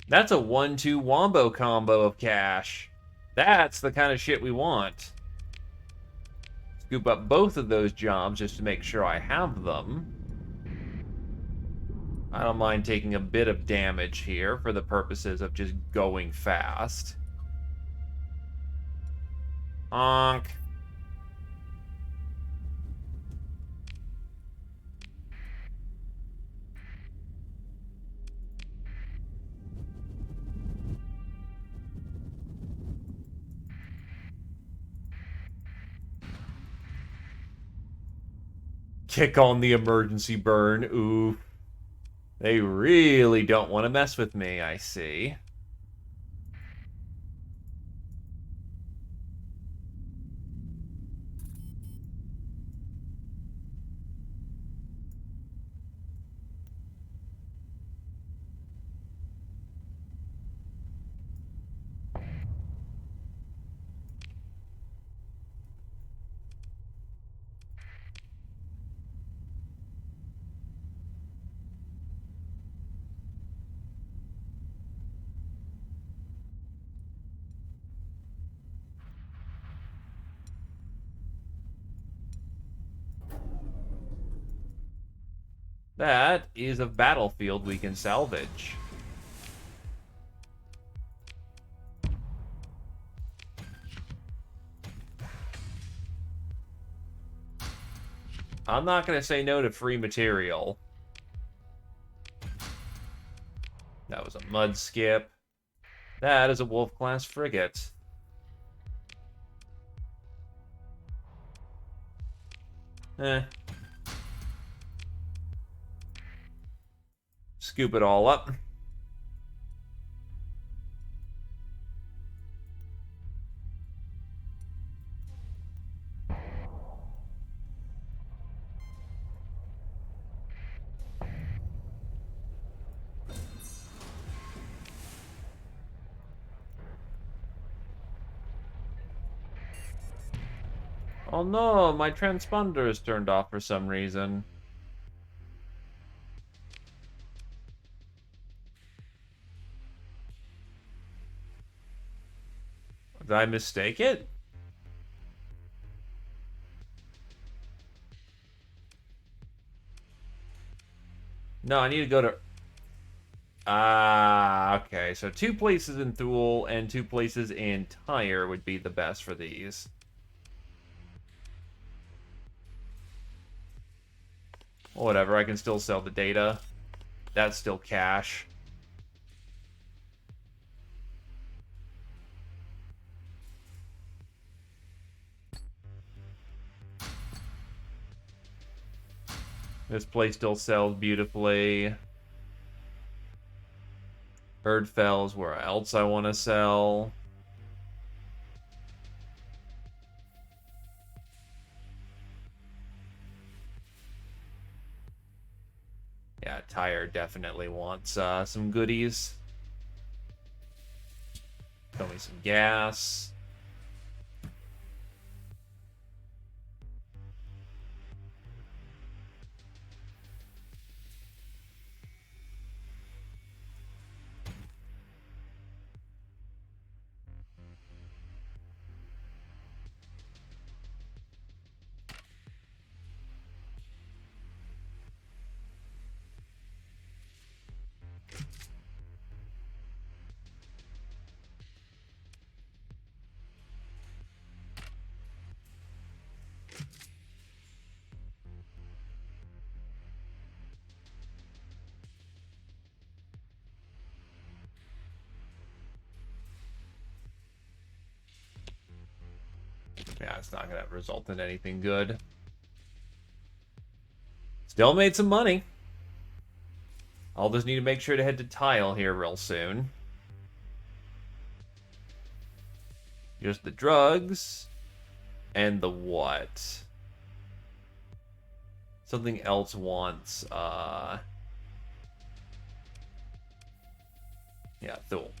That's a 1-2 wombo combo of cash. That's the kind of shit we want. Scoop up both of those jobs just to make sure I have them. I don't mind taking a bit of damage here for the purposes of just going fast. Honk. Kick on the emergency burn. Ooh. They really don't want to mess with me, I see. That is a battlefield we can salvage. I'm not going to say no to free material. That was a mud skip. That is a Wolf-class frigate. Eh. Scoop it all up. Oh no, my transponder is turned off for some reason. Did I mistake it? No, I need to go to... Ah, okay. So 2 places in Thule and 2 places in Tyre would be the best for these. Whatever, I can still sell the data. That's still cash. This place still sells beautifully. Erdfell's where else I want to sell. Yeah, Tyre definitely wants some goodies. Throw me some gas. Yeah, it's not going to result in anything good. Still made some money. I'll just need to make sure to head to Tile here real soon. Just the drugs. And the what? Something else wants, yeah, Thule.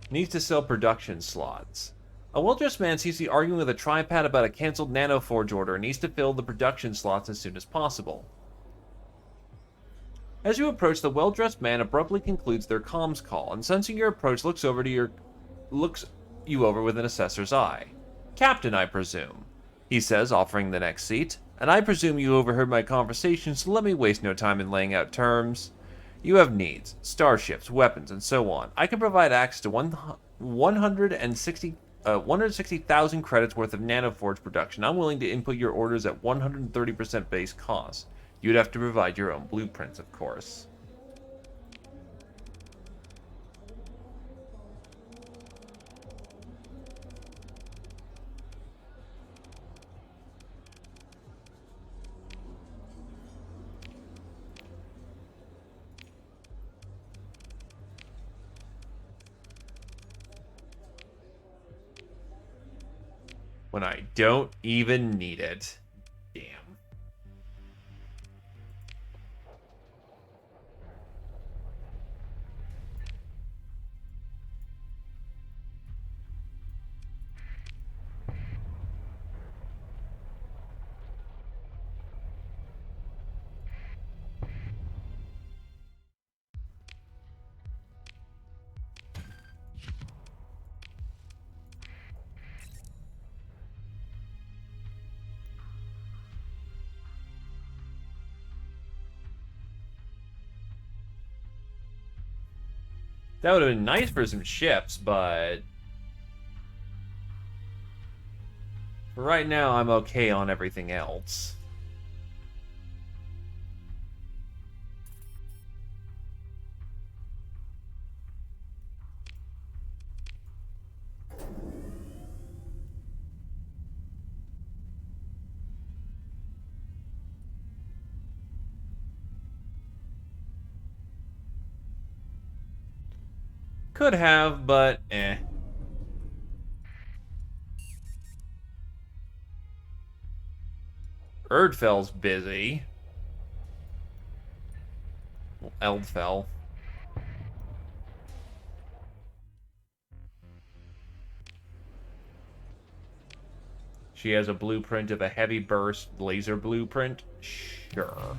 Needs to sell production slots. A well-dressed man sees you arguing with a tripod about a cancelled nanoforge order and needs to fill the production slots as soon as possible. As you approach, the well-dressed man abruptly concludes their comms call, and sensing your approach, looks you over with an assessor's eye. Captain, I presume, he says, offering the next seat. And I presume you overheard my conversation, so let me waste no time in laying out terms. You have needs, starships, weapons, and so on. I can provide access to 160,000 credits worth of nanoforge production. I'm willing to input your orders at 130% base cost. You'd have to provide your own blueprints, of course. When I don't even need it. Damn. That would have been nice for some ships, but for right now, I'm okay on everything else. Could have, but eh. Erdfell's busy. Eldfell. She has a blueprint of a heavy burst laser blueprint. Sure.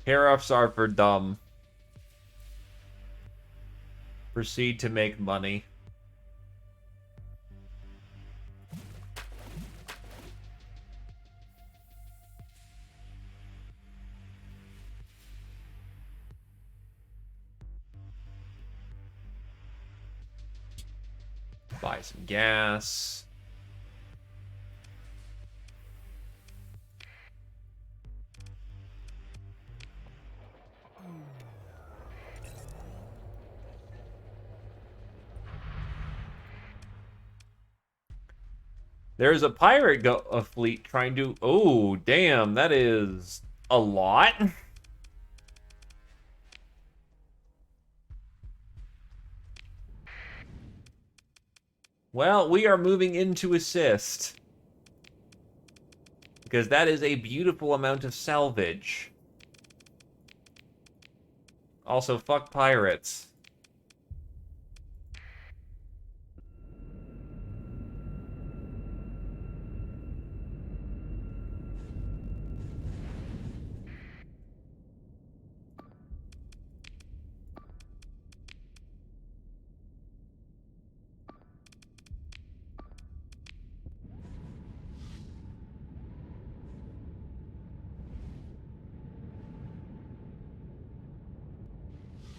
Hair-offs are for dumb. Proceed to make money. Buy some gas. There's a pirate fleet trying to... Oh, damn, that is a lot. Well, we are moving in to assist. Because that is a beautiful amount of salvage. Also, fuck pirates.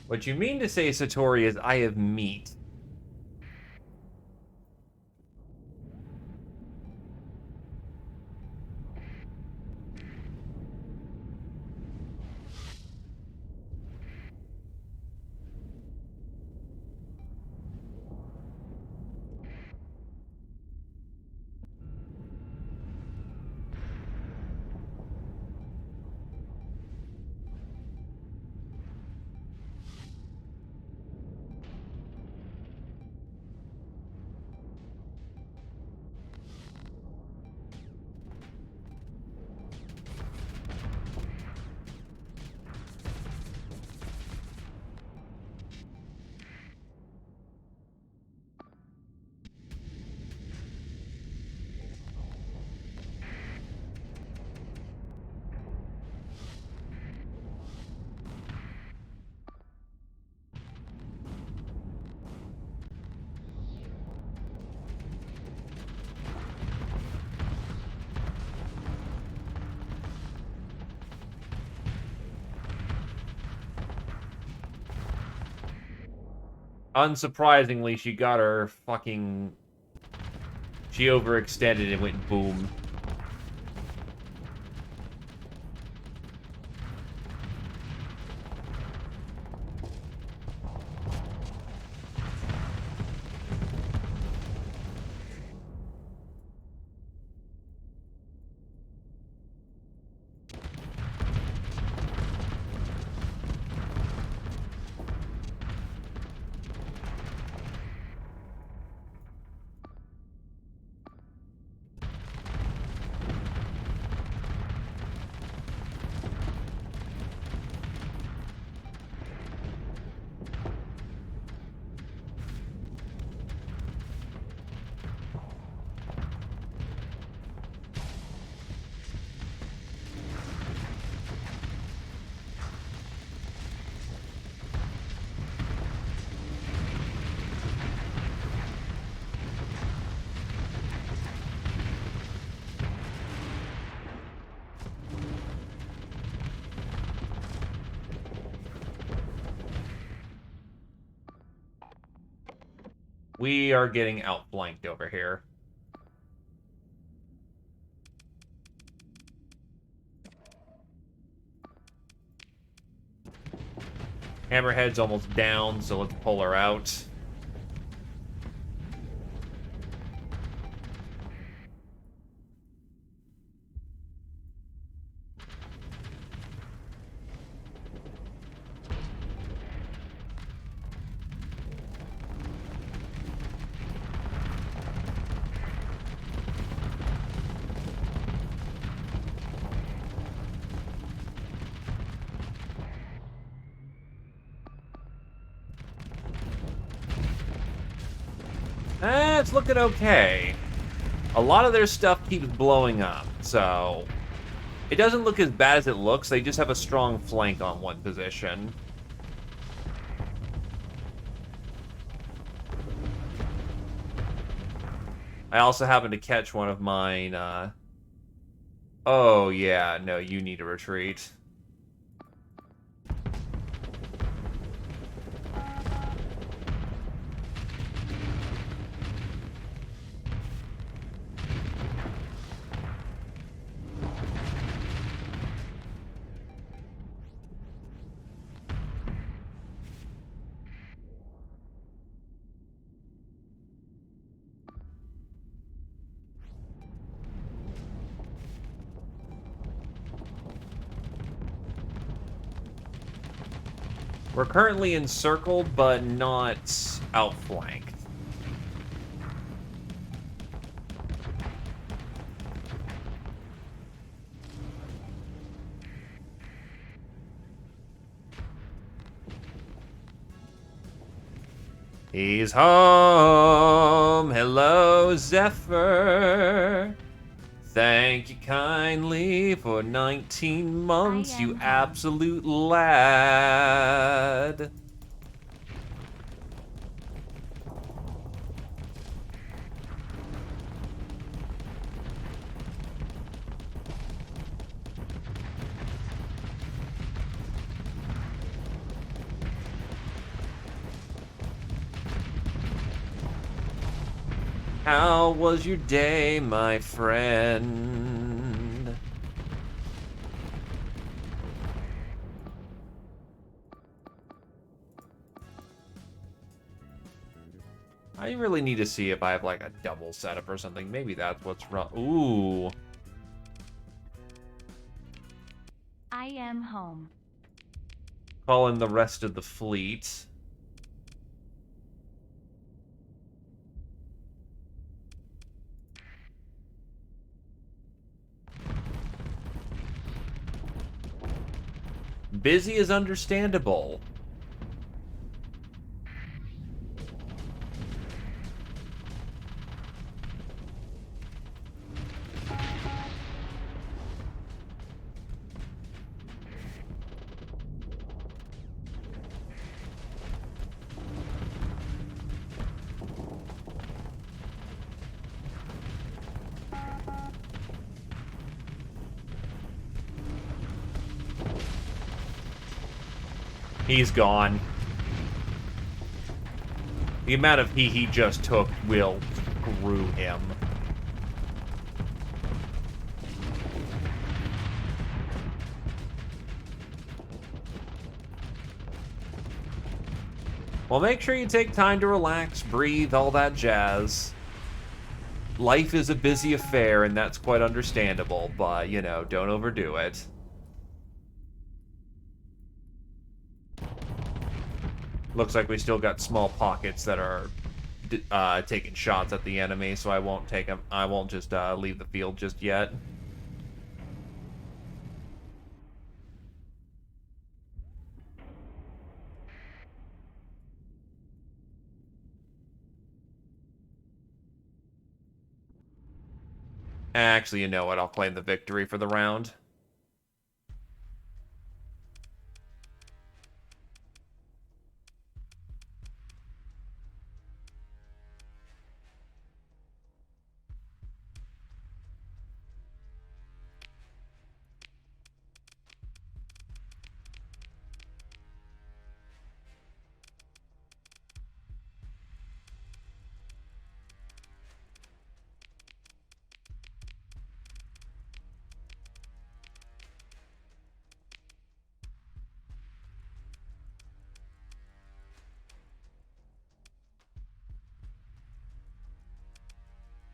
What you mean to say, Satori, is I have meat. Unsurprisingly, she got her fucking... She overextended and went boom. We are getting outflanked over here. Hammerhead's almost down, so let's pull her out. It's looking okay. A lot of their stuff keeps blowing up, so it doesn't look as bad as it looks. They just have a strong flank on one position. I also happened to catch one of mine. Oh, yeah, no, you need to retreat. We're currently encircled, but not outflanked. He's home! Hello, Zephyr! Thank you kindly for 19 months, you home. absolute lad. How was your day, my friend? I really need to see if I have like a double setup or something. Maybe that's what's wrong. Ooh. I am home. Call in the rest of the fleet. Busy is understandable. He's gone. The amount of he just took will screw him. Well, make sure you take time to relax, breathe, all that jazz. Life is a busy affair, and that's quite understandable, but, you know, don't overdo it. Looks like we still got small pockets that are taking shots at the enemy, so I won't take them. I won't just leave the field just yet. Actually, you know what? I'll claim the victory for the round.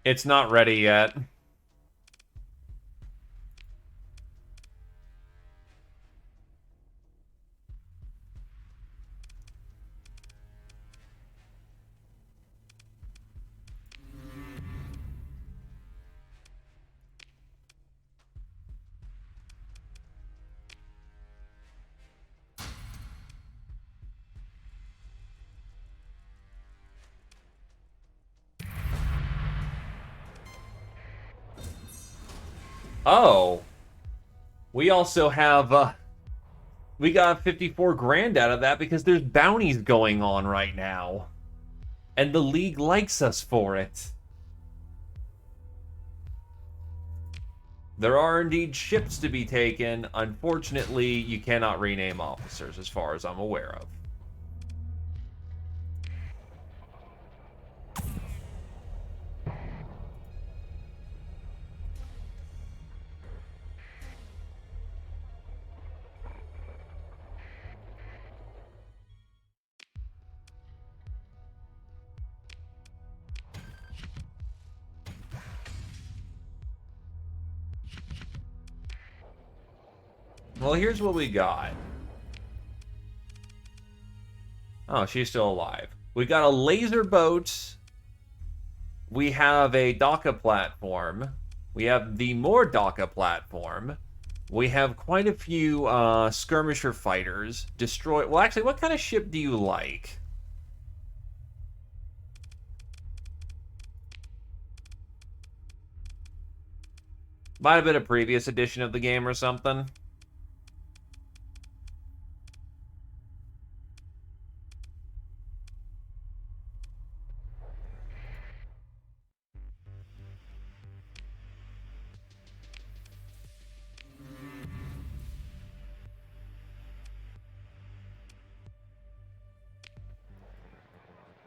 It's not ready yet. Oh. We also have, we got 54 grand out of that because there's bounties going on right now. And the League likes us for it. There are indeed ships to be taken. Unfortunately, you cannot rename officers as far as I'm aware of. Well, here's what we got. Oh, she's still alive. We got a laser boat. We have a DACA platform. We have the more DACA platform. We have quite a few skirmisher fighters. Destroy. Well, actually, what kind of ship do you like? Might have been a previous edition of the game or something.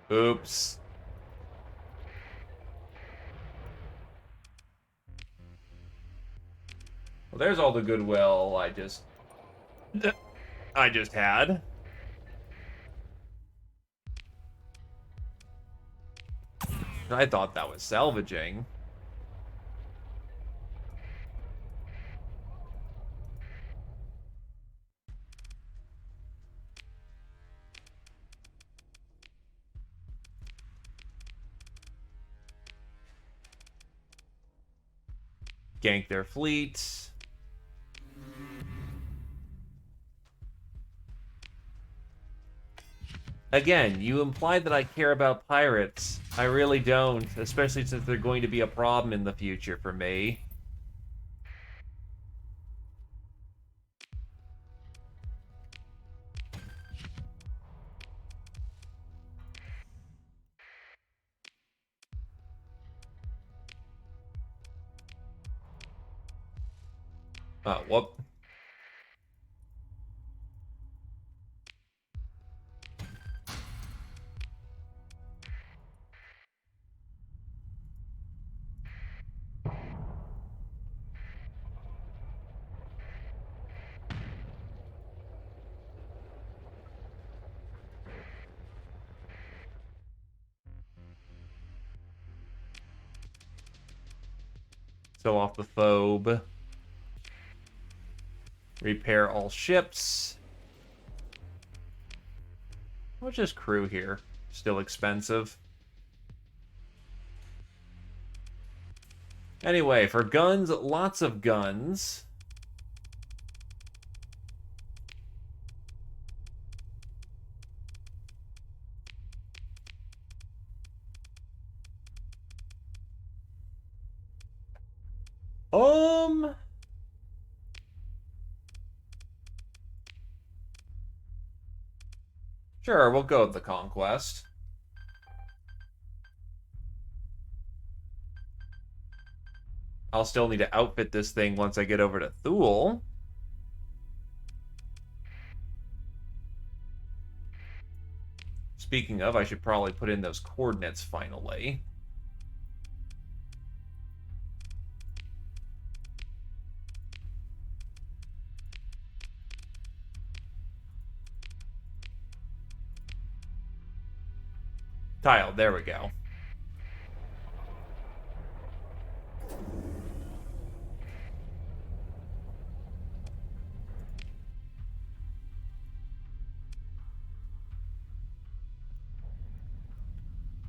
Oops. Well, there's all the goodwill I just had. I thought that was salvaging. Gank their fleet. Again, you implied that I care about pirates. I really don't, especially since they're going to be a problem in the future for me. Oh, whoop. So off the phobe. Repair all ships. What's this crew here? Still expensive. Anyway, for guns, lots of guns. Sure, we'll go with the conquest. I'll still need to outfit this thing once I get over to Thule. Speaking of, I should probably put in those coordinates finally. Tile, there we go.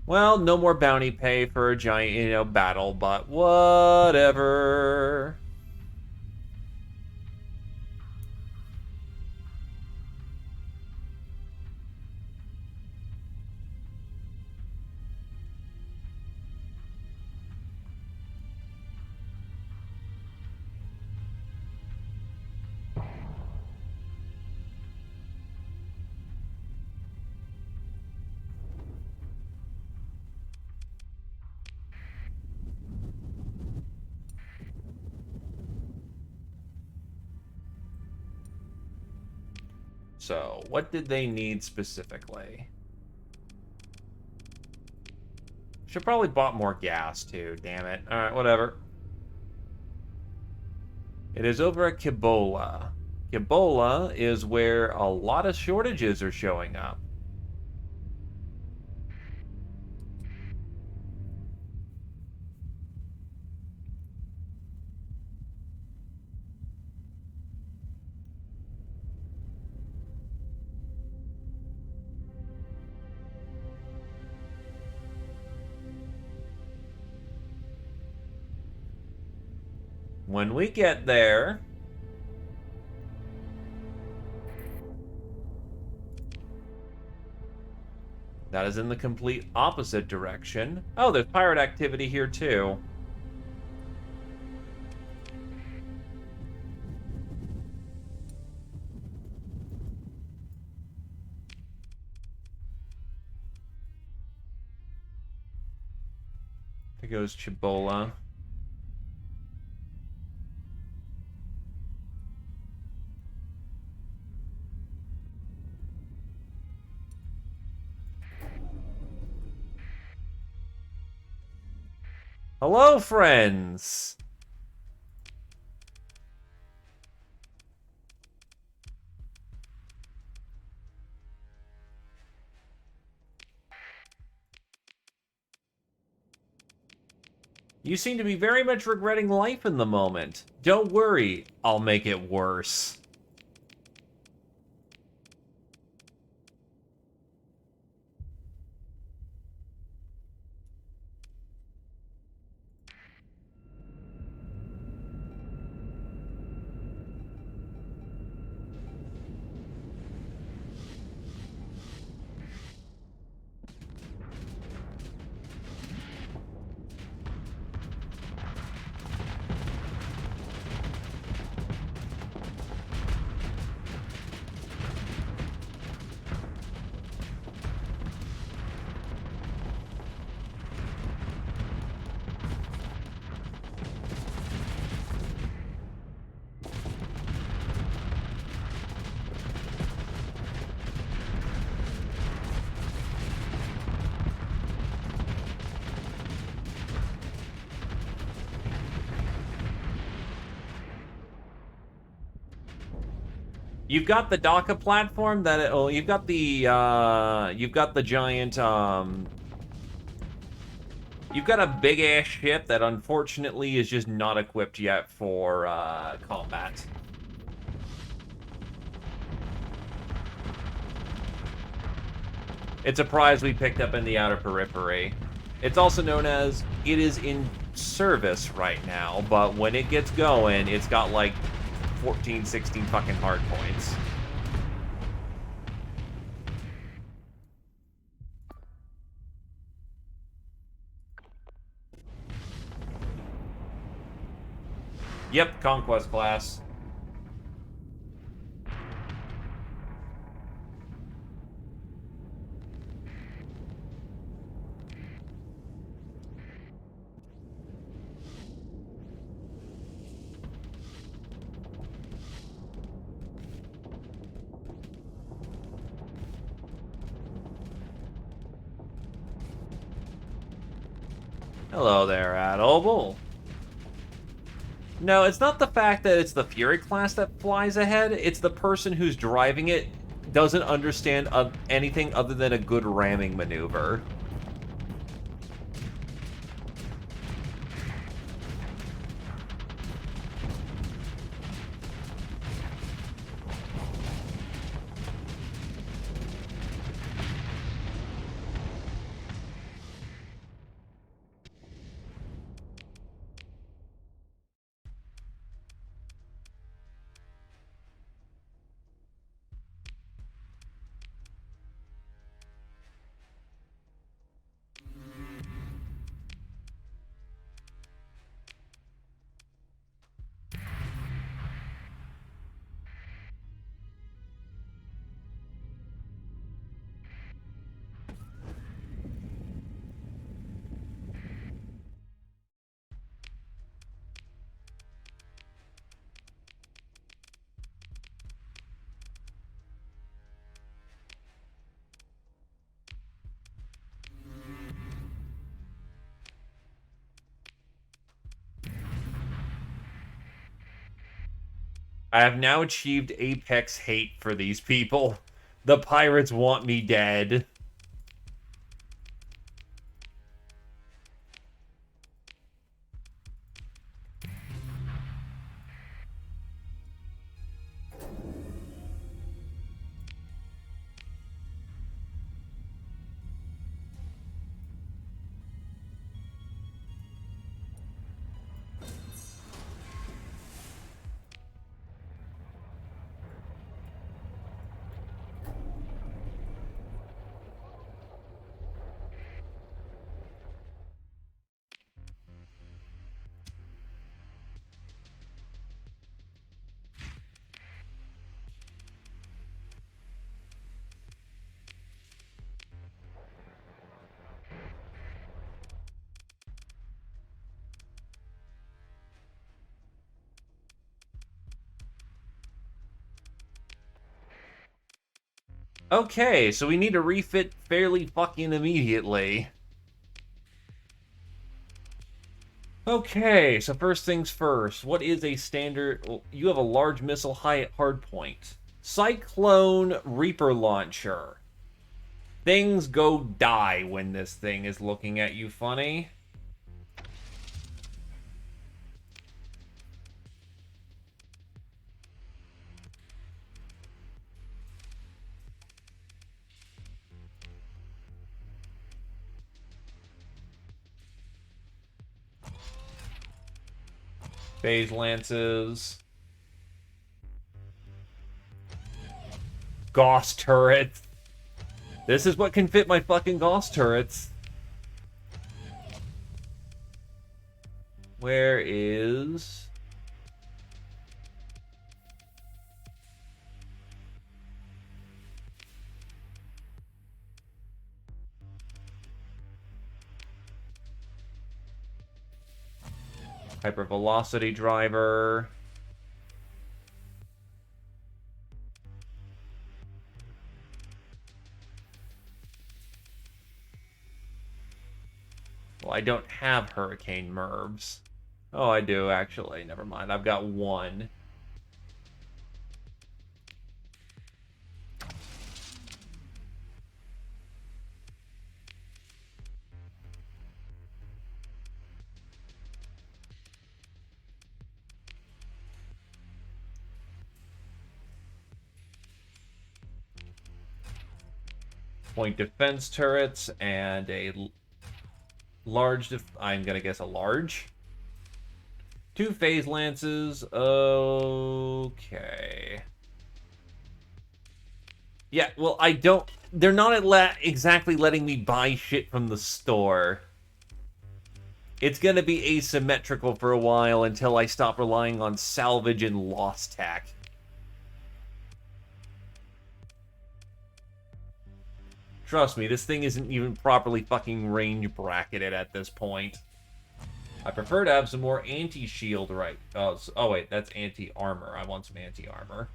Well, no more bounty pay for a giant, battle, but whatever. So, what did they need specifically? Should probably bought more gas, too, damn it. Alright, whatever. It is over at Kibola. Kibola is where a lot of shortages are showing up. When we get there, that is in the complete opposite direction. Oh, there's pirate activity here too. There goes Chibola. Hello, friends! You seem to be very much regretting life in the moment. Don't worry, I'll make it worse. You've got the Daka platform that you've got the giant you've got a big ass ship that unfortunately is just not equipped yet for combat. It's a prize we picked up in the outer periphery. It's also known as it is in service right now, but when it gets going, it's got like 14, 16 fucking hard points. Yep, Conquest class. Hello there, Adobel. No, it's not the fact that it's the Fury class that flies ahead, it's the person who's driving it doesn't understand anything other than a good ramming maneuver. I have now achieved apex hate for these people. The pirates want me dead. Okay, so we need to refit fairly fucking immediately. Okay, so first things first. What is a standard... Well, you have a large missile high hard point. Cyclone Reaper Launcher. Things go die when this thing is looking at you funny. Phase Lances. Gauss Turrets. This is what can fit my fucking Gauss Turrets. Where is... Hypervelocity Driver. Well, I don't have Hurricane Mervs. Oh, I do, actually. Never mind. I've got one. Point defense turrets and a large... I'm gonna guess a large. 2 phase lances. Okay. Yeah, well, I don't... They're not exactly letting me buy shit from the store. It's gonna be asymmetrical for a while until I stop relying on salvage and lost tack. Trust me, this thing isn't even properly fucking range bracketed at this point. I prefer to have some more anti-shield, right? Oh wait, that's anti-armor. I want some anti-armor.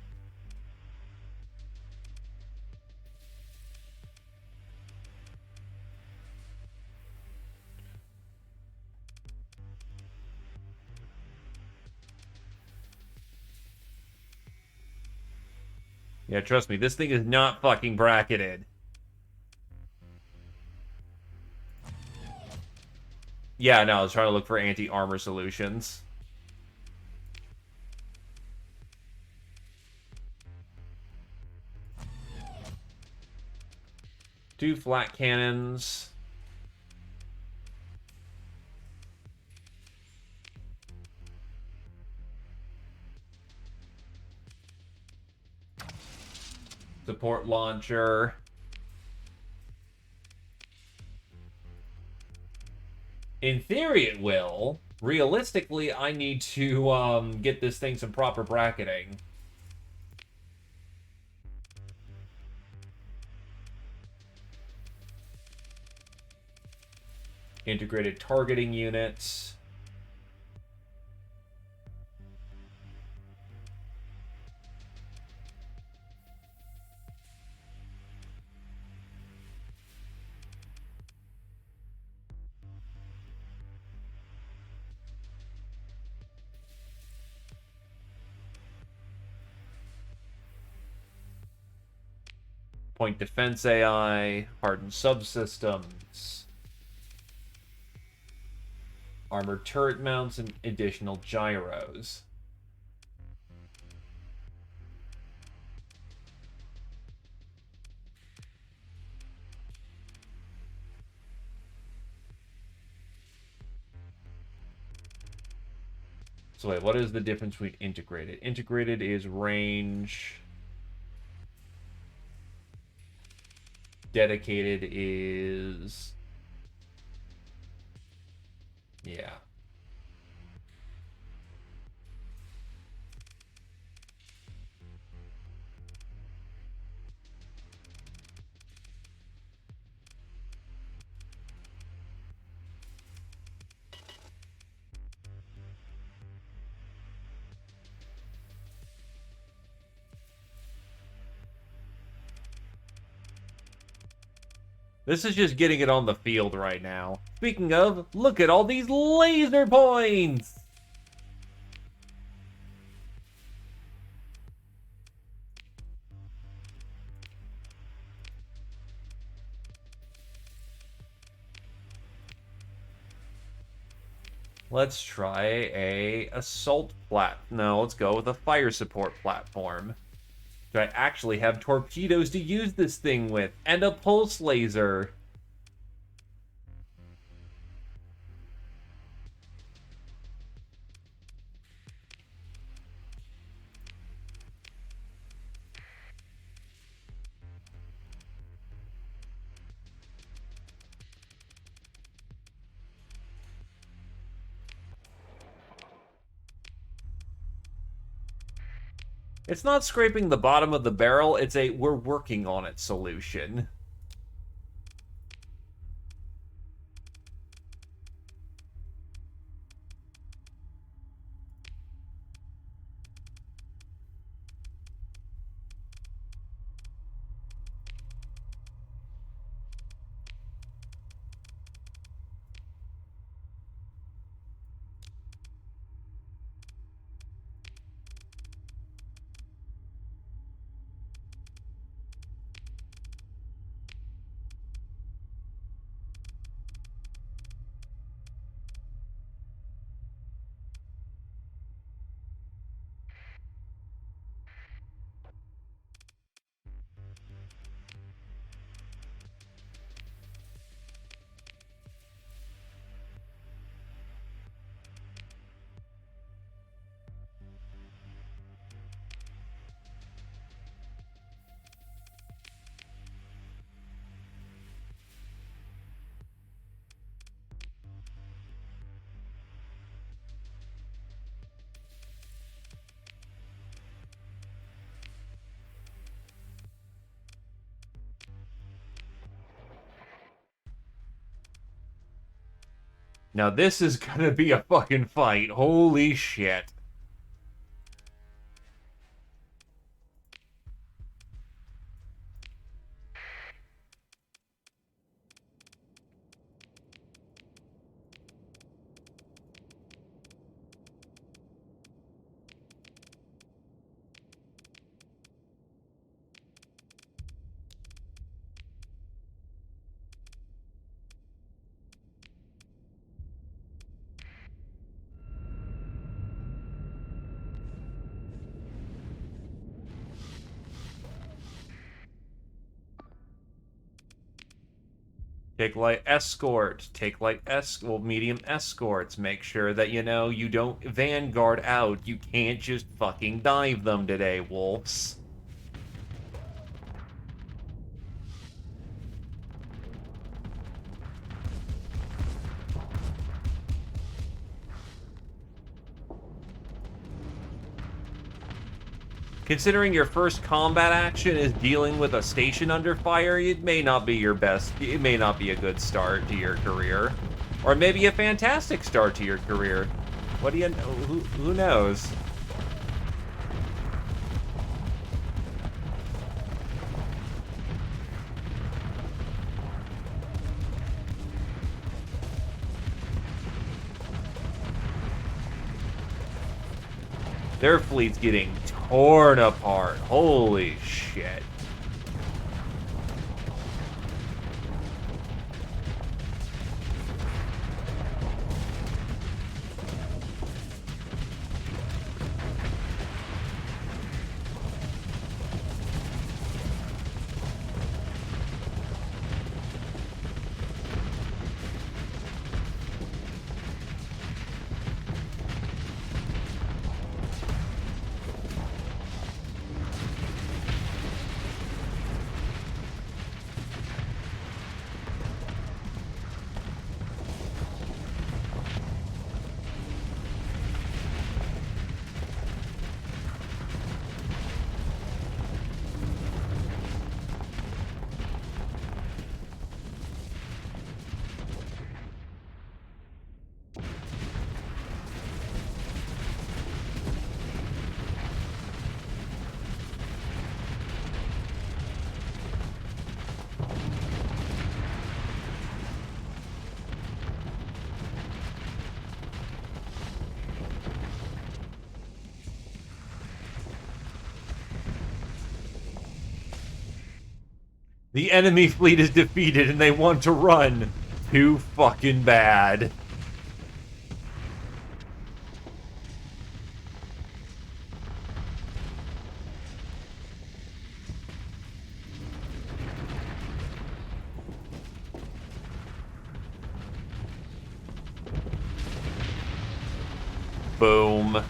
Yeah, trust me, this thing is not fucking bracketed. Yeah, no, I was trying to look for anti-armor solutions. Two flat cannons. Support launcher. In theory, it will. Realistically, I need to get this thing some proper bracketing. Integrated targeting units. Point defense AI, hardened subsystems, armored turret mounts, and additional gyros. So wait, what is the difference between integrated? Integrated is range. Dedicated is... yeah. This is just getting it on the field right now. Speaking of, look at all these laser points! Let's try a assault no, let's go with a fire support platform. Do I actually have torpedoes to use this thing with? And a pulse laser. It's not scraping the bottom of the barrel, it's a we're working on it solution. Now this is gonna be a fucking fight. Holy shit. Take light escort. Take light medium escorts. Make sure that, you don't vanguard out. You can't just fucking dive them today, wolves. Considering your first combat action is dealing with a station under fire, it may not be your best. It may not be a good start to your career. Or maybe a fantastic start to your career. What do you know? Who knows? Their fleet's getting torn apart. Holy shit. The enemy fleet is defeated and they want to run. Too fucking bad. Boom.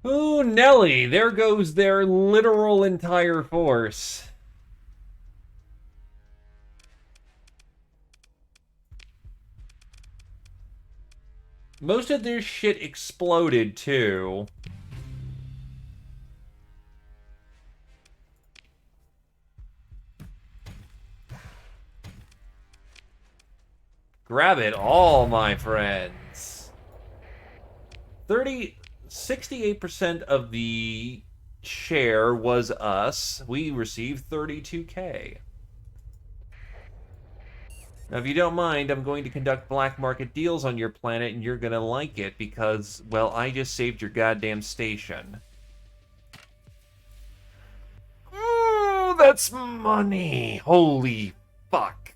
Ooh, Nelly, there goes their literal entire force. Most of their shit exploded, too. Grab it all, my friends. 68% of the share was us. We received 32K. Now, if you don't mind, I'm going to conduct black market deals on your planet, and you're gonna like it because, well, I just saved your goddamn station. Ooh, that's money. Holy fuck.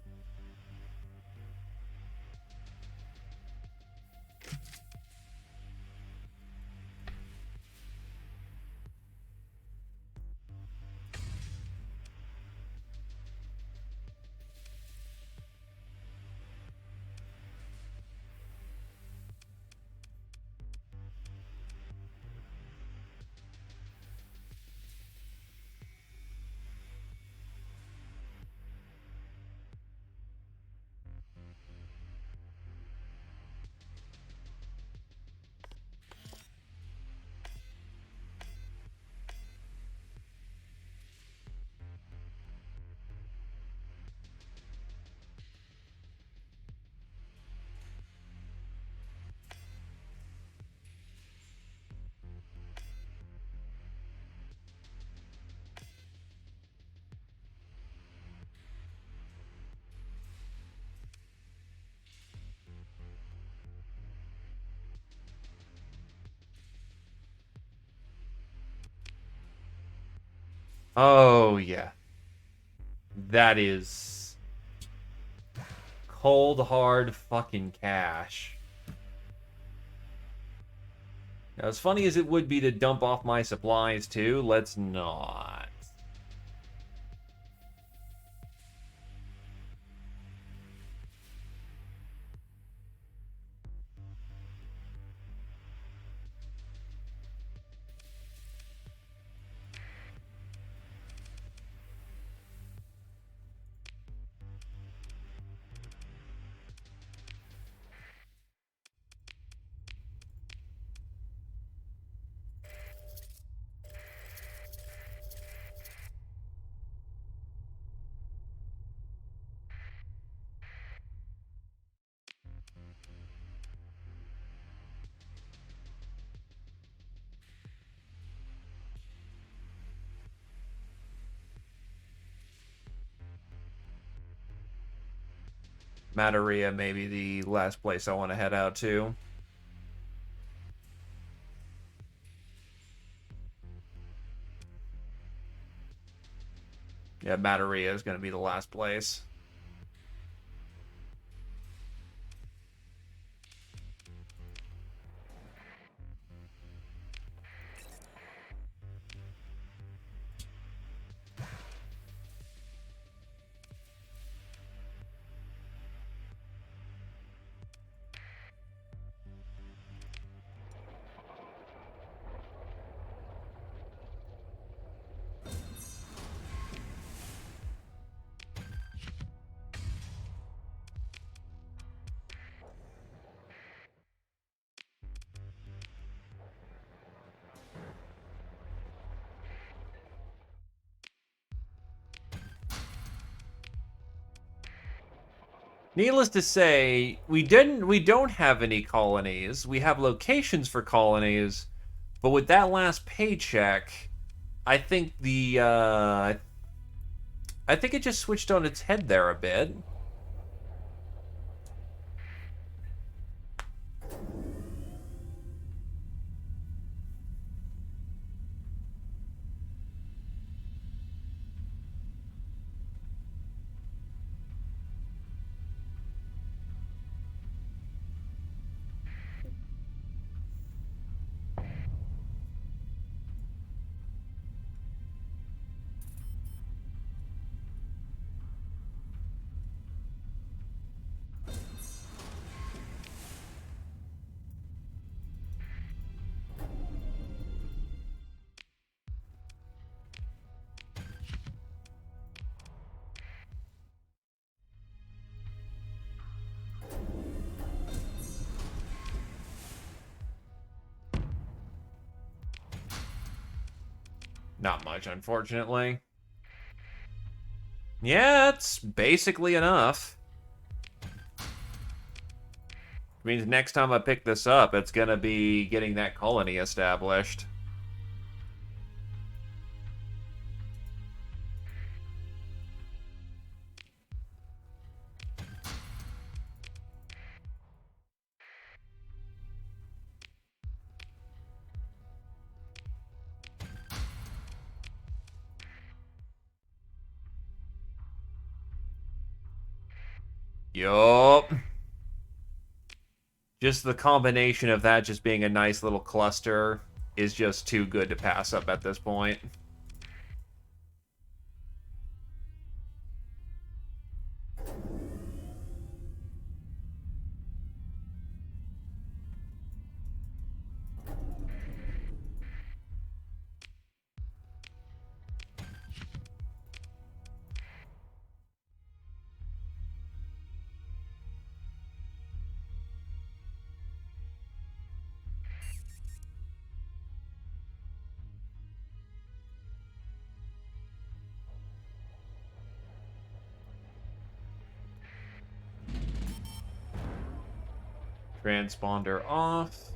Oh, yeah. That is cold, hard fucking cash. Now, as funny as it would be to dump off my supplies, too, let's not. Materia may be the last place I want to head out to. Yeah, Materia is going to be the last place. Needless to say, we don't have any colonies. We have locations for colonies, but with that last paycheck, I think I think it just switched on its head there a bit. Not much, unfortunately. Yeah, it's basically enough. Means next time I pick this up, it's gonna be getting that colony established. Yup. Just the combination of that just being a nice little cluster is just too good to pass up at this point. Transponder off.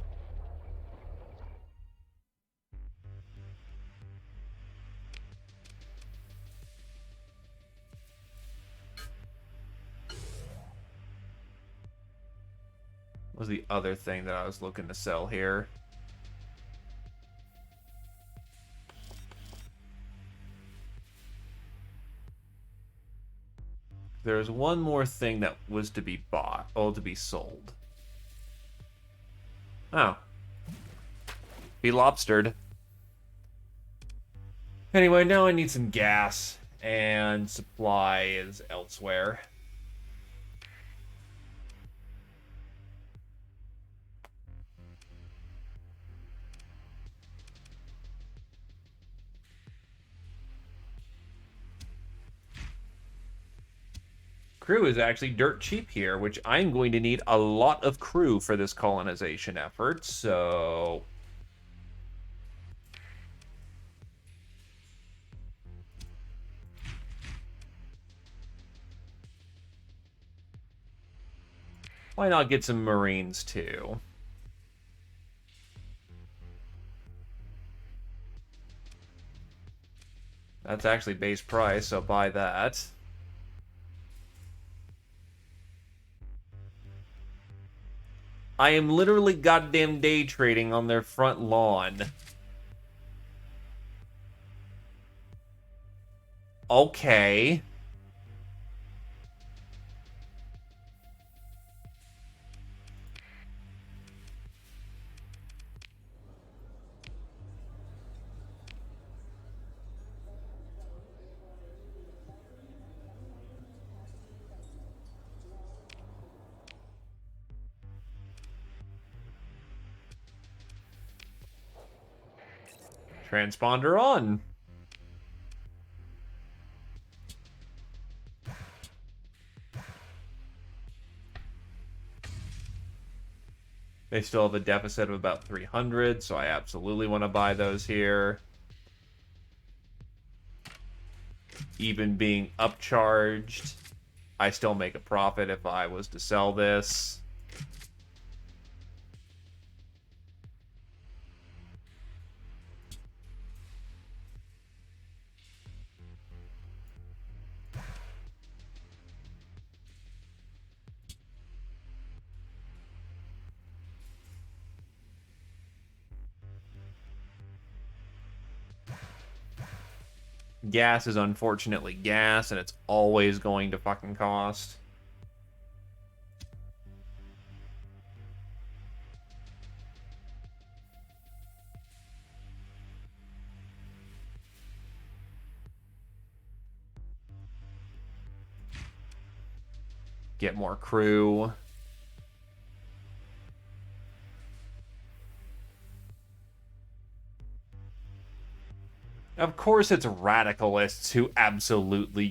What was the other thing that I was looking to sell here? There's one more thing that was to be bought. Oh, to be sold. Oh. Be lobstered. Anyway, now I need some gas, and supply is elsewhere. Crew is actually dirt cheap here, which I'm going to need a lot of crew for this colonization effort, so... why not get some Marines, too? That's actually base price, so buy that. I am literally goddamn day trading on their front lawn. Okay. Transponder on. They still have a deficit of about 300, so I absolutely want to buy those here. Even being upcharged, I still make a profit if I was to sell this. Gas is unfortunately gas, and it's always going to fucking cost. Get more crew. Of course it's radicalists who absolutely,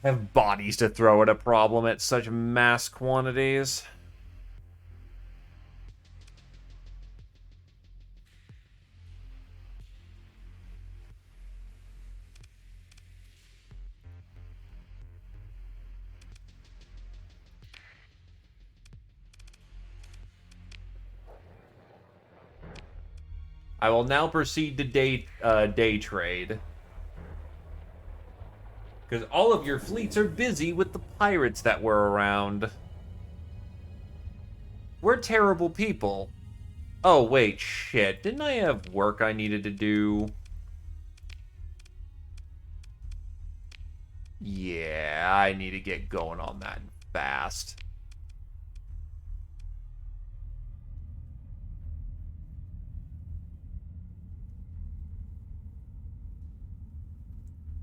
have bodies to throw at a problem at such mass quantities. I will now proceed to day trade. Because all of your fleets are busy with the pirates that were around. We're terrible people. Oh, wait, shit. Didn't I have work I needed to do? Yeah, I need to get going on that fast.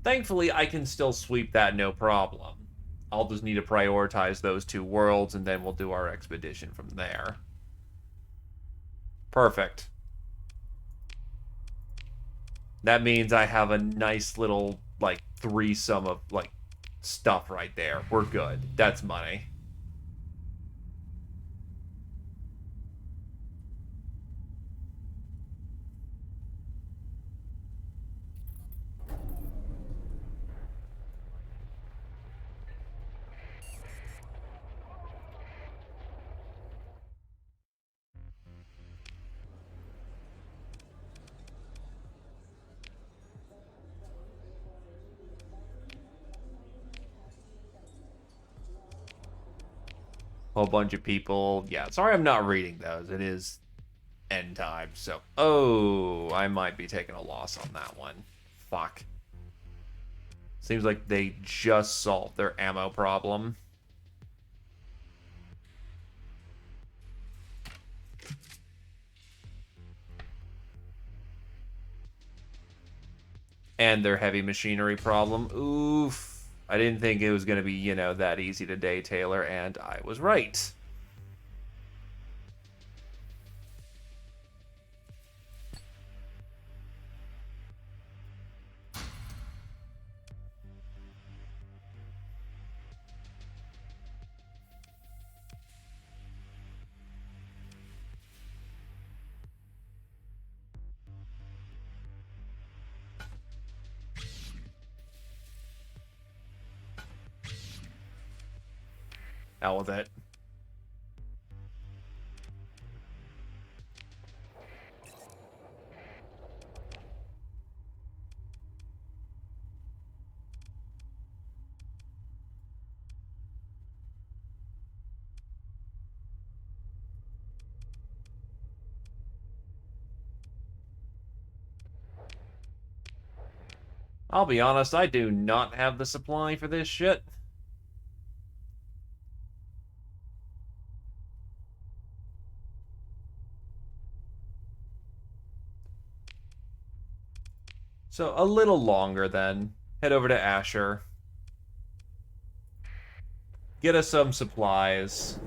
Thankfully, I can still sweep that no problem. I'll just need to prioritize those two worlds, and then we'll do our expedition from there. Perfect. That means I have a nice little, like, threesome of, like, stuff right there. We're good. That's money. Whole bunch of people. Yeah, sorry I'm not reading those. It is end time, so... Oh, I might be taking a loss on that one. Fuck. Seems like they just solved their ammo problem. And their heavy machinery problem. Oof. I didn't think it was going to be, that easy today, Taylor, and I was right. Hell with it. I'll be honest, I do not have the supply for this shit. So a little longer then. Head over to Asher. Get us some supplies.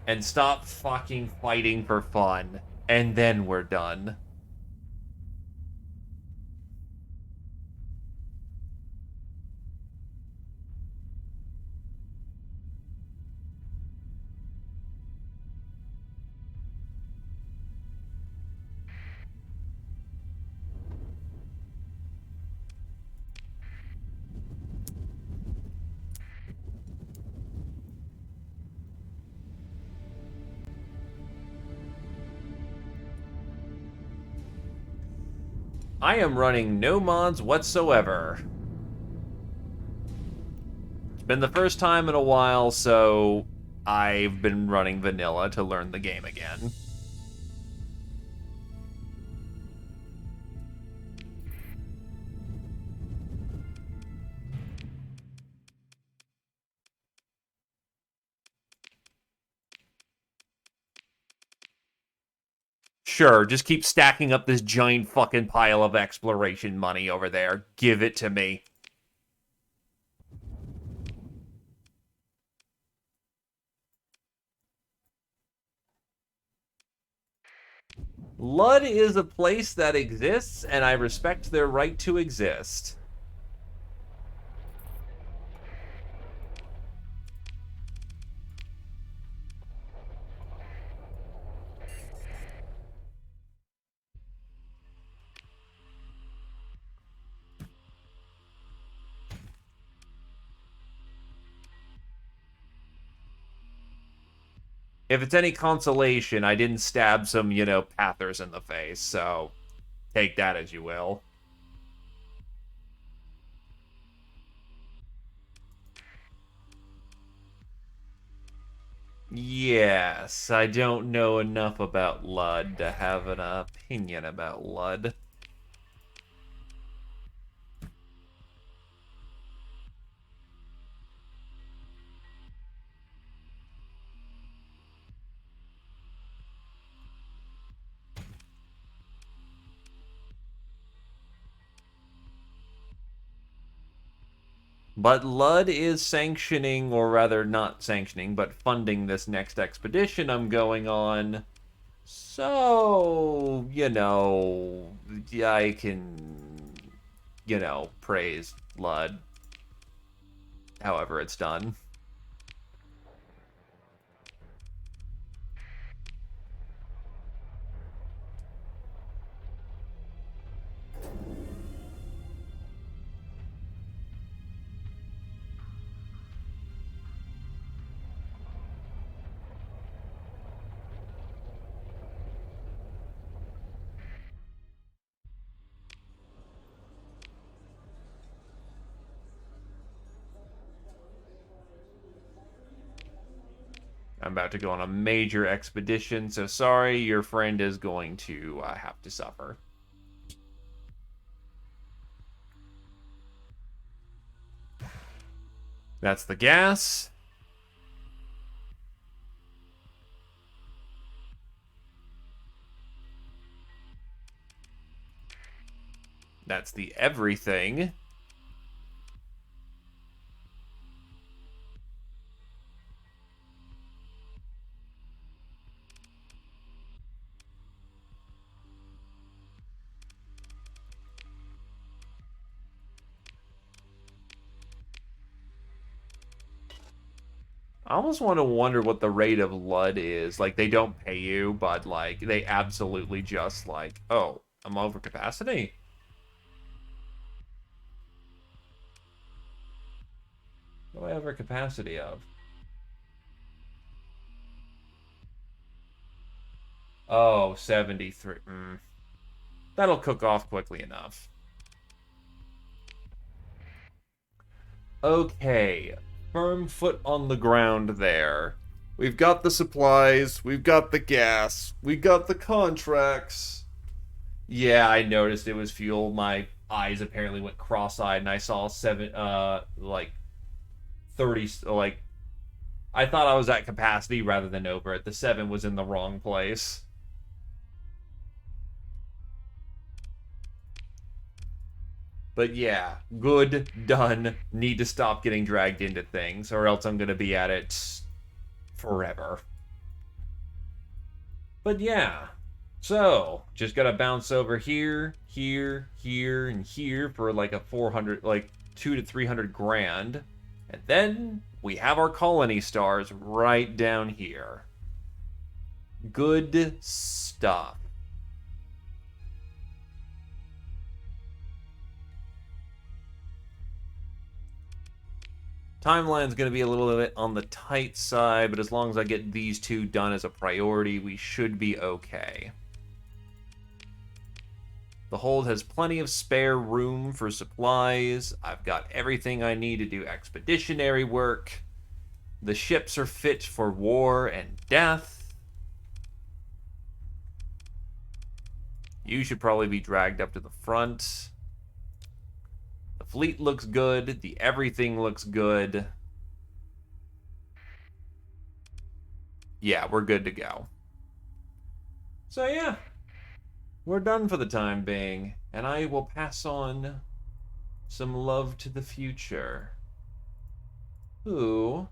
And stop fucking fighting for fun. And then we're done. I am running no mods whatsoever. It's been the first time in a while, so I've been running vanilla to learn the game again. Sure, just keep stacking up this giant fucking pile of exploration money over there. Give it to me. Lud is a place that exists, and I respect their right to exist. If it's any consolation, I didn't stab some, pathers in the face, so take that as you will. Yes, I don't know enough about Lud to have an opinion about Lud. But Lud is sanctioning, or rather not sanctioning, but funding this next expedition I'm going on. So, I can, praise Lud however it's done. I'm about to go on a major expedition, so sorry, your friend is going to have to suffer. That's the gas. That's the everything. I almost want to wonder what the rate of Lud is. Like, they don't pay you, but, like, they absolutely just, like, oh, I'm over capacity? What do I have a capacity of? Oh, 73. That'll cook off quickly enough. Okay. Firm foot on the ground there. We've got the supplies. We've got the gas. We got the contracts. Yeah, I noticed it was fuel. My eyes apparently went cross-eyed, and I saw 30, I thought I was at capacity rather than over it. The 7 was in the wrong place. But yeah, good, done. Need to stop getting dragged into things, or else I'm going to be at it forever. But yeah, so just got to bounce over here, here, here, and here for like a 400, like 2 to 300 grand. And then we have our colony stars right down here. Good stuff. Timeline's going to be a little bit on the tight side, but as long as I get these two done as a priority, we should be okay. The hold has plenty of spare room for supplies. I've got everything I need to do expeditionary work. The ships are fit for war and death. You should probably be dragged up to the front. The fleet looks good. The everything looks good. Yeah, we're good to go. So yeah, we're done for the time being, and I will pass on some love to the future. Who?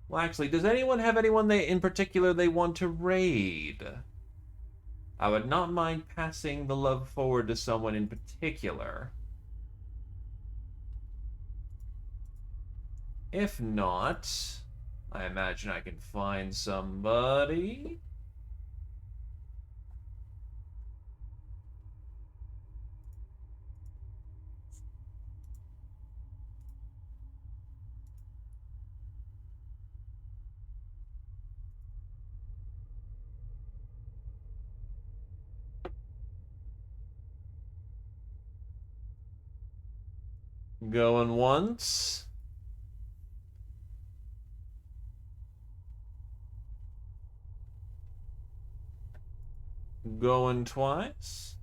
Well, actually, does anyone have anyone in particular they want to raid? I would not mind passing the love forward to someone in particular. If not, I imagine I can find somebody. Going once. Going twice.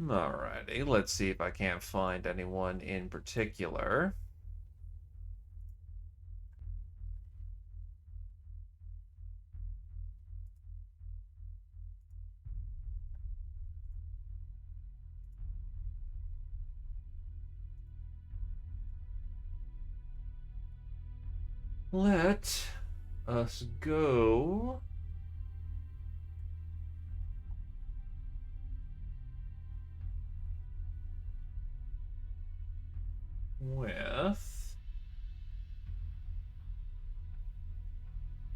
Alrighty, let's see if I can't find anyone in particular. Let us go with...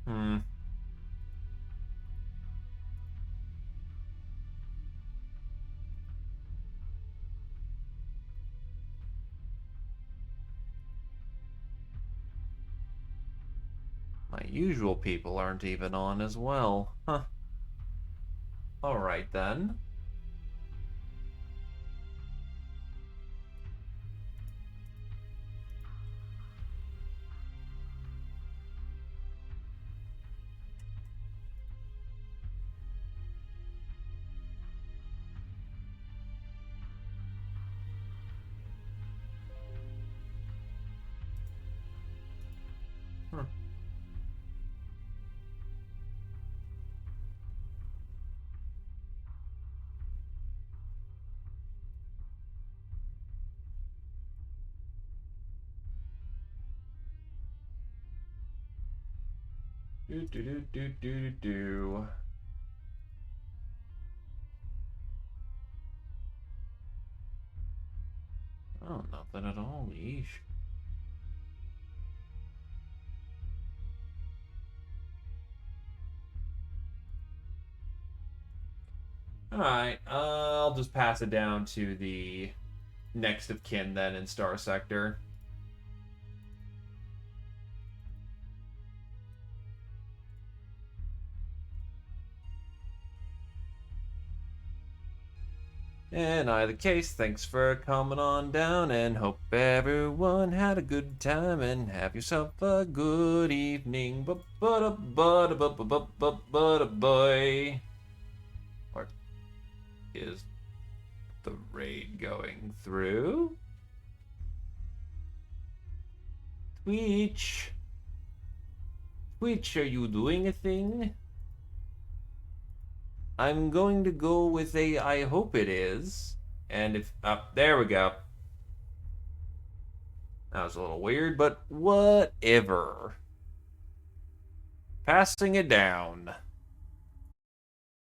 Hmm. My usual people aren't even on as well. Huh. Alright then. Huh. Do do do do do do. Oh, nothing at all. Yeesh. Alright, I'll just pass it down to the next of kin then in Starsector. In either case, thanks for coming on down and hope everyone had a good time and have yourself a good evening. Boy. Or is the raid going through? Twitch? Twitch, are you doing a thing? I'm going to go with a I hope it is. And if... there we go. That was a little weird, but whatever. Passing it down.